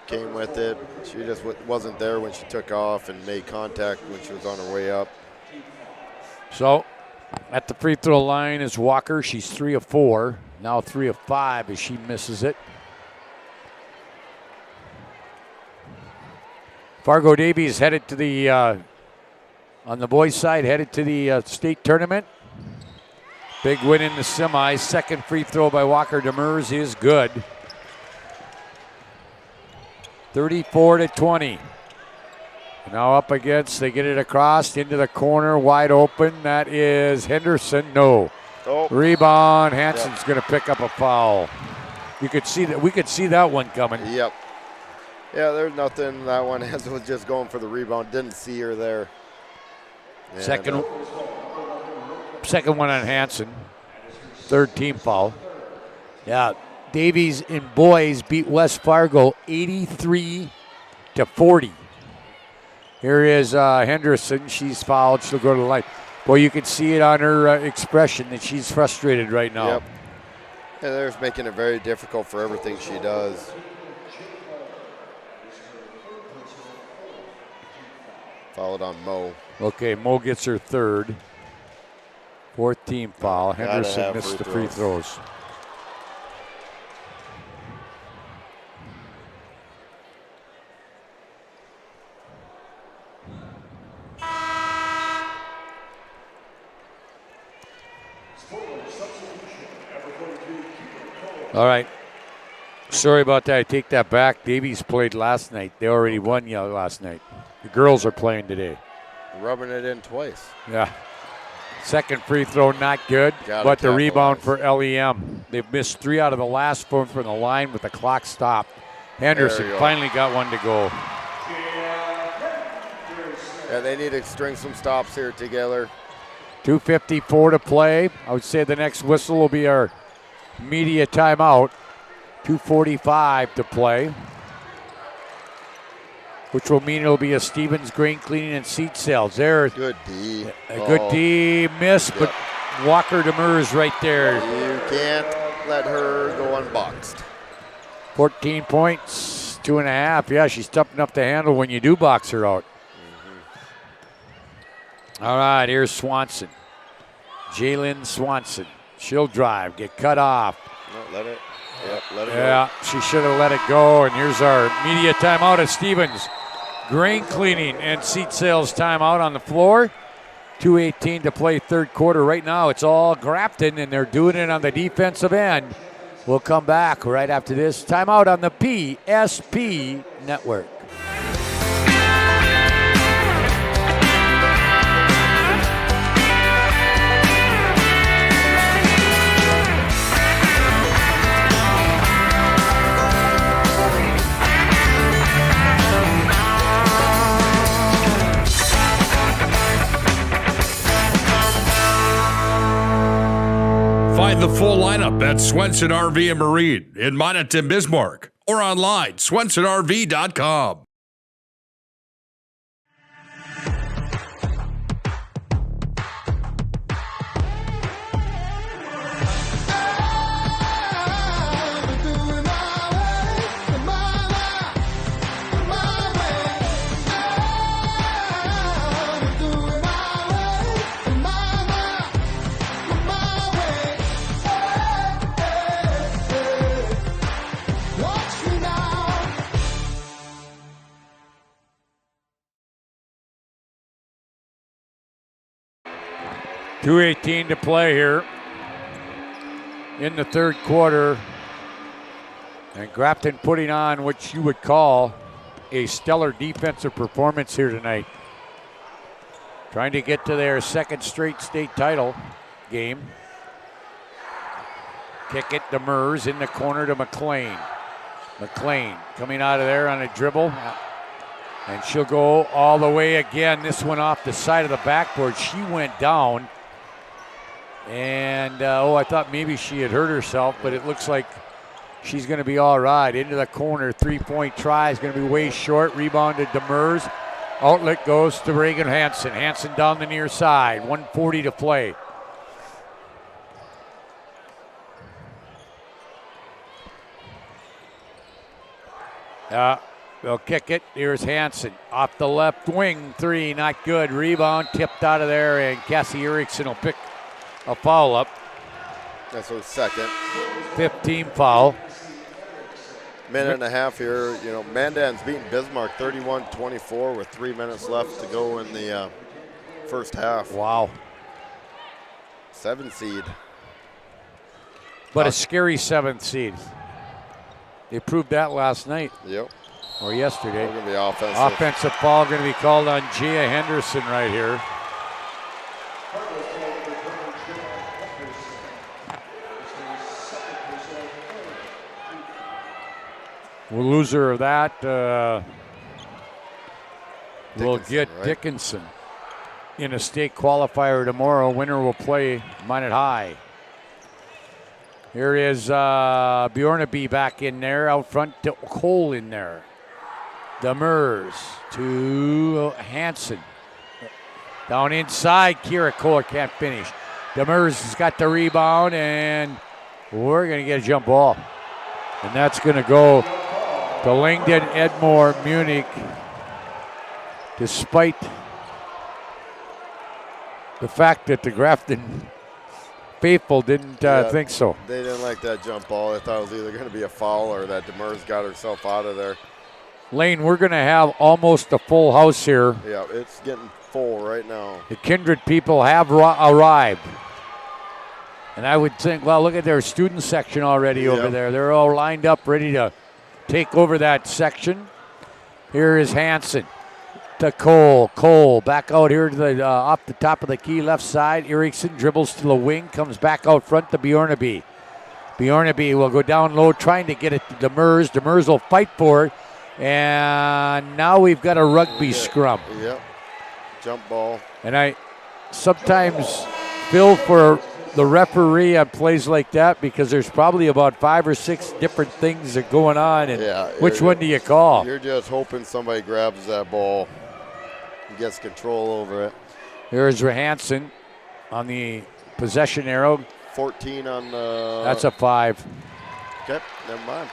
came with it. She just wasn't there when she took off and made contact when she was on her way up. So at the free throw line is Walker. She's 3 of 4. Now 3 of 5 as she misses it. Fargo Davies headed to the, on the boys' side, headed to the state tournament. Big win in the semis. Second free throw by Walker Demers is good. 34-20. Now up against, they get it across into the corner, wide open. That is Henderson. No. Oh. Rebound. Hansen's going to pick up a foul. You could see that. We could see that one coming. Yep. Yeah, there's nothing. That one was just going for the rebound. Didn't see her there. And second one on Hansen. Third team foul. Yeah, Davies in boys beat West Fargo 83-40. Here is Henderson. She's fouled. She'll go to the line. Boy, you can see it on her expression that she's frustrated right now. Yep. And they're making it very difficult for everything she does. Fouled on Mo. Okay, Mo gets her third. 4th team foul. Henderson missed the free throws. All right. Sorry about that. I take that back. Davies played last night. They already won last night. The girls are playing today. Rubbing it in twice. Yeah. Second free throw, not good. But the rebound for LEM. They've missed 3 out of the last 4 from the line with the clock stopped. Henderson finally got one to go. Yeah, they need to string some stops here together. 2:54 to play. I would say the next whistle will be our media timeout. 2:45 to play, which will mean it'll be a Stevens grain cleaning and seat sales. There, good D. A good D miss, but Walker Demers right there. You can't let her go unboxed. 14 points, 2.5. Yeah, she's tough enough to handle when you do box her out. All right, here's Swanson. Jalen Swanson. She'll drive, get cut off. No, let it. Yep, let it go. Yeah, she should have let it go. And here's our media timeout at Stevens. Grain cleaning and seat sales timeout on the floor. 2:18 to play third quarter. Right now it's all Grafton, and they're doing it on the defensive end. We'll come back right after this timeout on the PSP Network. Find the full lineup at Swenson RV and Marine in Minot and Bismarck or online, swensonrv.com. .218 to play here in the third quarter. And Grafton putting on what you would call a stellar defensive performance here tonight. Trying to get to their second straight state title game. Kick it to Mers in the corner to McLean. McLean coming out of there on a dribble. And she'll go all the way again. This one off the side of the backboard. She went down. And, I thought maybe she had hurt herself, but it looks like she's going to be all right. Into the corner, three-point try is going to be way short. Rebounded to Mers. Outlet goes to Reagan Hansen. Hansen down the near side. 1:40 to play. They'll kick it. Here's Hansen. Off the left wing. 3, not good. Rebound tipped out of there, and Cassie Erickson will pick a foul up. That's her second. 15 foul. Minute and a half here. You know, Mandan's beating Bismarck 31-24 with 3 minutes left to go in the first half. Wow. 7 seed. But a scary 7th seed. They proved that last night. Yep. Or yesterday. Going to be offensive. Offensive foul going to be called on Gia Henderson right here. We'll loser of that. We'll get Dickinson in a state qualifier tomorrow. Winner will play Minot High. Here is Bjornaby back in there. Out front, Cole in there. Demers to Hansen. Down inside, Kira Kohler can't finish. Demers has got the rebound, and we're going to get a jump ball. And that's going to go to Langdon Edmore Munich. Despite the fact that the Grafton faithful didn't think so. They didn't like that jump ball. They thought it was either going to be a foul or that Demers got herself out of there. Lane, we're going to have almost a full house here. Yeah, it's getting full right now. The Kindred people have arrived. And I would think, well, look at their student section already over there. They're all lined up, ready to take over that section. Here is Hansen to Cole. Cole back out here to the off the top of the key left side. Eriksson dribbles to the wing, comes back out front to Bjornaby. Bjornaby will go down low, trying to get it to Demers. Demers will fight for it. And now we've got a rugby scrum. Yep. Jump ball. And I sometimes feel for the referee on plays like that because there's probably about 5 or 6 different things that are going on. And which one do you call? You're just hoping somebody grabs that ball and gets control over it. Here's Hansen on the possession arrow. 14 on the... That's a 5. Okay, never mind.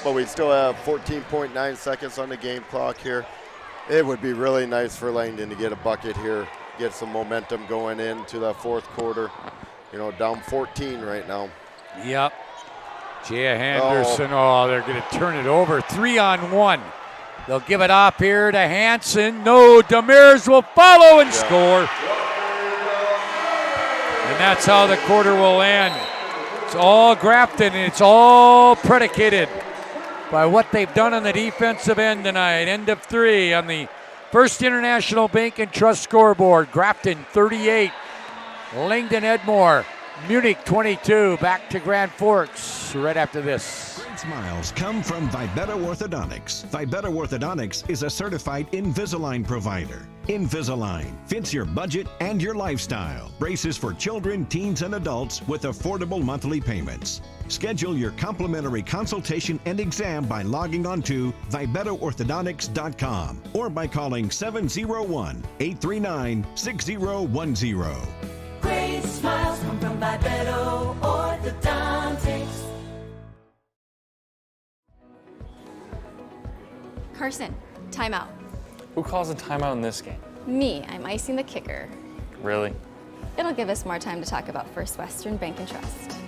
But we still have 14.9 seconds on the game clock here. It would be really nice for Langdon to get a bucket here, get some momentum going into that fourth quarter. You know, down 14 right now. Yep. Jaya Henderson, they're going to turn it over. 3-on-1. They'll give it up here to Hansen. No, Demers will follow and score. And that's how the quarter will end. It's all Grafton, and it's all predicated by what they've done on the defensive end tonight. End of 3 on the First International Bank and Trust scoreboard. Grafton 38, Langdon Edmore, Munich 22. Back to Grand Forks right after this. Great smiles come from Vibetta Orthodontics. Vibetta Orthodontics is a certified Invisalign provider. Invisalign fits your budget and your lifestyle. Braces for children, teens, and adults with affordable monthly payments. Schedule your complimentary consultation and exam by logging on to VibettaOrthodontics.com or by calling 701-839-6010. Great smiles come from Vibetta Orthodontics. Carson, timeout. Who calls a timeout in this game? Me, I'm icing the kicker. Really? It'll give us more time to talk about First Western Bank and Trust,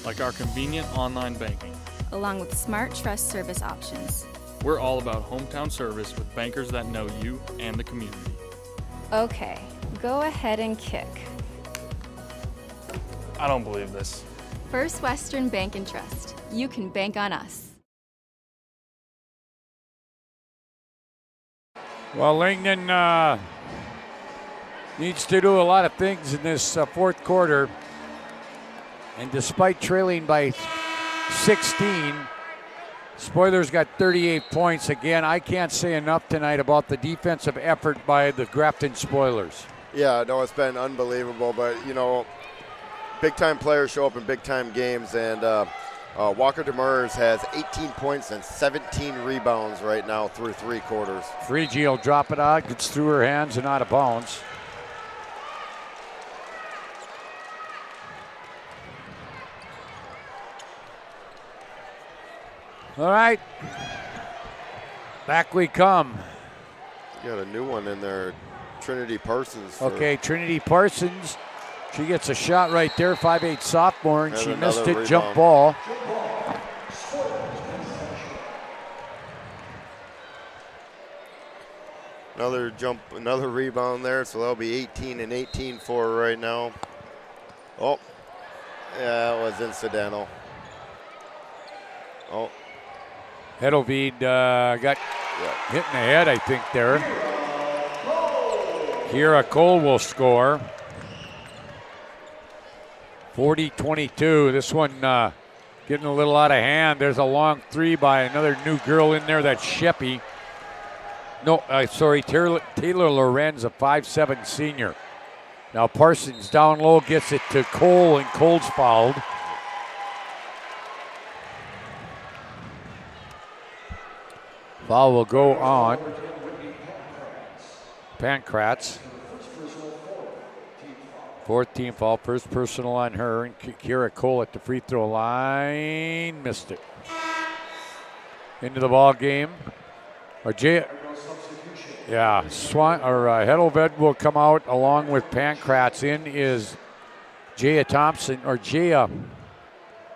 like our convenient online banking. along with smart trust service options. We're all about hometown service with bankers that know you and the community. Okay, go ahead and kick. I don't believe this. First Western Bank and Trust. You can bank on us. Well, Langdon needs to do a lot of things in this fourth quarter. And despite trailing by 16, Spoilers got 38 points. Again, I can't say enough tonight about the defensive effort by the Grafton Spoilers. Yeah, no, it's been unbelievable. But, you know, big-time players show up in big-time games. And Walker Demers has 18 points and 17 rebounds right now through 3 quarters. Frigi will drop it out, gets through her hands and out of bounds. All right, back we come. You got a new one in there, Trinity Parsons. Okay, Trinity Parsons. She gets a shot right there, 5'8" sophomore, and she missed it, rebound. jump ball. Another rebound there, so that'll be 18 and 18 for her right now. Oh, yeah, it was incidental. Oh. Hedelveen got hit in the head, I think, there. Kira Cole will score. 40-22. This one getting a little out of hand. There's a long three by another new girl in there. That's Sheppy. No, sorry, Taylor Lorenz, a 5'7" senior. Now Parsons down low gets it to Cole, and Cole's fouled. Foul will go on Pankratz. 4th team foul, first personal on her, and Kira Cole at the free throw line, missed it. Into the ball game. Yeah, Hedelved will come out along with Pankratz. In is Jaya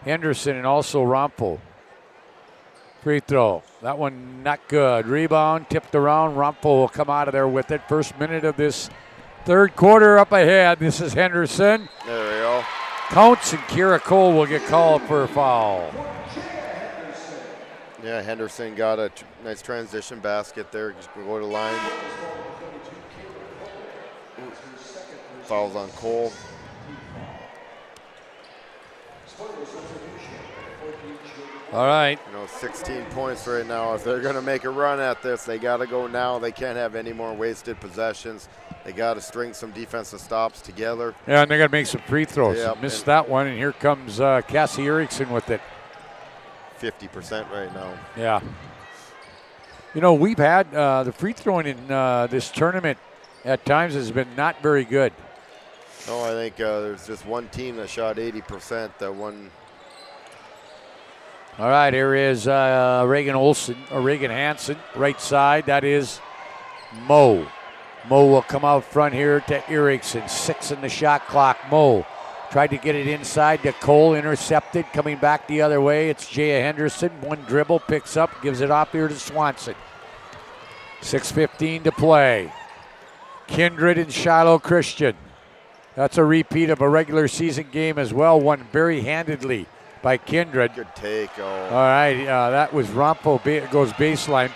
Henderson and also Rumpel. Free throw. That one not good. Rebound, tipped around. Rumpel will come out of there with it. First minute of this third quarter up ahead. This is Henderson. There we go. Counts, and Kira Cole will get called for a foul. Yeah, Henderson got a nice transition basket there. Just go to the line. Fouls on Cole. All right. 16 points right now. If they're going to make a run at this, they got to go now. They can't have any more wasted possessions. They got to string some defensive stops together. Yeah, and they got to make some free throws. Yep. Missed that one, and here comes Cassie Erickson with it. 50% right now. Yeah. We've had the free throwing in this tournament at times has been not very good. No, I think there's just one team that shot 80%. That one. All right, here is Reagan Hansen, right side. That is Mo. Mo will come out front here to Erickson. 6 in the shot clock. Mo tried to get it inside to Cole, intercepted. Coming back the other way, it's Jaya Henderson. One dribble, picks up, gives it off here to Swanson. 6:15 to play. Kindred and Shiloh Christian. That's a repeat of a regular season game as well, won very handedly by Kindred. Good take. All right, that was Rompo, goes baseline.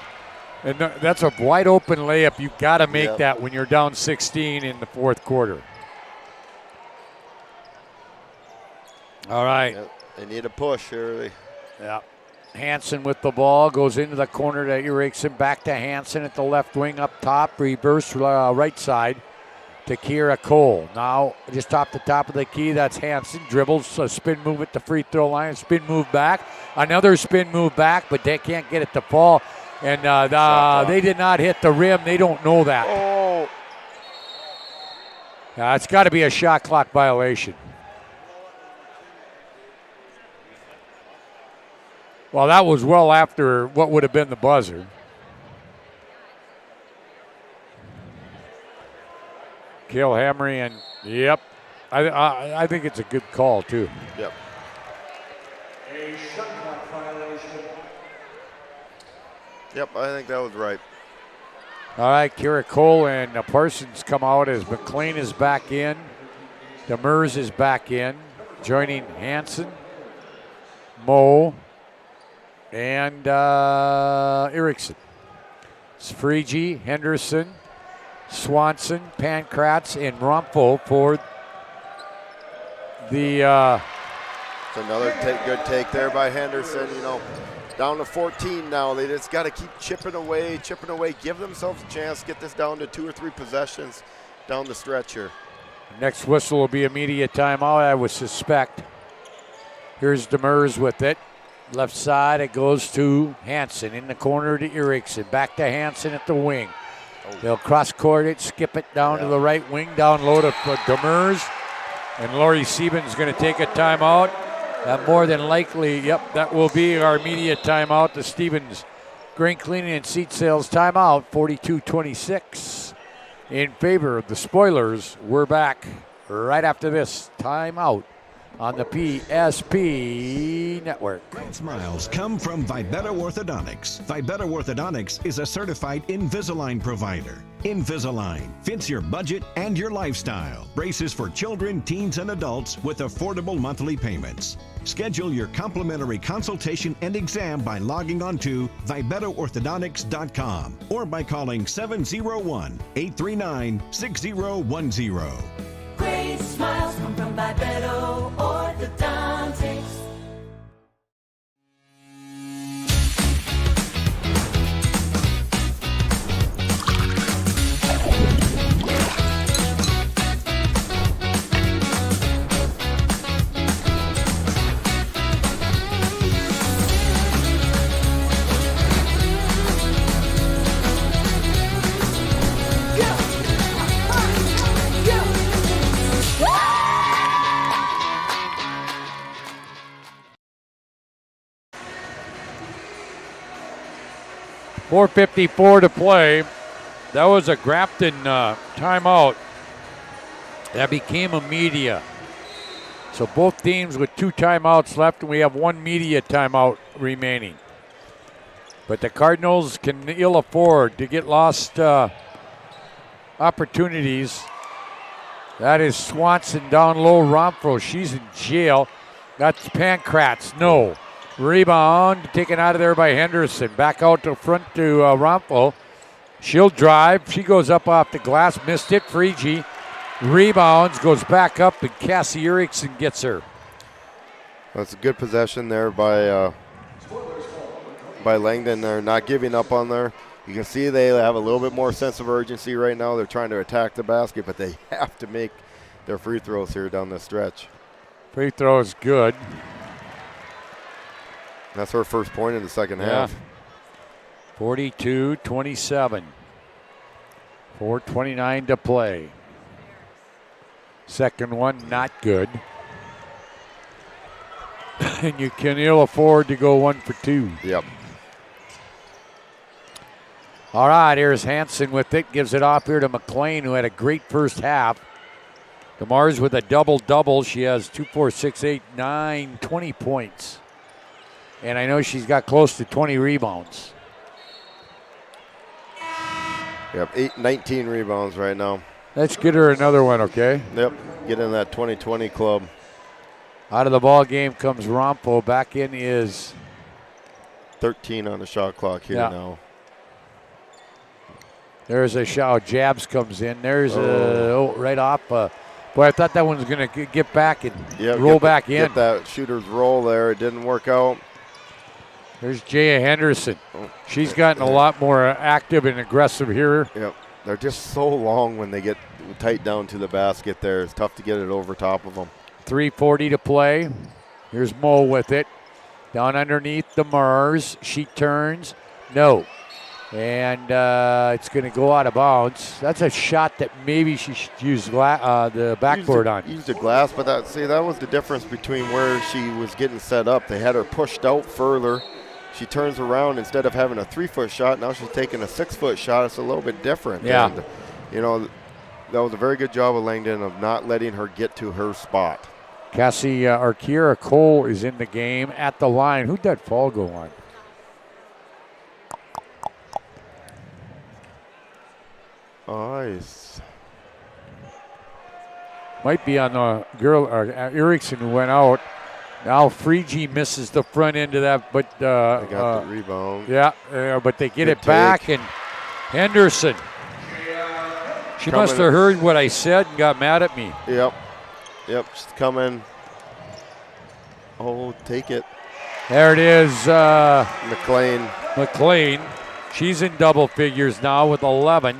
And that's a wide open layup. You've got to make that when you're down 16 in the fourth quarter. All right. Yep. They need a push here. Yeah. Hansen with the ball, goes into the corner to Erickson, back to Hansen at the left wing up top, reverse right side to Kira Cole. Now just off the top of the key, that's Hansen, dribbles, a spin move at the free throw line, spin move back, another spin move back, but they can't get it to fall. And they did not hit the rim. They don't know that. Oh. It's got to be a shot clock violation. Well, that was well after what would have been the buzzer. Kill Hamry, and yep, I think it's a good call too. Yep. A shot clock violation. Yep, I think that was right. All right, Kira Cole and Parsons come out as McLean is back in. Demers is back in, joining Hansen, Mo, and Erickson. Sfrigi, Henderson, Swanson, Pankratz, and Rumpel for the. It's another good take there by Henderson. Down to 14 now. They just got to keep chipping away, give themselves a chance, get this down to 2 or 3 possessions down the stretch here. Next whistle will be immediate timeout, I would suspect. Here's Demers with it. Left side, it goes to Hansen. In the corner to Erickson. Back to Hansen at the wing. They'll cross-court it, skip it down to the right wing, down low to Demers. And Laurie Siebens going to take a timeout. That more than likely, that will be our immediate timeout. The Stevens Grain Cleaning and Seat Sales timeout, 42-26 in favor of the Spoilers. We're back right after this timeout on the PSP Network. Bright smiles come from Vibetta Orthodontics. Vibetta Orthodontics is a certified Invisalign provider. Invisalign fits your budget and your lifestyle. Braces for children, teens, and adults with affordable monthly payments. Schedule your complimentary consultation and exam by logging on to VibettaOrthodontics.com or by calling 701-839-6010. Great smiles come from Vibetta Orthodontics. .454 to play. That was a Grafton timeout. That became a media. So both teams with 2 timeouts left, and we have 1 media timeout remaining. But the Cardinals can ill afford to get lost opportunities. That is Swanson down low. Romfro, she's in jail. That's Pankratz. No. Rebound taken out of there by Henderson. Back out to front to Romfro. She'll drive. She goes up off the glass. Missed it. Freegee rebounds, goes back up, and Cassie Erickson gets her. That's a good possession there by Langdon. They're not giving up on there. You can see they have a little bit more sense of urgency right now. They're trying to attack the basket, but they have to make their free throws here down the stretch. Free throw is good. That's her first point in the second half. 42-27. 4:29 to play. Second one, not good. And you can ill afford to go 1 for 2. Yep. All right, here's Hanson with it. Gives it off here to McLean, who had a great first half. DeMars with a double-double. She has 2, 4, 6, 8, 9, 20 points. And I know she's got close to 20 rebounds. Yep, 19 rebounds right now. Let's get her another one, okay? Yep, get in that 2020 club. Out of the ball game comes Romfo. Back in is 13 on the shot clock here now. There's a shot. Jabs comes in. There's right off. Boy, I thought that one was going to get back and roll back in. Get that shooter's roll there. It didn't work out. There's Jaya Henderson. She's gotten a lot more active and aggressive here. Yep. They're just so long when they get tight down to the basket there. It's tough to get it over top of them. 3:40 to play. Here's Mo with it. Down underneath the Mars. She turns. No. And it's going to go out of bounds. That's a shot that maybe she should use the backboard on. Used the glass, but that was the difference between where she was getting set up. They had her pushed out further. She turns around, instead of having a 3-foot shot, now she's taking a 6-foot shot. It's a little bit different. Yeah. And, that was a very good job of Langdon of not letting her get to her spot. Cassie or Kiera Cole is in the game at the line. Who'd that fall go on? Nice. Might be on the girl, Erickson, who went out. Now Freegee misses the front end of that, but they got the rebound. Yeah, but they get it back, and Henderson. She must have heard what I said and got mad at me. Yep, she's coming. Oh, take it. There it is. McLean. She's in double figures now with 11.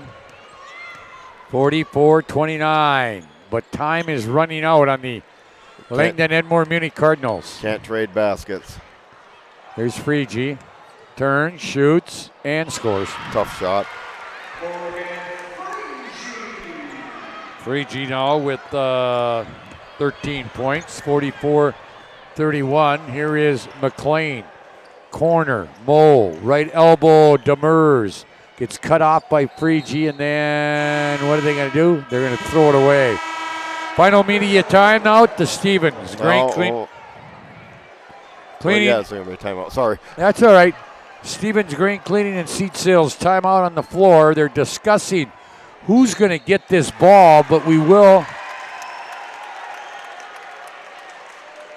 44-29. But time is running out on the Langdon Edmore Muni Cardinals. Can't trade baskets. Here's Freegee. Turns, shoots, and scores. Tough shot. Freegee now with 13 points, 44-31. Here is McLean. Corner, Mole, right elbow, Demers. Gets cut off by Freegee, and then what are they going to do? They're going to throw it away. Final media timeout to Stevens. Cleaning. Yeah, it's going to be a timeout. Sorry. That's all right. Stevens Grain Cleaning and Seat Sales timeout on the floor. They're discussing who's going to get this ball, but we will.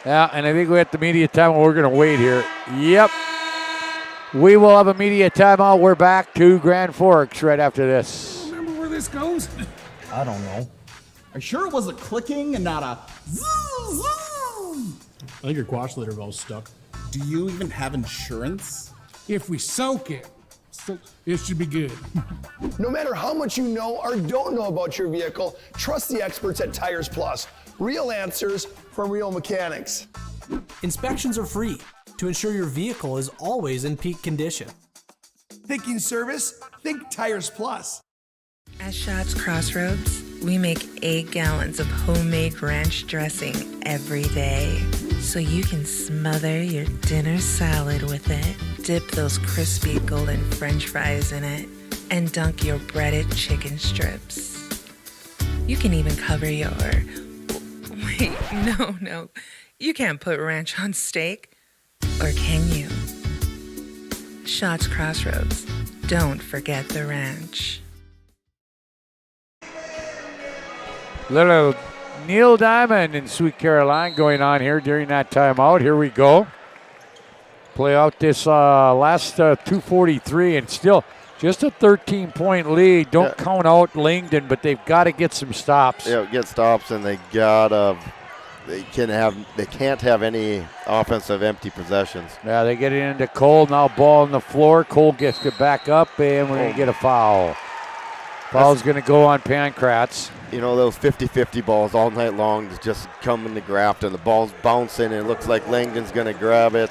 Yeah, and I think we're at the media timeout. We're going to wait here. Yep. We will have a media timeout. We're back to Grand Forks right after this. Remember where this goes? I don't know. Are you sure it was a clicking and not a zoom, zoom? I think your quash litter valve's stuck. Do you even have insurance? If we soak it, it should be good. No matter how much you know or don't know about your vehicle, trust the experts at Tires Plus. Real answers from real mechanics. Inspections are free to ensure your vehicle is always in peak condition. Thinking service? Think Tires Plus. At Schatz Crossroads, we make 8 gallons of homemade ranch dressing every day. So you can smother your dinner salad with it, dip those crispy golden French fries in it, and dunk your breaded chicken strips. You can even cover your... Wait, no. You can't put ranch on steak. Or can you? Shots Crossroads. Don't forget the ranch. Little Neil Diamond in Sweet Caroline going on here during that timeout. Here we go. Play out this last 2:43 and still just a 13-point lead. Don't count out Langdon, but they've got to get some stops. Yeah, get stops, and they can't have any offensive empty possessions. Yeah, they get it into Cole. Now ball on the floor. Cole gets it back up, and we're going to get a foul. Foul's going to go on Pankratz. You know, those 50-50 balls all night long just come in the Grafton. The ball's bouncing, and it looks like Langdon's going to grab it.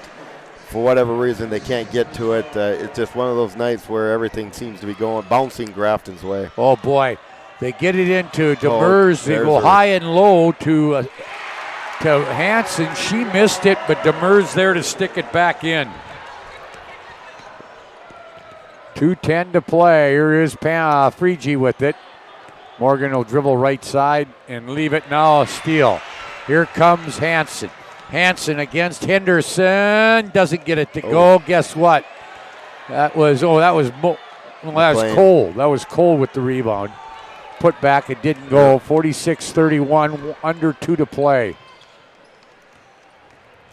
For whatever reason, they can't get to it. It's just one of those nights where everything seems to be bouncing Grafton's way. Oh, boy. They get it into Demers. They go high and low to Hansen. She missed it, but Demers there to stick it back in. 2:10 to play. Here is Freegee with it. Morgan will dribble right side and leave it now. A steal. Here comes Hansen. Hansen against Henderson. Doesn't get it to go. Guess what? That was Cole. That was Cole with the rebound. Put back. It didn't go. 46-31. Under 2 to play.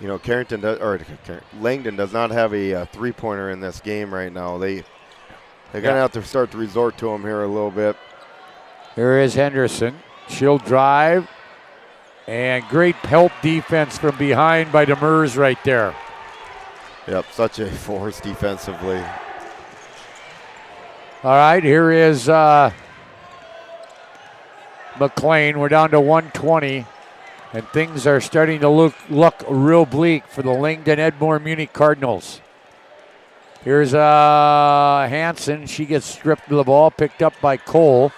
You know, Langdon does not have a three-pointer in this game right now. They're going to have to start to resort to him here a little bit. Here is Henderson. She'll drive. And great help defense from behind by Demers right there. Yep, such a force defensively. All right, here is McLean. We're down to 120. And things are starting to look real bleak for the Langdon Edmore Munich Cardinals. Here's Hansen. She gets stripped of the ball, picked up by Cole.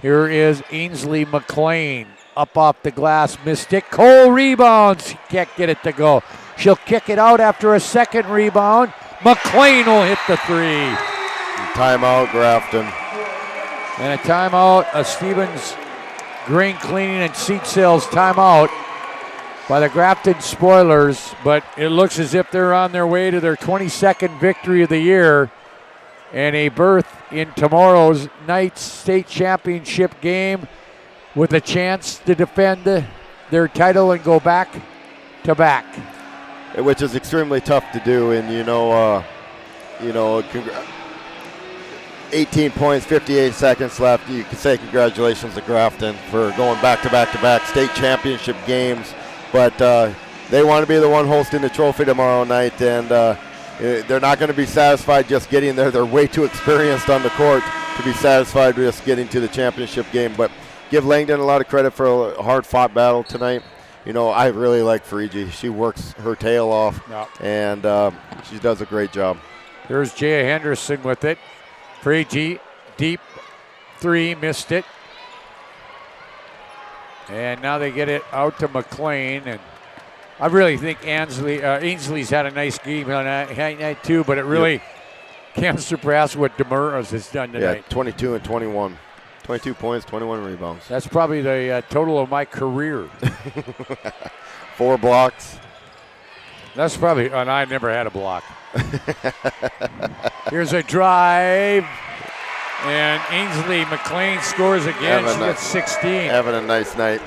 Here is Ainsley McLean. Up off the glass, missed it. Cole rebounds. She can't get it to go. She'll kick it out after a second rebound. McLean will hit the three. Timeout, Grafton. And a timeout, a Stevens Grain Cleaning and Seat Sales timeout by the Grafton Spoilers, but it looks as if they're on their way to their 22nd victory of the year and a berth in tomorrow's night's state championship game with a chance to defend their title and go back to back. Which is extremely tough to do, and 18 points, 58 seconds left. You can say congratulations to Grafton for going back to back state championship games. But they want to be the one hosting the trophy tomorrow night, and they're not going to be satisfied just getting there. They're way too experienced on the court to be satisfied with just getting to the championship game. But give Langdon a lot of credit for a hard-fought battle tonight. You know, I really like Freegee. She works her tail off, and she does a great job. Here's Jaya Henderson with it. Freegee, deep three, missed it. And now they get it out to McLean. And I really think Ainsley's had a nice game tonight too, but it really can't surpass what Demers has done tonight. Yeah, 22 and 21. 22 points, 21 rebounds. That's probably the total of my career. 4 blocks. That's probably, and I never had a block. Here's a drive, and Ainsley McLean scores again. She gets 16. Having a nice night.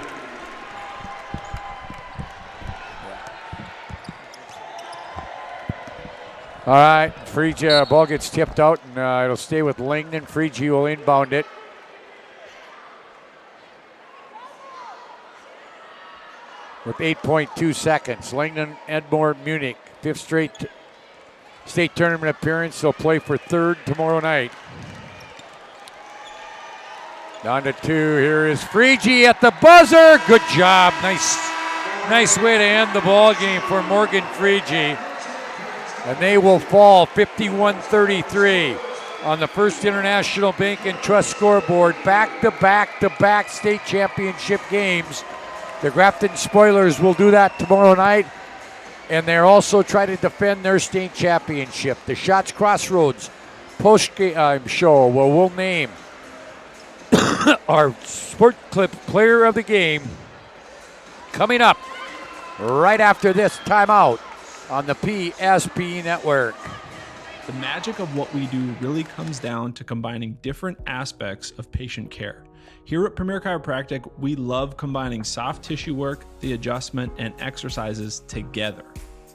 All right, Freegee, ball gets tipped out, and it'll stay with Langdon. Freegee will inbound it. With 8.2 seconds, Langdon Edmore Munich, 5th straight state tournament appearance. They'll play for 3rd tomorrow night. Down to 2. Here is Freegee at the buzzer. Good job. Nice way to end the ball game for Morgan Freegee. And they will fall 51-33 on the First International Bank and Trust scoreboard. Back-to-back state championship games. The Grafton Spoilers will do that tomorrow night, and they're also trying to defend their state championship. The Shots Crossroads post-game show where we'll name our Sport Clip Player of the Game coming up right after this timeout on the PSP Network. The magic of what we do really comes down to combining different aspects of patient care. Here at Premier Chiropractic, we love combining soft tissue work, the adjustment, and exercises together.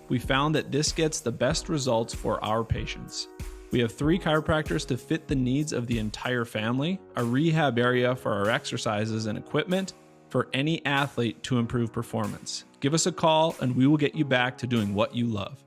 We found that this gets the best results for our patients. We have 3 chiropractors to fit the needs of the entire family, a rehab area for our exercises and equipment for any athlete to improve performance. Give us a call and we will get you back to doing what you love.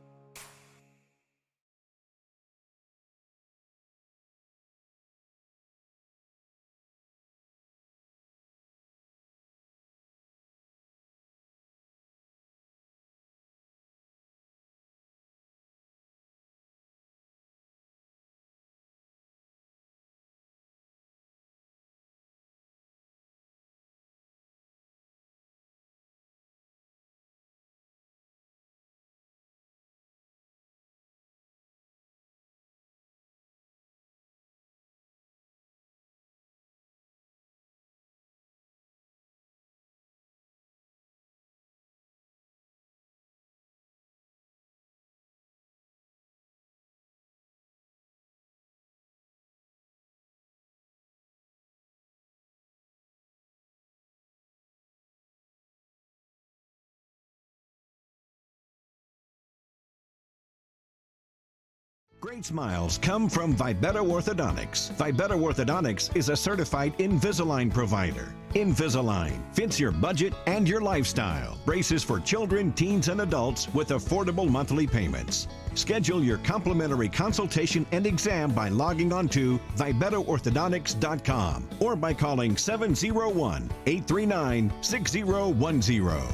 Great smiles come from Vibetta Orthodontics. Vibetta Orthodontics is a certified Invisalign provider. Invisalign fits your budget and your lifestyle. Braces for children, teens, and adults with affordable monthly payments. Schedule your complimentary consultation and exam by logging on to VibettaOrthodontics.com or by calling 701-839-6010.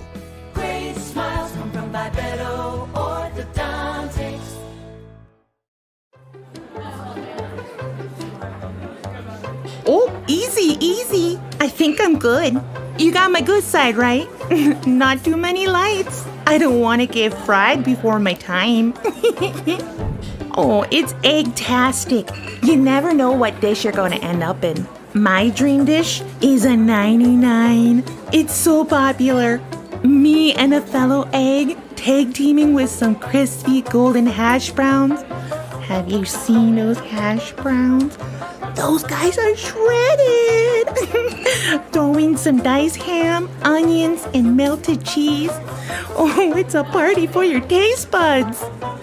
Great smiles come from Vibetta Orthodontics. Oh, easy, easy. I think I'm good. You got my good side, right? Not too many lights. I don't want to get fried before my time. Oh, it's egg-tastic. You never know what dish you're going to end up in. My dream dish is a 99. It's so popular. Me and a fellow egg tag teaming with some crispy golden hash browns. Have you seen those hash browns? Those guys are shredded. Throw in some diced ham, onions, and melted cheese. Oh, it's a party for your taste buds.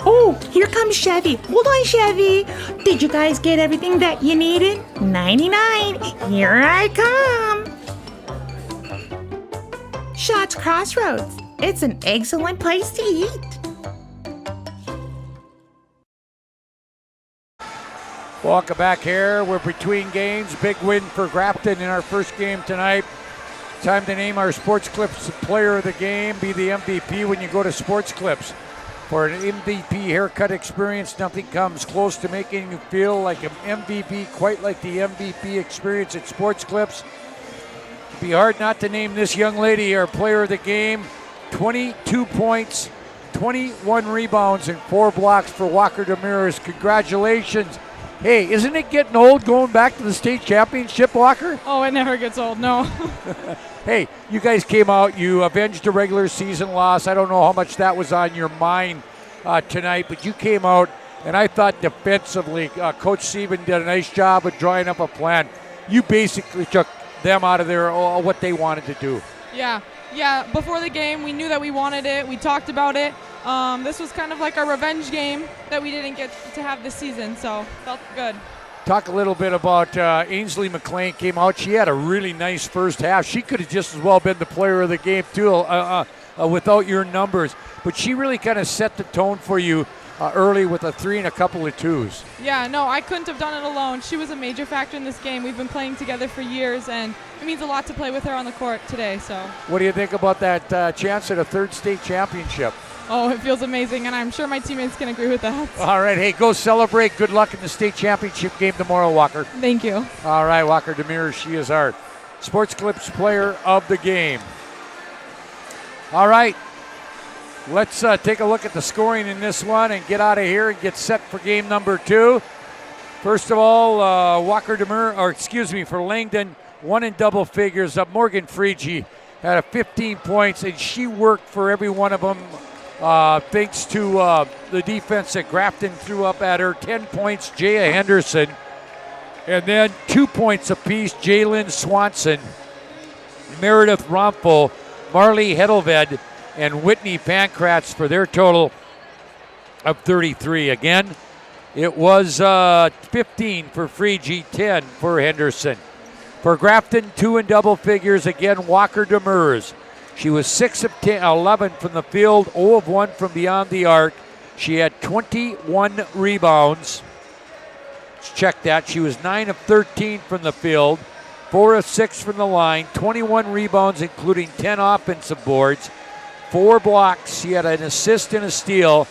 Oh, here comes Chevy. Hold on, Chevy. Did you guys get everything that you needed? 99. Here I come. Shots Crossroads. It's an excellent place to eat. Welcome back here. We're between games. Big win for Grafton in our first game tonight. Time to name our Sports Clips Player of the Game. Be the MVP when you go to Sports Clips. For an MVP haircut experience, nothing comes close to making you feel like an MVP, quite like the MVP experience at Sports Clips. It'd be hard not to name this young lady our Player of the Game. 22 points, 21 rebounds, and 4 blocks for Walker Demiris. Congratulations. Hey, isn't it getting old going back to the state championship, Walker? Oh, it never gets old, no. Hey, you guys came out, you avenged a regular season loss. I don't know how much that was on your mind tonight, but you came out, and I thought defensively, Coach Sieben did a nice job of drawing up a plan. You basically took them out of there, what they wanted to do. Yeah, before the game, we knew that we wanted it. We talked about it. This was kind of like our revenge game that we didn't get to have this season, so felt good. Talk a little bit about Ainsley McLean came out. She had a really nice first half. She could have just as well been the player of the game, too, without your numbers. But she really kind of set the tone for you early with a 3 and a couple of 2s. Yeah, no, I couldn't have done it alone. She was a major factor in this game. We've been playing together for years, and it means a lot to play with her on the court today. So. What do you think about that chance at a third state championship? Oh, it feels amazing, and I'm sure my teammates can agree with that. All right, hey, go celebrate. Good luck in the state championship game tomorrow, Walker. Thank you. All right, Walker Demiris, she is our Sports Clips Player of the Game. All right, let's take a look at the scoring in this one and get out of here and get set for game number 2. First of all, Walker Demers, or excuse me, for Langdon, one in double figures. Morgan Frigie had 15 points, and she worked for every one of them thanks to the defense that Grafton threw up at her. 10 points, Jaya Henderson. And then 2 points apiece, Jalen Swanson, Meredith Rompel, Marley Hedelved, and Whitney Pankratz for their total of 33. Again, it was 15 for Frigie, 10 for Henderson. For Grafton, 2 in double figures. Again, Walker Demers. She was 6 of 11 from the field, 0 of 1 from beyond the arc. She had 21 rebounds. Let's check that. She was 9 of 13 from the field, 4 of 6 from the line, 21 rebounds, including 10 offensive boards, 4 blocks. She had an assist and a steal,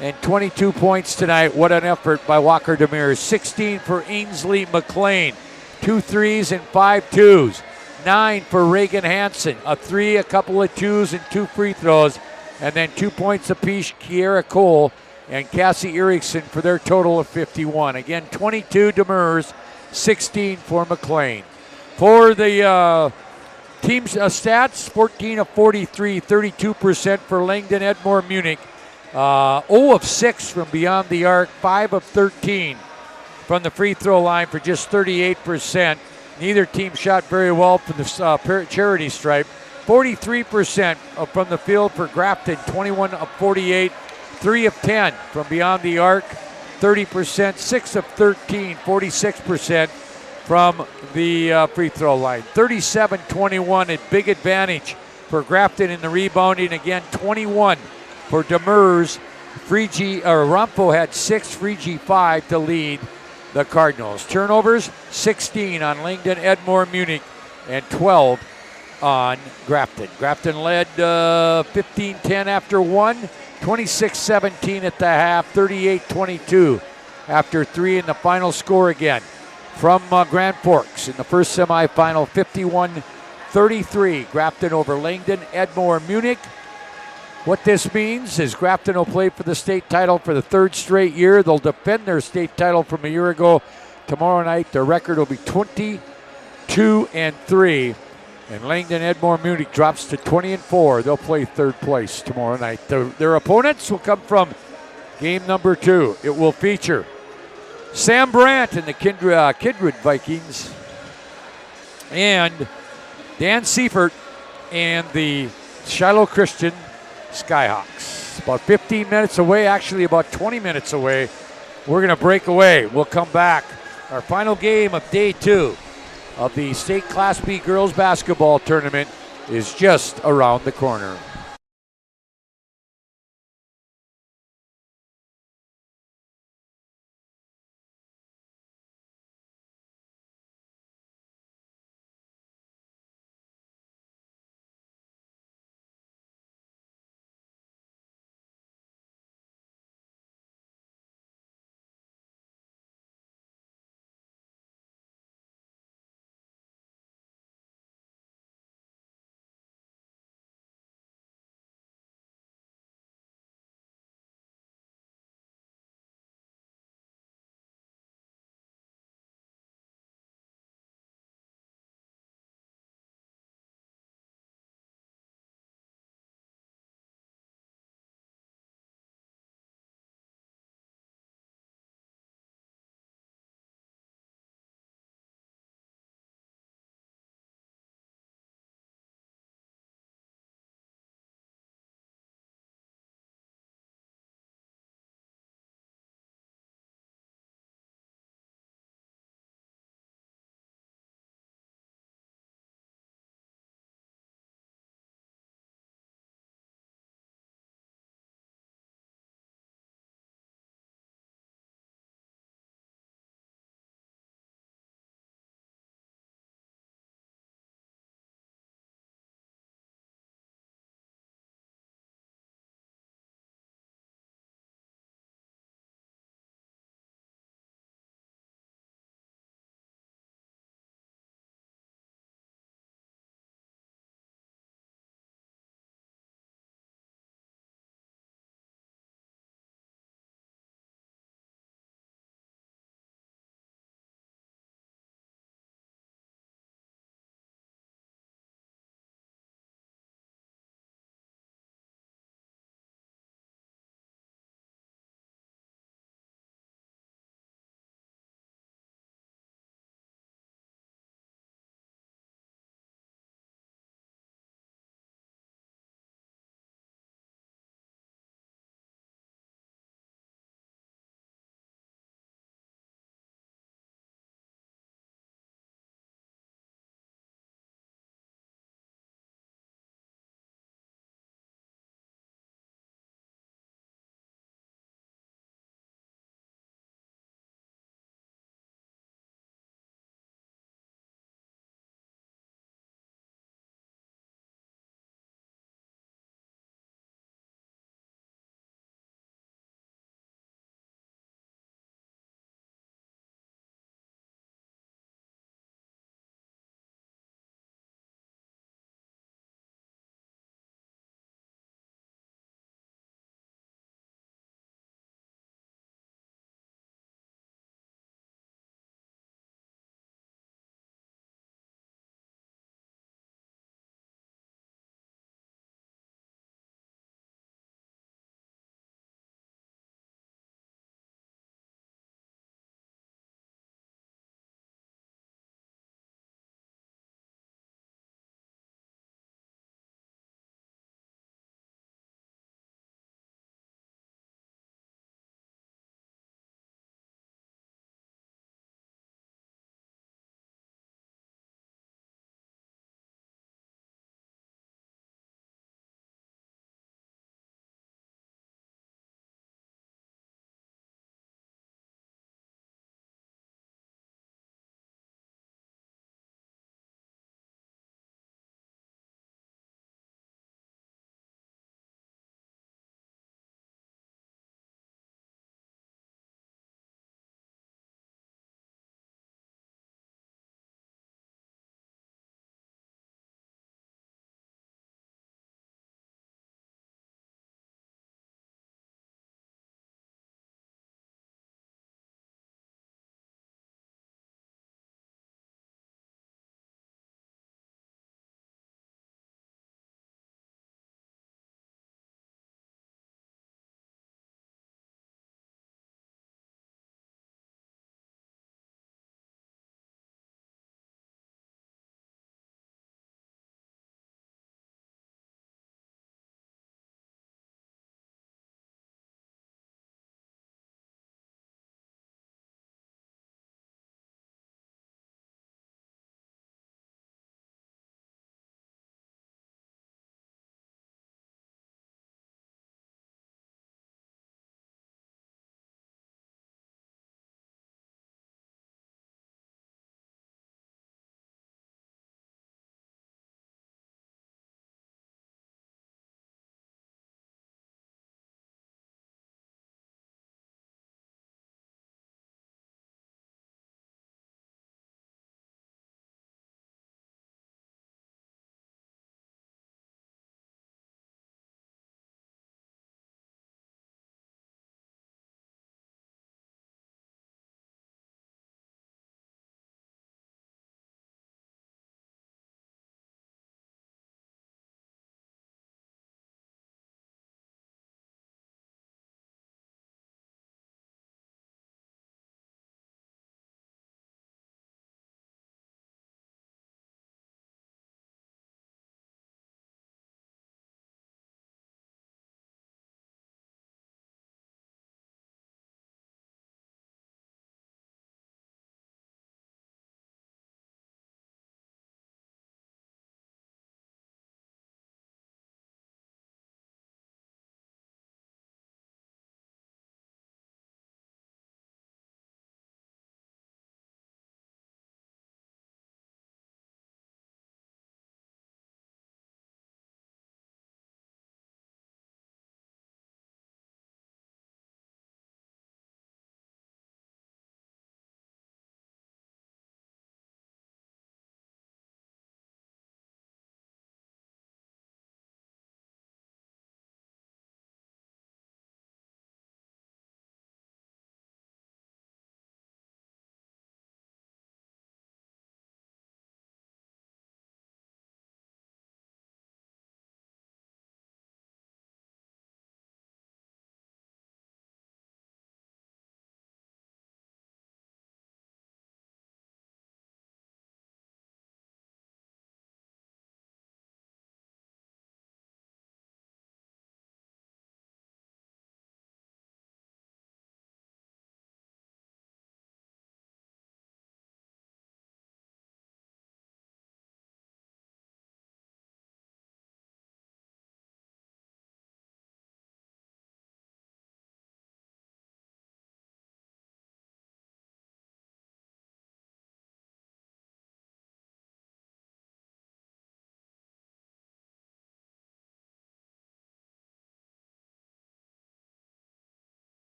and 22 points tonight. What an effort by Walker Demers. 16 for Ainsley McLean, 2 threes and 5 twos. 9 for Reagan Hansen, a 3, a couple of 2s, and 2 free throws. And then 2 points apiece, Kiera Cole and Cassie Erickson for their total of 51. Again, 22 Demers, 16 for McLean. For the team's stats, 14 of 43, 32% for Langdon Edmore Munich. 0 of 6 from beyond the arc, 5 of 13 from the free throw line for just 38%. Neither team shot very well from the charity stripe. 43% from the field for Grafton, 21 of 48, 3 of 10 from beyond the arc, 30%, 6 of 13, 46% from the free throw line. 37-21, a big advantage for Grafton in the rebounding. Again, 21 for Demers. Rompo had 6, Frigie 5 to lead the Cardinals. Turnovers, 16 on Langdon Edmore Munich and 12 on Grafton. Grafton led 15-10 after 1, 26-17 at the half, 38-22 after 3 in the final score again from Grand Forks in the first semifinal, 51-33. Grafton over Langdon Edmore Munich. What this means is Grafton will play for the state title for the 3rd straight year. They'll defend their state title from a year ago. Tomorrow night, their record will be 22-3. And Langdon Edmore Munich drops to 20-4. They'll play 3rd place tomorrow night. Their opponents will come from game number 2. It will feature Sam Brandt and the Kindred Vikings, and Dan Seifert and the Shiloh Christian Skyhawks. About 15 minutes away, actually about 20 minutes away. We're going to break away. We'll come back. Our final game of day 2 of the State Class B Girls Basketball Tournament is just around the corner.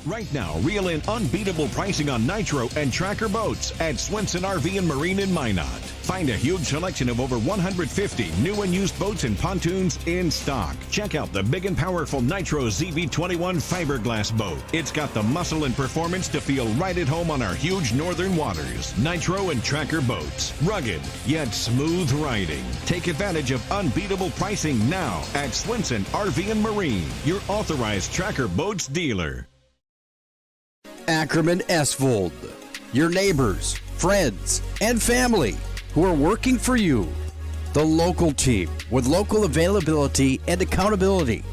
Right now, reel in unbeatable pricing on Nitro and Tracker boats at Swenson RV and Marine in Minot. Find a huge selection of over 150 new and used boats and pontoons in stock. Check out the big and powerful Nitro ZV21 fiberglass boat. It's got the muscle and performance to feel right at home on our huge northern waters. Nitro and Tracker boats. Rugged, yet smooth riding. Take advantage of unbeatable pricing now at Swenson RV and Marine, your authorized Tracker boats dealer. Ackerman Esvold, your neighbors, friends, and family who are working for you. The local team with local availability and accountability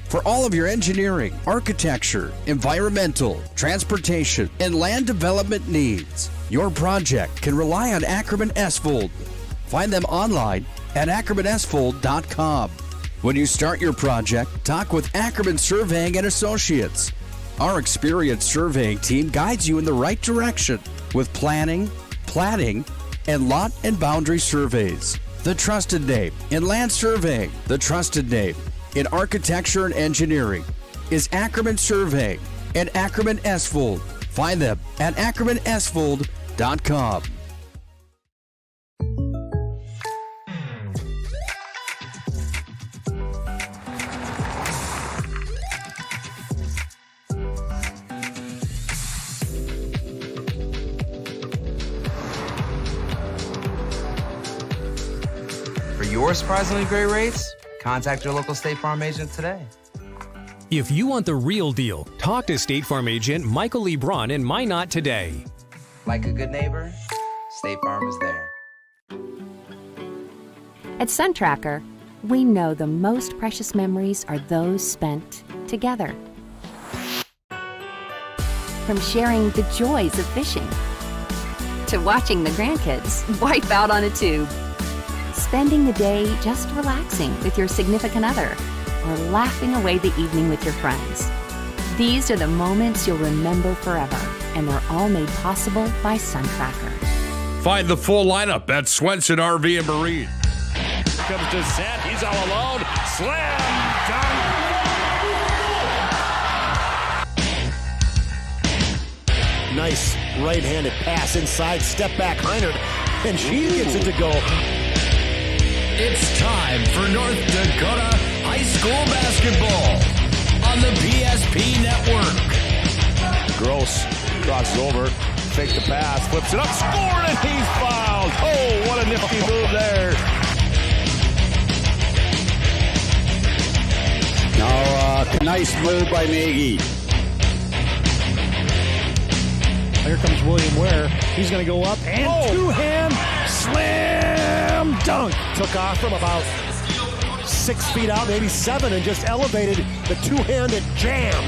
for all of your engineering, architecture, environmental, transportation, and land development needs. Your project can rely on Ackerman Esvold. Find them online at ackermanesvold.com. When you start your project, talk with Ackerman Surveying and Associates. Our experienced surveying team guides you in the right direction with planning, platting, and lot and boundary surveys. The trusted name in land surveying, the trusted name in architecture and engineering is Ackerman Surveying and Ackerman Esvold. Find them at ackermanesvold.com. For your surprisingly great rates, contact your local State Farm agent today. If you want the real deal, talk to State Farm agent Michael Lee Braun in Minot today. Like a good neighbor, State Farm is there. At SunTracker, we know the most precious memories are those spent together. From sharing the joys of fishing to watching the grandkids wipe out on a tube, spending the day just relaxing with your significant other, or laughing away the evening with your friends. These are the moments you'll remember forever, and they're all made possible by SunTracker. Find the full lineup at Swenson RV and Marine. Here comes Descent. He's all alone. Slam dunk. Nice right-handed pass inside. Step back, Heinert, and she gets it to go. It's time for North Dakota High School basketball on the PSP Network. Gross crosses over, fakes the pass, flips it up, scored, and he's fouled. Oh, what a nifty move there. Now, nice move by Nagy. Here comes William Ware. He's going to go up and two-hand slam dunk. Took off from about 6 feet out, maybe 7, and just elevated the two-handed jam.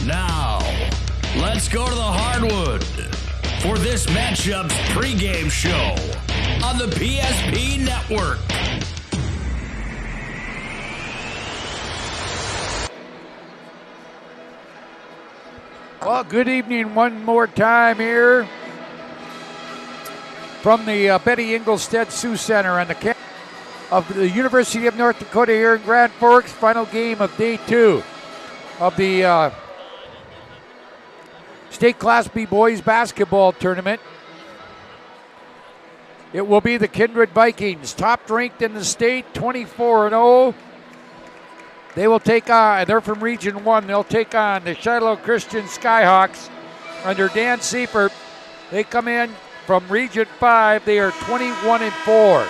Now, let's go to the hardwood for this matchup's pregame show on the PSP Network. Well, good evening one more time here from the Betty Engelstead Sioux Center on the campus of the University of North Dakota here in Grand Forks. Final game of day 2 of the State Class B Boys Basketball Tournament. It will be the Kindred Vikings, top ranked in the state, 24-0. They will take on, they're from Region 1, they'll take on the Shiloh Christian Skyhawks under Dan Seifert. They come in from Region 5, they are 21-4.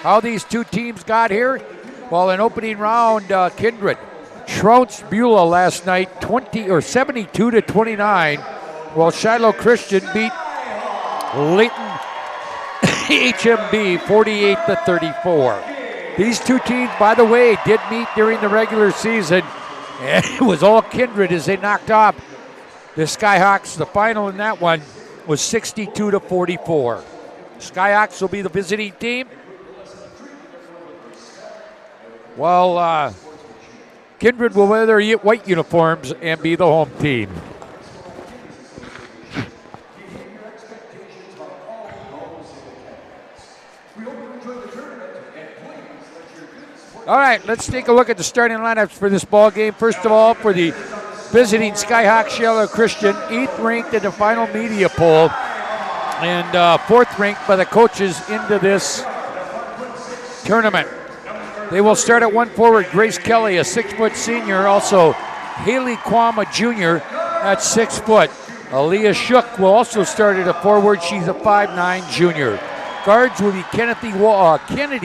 How these two teams got here? Well, in opening round, Kindred trounced Beulah last night 72-29, while Shiloh Christian beat Layton HMB 48-34. These two teams, by the way, did meet during the regular season, and it was all Kindred as they knocked off the Skyhawks. The final in that one was 62-44. Skyhawks will be the visiting team, while Kindred will wear their white uniforms and be the home team. All right, let's take a look at the starting lineups for this ball game. First of all, for the visiting Skyhawk Shiloh Christian, 8th ranked in the final media poll, and 4th ranked by the coaches into this tournament. They will start at 1 forward, Grace Kelly, a 6-foot senior. Also, Haley Kwama Jr. at 6 foot. Aaliyah Shook will also start at a forward. She's a 5'9 junior. Guards will be Kennedy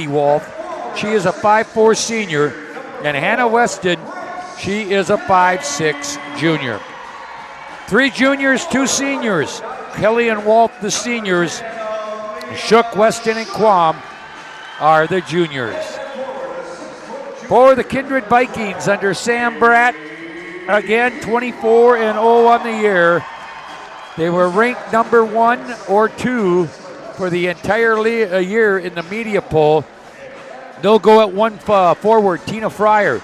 Wolf. She is a 5'4 senior. And Hannah Weston, she is a 5'6 junior. 3 juniors, 2 seniors. Kelly and Wolf, the seniors. Shook, Weston, and Quam are the juniors. For the Kindred Vikings under Sam Bratt, again 24-0 on the year. They were ranked number 1 or 2 for the entire year in the media poll. They'll go at 1 forward, Tina Fryer,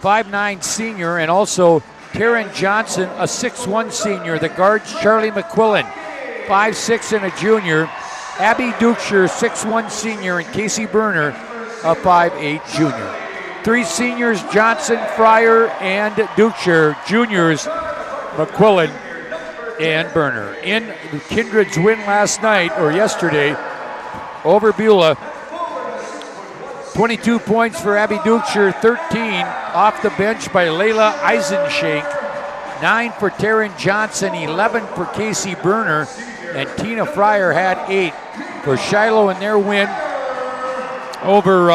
5'9 senior, and also Taryn Johnson, a 6'1 senior. The guards, Charlie McQuillan, 5'6 and a junior. Abby Dukeshire, 6'1 senior, and Casey Berner, a 5'8 junior. 3 seniors, Johnson, Fryer, and Dukeshire. Juniors, McQuillan and Berner. In Kindred's win last night, or yesterday, over Beulah, 22 points for Abby Dukeshire, 13 off the bench by Layla Eisenschenk, 9 for Taryn Johnson, 11 for Casey Berner, and Tina Fryer had 8 for Shiloh in their win over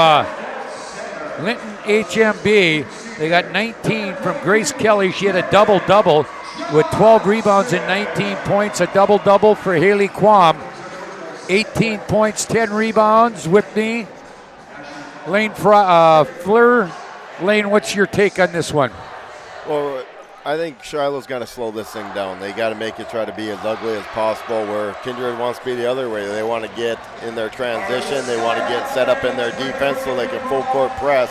Linton HMB. They got 19 from Grace Kelly. She had a double-double with 12 rebounds and 19 points. A double-double for Haley Quam. 18 points, 10 rebounds with me. Lane Fleur. Lane, what's your take on this one? Well, I think Shiloh's got to slow this thing down. They got to make it try to be as ugly as possible, where Kindred wants to be the other way. They want to get in their transition. They want to get set up in their defense so they can full court press,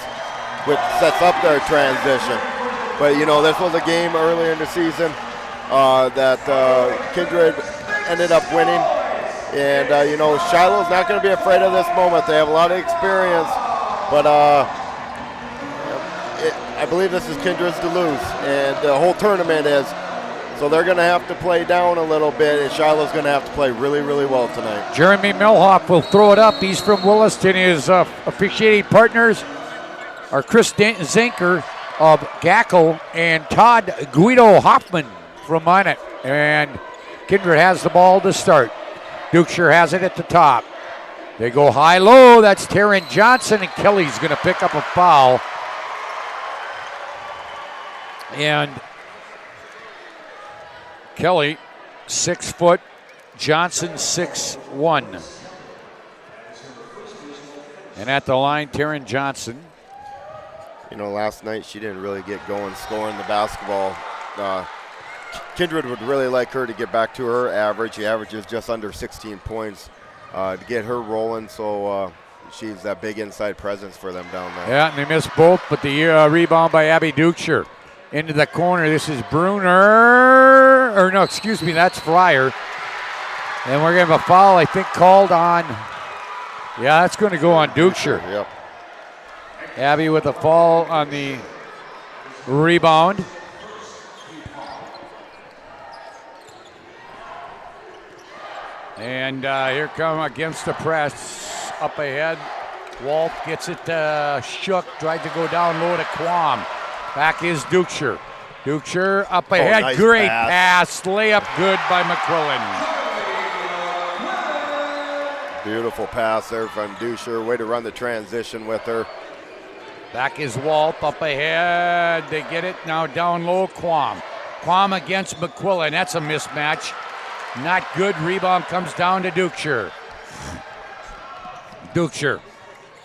which sets up their transition. But, you know, this was a game earlier in the season that Kindred ended up winning. And, you know, Shiloh's not going to be afraid of this moment. They have a lot of experience, but I believe this is Kindred's to lose, and the whole tournament is. So they're going to have to play down a little bit, and Shiloh's going to have to play really, really well tonight. Jeremy Milhoff will throw it up. He's from Williston. His officiating partners are Chris Zinker of Gackle and Todd Guido Hoffman from Minot. And Kindred has the ball to start. Dukeshire has it at the top. They go high-low. That's Taryn Johnson, and Kelly's going to pick up a foul. And Kelly, 6 foot, Johnson, 6'1". And at the line, Taryn Johnson. You know, last night she didn't really get going scoring the basketball. Kindred would really like her to get back to her average. The average is just under 16 points to get her rolling. So she's that big inside presence for them down there. Yeah, and they missed both, but the rebound by Abby Dukeshire. Into the corner, this is Bruner, or no, excuse me, that's Fryer. And we're going to have a foul, I think, called on, yeah, that's going to go on Dukeshire. Yep. Abby with a fall on the rebound. And here come against the press, up ahead. Walt gets it to Shook, tried to go down low to Quam. Back is Dukeshire. Dukeshire up ahead. Nice Great pass. Layup good by McQuillan. Beautiful pass there from Dukeshire. Way to run the transition with her. Back is Walt up ahead. They get it now down low. Quam. Quam against McQuillan. That's a mismatch. Not good. Rebound comes down to Dukeshire. Dukeshire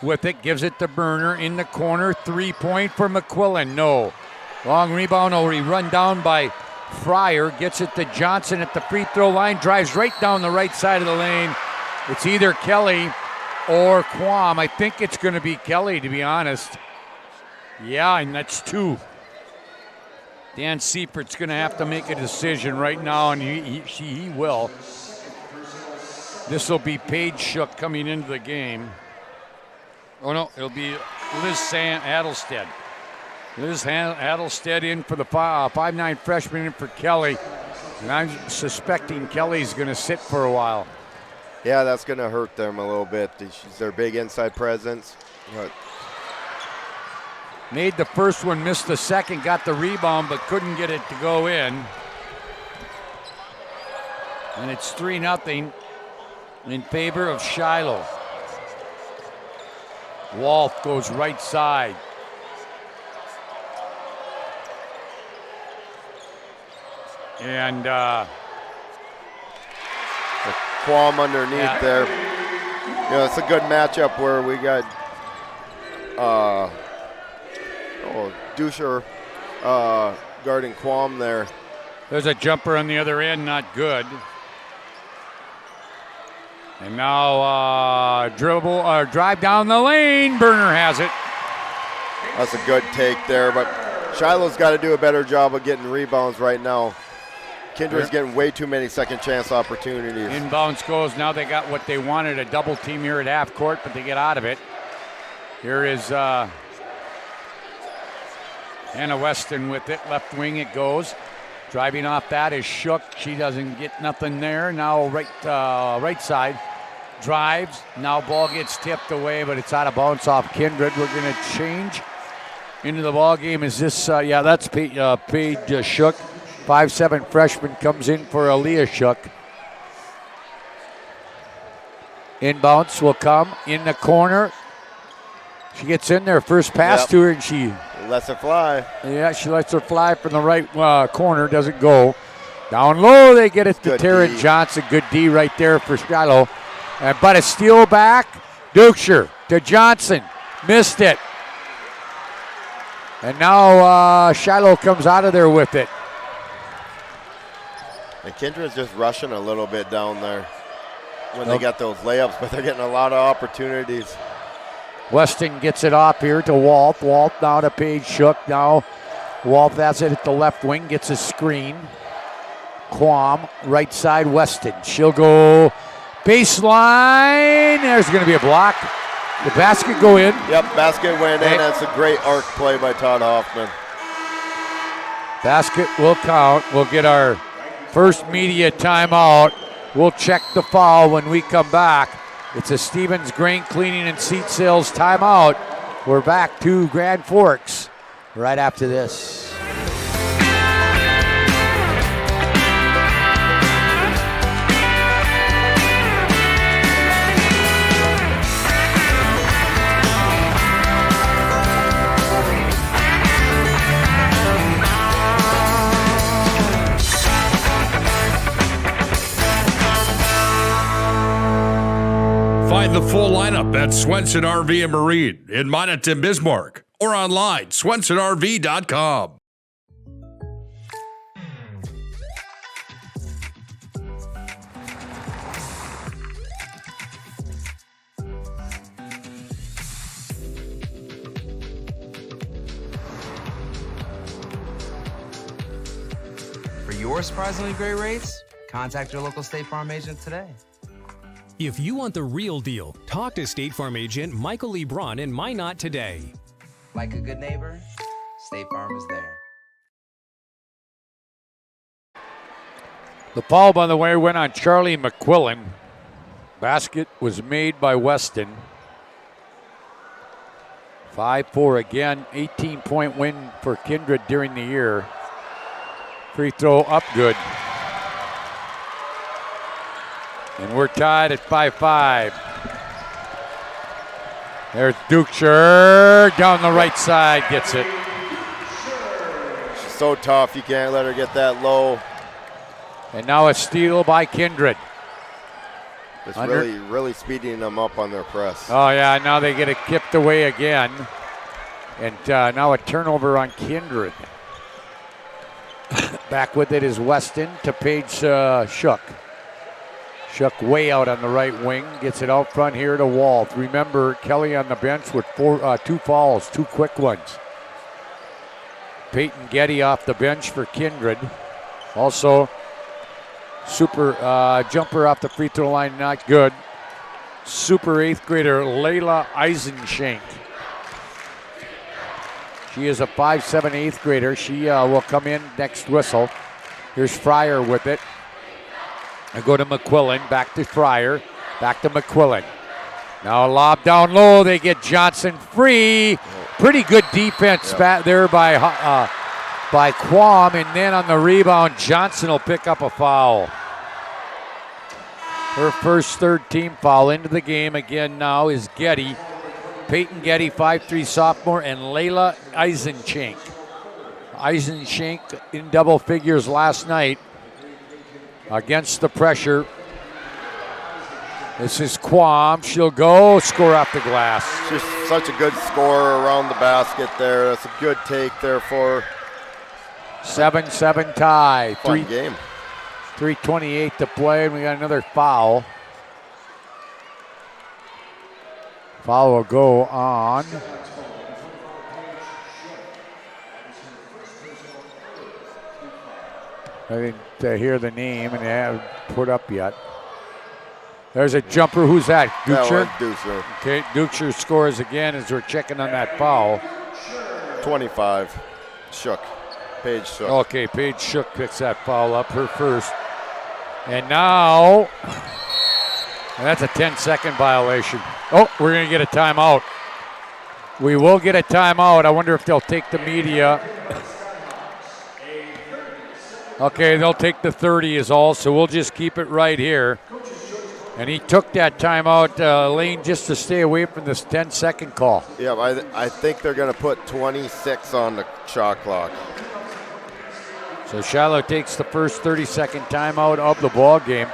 with it, gives it to Berner in the corner. 3-point for McQuillan. No. Long rebound will be run down by Fryer. Gets it to Johnson at the free throw line. Drives right down the right side of the lane. It's either Kelly or Quam. I think it's going to be Kelly, to be honest. Yeah, and that's 2. Dan Seifert's going to have to make a decision right now, and he will. This will be Paige Shook coming into the game. Oh, no, it'll be Liz Adelstead. Liz Adelstead in for the 5'9" freshman in for Kelly. And I'm suspecting Kelly's going to sit for a while. Yeah, that's going to hurt them a little bit. She's their big inside presence. But made the first one, missed the second, got the rebound, but couldn't get it to go in. And it's 3-0 in favor of Shiloh. Wolf goes right side. And Quam underneath there. You know, it's a good matchup where we got Dusher guarding Quam there. There's a jumper on the other end, not good. And now drive down the lane. Burner has it. That's a good take there, but Shiloh's got to do a better job of getting rebounds right now. Kindred's getting way too many second chance opportunities. Inbounds goes. Now they got what they wanted, a double team here at half court, but they get out of it. Here is Anna Weston with it. Left wing it goes. Driving off that is Shook. She doesn't get nothing there. Now right side. Drives. Now ball gets tipped away, but it's out of bounds off Kindred. We're going to change into the ball game. Is this, that's Paige Shook. 5'7" freshman comes in for Aaliyah Shook. Inbounds will come in the corner. She gets in there, first pass to her, and she lets her fly. Yeah, she lets her fly from the right corner, doesn't go. Down low, they get it to Taryn Johnson. Good D right there for Shiloh. But a steal back. Dukeshire to Johnson. Missed it. And now Shiloh comes out of there with it. And Kindred's just rushing a little bit down there when they got those layups, but they're getting a lot of opportunities. Weston gets it off here to Walt. Walt now to Paige Shook. Now Walt has it at the left wing, gets a screen. Quam, right side, Weston. She'll go baseline. There's going to be a block. The basket go in. Yep, basket went in. That's a great arc play by Todd Hoffman. Basket will count. We'll get our first media timeout. We'll check the foul when we come back. It's a Stevens Grain Cleaning and Seat Sales timeout. We're back to Grand Forks right after this. Find the full lineup at Swenson RV and Marine in Minot and Bismarck or online, swensonrv.com. For your surprisingly great rates, contact your local State Farm agent today. If you want the real deal, talk to State Farm agent Michael Lebron in Minot today. Like a good neighbor, State Farm is there. The foul, by the way, went on Charlie McQuillan. Basket was made by Weston. 5-4 again, 18-point win for Kindred during the year. Free throw up good. And we're tied at 5-5. There's Dukeshire down the right side, gets it. She's so tough, you can't let her get that low. And now a steal by Kindred. It's really speeding them up on their press. Oh yeah, now they get it kicked away again. And now a turnover on Kindred. Back with it is Weston to Paige Shook. Shook way out on the right wing, gets it out front here to Walt. Remember, Kelly on the bench with 2 fouls, 2 quick ones. Peyton Getty off the bench for Kindred. Also, super jumper off the free throw line, not good. Super 8th grader Layla Eisenshank. She is a 5'7" 8th grader. She will come in next whistle. Here's Fryer with it. I go to McQuillan, back to Fryer, back to McQuillan. Now a lob down low. They get Johnson free. Pretty good defense back there by Quam, and then on the rebound, Johnson will pick up a foul. Her first third-team foul into the game again now is Getty. Peyton Getty, 5'3" sophomore, and Layla Eisenschenk. Eisenschenk in double figures last night against the pressure. This is Quam. She'll go score off the glass. She's such a good scorer around the basket there. That's a good take there for her. 7-7 tie. Fun game. 3:28 to play, and we got another foul. Foul will go on. I didn't hear the name, and they haven't put up yet. There's a jumper. Who's that? Ducher? Ducher. Okay, Ducher scores again as we're checking on that foul. 25. Shook. Paige Shook. Okay, Paige Shook picks that foul up, her first. And now, that's a 10-second violation. Oh, we're going to get a timeout. We will get a timeout. I wonder if they'll take the media. Okay, they'll take the 30 is all, so we'll just keep it right here. And he took that timeout, Lane, just to stay away from this 10-second call. Yeah, I think they're going to put 26 on the shot clock. So Shiloh takes the first 30-second timeout of the ball game.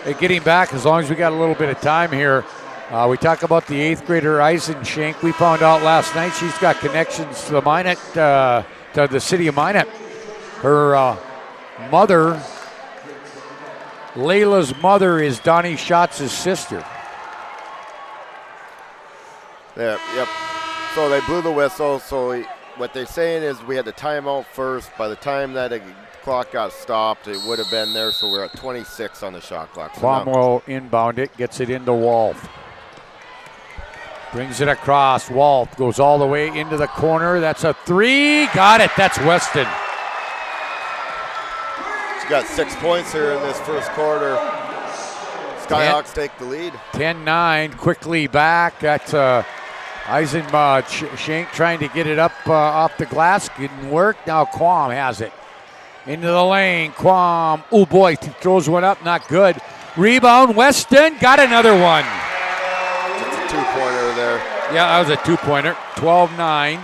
Hey, getting back, as long as we got a little bit of time here, we talk about the 8th grader Eisenschenk. We found out last night she's got connections to the Minot, to the city of Minot. Her mother, Layla's mother, is Donnie Schatz's sister. Yeah, yep. So they blew the whistle. So what they're saying is we had the timeout first. By the time that the clock got stopped, it would have been there. So we're at 26 on the shot clock. So Cromwell inbound it, gets it into Wolf. Brings it across. Wolf goes all the way into the corner. That's a three. Got it. That's Weston. She got 6 points here in this first quarter. Skyhawks take the lead. 10-9, quickly back. That's Eisenschenk trying to get it up off the glass. Didn't work. Now Quam has it. Into the lane. Quam. Oh boy, throws one up. Not good. Rebound. Weston got another one. It's a two-pointer there. Yeah, that was a two-pointer. 12-9.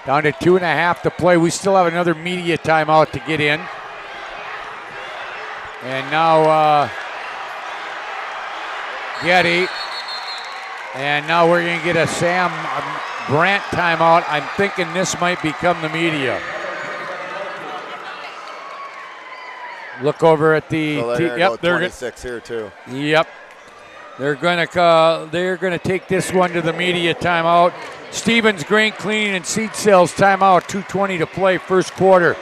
Down to 2.5 to play. We still have another media timeout to get in. And now Getty. And now we're going to get a Sam Brandt timeout. I'm thinking this might become the media. Look over at the. So they're 26 here too. Yep. They're going to take this one to the media timeout. Stevens Grain Cleaning and Seed Sales timeout. 2:20 to play, first quarter.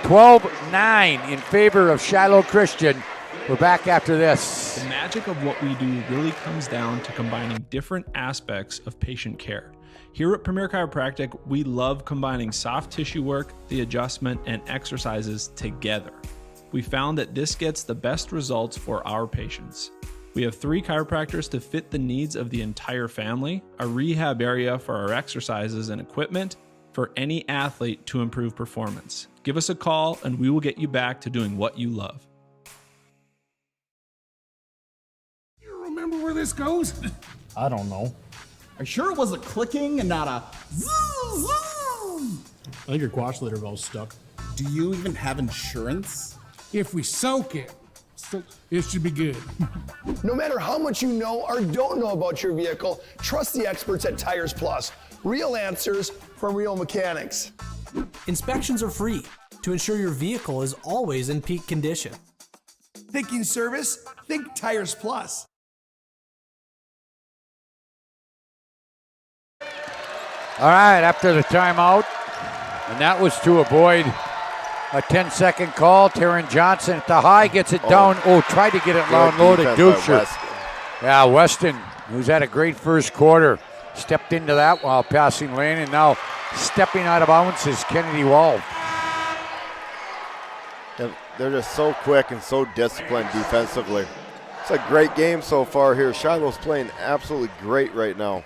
12-9 in favor of Shiloh Christian. We're back after this. The magic of what we do really comes down to combining different aspects of patient care. Here at Premier Chiropractic, we love combining soft tissue work, the adjustment, and exercises together. We found that this gets the best results for our patients. We have 3 chiropractors to fit the needs of the entire family, a rehab area for our exercises and equipment, for any athlete to improve performance. Give us a call and we will get you back to doing what you love. You remember where this goes? I don't know. Are you sure it was a clicking and not a zoom, zoom? I think your quash litter valve's stuck. Do you even have insurance? If we soak it, it should be good. No matter how much you know or don't know about your vehicle, trust the experts at Tires Plus. Real answers from real mechanics. Inspections are free to ensure your vehicle is always in peak condition. Thinking service? Think Tires Plus. All right, after the timeout, and that was to avoid a 10-second call. Taryn Johnson at the high gets it down. Tried to get it down low to Ducher. Yeah, Weston, who's had a great first quarter, stepped into that while passing lane, and now Stepping out of bounds is Kennedy Wall. They're just so quick and so disciplined defensively. It's a great game so far here. Shiloh's playing absolutely great right now.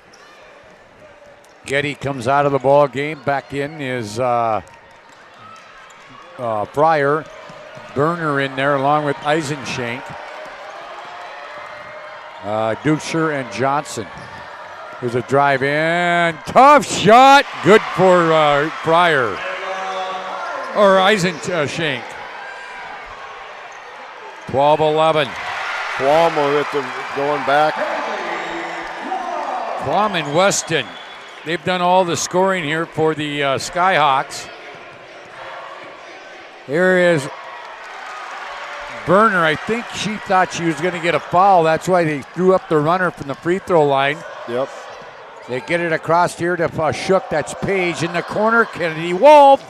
Getty comes out of the ball game. Back in is Fryer. Burner in there along with Eisenschenk. Duchscher and Johnson. There's a drive in. Tough shot. Good for Fryer. Or Eisenschenk. 12-11. Quam with them going back. Quam and Weston. They've done all the scoring here for the Skyhawks. Here is Burner. I think she thought she was going to get a foul. That's why they threw up the runner from the free throw line. Yep. They get it across here to Shook. That's Page in the corner. Kennedy Wolf.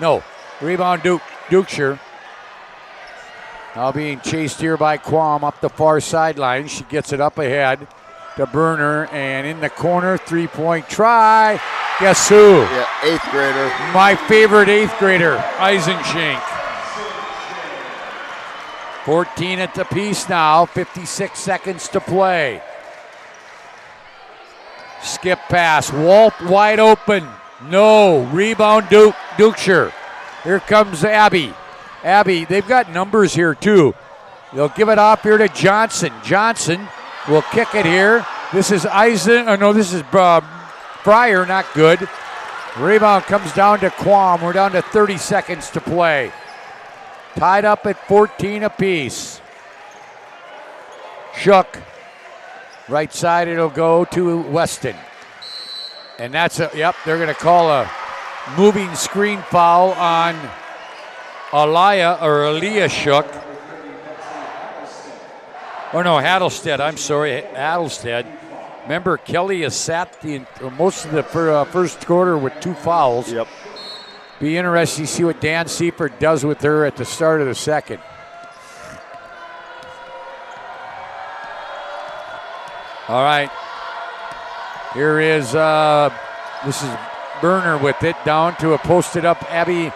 No. Rebound Duchscher. Now being chased here by Quam up the far sideline. She gets it up ahead to Burner, and in the corner, three-point try. Guess who? Yeah, 8th grader. My favorite 8th grader, Eisenschenk. 14 at the piece now, 56 seconds to play. Skip pass, Wolf wide open. No, rebound Duchscher. Here comes Abby. Abby, they've got numbers here too. They'll give it off here to Johnson. Johnson will kick it here. This is Fryer, not good. Rebound comes down to Quam. We're down to 30 seconds to play. Tied up at 14 apiece. Shook. Right side, it'll go to Weston. And that's they're going to call a moving screen foul on Aaliyah Shook. Oh no, Hattlestead. I'm sorry, Hattlestead. Remember, Kelly has sat most of the first quarter with 2 fouls. Yep. Be interesting to see what Dan Seifert does with her at the start of the second. All right. Here is this is Burner with it down to a posted up Abby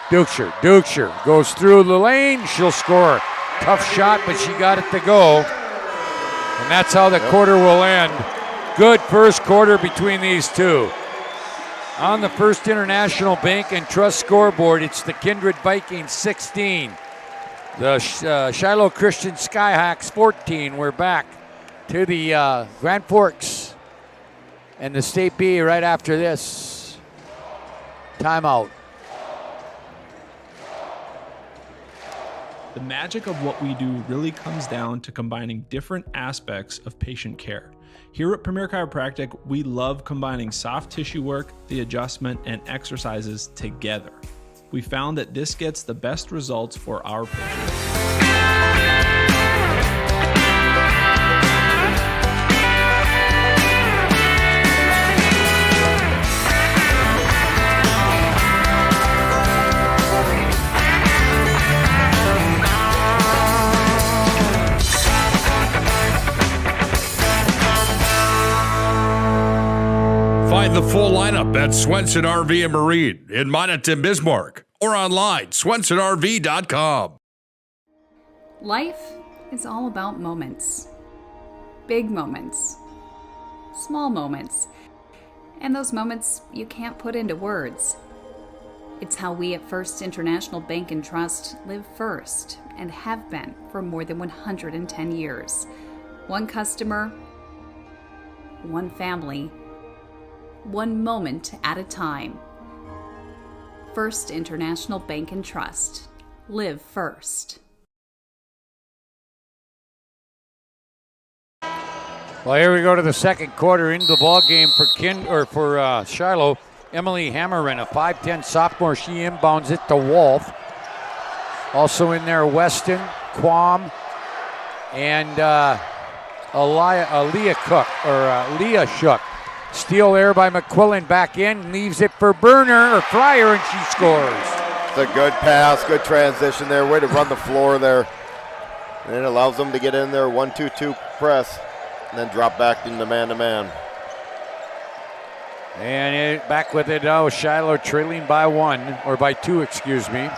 Duchscher. Duchscher goes through the lane. She'll score. Tough shot, but she got it to go. And that's how the quarter will end. Good first quarter between these two. On the First International Bank and Trust scoreboard, it's the Kindred Vikings 16. The Shiloh Christian Skyhawks 14. We're back to the Grand Forks and the State B right after this. Timeout. The magic of what we do really comes down to combining different aspects of patient care. Here at Premier Chiropractic, we love combining soft tissue work, the adjustment, and exercises together. We found that this gets the best results for our patients. Find the full lineup at Swenson RV and Marine in Monaghan, Bismarck, or online, swensonrv.com. Life is all about moments. Big moments. Small moments. And those moments you can't put into words. It's how we at First International Bank and Trust live first and have been for more than 110 years. One customer, one family, one moment at a time. First International Bank and Trust. Live first. Well, here we go to the second quarter into the ball game for Shiloh. Emily Hammerin, a 5'10 sophomore. She inbounds it to Wolf. Also in there, Weston, Quam, and Leah Shook. Steal there by McQuillan, back in, leaves it for Fryer, and she scores. It's a good pass, good transition there. Way to run the floor there. And it allows them to get in there, 1-2-2 press, and then drop back into man-to-man. And back with it now, Shiloh trailing by 1, or by 2, excuse me.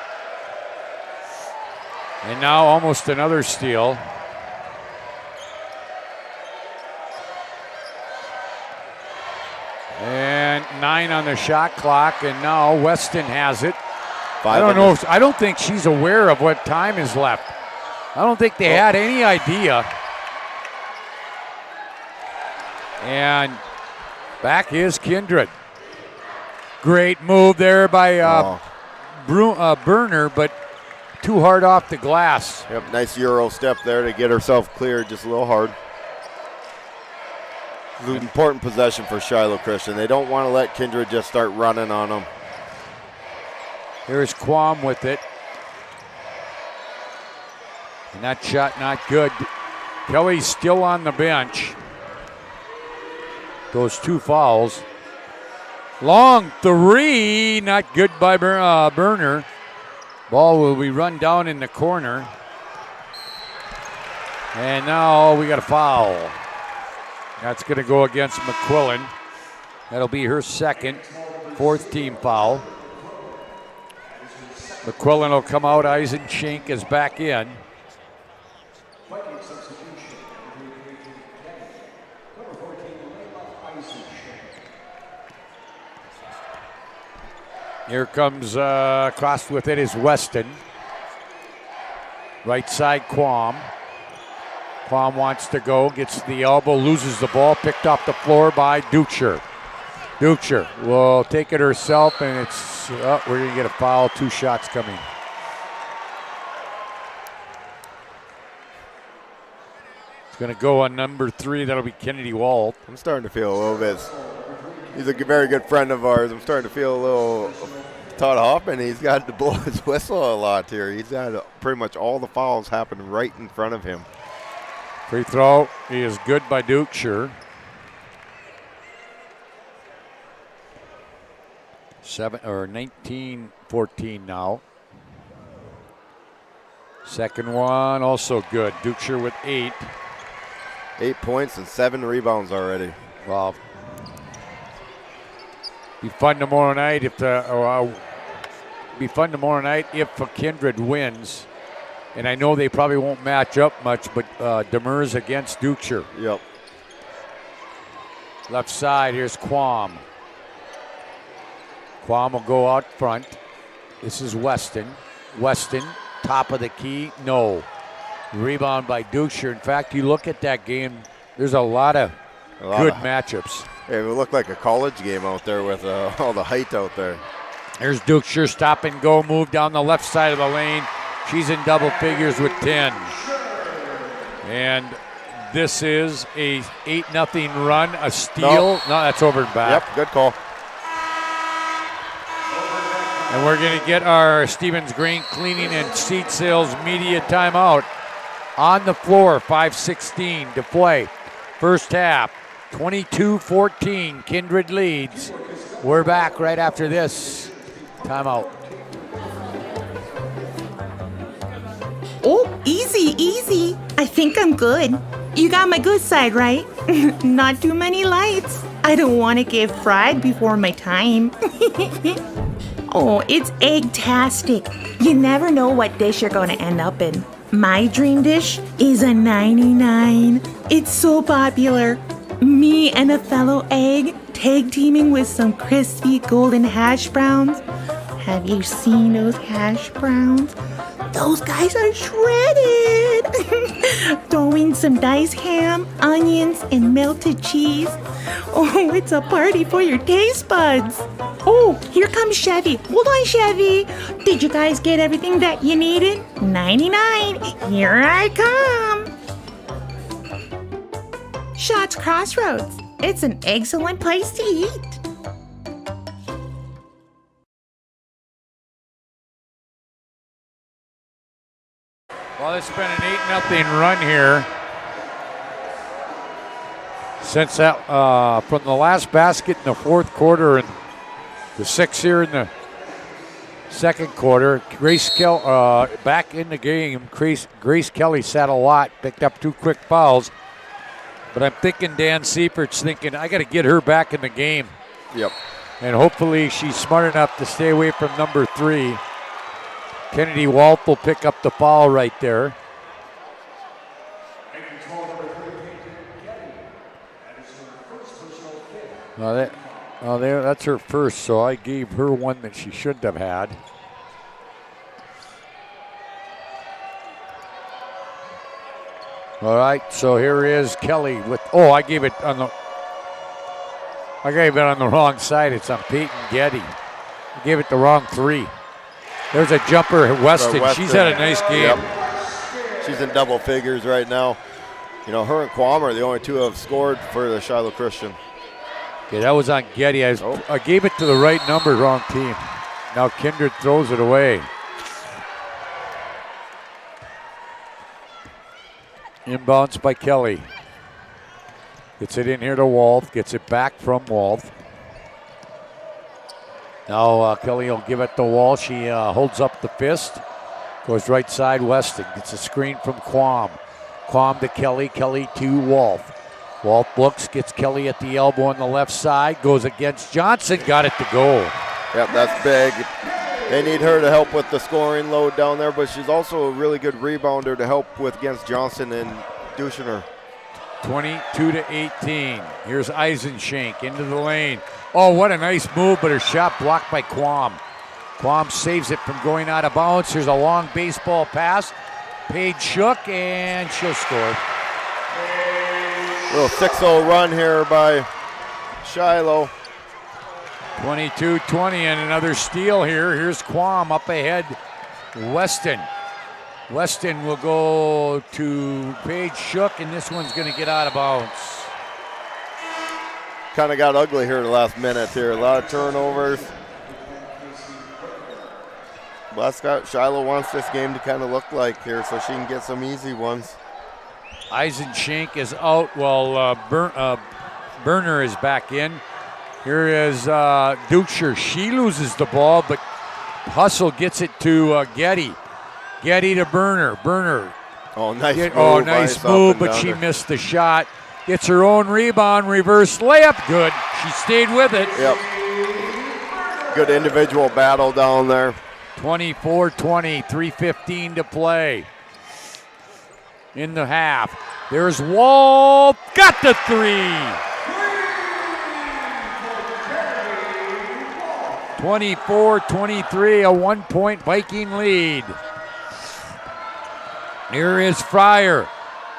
And now almost another steal. And 9 on the shot clock, and now Weston has it. I don't think she's aware of what time is left. I don't think they had any idea. And back is Kindred. Great move there by Burner, but too hard off the glass. Yep, nice Euro step there to get herself cleared, just a little hard. It's an important possession for Shiloh Christian. They don't want to let Kindred just start running on them. Here's Quam with it. And that shot not good. Kelly's still on the bench. Those 2 fouls. Long 3, not good by Burner. Ball will be run down in the corner. And now we got a foul. That's going to go against McQuillan. That'll be her second, 4th team foul. McQuillan will come out. Eisenschenk is back in. Here comes across with it is Weston. Right side, Quam. Quam wants to go, gets the elbow, loses the ball, picked off the floor by Duchscher. Duchscher will take it herself, and it's, we're going to get a foul, 2 shots coming. It's going to go on number 3, that'll be Kennedy Walt. I'm starting to feel a little bit, he's a very good friend of ours. I'm starting to feel a little, Todd Hoffman, he's got to blow his whistle a lot here. He's had pretty much all the fouls happen right in front of him. Free throw is good by Duchscher. 19-14 now. Second one also good. Duchscher with 8. 8 points and 7 rebounds already. Wow. Be fun tomorrow night if Kindred wins. And I know they probably won't match up much, but Demers against Duchscher. Yep. Left side, here's Quam. Quam will go out front. This is Weston. Weston, top of the key, no. Rebound by Duchscher. In fact, you look at that game, there's a lot of good matchups. Yeah, it looked like a college game out there with all the height out there. There's Duchscher, stop and go, move down the left side of the lane. She's in double figures with 10. And this is a 8-0 run, a steal. No, that's over and back. Yep, good call. And we're going to get our Stevens Grain Cleaning and Seed Sales media timeout. On the floor, 5:16 to play. First half, 22-14, Kindred leads. We're back right after this timeout. Oh, easy, easy. I think I'm good. You got my good side, right? Not too many lights. I don't want to get fried before my time. Oh, it's egg-tastic. You never know what dish you're going to end up in. My dream dish is a 99. It's so popular. Me and a fellow egg tag teaming with some crispy golden hash browns. Have you seen those hash browns? Those guys are shredded. Throw in some diced ham, onions, and melted cheese. Oh, it's a party for your taste buds. Oh, here comes Chevy. Hold on, Chevy. Did you guys get everything that you needed? 99. Here I come. Shots Crossroads. It's an excellent place to eat. Well, it's been an 8-0 run here. Since that, from the last basket in the fourth quarter and the 6 here in the second quarter, Grace Kelly back in the game. Grace Kelly sat a lot, picked up 2 quick fouls. But I'm thinking Dan Seifert's thinking, I got to get her back in the game. Yep. And hopefully she's smart enough to stay away from number 3. Kennedy Walt will pick up the foul right there. That's her first, so I gave her one that she shouldn't have had. All right, so here is Kelly with. Oh, I gave it on the wrong side. It's on Peyton Getty. I gave it the wrong 3. There's a jumper at Weston. She's had a nice game. Yep. She's in double figures right now. You know, her and Quam are the only 2 who have scored for the Shiloh Christian. Okay, that was on Getty. I gave it to the right number, wrong team. Now Kindred throws it away. Inbounds by Kelly. Gets it in here to Wolf. Gets it back from Wolf. Now Kelly will give it to Wall. She holds up the fist. Goes right side Weston. Gets a screen from Quam. Quam to Kelly. Kelly to Wolf. Wolf looks. Gets Kelly at the elbow on the left side. Goes against Johnson. Got it to go. Yep, that's big. They need her to help with the scoring load down there, but she's also a really good rebounder to help with against Johnson and Duchener. 22-18. Here's Eisenshank into the lane. Oh, what a nice move, but her shot blocked by Quam. Quam saves it from going out of bounds. Here's a long baseball pass. Paige Shook, and she'll score. Little 6-0 run here by Shiloh. 22-20 and another steal here. Here's Quam up ahead. Weston. Weston will go to Paige Shook, and this one's going to get out of bounds. Kind of got ugly here the last minute here. A lot of turnovers. Westcott Shiloh wants this game to kind of look like here so she can get some easy ones. Eisenshank is out while Berner is back in. Here is Duchscher. She loses the ball, but Hustle gets it to Getty. Getty to Berner. Berner. Oh, nice move. Oh, nice move, but she missed the shot. Gets her own rebound, reverse layup. Good. She stayed with it. Yep. Good individual battle down there. 24-20, 3:15 to play in the half. There's Wall. Got the 3. 24-23, a 1-point Viking lead. Here is Fryer.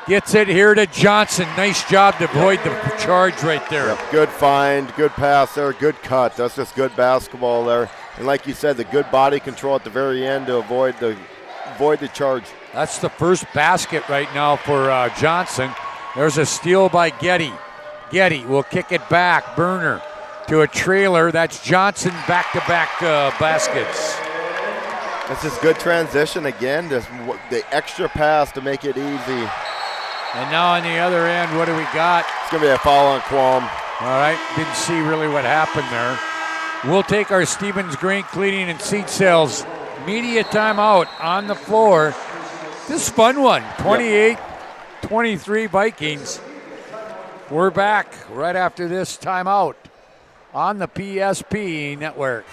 Gets it here to Johnson. Nice job to avoid the charge right there. Yep. Good find, good pass there, good cut. That's just good basketball there. And like you said, the good body control at the very end to avoid the charge. That's the first basket right now for Johnson. There's a steal by Getty. Getty will kick it back. Berner to a trailer. That's Johnson back-to-back baskets. That's just good transition again. Just the extra pass to make it easy. And now on the other end, what do we got? It's going to be a foul on Quam. All right, didn't see really what happened there. We'll take our Stevens Grain Cleaning and Seat Sales media timeout on the floor. This is a fun one, 28-23 Vikings. We're back right after this timeout on the PSP Network.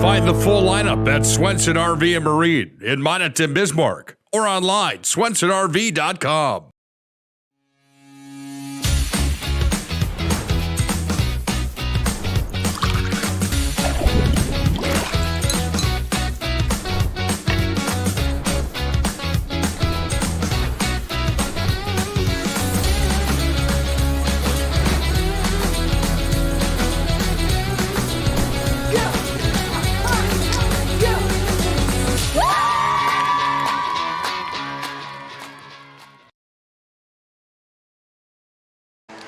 Find the full lineup at Swenson RV and Marine in Monaghan, Bismarck, or online, swensonrv.com.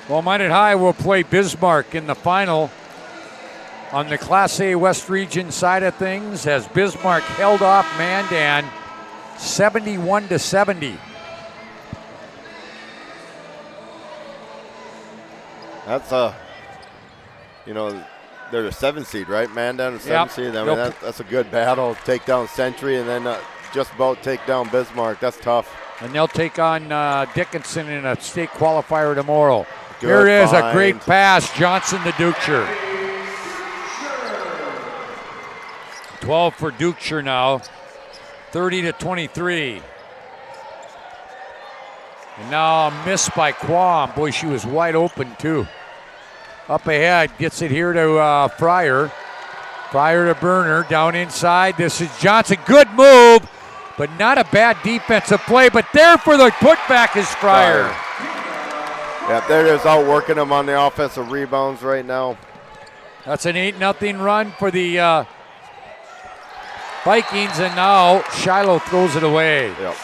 Well, Minot High will play Bismarck in the final on the Class A West Region side of things as Bismarck held off Mandan 71-70. That's they're the 7th seed, right? Man down to 7th seed. I mean, that's a good battle. Take down Century and then just about take down Bismarck. That's tough. And they'll take on Dickinson in a state qualifier tomorrow. Good Here it is, a find. great pass. Johnson to Dukeshire. 12 for Dukeshire now. 30-23. And now a miss by Quam. Boy, she was wide open too. Up ahead, gets it here to Fryer. Fryer to Burner, down inside. This is Johnson. Good move, but not a bad defensive play. But there for the putback is Fryer. Yeah, they're just outworking them on the offensive rebounds right now. That's an 8-0 run for the Vikings, and now Shiloh throws it away. Yep.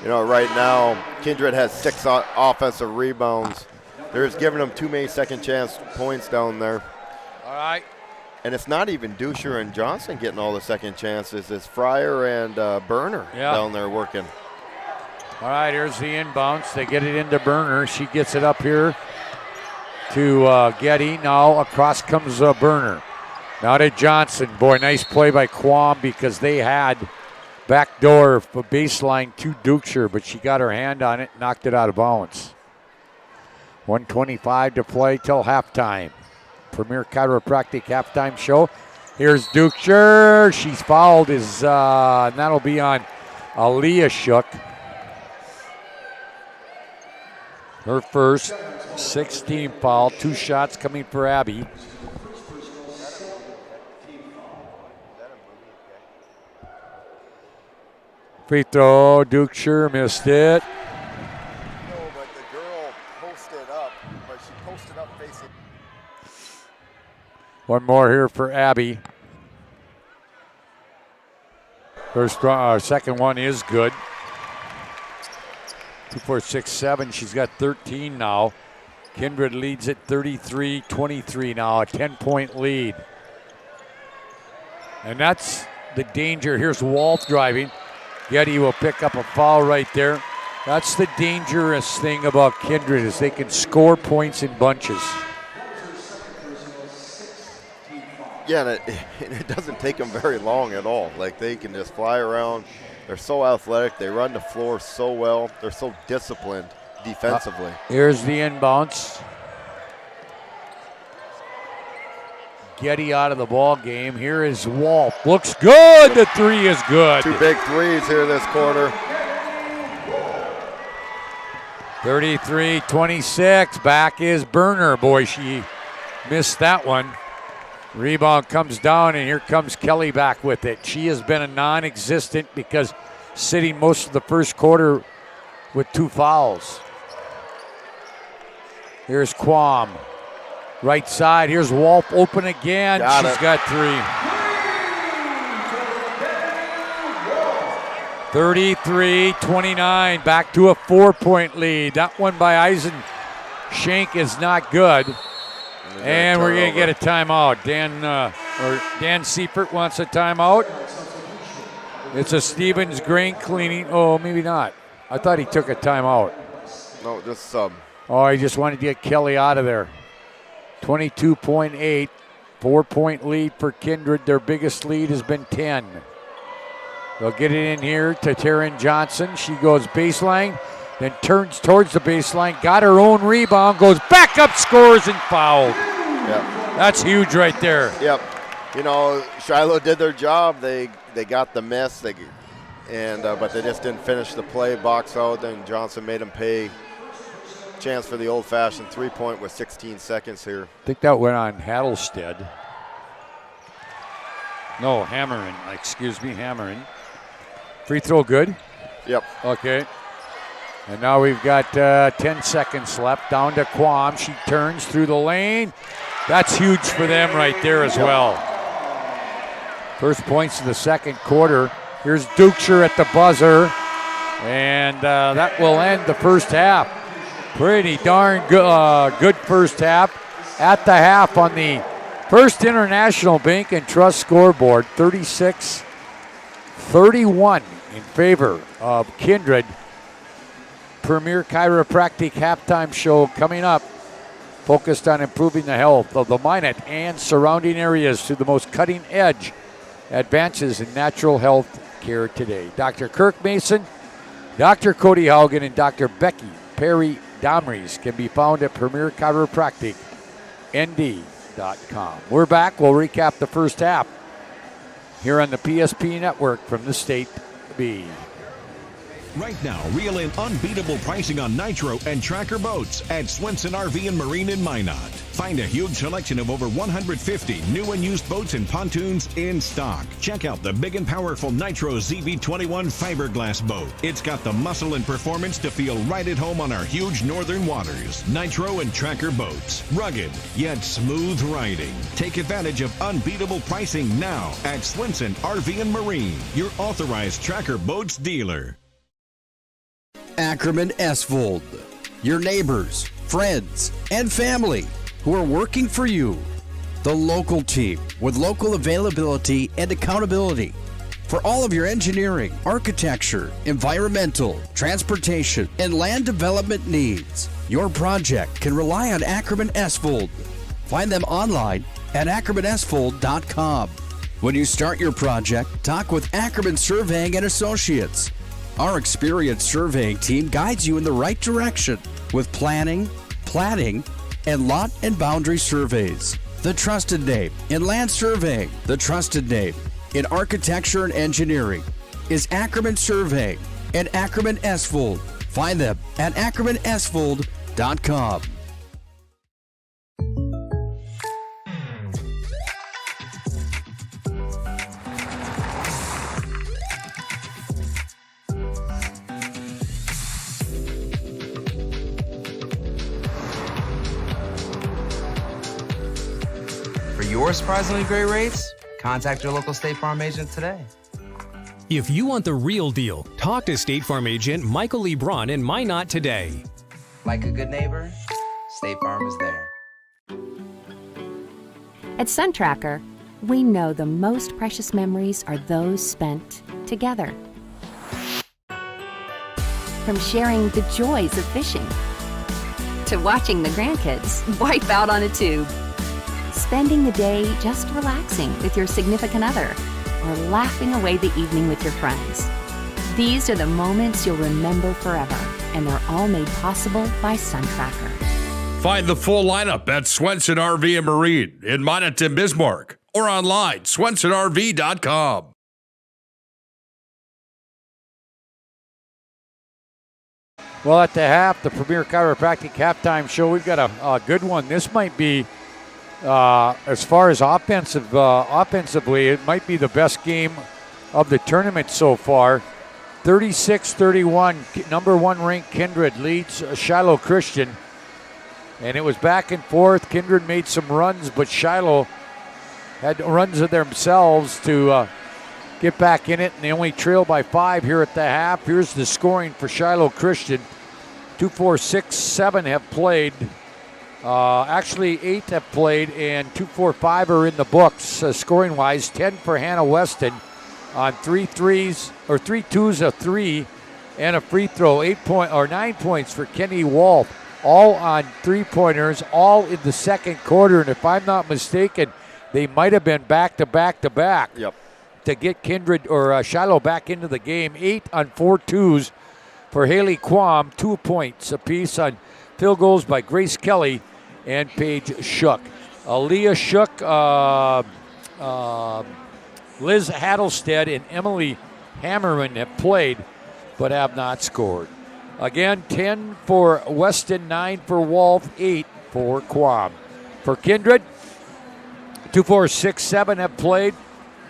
Right now, Kindred has 6 offensive rebounds. They're just giving them too many second chance points down there. All right. And it's not even Dusher and Johnson getting all the second chances. It's Fryer and Burner down there working. All right, here's the inbounds. They get it into Burner. She gets it up here to Getty. Now across comes Burner. Now to Johnson. Boy, nice play by Quam because they had backdoor for baseline to Dukeshire, but she got her hand on it, knocked it out of bounds. 1:25 to play till halftime. Premier Chiropractic halftime show. Here's Dukeshire. She's fouled, and that'll be on Aaliyah Shook. Her first 16 foul. 2 shots coming for Abby. Free throw, Dukeshire missed it. No, but the girl posted up, but she posted up facing. One more here for Abby. Second one is good. 2, 4, 6, 7. She's got 13 now. Kindred leads at 33-23 now, a 10-point lead. And that's the danger. Here's Walt driving. Getty will pick up a foul right there. That's the dangerous thing about Kindred is they can score points in bunches. Yeah, and it doesn't take them very long at all. Like, they can just fly around. They're so athletic. They run the floor so well. They're so disciplined defensively. Here's the inbounds. Getty out of the ball game. Here is Wolf. Looks good. The 3 is good. 2 big threes here this quarter. 33-26. Back is Burner. Boy, she missed that one. Rebound comes down, and here comes Kelly back with it. She has been a non-existent because sitting most of the first quarter with 2 fouls. Here's Quam. Right side, here's Wolf open again. She's got 3. 33-29, back to a 4-point lead. That one by Eisenshank is not good. And we're going to get a timeout. Dan Seifert wants a timeout. It's a Stevens grain cleaning. Oh, maybe not. I thought he took a timeout. No, just sub. Oh, he just wanted to get Kelly out of there. 22.8, 4-point lead for Kindred. Their biggest lead has been 10. They'll get it in here to Taryn Johnson. She goes baseline, then turns towards the baseline, got her own rebound, goes back up, scores, and fouled. Yep. That's huge right there. Yep. Shiloh did their job. They got the miss, but they just didn't finish the play, box out, and Johnson made them pay. Chance for the old-fashioned 3-point with 16 seconds here. I think that went on Hattlestead. No, Hammerin. Hammerin. Free throw good? Yep. Okay. And now we've got 10 seconds left. Down to Quam. She turns through the lane. That's huge for them right there as well. First points of the second quarter. Here's Dukeshire at the buzzer. And that will end the first half. Pretty darn good first half. At the half on the First International Bank and Trust scoreboard, 36 31 in favor of Kindred. Premier Chiropractic halftime show coming up, focused on improving the health of the Minot and surrounding areas through the most cutting-edge advances in natural health care today. Dr. Kirk Mason, Dr. Cody Haugen, and Dr. Becky Perry Domries can be found at Premier Chiropractic ND.com. We're back. We'll recap the first half here on the PSP Network from the State B. Right now, reel in unbeatable pricing on Nitro and Tracker boats at Swenson RV and Marine in Minot. Find a huge selection of over 150 new and used boats and pontoons in stock. Check out the big and powerful Nitro ZV21 fiberglass boat. It's got the muscle and performance to feel right at home on our huge northern waters. Nitro and Tracker boats. Rugged, yet smooth riding. Take advantage of unbeatable pricing now at Swenson RV and Marine, your authorized Tracker boats dealer. Ackerman Esvold, your neighbors, friends, and family who are working for you. The local team with local availability and accountability for all of your engineering, architecture, environmental, transportation, and land development needs. Your project can rely on Ackerman Esvold. Find them online at ackermanesvold.com. When you start your project, talk with Ackerman Surveying and Associates. Our experienced surveying team guides you in the right direction with planning, platting, and lot and boundary surveys. The trusted name in land surveying, the trusted name in architecture and engineering is Ackerman Surveying and Ackerman Esvold. Find them at ackermanesvold.com. For your surprisingly great rates, contact your local State Farm agent today. If you want the real deal, talk to State Farm agent Michael Lebron in Minot today. Like a good neighbor, State Farm is there. At SunTracker, we know the most precious memories are those spent together. From sharing the joys of fishing to watching the grandkids wipe out on a tube, spending the day just relaxing with your significant other, or laughing away the evening with your friends. These are the moments you'll remember forever, and they're all made possible by SunTracker. Find the full lineup at Swenson RV and Marine in Minot and Bismarck, or online, swensonrv.com. Well, at the half, the Premier Chiropractic halftime show, we've got a good one. This might be, as far as offensively, it might be the best game of the tournament so far. 36-31, number one ranked Kindred leads Shiloh Christian. And it was back and forth. Kindred made some runs, but Shiloh had runs of themselves to get back in it, and they only trail by 5 here at the half. Here's the scoring for Shiloh Christian. 2, 4, 6, 7 have played. Actually, 8 have played, and 2, 4, 5 are in the books scoring-wise. 10 for Hannah Weston on 3 twos, a 3, and a free throw. 9 points for Kenny Wolf, all on three-pointers, all in the second quarter. And if I'm not mistaken, they might have been back-to-back-to-back. Yep. To get Kindred or Shiloh back into the game. 8 on 4 twos for Haley Quam, 2 points apiece on field goals by Grace Kelly and Paige Shook. Aaliyah Shook, Liz Hattlestead, and Emily Hammerman have played but have not scored. Again, 10 for Weston, 9 for Wolf, 8 for Quam. For Kindred, 2, 4, 6, 7 have played,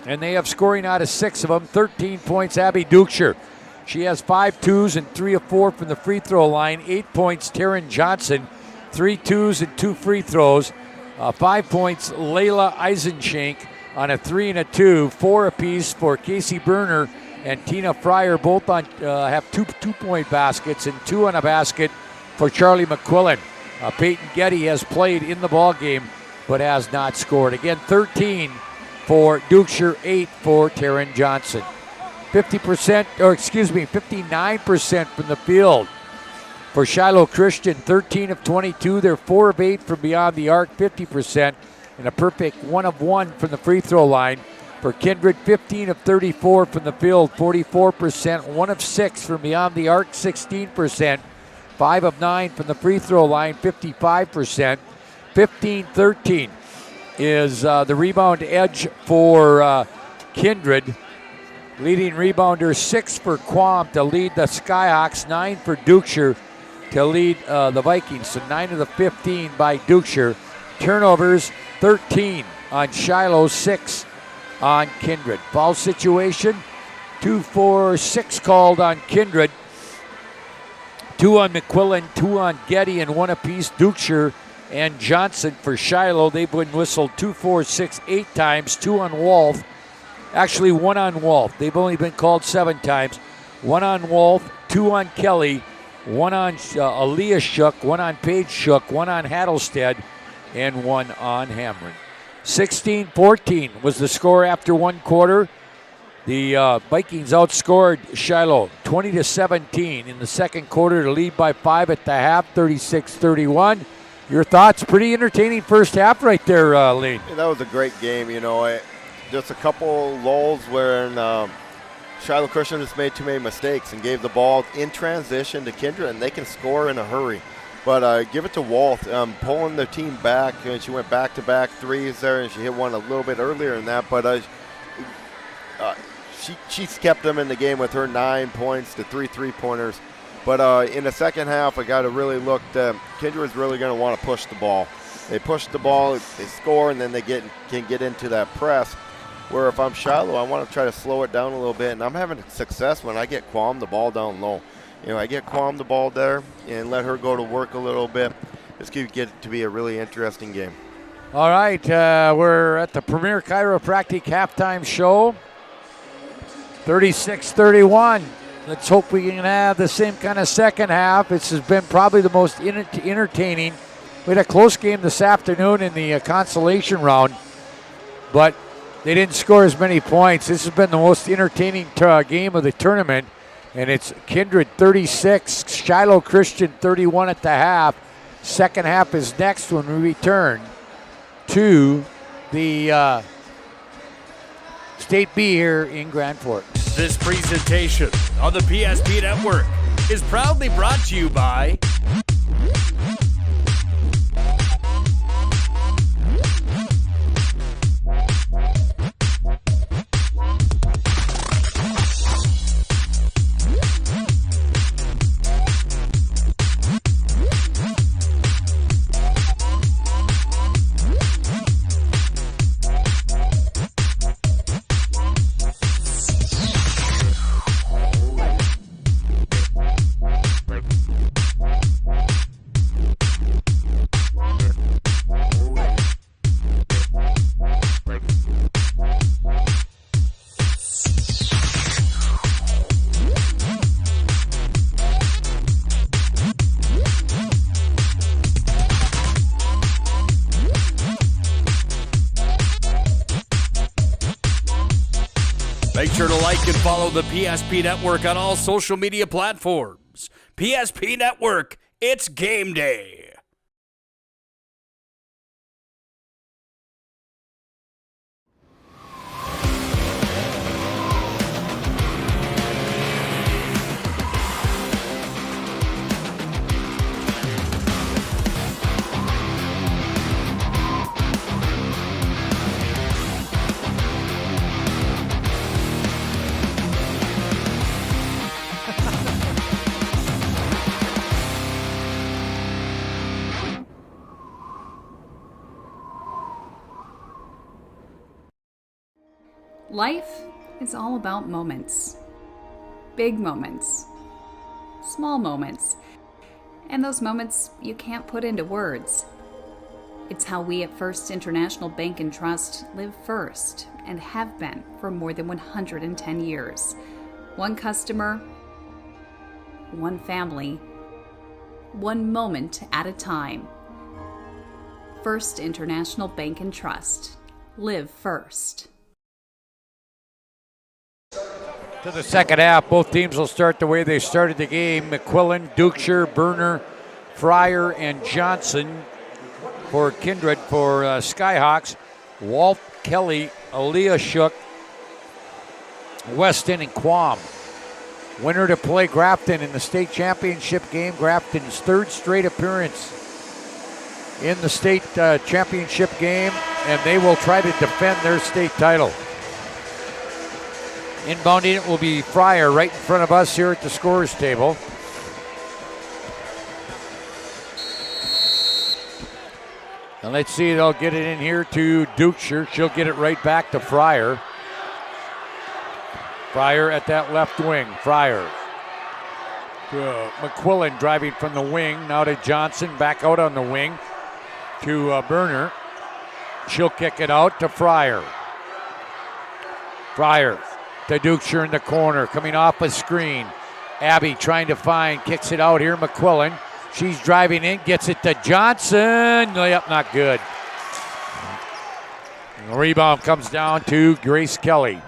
and they have scoring out of 6 of them. 13 points, Abby Dukeshire. She has 5 twos and 3 of 4 from the free throw line. 8 points, Taryn Johnson. 3 twos and 2 free throws. 5 points, Layla Eisenshank on a 3 and a 2. 4 apiece for Casey Berner and Tina Fryer. Both on have 2 2-point baskets, and 2 on a basket for Charlie McQuillan. Peyton Getty has played in the ball game but has not scored. Again, 13 for Dukeshire, 8 for Taryn Johnson. 59% from the field. For Shiloh Christian, 13 of 22. They're 4 of 8 from beyond the arc, 50%, and a perfect 1 of 1 from the free throw line. For Kindred, 15 of 34 from the field, 44%, 1 of 6 from beyond the arc, 16%, 5 of 9 from the free throw line, 55%. 15-13 is the rebound edge for Kindred. Leading rebounder, 6 for Quam to lead the Skyhawks, 9 for Dukeshire to lead the Vikings. So 9 of the 15 by Dukeshire. Turnovers, 13 on Shiloh, 6 on Kindred. Foul situation, 2, 4, 6 called on Kindred. 2 on McQuillan, 2 on Getty, and 1 apiece Dukeshire and Johnson. For Shiloh, they've been whistled 2, 4, 6, 8 times, 2 on Wolf. Actually, 1 on Wolf. They've only been called 7 times. 1 on Wolf, 2 on Kelly, 1 on Aaliyah Shook, 1 on Paige Shook, 1 on Hattlestead, and 1 on Hamrin. 16-14 was the score after 1 quarter. The Vikings outscored Shiloh 20-17 in the second quarter to lead by 5 at the half, 36-31. Your thoughts? Pretty entertaining first half right there, Lee. Yeah, that was a great game. Just a couple lulls where Shiloh Christian just made too many mistakes and gave the ball in transition to Kindred, and they can score in a hurry. But give it to Walt, pulling the team back. She went back-to-back threes there, and she hit one a little bit earlier than that. But she's kept them in the game with her 9 points to 3 3-pointers. But in the second half, I got to really look. Kindred was really going to want to push the ball. They push the ball, they score, and then they can get into that press. Where if I'm Shiloh, I want to try to slow it down a little bit, and I'm having success when I get Quam the ball down low. I get Quam the ball there and let her go to work a little bit. This could get to be a really interesting game. All right, we're at the Premier Chiropractic halftime show. 36-31. Let's hope we can have the same kind of second half. This has been probably the most entertaining. We had a close game this afternoon in the consolation round, but they didn't score as many points. This has been the most entertaining game of the tournament, and it's Kindred 36, Shiloh Christian 31 at the half. Second half is next when we return to the State B here in Grand Forks. This presentation on the PSP Network is proudly brought to you by Make sure to like and follow the PSP Network on all social media platforms. PSP Network, it's game day. Life is all about moments. Big moments. Small moments. And those moments you can't put into words. It's how we at First International Bank and Trust live first and have been for more than 110 years. One customer, one family, one moment at a time. First International Bank and Trust. Live first. To the second half, both teams will start the way they started the game. McQuillan, Dukeshire, Burner, Fryer, and Johnson for Kindred. For Skyhawks, Walt, Kelly, Aaliyah Shook, Weston, and Quam. Winner to play Grafton in the state championship game. Grafton's third straight appearance in the state championship game, and they will try to defend their state title. Inbounding it will be Fryer right in front of us here at the scorers table. And let's see, they'll get it in here to Dukeshire. She'll get it right back to Fryer. Fryer at that left wing. Fryer to McQuillan driving from the wing. Now to Johnson, back out on the wing to Burner. She'll kick it out to Fryer. Fryer to Dukeshire in the corner, coming off a screen. Abby trying to find, kicks it out here. McQuillan, she's driving in, gets it to Johnson. Layup not good. And the rebound comes down to Grace Kelly.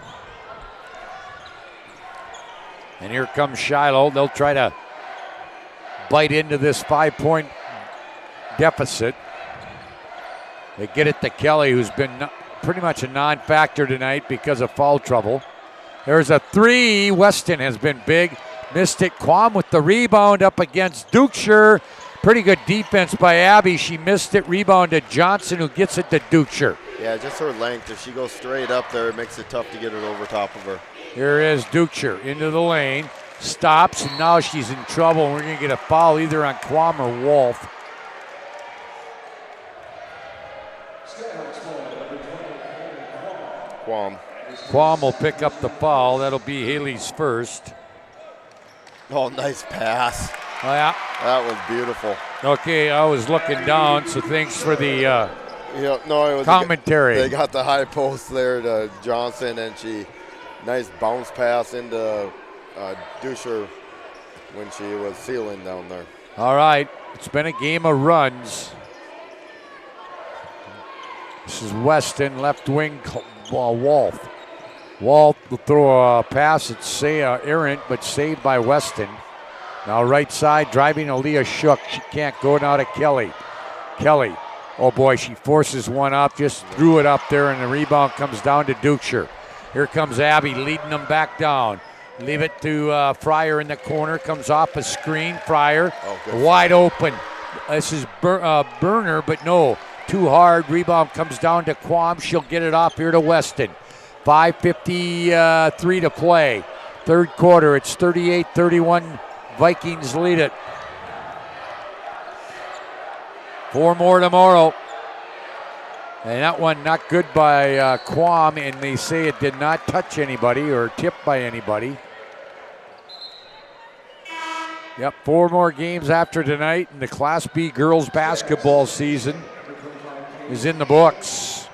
And here comes Shiloh. They'll try to bite into this 5-point deficit. They get it to Kelly, who's been pretty much a non-factor tonight because of foul trouble. There's a three. Weston has been big. Missed it. Quam with the rebound up against Dukeshire. Pretty good defense by Abby. She missed it. Rebound to Johnson, who gets it to Dukeshire. Yeah, just her length. If she goes straight up there, it makes it tough to get it over top of her. Here is Dukeshire into the lane. Stops, and now she's in trouble. We're going to get a foul either on Quam or Wolf. Quam will pick up the foul. That'll be Haley's first. Oh, nice pass. Oh, yeah. That was beautiful. Okay, I was looking down, so thanks for the it was commentary. They got the high post there to Johnson, and nice bounce pass into Dukeshire when she was sealing down there. All right, it's been a game of runs. This is Weston, left wing, Wolf. Wolf will throw a pass at errant, but saved by Weston. Now right side, driving Aaliyah Shook. She can't go now to Kelly. Kelly, oh boy, she forces one up, just threw it up there, and the rebound comes down to Dukeshire. Here comes Abby leading them back down. Leave it to Fryer in the corner. Comes off a screen. Fryer wide open. This is Burner, but no. Too hard. Rebound comes down to Quam. She'll get it off here to Weston. 5:53 to play. Third quarter. It's 38-31. Vikings lead it. 4 more tomorrow. And that one not good by Quam, and they say it did not touch anybody or tip by anybody. Yep, 4 more games after tonight, and the Class B girls basketball season is in the books.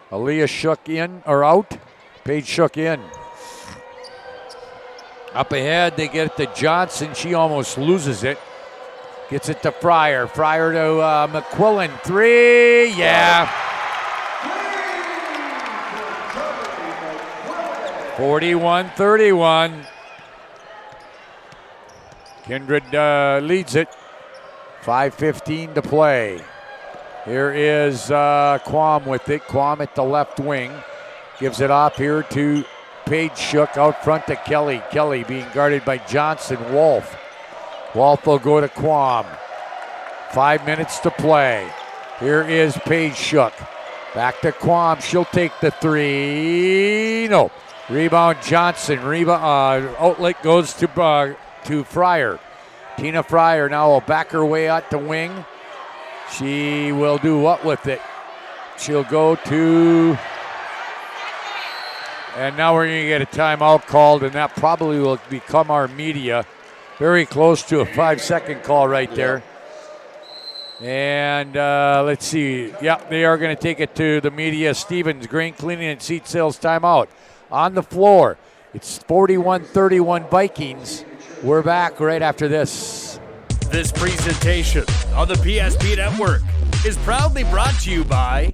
Aaliyah Shook in or out. Paige Shook in. Up ahead, they get it to Johnson. She almost loses it. Gets it to Fryer. Fryer to McQuillan. 3, yeah. 41-31. Kindred leads it. 5:15 to play. Here is Quam with it. Quam at the left wing. Gives it off here to Paige Shook out front to Kelly. Kelly being guarded by Johnson. Wolf. Wolf will go to Quam. 5 minutes to play. Here is Paige Shook. Back to Quam. She'll take the 3. No. Rebound Johnson. Outlet goes to Fryer. Tina Fryer now will back her way out to wing. She will do what with it? She'll go to... And now we're going to get a timeout called, and that probably will become our media. Very close to a 5-second call right there. And let's see. Yep, they are going to take it to the media. Stevens, Grain Cleaning and Seat Sales timeout. On the floor, it's 41-31 Vikings. We're back right after this. This presentation on the PSP Network is proudly brought to you by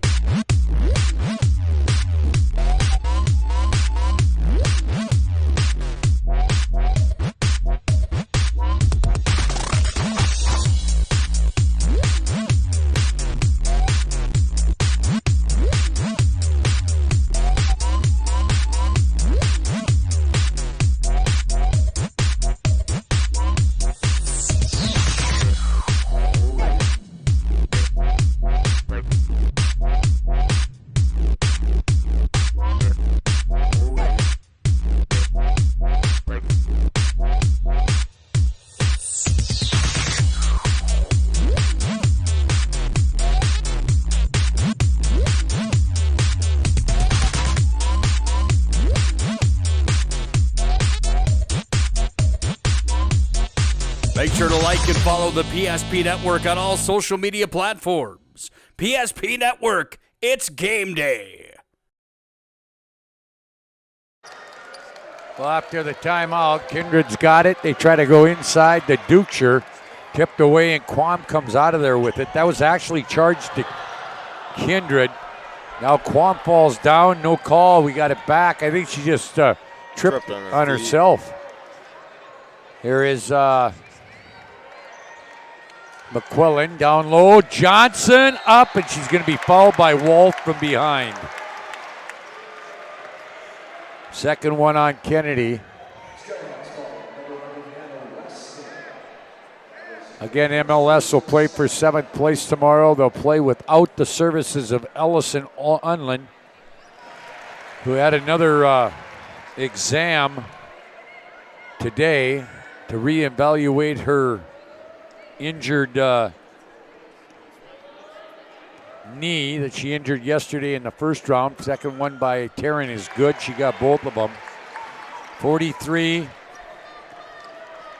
sure to like and follow the PSP Network on all social media platforms. PSP Network, it's game day. Well, after the timeout, Kindred's got it. They try to go inside the Ducher. Tipped away, and Quam comes out of there with it. That was actually charged to Kindred. Now Quam falls down. No call. We got it back. I think she just tripped on herself. Here is McQuillan down low. Johnson up, and she's going to be fouled by Wolf from behind. Second one on Kennedy. Again, MLS will play for 7th place tomorrow. They'll play without the services of Ellison Unland, who had another exam today to reevaluate her injured knee that she injured yesterday in the first round. Second one by Taryn is good. She got both of them. 43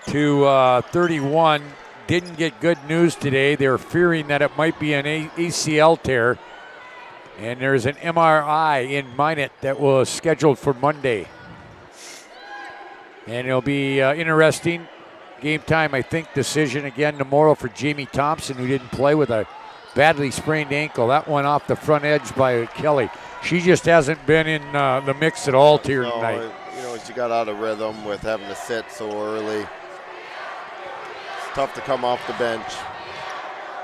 to 31. Didn't get good news today. They're fearing that it might be an ACL tear. And there's an MRI in Minot that was scheduled for Monday. And it'll be interesting. Game time, I think, decision again tomorrow for Jamie Thompson, who didn't play with a badly sprained ankle. That one off the front edge by Kelly. She just hasn't been in the mix at all here tonight. She got out of rhythm with having to sit so early. Tough to come off the bench.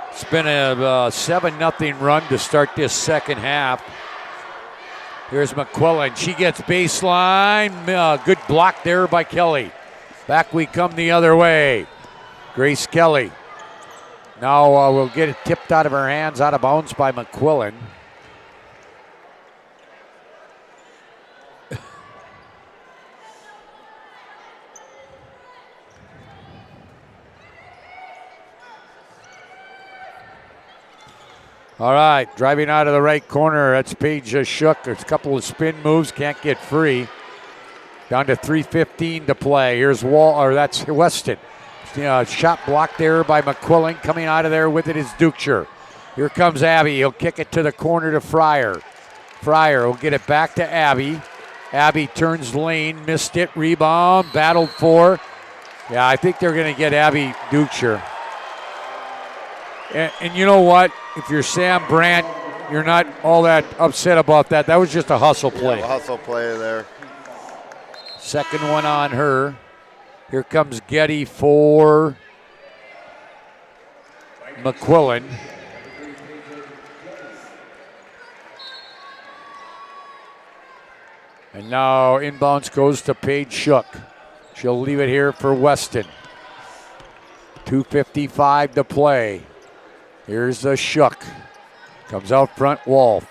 It's been a 7-0 run to start this second half. Here's McQuillan. She gets baseline. Good block there by Kelly. Back we come the other way. Grace Kelly. Now we'll get it tipped out of her hands, out of bounds by McQuillan. All right, driving out of the right corner, that's Paige Shook. There's a couple of spin moves, can't get free. Down to 3:15 to play. Here's that's Weston. Shot blocked there by McQuillan. Coming out of there with it is Ducher. Here comes Abby. He'll kick it to the corner to Fryer. Fryer will get it back to Abby. Abby turns lane, missed it, rebound, battled for. Yeah, I think they're going to get Abby Ducher. And you know what? If you're Sam Brandt, you're not all that upset about that. That was just a hustle play. Yeah, a hustle play there. Second one on her. Here comes Getty for McQuillan. And now inbounds goes to Paige Shook. She'll leave it here for Weston. 2:55 to play. Here's the Shook. Comes out front, Wolf.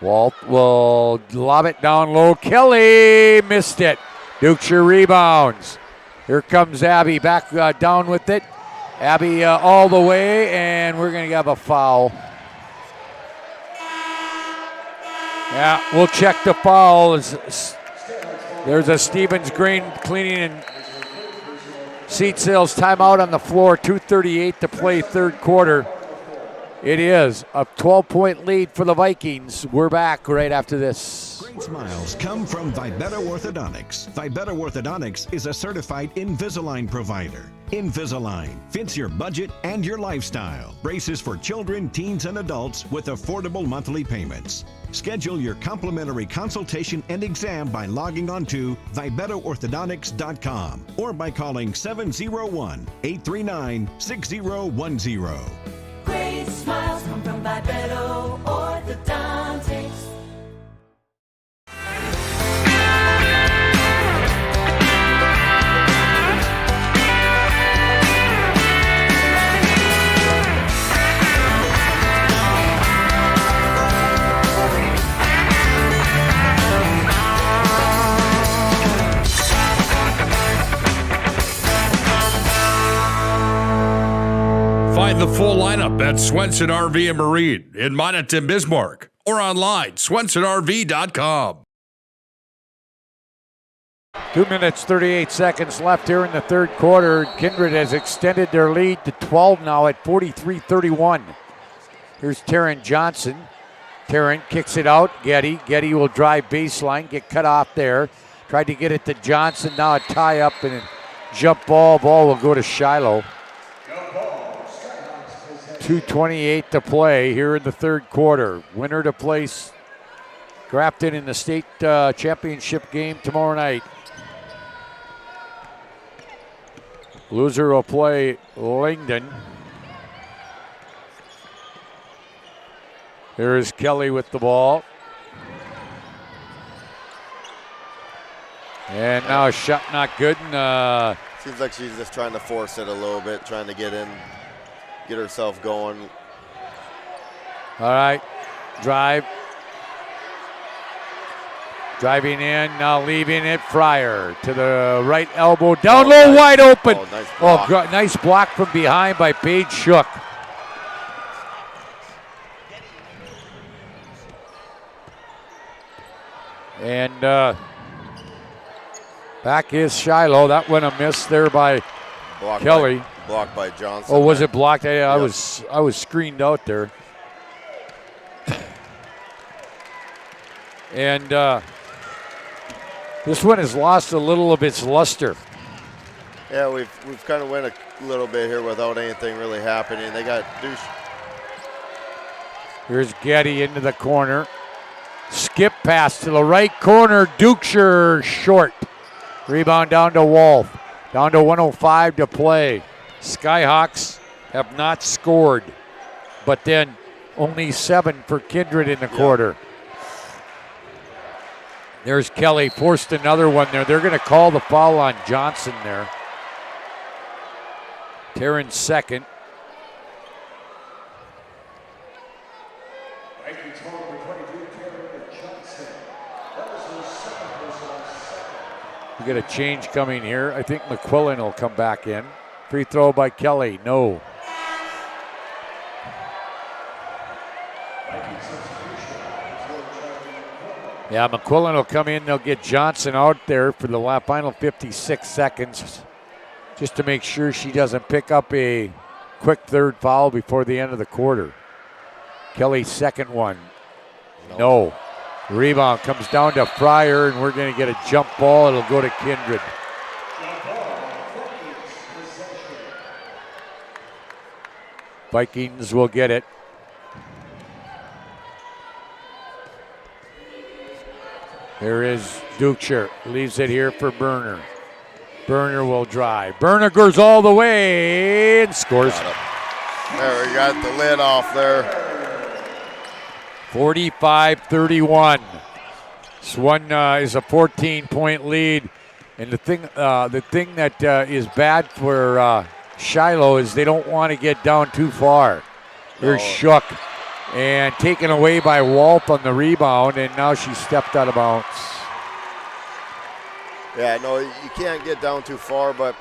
Wolf will lob it down low. Kelly missed it. Ducher rebounds. Here comes Abby back down with it. Abby all the way, and we're going to have a foul. Yeah, we'll check the foul. There's a Stevens Grain Cleaning and Seat Sales timeout on the floor. 2:38 to play third quarter. It is a 12-point lead for the Vikings. We're back right after this. Great smiles come from Vibetta Orthodontics. Vibetta Orthodontics is a certified Invisalign provider. Invisalign fits your budget and your lifestyle. Braces for children, teens, and adults with affordable monthly payments. Schedule your complimentary consultation and exam by logging on to VibettaOrthodontics.com or by calling 701-839-6010. Great smiles come from Vibetta Orthodontics. Find the full lineup at Swenson RV and Marine in Minot and Bismarck or online, SwensonRV.com. 2 minutes, 38 seconds left here in the third quarter. Kindred has extended their lead to 12 now at 43-31. Here's Taryn Johnson. Taryn kicks it out. Getty will drive baseline, get cut off there. Tried to get it to Johnson. Now a tie up and a jump ball. Ball will go to Shiloh. 2:28 to play here in the third quarter. Winner to place Grafton in the state championship game tomorrow night. Loser will play Langdon. Here's Kelly with the ball. And now a shot not good. And, seems like she's just trying to force it a little bit, trying to get in, get herself going. All right, drive. Driving in, now leaving it. Fryer to the right elbow, down low, nice. Wide open. Nice block. Nice block from behind by Paige Shook. And back is Shiloh. That went a miss there by Kelly. Blocked by Johnson. Oh, was it blocked? I was screened out there. And this one has lost a little of its luster. Yeah, we've kind of went a little bit here without anything really happening. They got douche. Here's Getty into the corner. Skip pass to the right corner. Dukeshire short. Rebound down to Wolf. Down to 1:05 to play. Skyhawks have not scored, but then only 7 for Kindred in the quarter. There's Kelly, forced another one there. They're going to call the foul on Johnson there. Taryn second. We get a change coming here. I think McQuillan will come back in. Free throw by Kelly, no. Yeah, McQuillan will come in. They'll get Johnson out there for the final 56 seconds just to make sure she doesn't pick up a quick third foul before the end of the quarter. Kelly's second one. No. Rebound comes down to Fryer, and we're going to get a jump ball. It'll go to Kindred. Vikings will get it. There is Dukeshire. Leaves it here for Berner. Berner will drive. Berner goes all the way and scores. There, we got the lid off there. 45-31. This one is a 14-point lead. And the thing that is bad for Shiloh is they don't want to get down too far. Here's Shook. And taken away by Wolf on the rebound, and now she stepped out of bounds. Yeah, no, you can't get down too far, but,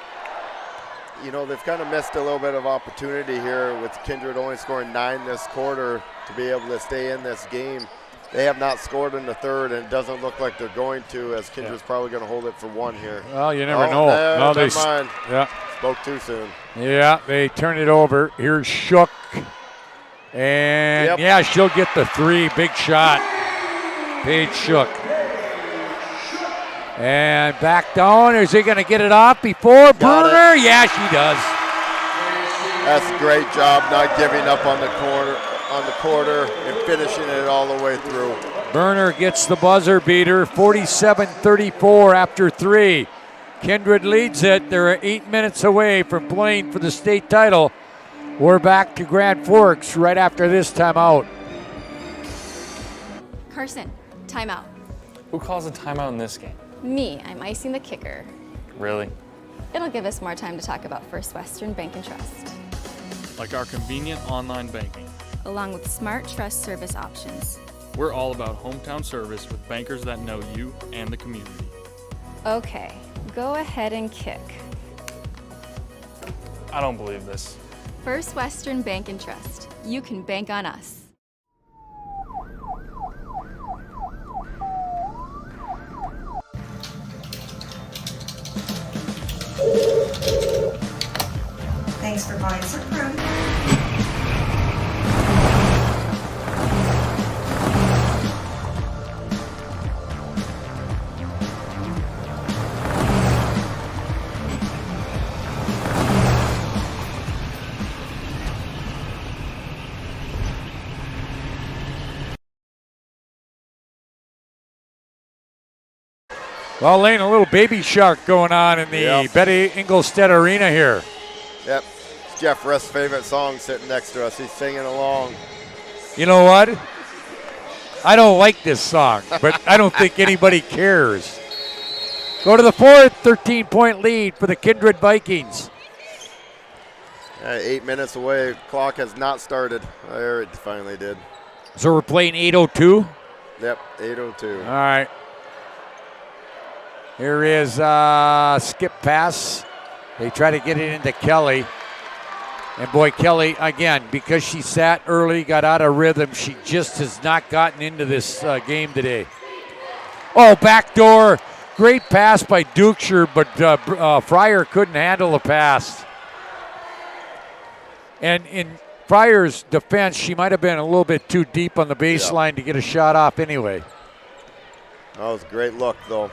you know, they've kind of missed a little bit of opportunity here with Kindred only scoring 9 this quarter to be able to stay in this game. They have not scored in the third, and it doesn't look like they're going to, as Kindred's probably going to hold it for 1 here. Well, you never know. No, never mind. Yeah. Spoke too soon. Yeah, they turn it over. Here's Shook. And, yeah, she'll get the 3. Big shot. Paige Shook. And back down. Is he going to get it off before Berner? Yeah, she does. That's a great job not giving up on the quarter and finishing it all the way through. Berner gets the buzzer beater. 47-34 after 3. Kindred leads it. They're 8 minutes away from playing for the state title. We're back to Grand Forks right after this timeout. Carson, timeout. Who calls a timeout in this game? Me, I'm icing the kicker. Really? It'll give us more time to talk about First Western Bank and Trust. Like our convenient online banking. Along with smart trust service options. We're all about hometown service with bankers that know you and the community. Okay, go ahead and kick. I don't believe this. First Western Bank and Trust. You can bank on us. Points approved. Well, Lane, a little baby shark going on in the Betty Ingolstadt Arena here. Yep. It's Jeff Rest's favorite song sitting next to us. He's singing along. You know what? I don't like this song, but I don't think anybody cares. Go to the fourth, 13-point lead for the Kindred Vikings. 8 minutes away. Clock has not started. There it finally did. So we're playing 8:02? Yep, 8:02. All right. Here is skip pass. They try to get it into Kelly. And boy, Kelly, again, because she sat early, got out of rhythm, she just has not gotten into this game today. Oh, backdoor. Great pass by Dukeshire, but Fryer couldn't handle the pass. And in Fryer's defense, she might have been a little bit too deep on the baseline to get a shot off anyway. That was a great look, though.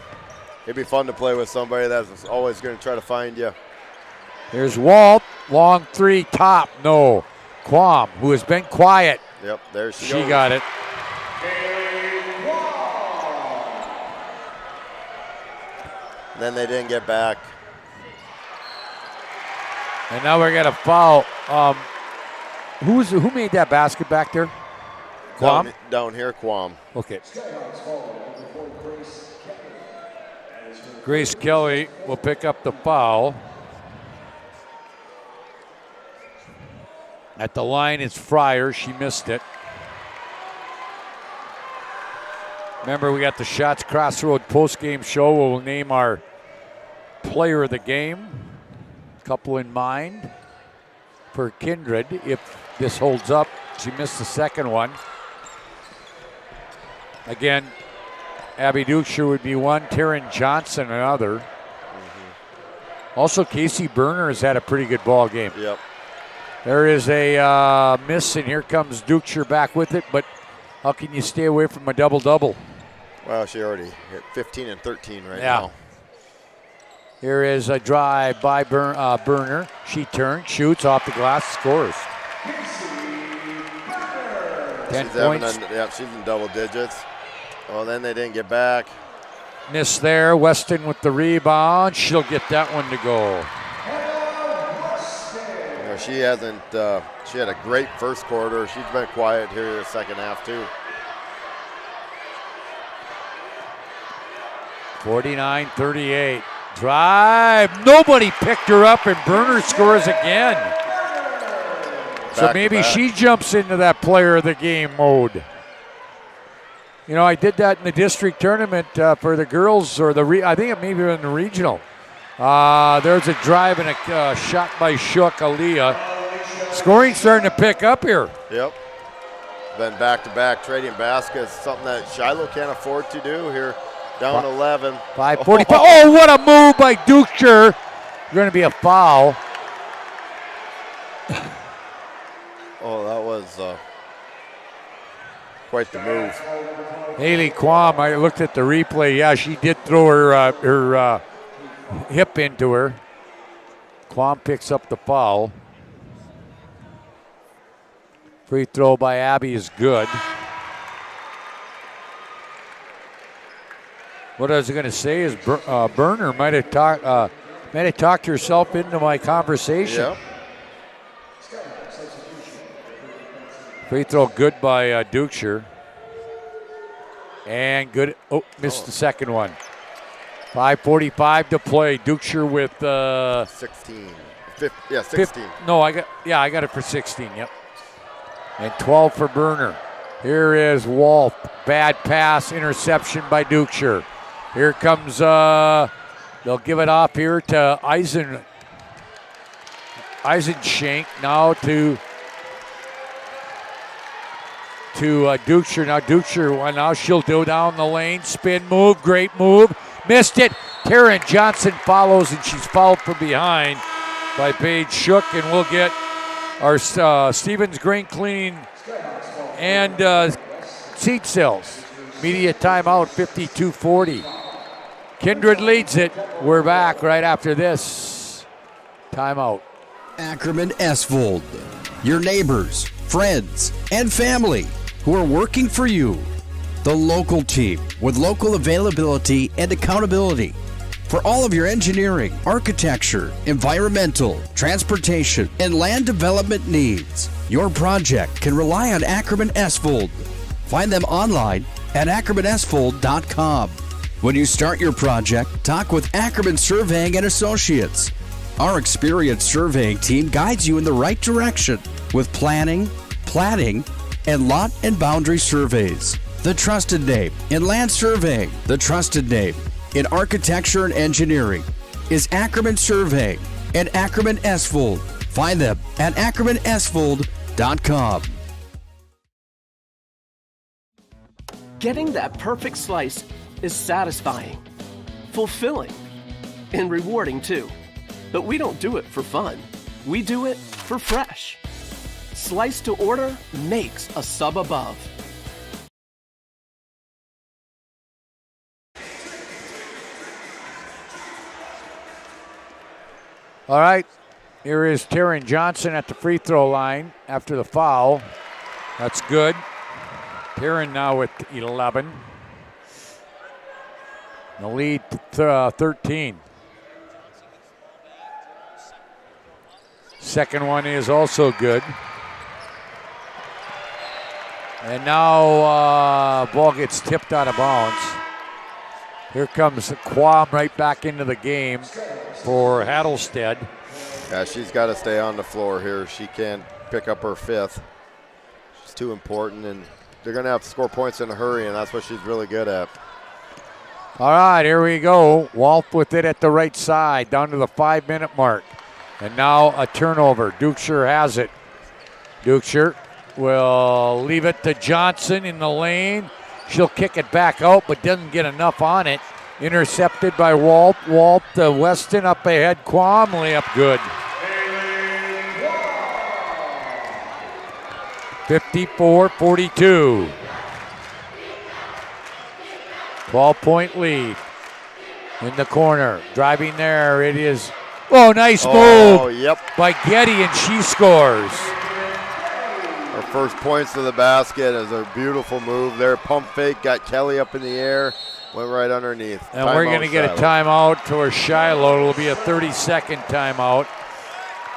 It'd be fun to play with somebody that's always going to try to find you. Here's Walt, long three, top, no. Quam, who has been quiet. Yep, there she She goes. got it. Then they didn't get back. And now we're going to foul. Who made that basket back there? Quam? Down here, Quam. Okay. Grace Kelly will pick up the foul. At the line, it's Fryer. She missed it. Remember, we got the Shots Crossroad post-game show. We'll name our player of the game. Couple in mind for Kindred. If this holds up, she missed the second one. Again, Abby Dukeshire would be one, Taryn Johnson another. Also, Casey Berner has had a pretty good ball game. Yep. There is a miss, and here comes Dukeshire back with it, but how can you stay away from a double-double? Well, she already hit 15 and 13 right now. Here is a drive by Berner. She turns, shoots off the glass, scores. 10 points. She's in double digits. Well, then they didn't get back. Miss there. Weston with the rebound. She'll get that one to go. You know, she hasn't. She had a great first quarter. She's been quiet here in the second half too. 49-38. Drive. Nobody picked her up, and Berner scores again. So maybe she jumps into that player of the game mode. You know, I did that in the district tournament for the girls, or I think it may be in the regional. There's a drive and a shot by Shook, Aaliyah. Scoring starting to pick up here. Yep. Then back-to-back trading baskets, something that Shiloh can't afford to do here. Down 11. 5:45. Oh, what a move by Dukeshire. Going to be a foul. Oh, that was quite the move. Haley Quam, I looked at the replay. Yeah, she did throw her hip into her. Quam picks up the foul. Free throw by Abby is good. What I was going to say is Berner might have talked herself into my conversation. Yep. Free throw good by Dukeshire. And good. Oh, missed the second one. 5:45 to play. Dukeshire with 16. 16. No, I got it for 16. Yep. And 12 for Berner. Here is Wolf. Bad pass, interception by Dukeshire. Here comes. They'll give it off here to Eisenshank now to Dukeshire. Now Dukeshire, now she'll go down the lane. Spin move, great move. Missed it. Taryn Johnson follows, and she's fouled from behind by Paige Shook, and we'll get our Stevens Grain Cleaning and Seed Sales. Media timeout, 52-40. Kindred leads it. We're back right after this timeout. Ackerman Esvold, your neighbors, friends, and family who are working for you. The local team with local availability and accountability for all of your engineering, architecture, environmental, transportation, and land development needs. Your project can rely on Ackerman Esvold. Find them online at ackermanesvold.com. When you start your project, talk with Ackerman Surveying and Associates. Our experienced surveying team guides you in the right direction with planning, platting, and lot and boundary surveys. The trusted name in land surveying, the trusted name in architecture and engineering is Ackerman Surveying and Ackerman Esvold. Find them at ackermanesvold.com. Getting that perfect slice is satisfying, fulfilling, and rewarding too. But we don't do it for fun. We do it for fresh. Slice to order makes a sub above. All right, here is Taryn Johnson at the free throw line after the foul. That's good. Taryn now with 11. The lead 13. Second one is also good. And now ball gets tipped out of bounds. Here comes Quam right back into the game for Hattlestead. Yeah, she's got to stay on the floor here. She can't pick up her fifth. She's too important, and they're going to have to score points in a hurry, and that's what she's really good at. All right, here we go. Walt with it at the right side, down to the 5-minute mark. And now a turnover. Dukeshire has it. Dukeshire will leave it to Johnson in the lane. She'll kick it back out, but doesn't get enough on it. Intercepted by Walt. Walt to Weston up ahead. Quam layup good. 54-42. 12-point lead in the corner. Driving there, it is. Oh, nice move by Getty, and she scores. Her first points to the basket is a beautiful move there. Pump fake, got Kelly up in the air, went right underneath. And we're going to get a timeout for Shiloh. It'll be a 30-second timeout.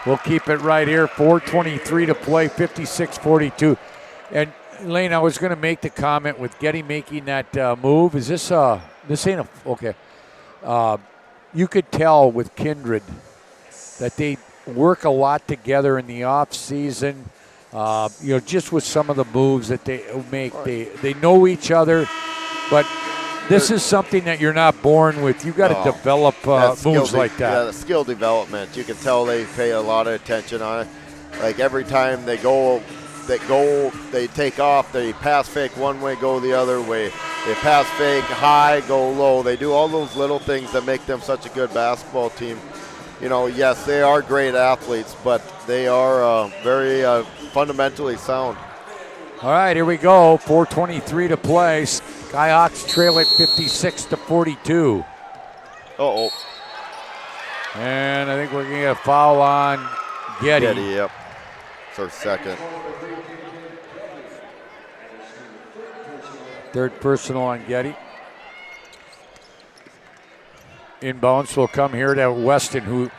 We'll keep it right here. 4:23 to play, 56-42. And Lane, I was going to make the comment with Getty making that move. Is this this ain't a okay? You could tell with Kindred that they work a lot together in the off season. Just with some of the moves that they make, they know each other, but this is something that you're not born with. You got to develop moves like that. Yeah, the skill development. You can tell they pay a lot of attention on it. Like every time they take off, they pass fake one way, go the other way. They pass fake high, go low. They do all those little things that make them such a good basketball team. Yes, they are great athletes, but they are very fundamentally sound. All right, here we go. 4:23 to play. Skyhawks trail it 56-42. Uh-oh. And I think we're going to get a foul on Getty. Getty, yep. It's our second. Third personal on Getty. Inbounds will come here to Weston, who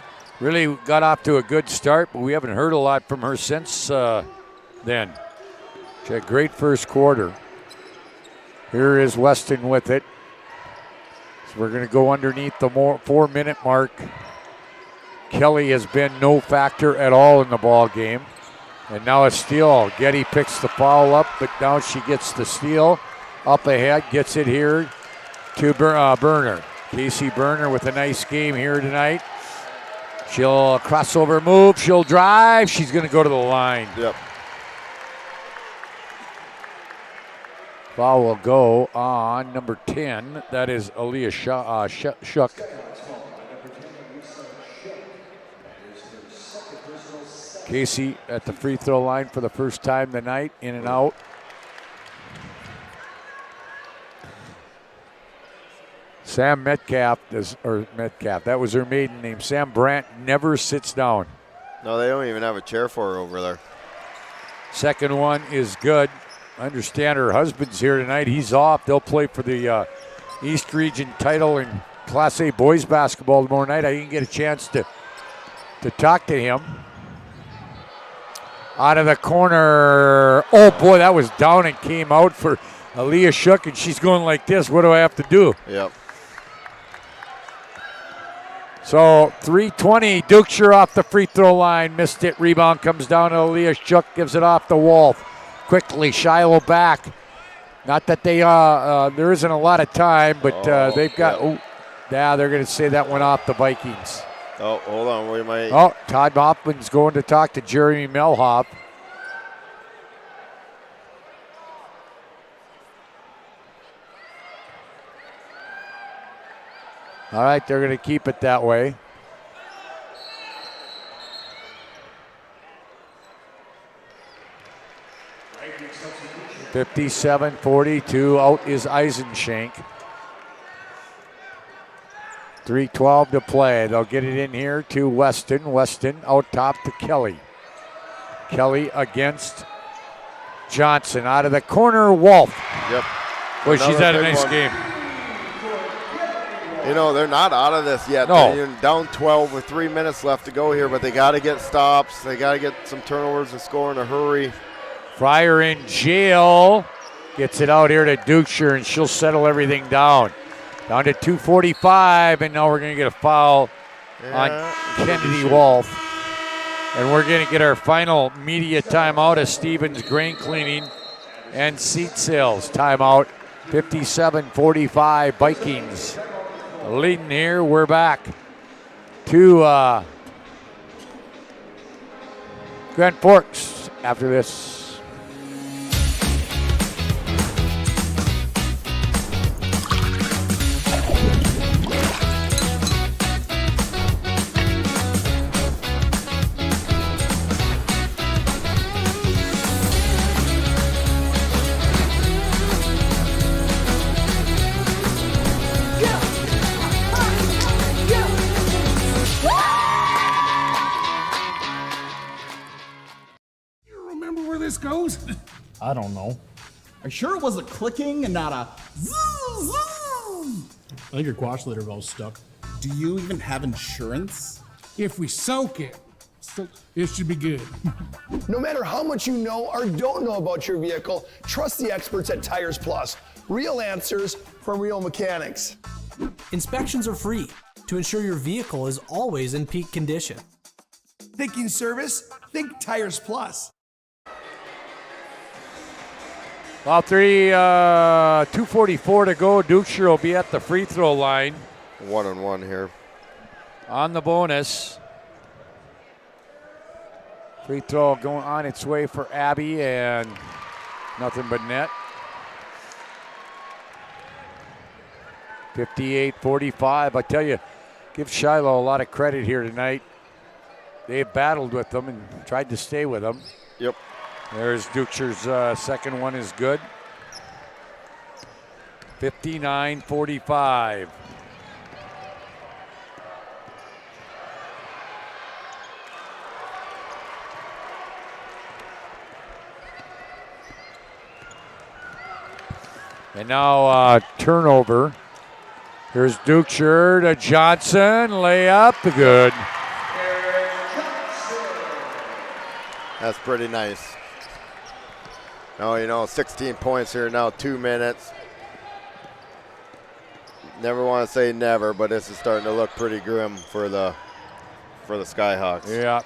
really got off to a good start, but we haven't heard a lot from her since then. She had a great first quarter. Here is Weston with it. So we're going to go underneath the 4-minute mark. Kelly has been no factor at all in the ball game. And now a steal. Getty picks the foul up, but now she gets the steal. Up ahead, gets it here to Berner. Casey Berner with a nice game here tonight. She'll crossover move. She'll drive. She's going to go to the line. Yep. Foul will go on number 10. That is Aaliyah Shuck. Casey at the free throw line for the first time tonight, in and out. Sam Metcalf, that was her maiden name. Sam Brandt never sits down. No, they don't even have a chair for her over there. Second one is good. I understand her husband's here tonight. He's off. They'll play for the East Region title in Class A boys basketball tomorrow night. I didn't get a chance to talk to him. Out of the corner. Oh, boy, that was down and came out for Aaliyah Shook, and she's going like this. What do I have to do? Yep. So 3:20, Dukeshire off the free throw line. Missed it. Rebound comes down to Aaliyah Shook, gives it off to Wolf. Quickly, Shiloh back. Not that they there isn't a lot of time, but they've got. Yep. Yeah, they're going to say that went off the Vikings. Oh, hold on. We might. Oh, Todd Hoffman's going to talk to Jeremy Melhoff. All right, they're going to keep it that way. (57-42). Out is Eisenshank. 3:12 to play. They'll get it in here to Weston. Weston out top to Kelly. Kelly against Johnson. Out of the corner, Wolf. Yep. Boy, she's had a nice game. You know, they're not out of this yet. No. They're down 12 with 3 minutes left to go here, but they got to get stops. They got to get some turnovers and score in a hurry. Fryer in jail. Gets it out here to Dukeshire, and she'll settle everything down. Down to 2:45, and now we're going to get a foul on Kennedy Wolf. And we're going to get our final media timeout of Stevens Grain Cleaning and Seat Sales. Timeout, 57-45, Vikings leading here. We're back to Grand Forks after this. Goes? I don't know. Are you sure it was a clicking and not a zzz, zzz? I think your quash litter valve's stuck. Do you even have insurance? If we soak it, it should be good. No matter how much you know or don't know about your vehicle, trust the experts at Tires Plus. Real answers from real mechanics. Inspections are free to ensure your vehicle is always in peak condition. Thinking service? Think Tires Plus. Well, 2:44 to go. Dukeshire will be at the free throw line. 1-on-1 here. On the bonus. Free throw going on its way for Abby, and nothing but net. 58-45. I tell you, give Shiloh a lot of credit here tonight. They've battled with them and tried to stay with them. Yep. There's Dukeshire's second one is good. 59-45. And now turnover. Here's Dukeshire to Johnson. Layup, good. That's pretty nice. No, 16 points here now, 2 minutes. Never want to say never, but this is starting to look pretty grim for the Skyhawks. Yeah.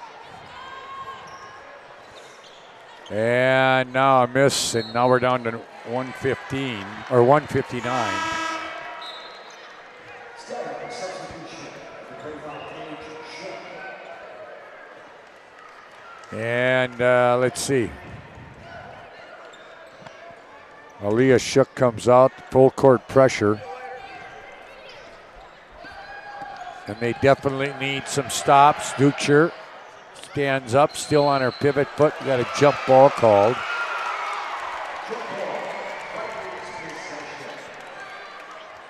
And now a miss, and now we're down to 115 or 159. And let's see. Aaliyah Shook comes out, full court pressure. And they definitely need some stops. Dukeshire stands up, still on her pivot foot. We got a jump ball called.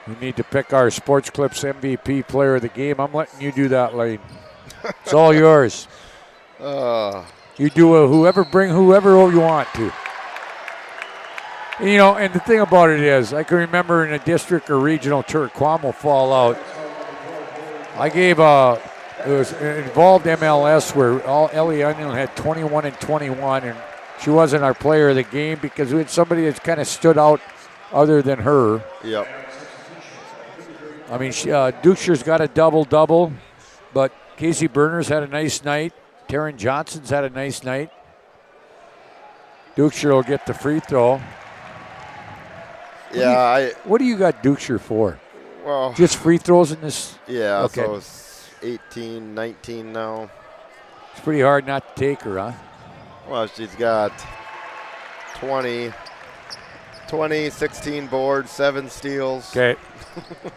We need to pick our Sports Clips MVP player of the game. I'm letting you do that, Lane. It's all yours. You do bring whoever you want to. You know, and the thing about it is, I can remember in a district or regional Turquam will fall out. I gave it was an involved MLS where Ellie Onion had 21 and 21, and she wasn't our player of the game because we had somebody that's kind of stood out other than her. Yep. I mean, Duchesne's got a double-double, but Casey Berner's had a nice night. Taryn Johnson's had a nice night. Duchesne will get the free throw. Yeah, what do you got Duchesne for? Well, just free throws in this? Yeah, okay. So it's 18, 19 now. It's pretty hard not to take her, huh? Well, she's got 20, 16 boards, 7 steals. Okay.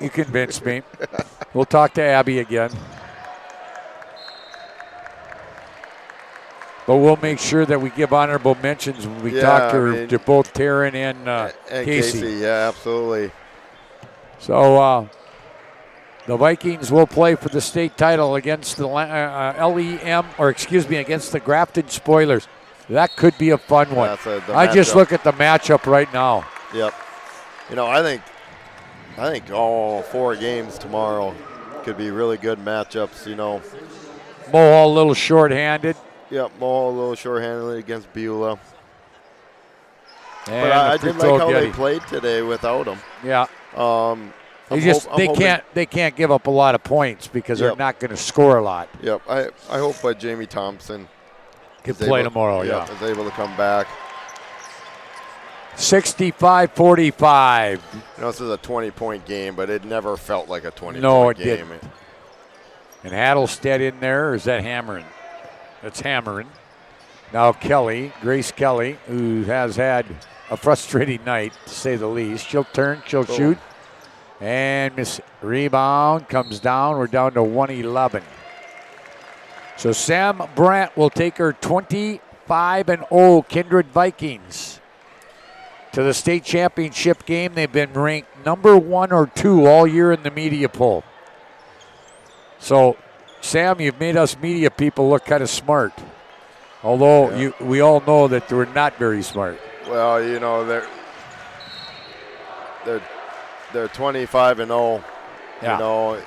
You convinced me. We'll talk to Abby again. But we'll make sure that we give honorable mentions when we talk to both Taryn and Casey. Yeah, absolutely. So the Vikings will play for the state title against the against the Grafton Spoilers. That could be a fun one. I just look at the matchup right now. Yep. You know, I think all 4 games tomorrow could be really good matchups, you know. Mohall a little short-handed. Yep, Mohall a little short-handed against Beulah. And but I did like how they played today without him. Yeah. They can't give up a lot of points because they're not going to score a lot. Yep. I hope Jamie Thompson can play tomorrow. Is able to come back. 65-45. You know, this is a 20-point game, but it never felt like a 20-point game. No, it didn't. And Adelstead in there, or is that hammering? That's hammering. Now Grace Kelly, who has had a frustrating night, to say the least. She'll turn, she'll shoot. And miss rebound comes down. We're down to 111. So Sam Brandt will take her 25-0 Kindred Vikings to the state championship game. They've been ranked number 1 or 2 all year in the media poll. So, Sam, you've made us media people look kind of smart. Although we all know that we're not very smart. Well, you know, they're 25-0, you know,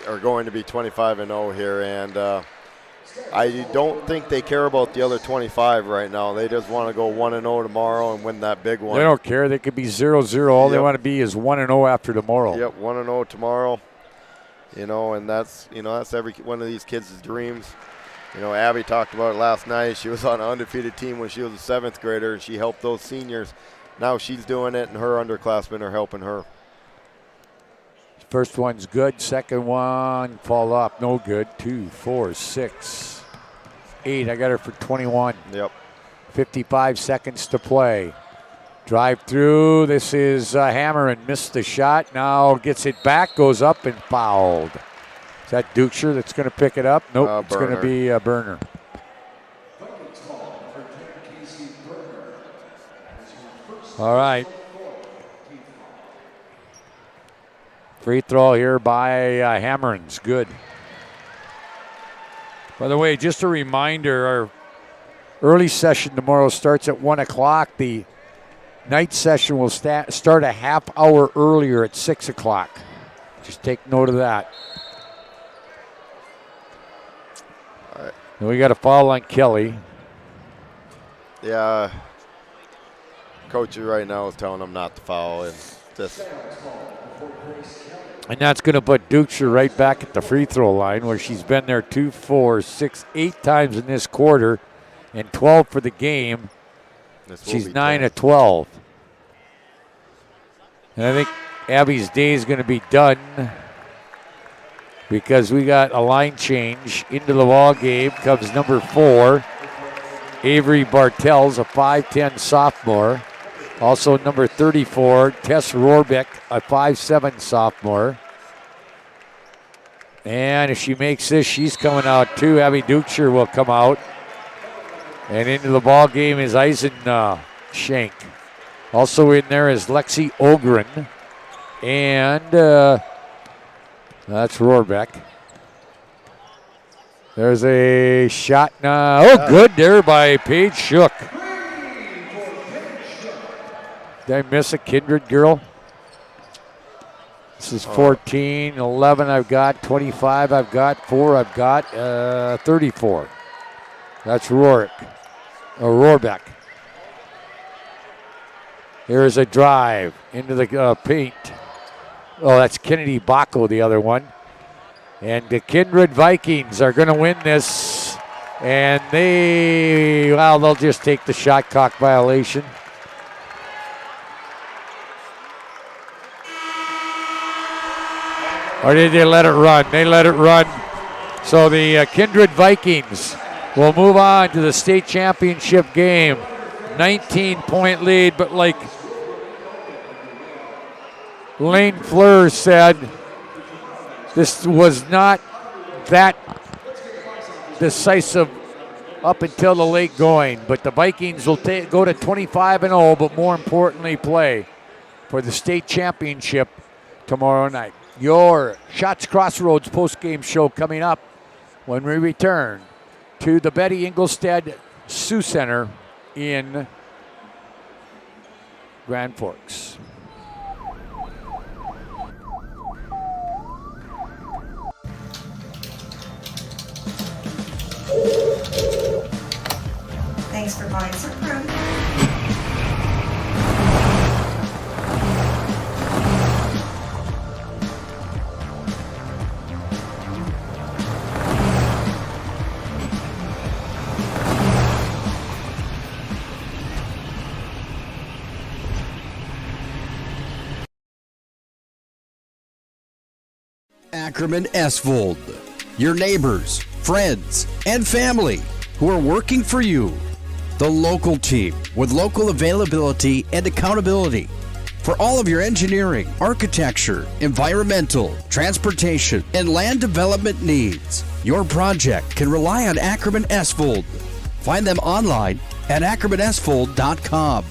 are going to be 25-0 here, and I don't think they care about the other 25 right now. They just want to go 1-0 tomorrow and win that big one. They don't care. They could be 0-0. All they want to be is 1-0 after tomorrow. Yep, 1-0 tomorrow. You know, and that's every one of these kids' dreams. You know, Abby talked about it last night. She was on an undefeated team when she was a 7th grader, and she helped those seniors. Now she's doing it, and her underclassmen are helping her. First one's good. Second one, fall off. No good. 2, 4, 6, 8. I got her for 21. Yep. 55 seconds to play. Drive through. This is Hammer missed the shot. Now gets it back, goes up and fouled. Is that Duchesne that's going to pick it up? Nope, it's going to be Berner. All right. Free throw here by Hammerens. Good. By the way, just a reminder, our early session tomorrow starts at 1 o'clock. The night session will start a half hour earlier at 6 o'clock. Just take note of that. All right. And we got a foul on Kelly. Yeah. Coach right now is telling him not to foul. And that's going to put Duchesne right back at the free throw line where she's been there 2, 4, 6, 8 times in this quarter and 12 for the game. She's 9 of 12. And I think Abby's day is going to be done because we got a line change into the ball game. Comes number 4, Avery Bartels, a 5'10 sophomore. Also number 34, Tess Rohrbeck, a 5'7 sophomore. And if she makes this, she's coming out too. Abby Dukeshire will come out. And into the ball game is Eisen Shank. Also in there is Lexi Ogren. And that's Rohrbeck. There's a shot now. Oh, good there by Paige Shook. Did I miss a Kindred girl? This is 14, 11 I've got, 25 I've got, 4 I've got, 34. That's Rohrbeck. Here's a drive into the paint. Oh, that's Kennedy Bacco, the other one. And the Kindred Vikings are going to win this. And they'll just take the shot clock violation. Or did they let it run? They let it run. So the Kindred Vikings will move on to the state championship game. 19-point lead, but like Lane Fleur said, this was not that decisive up until the late going. But the Vikings will go to 25-0, but more importantly, play for the state championship tomorrow night. Your Shots Crossroads post-game show coming up when we return to the Betty Engelstad Sioux Center in Grand Forks. Thanks for buying some fruit. Ackerman Esvold, your neighbors, friends, and family who are working for you. The local team with local availability and accountability for all of your engineering, architecture, environmental, transportation, and land development needs. Your project can rely on Ackerman Esvold. Find them online at ackermanesvold.com.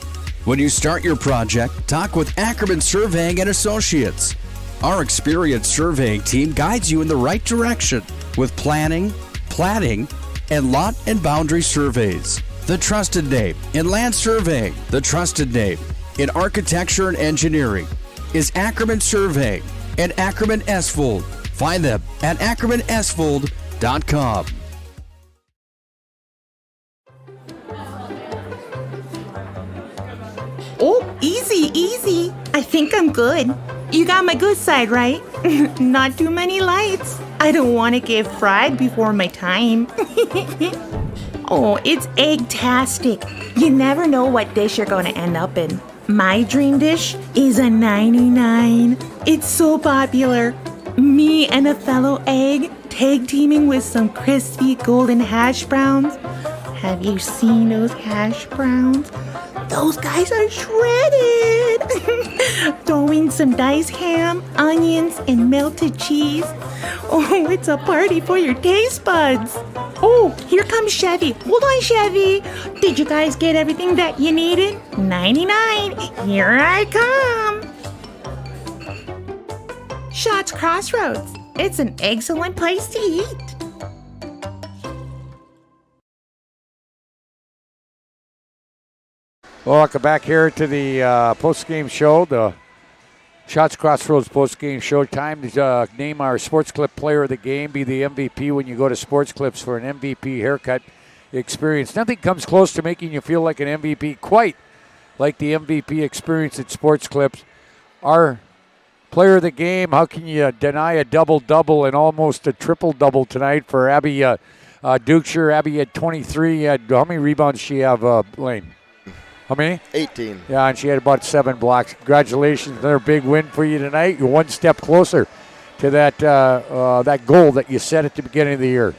When you start your project, talk with Ackerman Surveying and Associates. Our experienced surveying team guides you in the right direction with planning, platting, and lot and boundary surveys. The trusted name in land surveying, the trusted name in architecture and engineering is Ackerman Surveying and Ackerman Esvold. Find them at ackermanesvold.com. Oh, easy. I think I'm good. You got my good side, right? Not too many lights. I don't want to get fried before my time. Oh, it's egg-tastic. You never know what dish you're going to end up in. My dream dish is a 99. It's so popular. Me and a fellow egg tag teaming with some crispy golden hash browns. Have you seen those hash browns? Those guys are shredded. Throw in some diced ham, onions, and melted cheese. Oh, it's a party for your taste buds. Oh, here comes Chevy. Hold on, Chevy. Did you guys get everything that you needed? 99. Here I come. Shots Crossroads. It's an excellent place to eat. Welcome back here to the post-game show, the Shots Crossroads post-game show. Time to name our Sports Clip player of the game, be the MVP when you go to Sports Clips for an MVP haircut experience. Nothing comes close to making you feel like an MVP, quite like the MVP experience at Sports Clips. Our player of the game, how can you deny a double-double and almost a triple-double tonight for Abby Dukeshire? Abby had 23. How many rebounds she have, Lane? How many? 18. Yeah, and she had about 7 blocks. Congratulations, another big win for you tonight. You're one step closer to that goal that you set at the beginning of the year.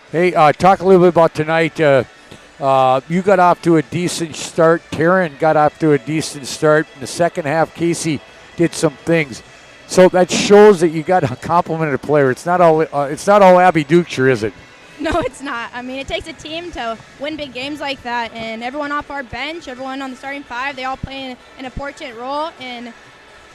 Hey, talk a little bit about tonight. You got off to a decent start. Taryn got off to a decent start. In the second half, Casey did some things. So that shows that you got a complimented player. It's not all Abby Ducher, is it? No, it's not. I mean, it takes a team to win big games like that, and everyone off our bench, everyone on the starting five, they all play an important role, and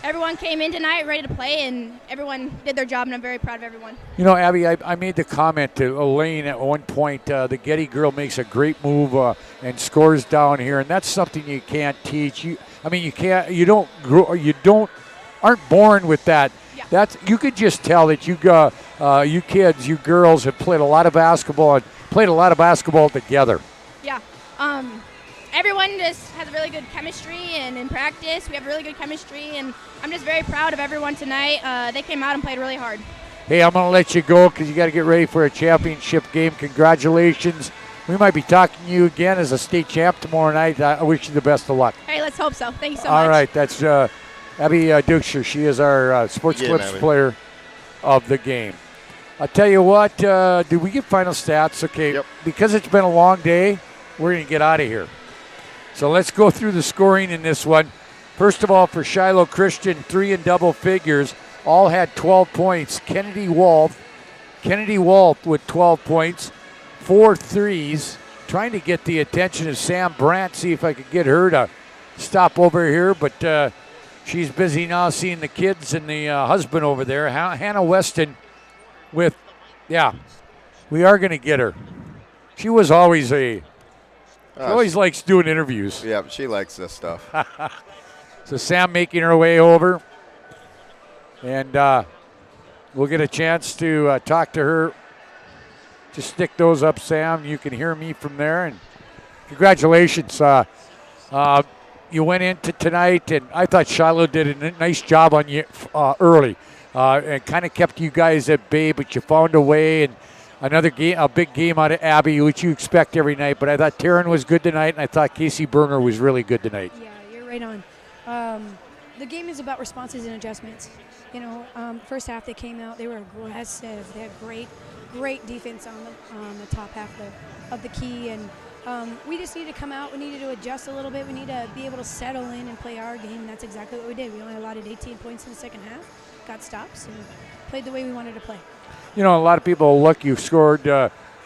everyone came in tonight ready to play, and everyone did their job, and I'm very proud of everyone. You know, Abby, I made the comment to Elaine at one point, the Getty girl makes a great move and scores down here, and that's something you can't teach. Aren't born with that. Yeah. You could just tell that you kids, you girls have played a lot of basketball together. Yeah. Everyone just has really good chemistry, and in practice we have really good chemistry, and I'm just very proud of everyone tonight. They came out and played really hard. Hey, I'm going to let you go because you got to get ready for a championship game. Congratulations. We might be talking to you again as a state champ tomorrow night. I wish you the best of luck. Hey, let's hope so. Thank you so much. All right, that's Abby Ducher. She is our Sports Clips player of the game. I'll tell you what, did we get final stats? Okay, yep. Because it's been a long day, we're going to get out of here. So let's go through the scoring in this one. First of all, for Shiloh Christian, 3 in double figures, all had 12 points. Kennedy Walt with 12 points, 4 threes, trying to get the attention of Sam Brandt, see if I could get her to stop over here, but she's busy now seeing the kids and the husband over there. Hannah Weston we are going to get her. She was always she always likes doing interviews. Yeah, she likes this stuff. So Sam making her way over, and we'll get a chance to talk to her. Just stick those up, Sam. You can hear me from there, and congratulations. You went into tonight, and I thought Shiloh did a nice job on you early, and kind of kept you guys at bay, but you found a way, and another game, a big game out of Abby, which you expect every night. But I thought Taryn was good tonight, and I thought Casey Berner was really good tonight. Yeah, you're right on. The game is about responses and adjustments. You know, first half they came out, they were aggressive. They had great defense on the top half of the key, and we just needed to come out. We needed to adjust a little bit. We need to be able to settle in and play our game, and that's exactly what we did. We only allotted 18 points in the second half, got stops, and played the way we wanted to play. You know, a lot of people look, you scored,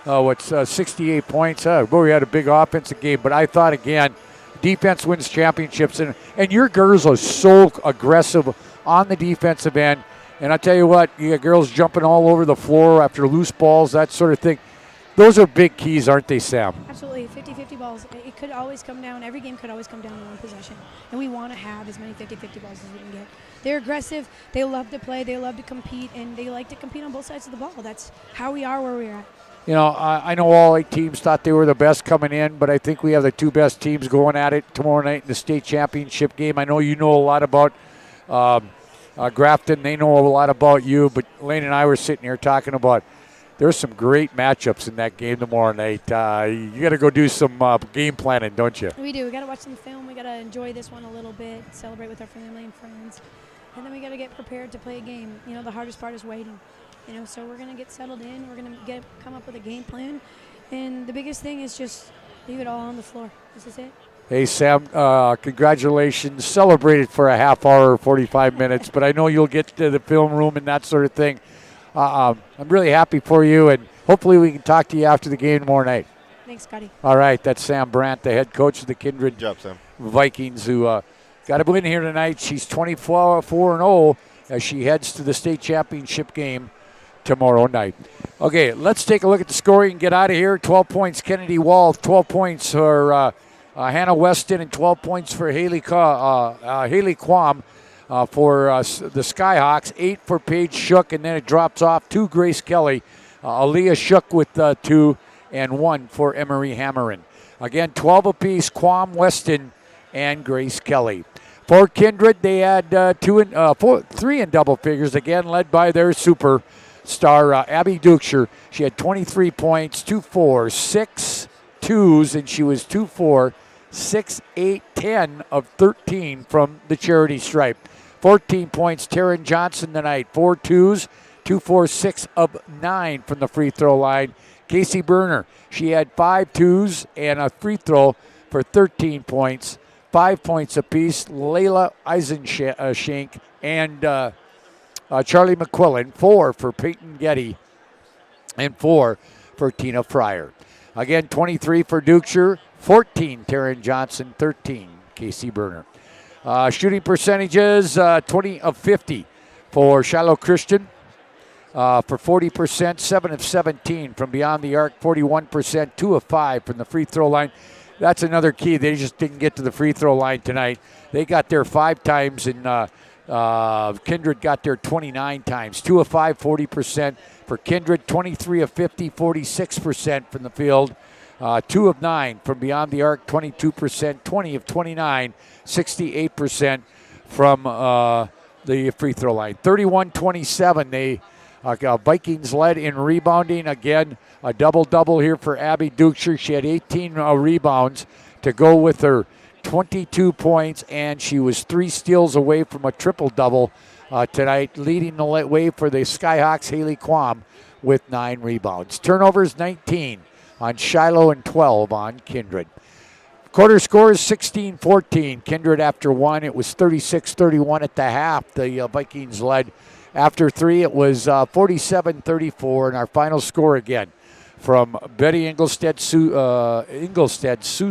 68 points. We had a big offensive game, but I thought, again, defense wins championships, and your girls are so aggressive on the defensive end. And I tell you what, you got girls jumping all over the floor after loose balls, that sort of thing. Those are big keys, aren't they, Sam? Absolutely. 50-50 balls. It could always come down. Every game could always come down to one possession. And we want to have as many 50-50 balls as we can get. They're aggressive. They love to play. They love to compete. And they like to compete on both sides of the ball. That's how we are where we're at. You know, I know all 8 teams thought they were the best coming in, but I think we have the 2 best teams going at it tomorrow night in the state championship game. I know you know a lot about Grafton. They know a lot about you, but Lane and I were sitting here talking about there's some great matchups in that game tomorrow night. You got to go do some game planning, don't you? We do. We got to watch some film. We got to enjoy this one a little bit, celebrate with our family and friends, and then we got to get prepared to play a game. You know, the hardest part is waiting. You know, so we're gonna get settled in. We're gonna come up with a game plan, and the biggest thing is just leave it all on the floor. Is this it? Hey, Sam, congratulations. Celebrated for a half hour or 45 minutes, but I know you'll get to the film room and that sort of thing. I'm really happy for you, and hopefully we can talk to you after the game tomorrow night. Thanks, Scotty. All right, that's Sam Brandt, the head coach of the Kindred Vikings, who got a win here tonight. She's 24-4-0 as she heads to the state championship game tomorrow night. Okay, let's take a look at the scoring and get out of here. 12 points, Kennedy Wall. 12 points for Hannah Weston, and 12 points for Haley Quam for the Skyhawks. 8 for Paige Shook, and then it drops off to Grace Kelly. Aaliyah Shook with 2, and 1 for Emery Hammerin. Again, 12 apiece, Quam, Weston, and Grace Kelly. For Kindred, they had 3 in double figures, again led by their superstar Abby Ducher. She had 23 points, 2 4, 6 twos, and she was 2 4, 6 8, 10 of 13 from the charity stripe. 14 points, Taryn Johnson tonight, 4 twos, 2 4, 6 of 9 from the free throw line. Casey Berner, she had 5 twos and a free throw for 13 points. 5 points apiece. Layla Eisenshank and Charlie McQuillan, 4 for Peyton Getty, and 4 for Tina Fryer. Again, 23 for Dukeshire, 14 Taryn Johnson, 13 Casey Berner. Shooting percentages, 20 of 50 for Shiloh Christian, for 40%, 7 of 17 from beyond the arc, 41%, 2 of 5 from the free throw line. That's another key. They just didn't get to the free throw line tonight. They got there 5 times, and Kindred got there 29 times. 2 of 5, 40% for Kindred, 23 of 50, 46% from the field. 2 of 9 from beyond the arc, 22%, 20 of 29, 68% from the free throw line. 31-27, they Vikings led in rebounding. Again, a double-double here for Abby Dukeshire. She had 18 rebounds to go with her 22 points, and she was 3 steals away from a triple-double tonight, leading the way for the Skyhawks, Haley Quam, with 9 rebounds. Turnovers, 19 on Shiloh and 12 on Kindred. Quarter score is 16-14. Kindred after 1. It was 36-31 at the half. The Vikings led. After 3, it was 47-34. And our final score again from Betty Ingolstadt Sioux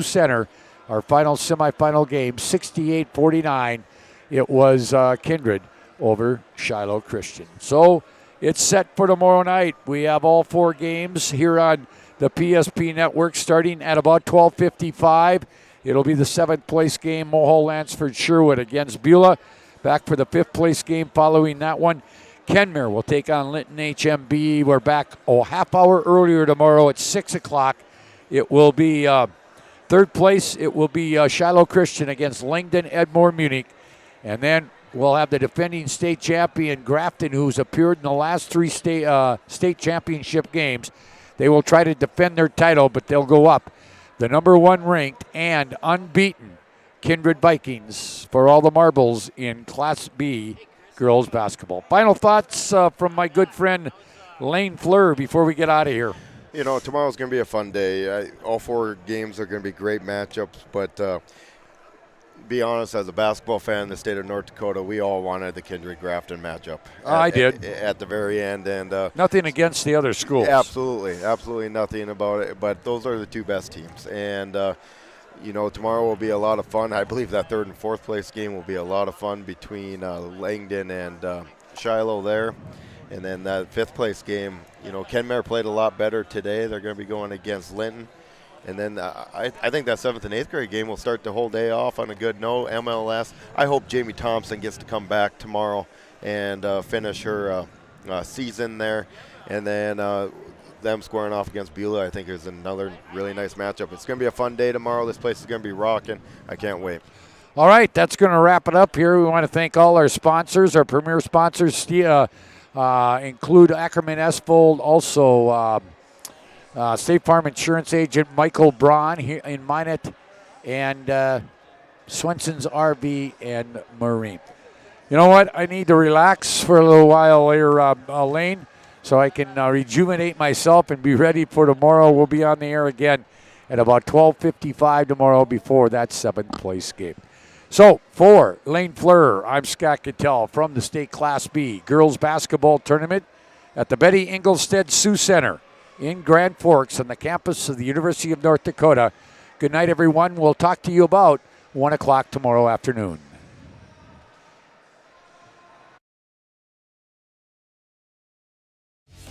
Center, our final semifinal game, 68-49. It was Kindred over Shiloh Christian. So it's set for tomorrow night. We have all 4 games here on the PSP Network starting at about 12:55. It'll be the 7th place game, Mohall Lansford Sherwood against Beulah. Back for the 5th place game following that one. Kenmare will take on Linton HMB. We're back a half hour earlier tomorrow at 6 o'clock. It will be 3rd place. It will be Shiloh Christian against Langdon Edmore Munich. And then we'll have the defending state champion Grafton, who's appeared in the last 3 state championship games. They will try to defend their title, but they'll go up. The number 1 ranked and unbeaten Kindred Vikings for all the marbles in Class B girls basketball. Final thoughts from my good friend Lane Fleur before we get out of here. You know, tomorrow's going to be a fun day. All 4 games are going to be great matchups, but be honest, as a basketball fan in the state of North Dakota, we all wanted the Kindred-Grafton matchup. I did. At the very end. And nothing against the other schools. Absolutely nothing about it. But those are the 2 best teams. And, you know, tomorrow will be a lot of fun. I believe that 3rd and 4th place game will be a lot of fun between Langdon and Shiloh there. And then that 5th place game, you know, Kenmare played a lot better today. They're going to be going against Linton. And then I think that 7th and 8th grade game will start the whole day off on a good note. MLS, I hope Jamie Thompson gets to come back tomorrow and finish her season there. And then them squaring off against Beulah, I think, is another really nice matchup. It's going to be a fun day tomorrow. This place is going to be rocking. I can't wait. All right, that's going to wrap it up here. We want to thank all our sponsors. Our premier sponsors include Ackerman Esfold, also State Farm Insurance Agent Michael Braun here in Minot, and Swenson's RV and Marine. You know what? I need to relax for a little while here, Lane, so I can rejuvenate myself and be ready for tomorrow. We'll be on the air again at about 12:55 tomorrow before that 7th place game. So for Lane Fleur, I'm Scott Cattell from the State Class B Girls Basketball Tournament at the Betty Ingolstadt Sioux Center in Grand Forks on the campus of the University of North Dakota. Good night, everyone. We'll talk to you about 1 o'clock tomorrow afternoon.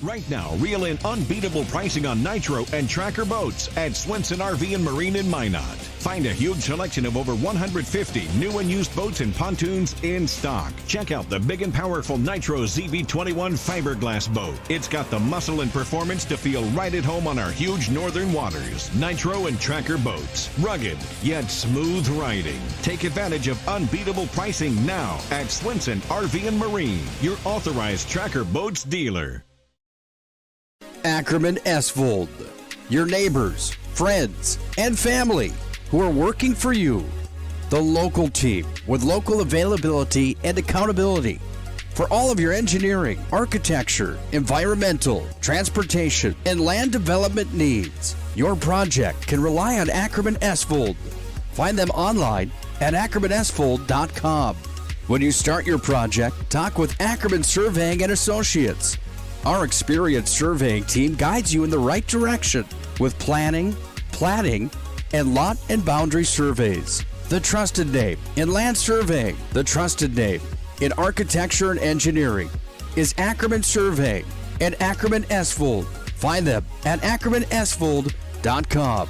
Right now, reel in unbeatable pricing on Nitro and Tracker boats at Swenson RV and Marine in Minot. Find a huge selection of over 150 new and used boats and pontoons in stock. Check out the big and powerful Nitro ZV21 fiberglass boat. It's got the muscle and performance to feel right at home on our huge northern waters. Nitro and Tracker boats. Rugged, yet smooth riding. Take advantage of unbeatable pricing now at Swenson RV and Marine, your authorized Tracker boats dealer. Ackerman Esfold, your neighbors, friends, and family who are working for you. The local team with local availability and accountability for all of your engineering, architecture, environmental, transportation, and land development needs. Your project can rely on Ackerman Esfold. Find them online at ackermanesfold.com. When you start your project, talk with Ackerman Surveying and Associates. Our experienced surveying team guides you in the right direction with planning, platting, and lot and boundary surveys. The trusted name in land surveying, the trusted name in architecture and engineering is Ackerman Surveying and Ackerman Esvold. Find them at ackermanesvold.com.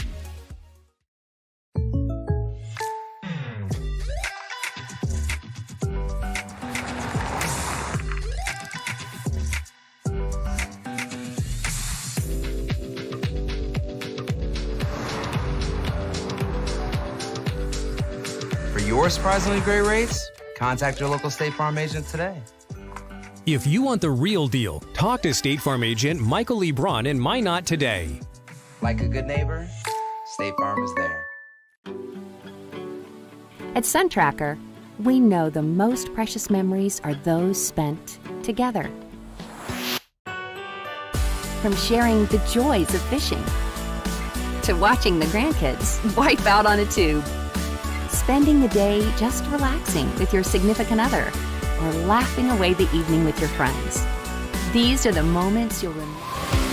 For your surprisingly great rates, contact your local State Farm agent today. If you want the real deal, talk to State Farm agent Michael Lee Braun in Minot today. Like a good neighbor, State Farm is there. At SunTracker, we know the most precious memories are those spent together. From sharing the joys of fishing to watching the grandkids wipe out on a tube, spending the day just relaxing with your significant other, or laughing away the evening with your friends. These are the moments you'll remember.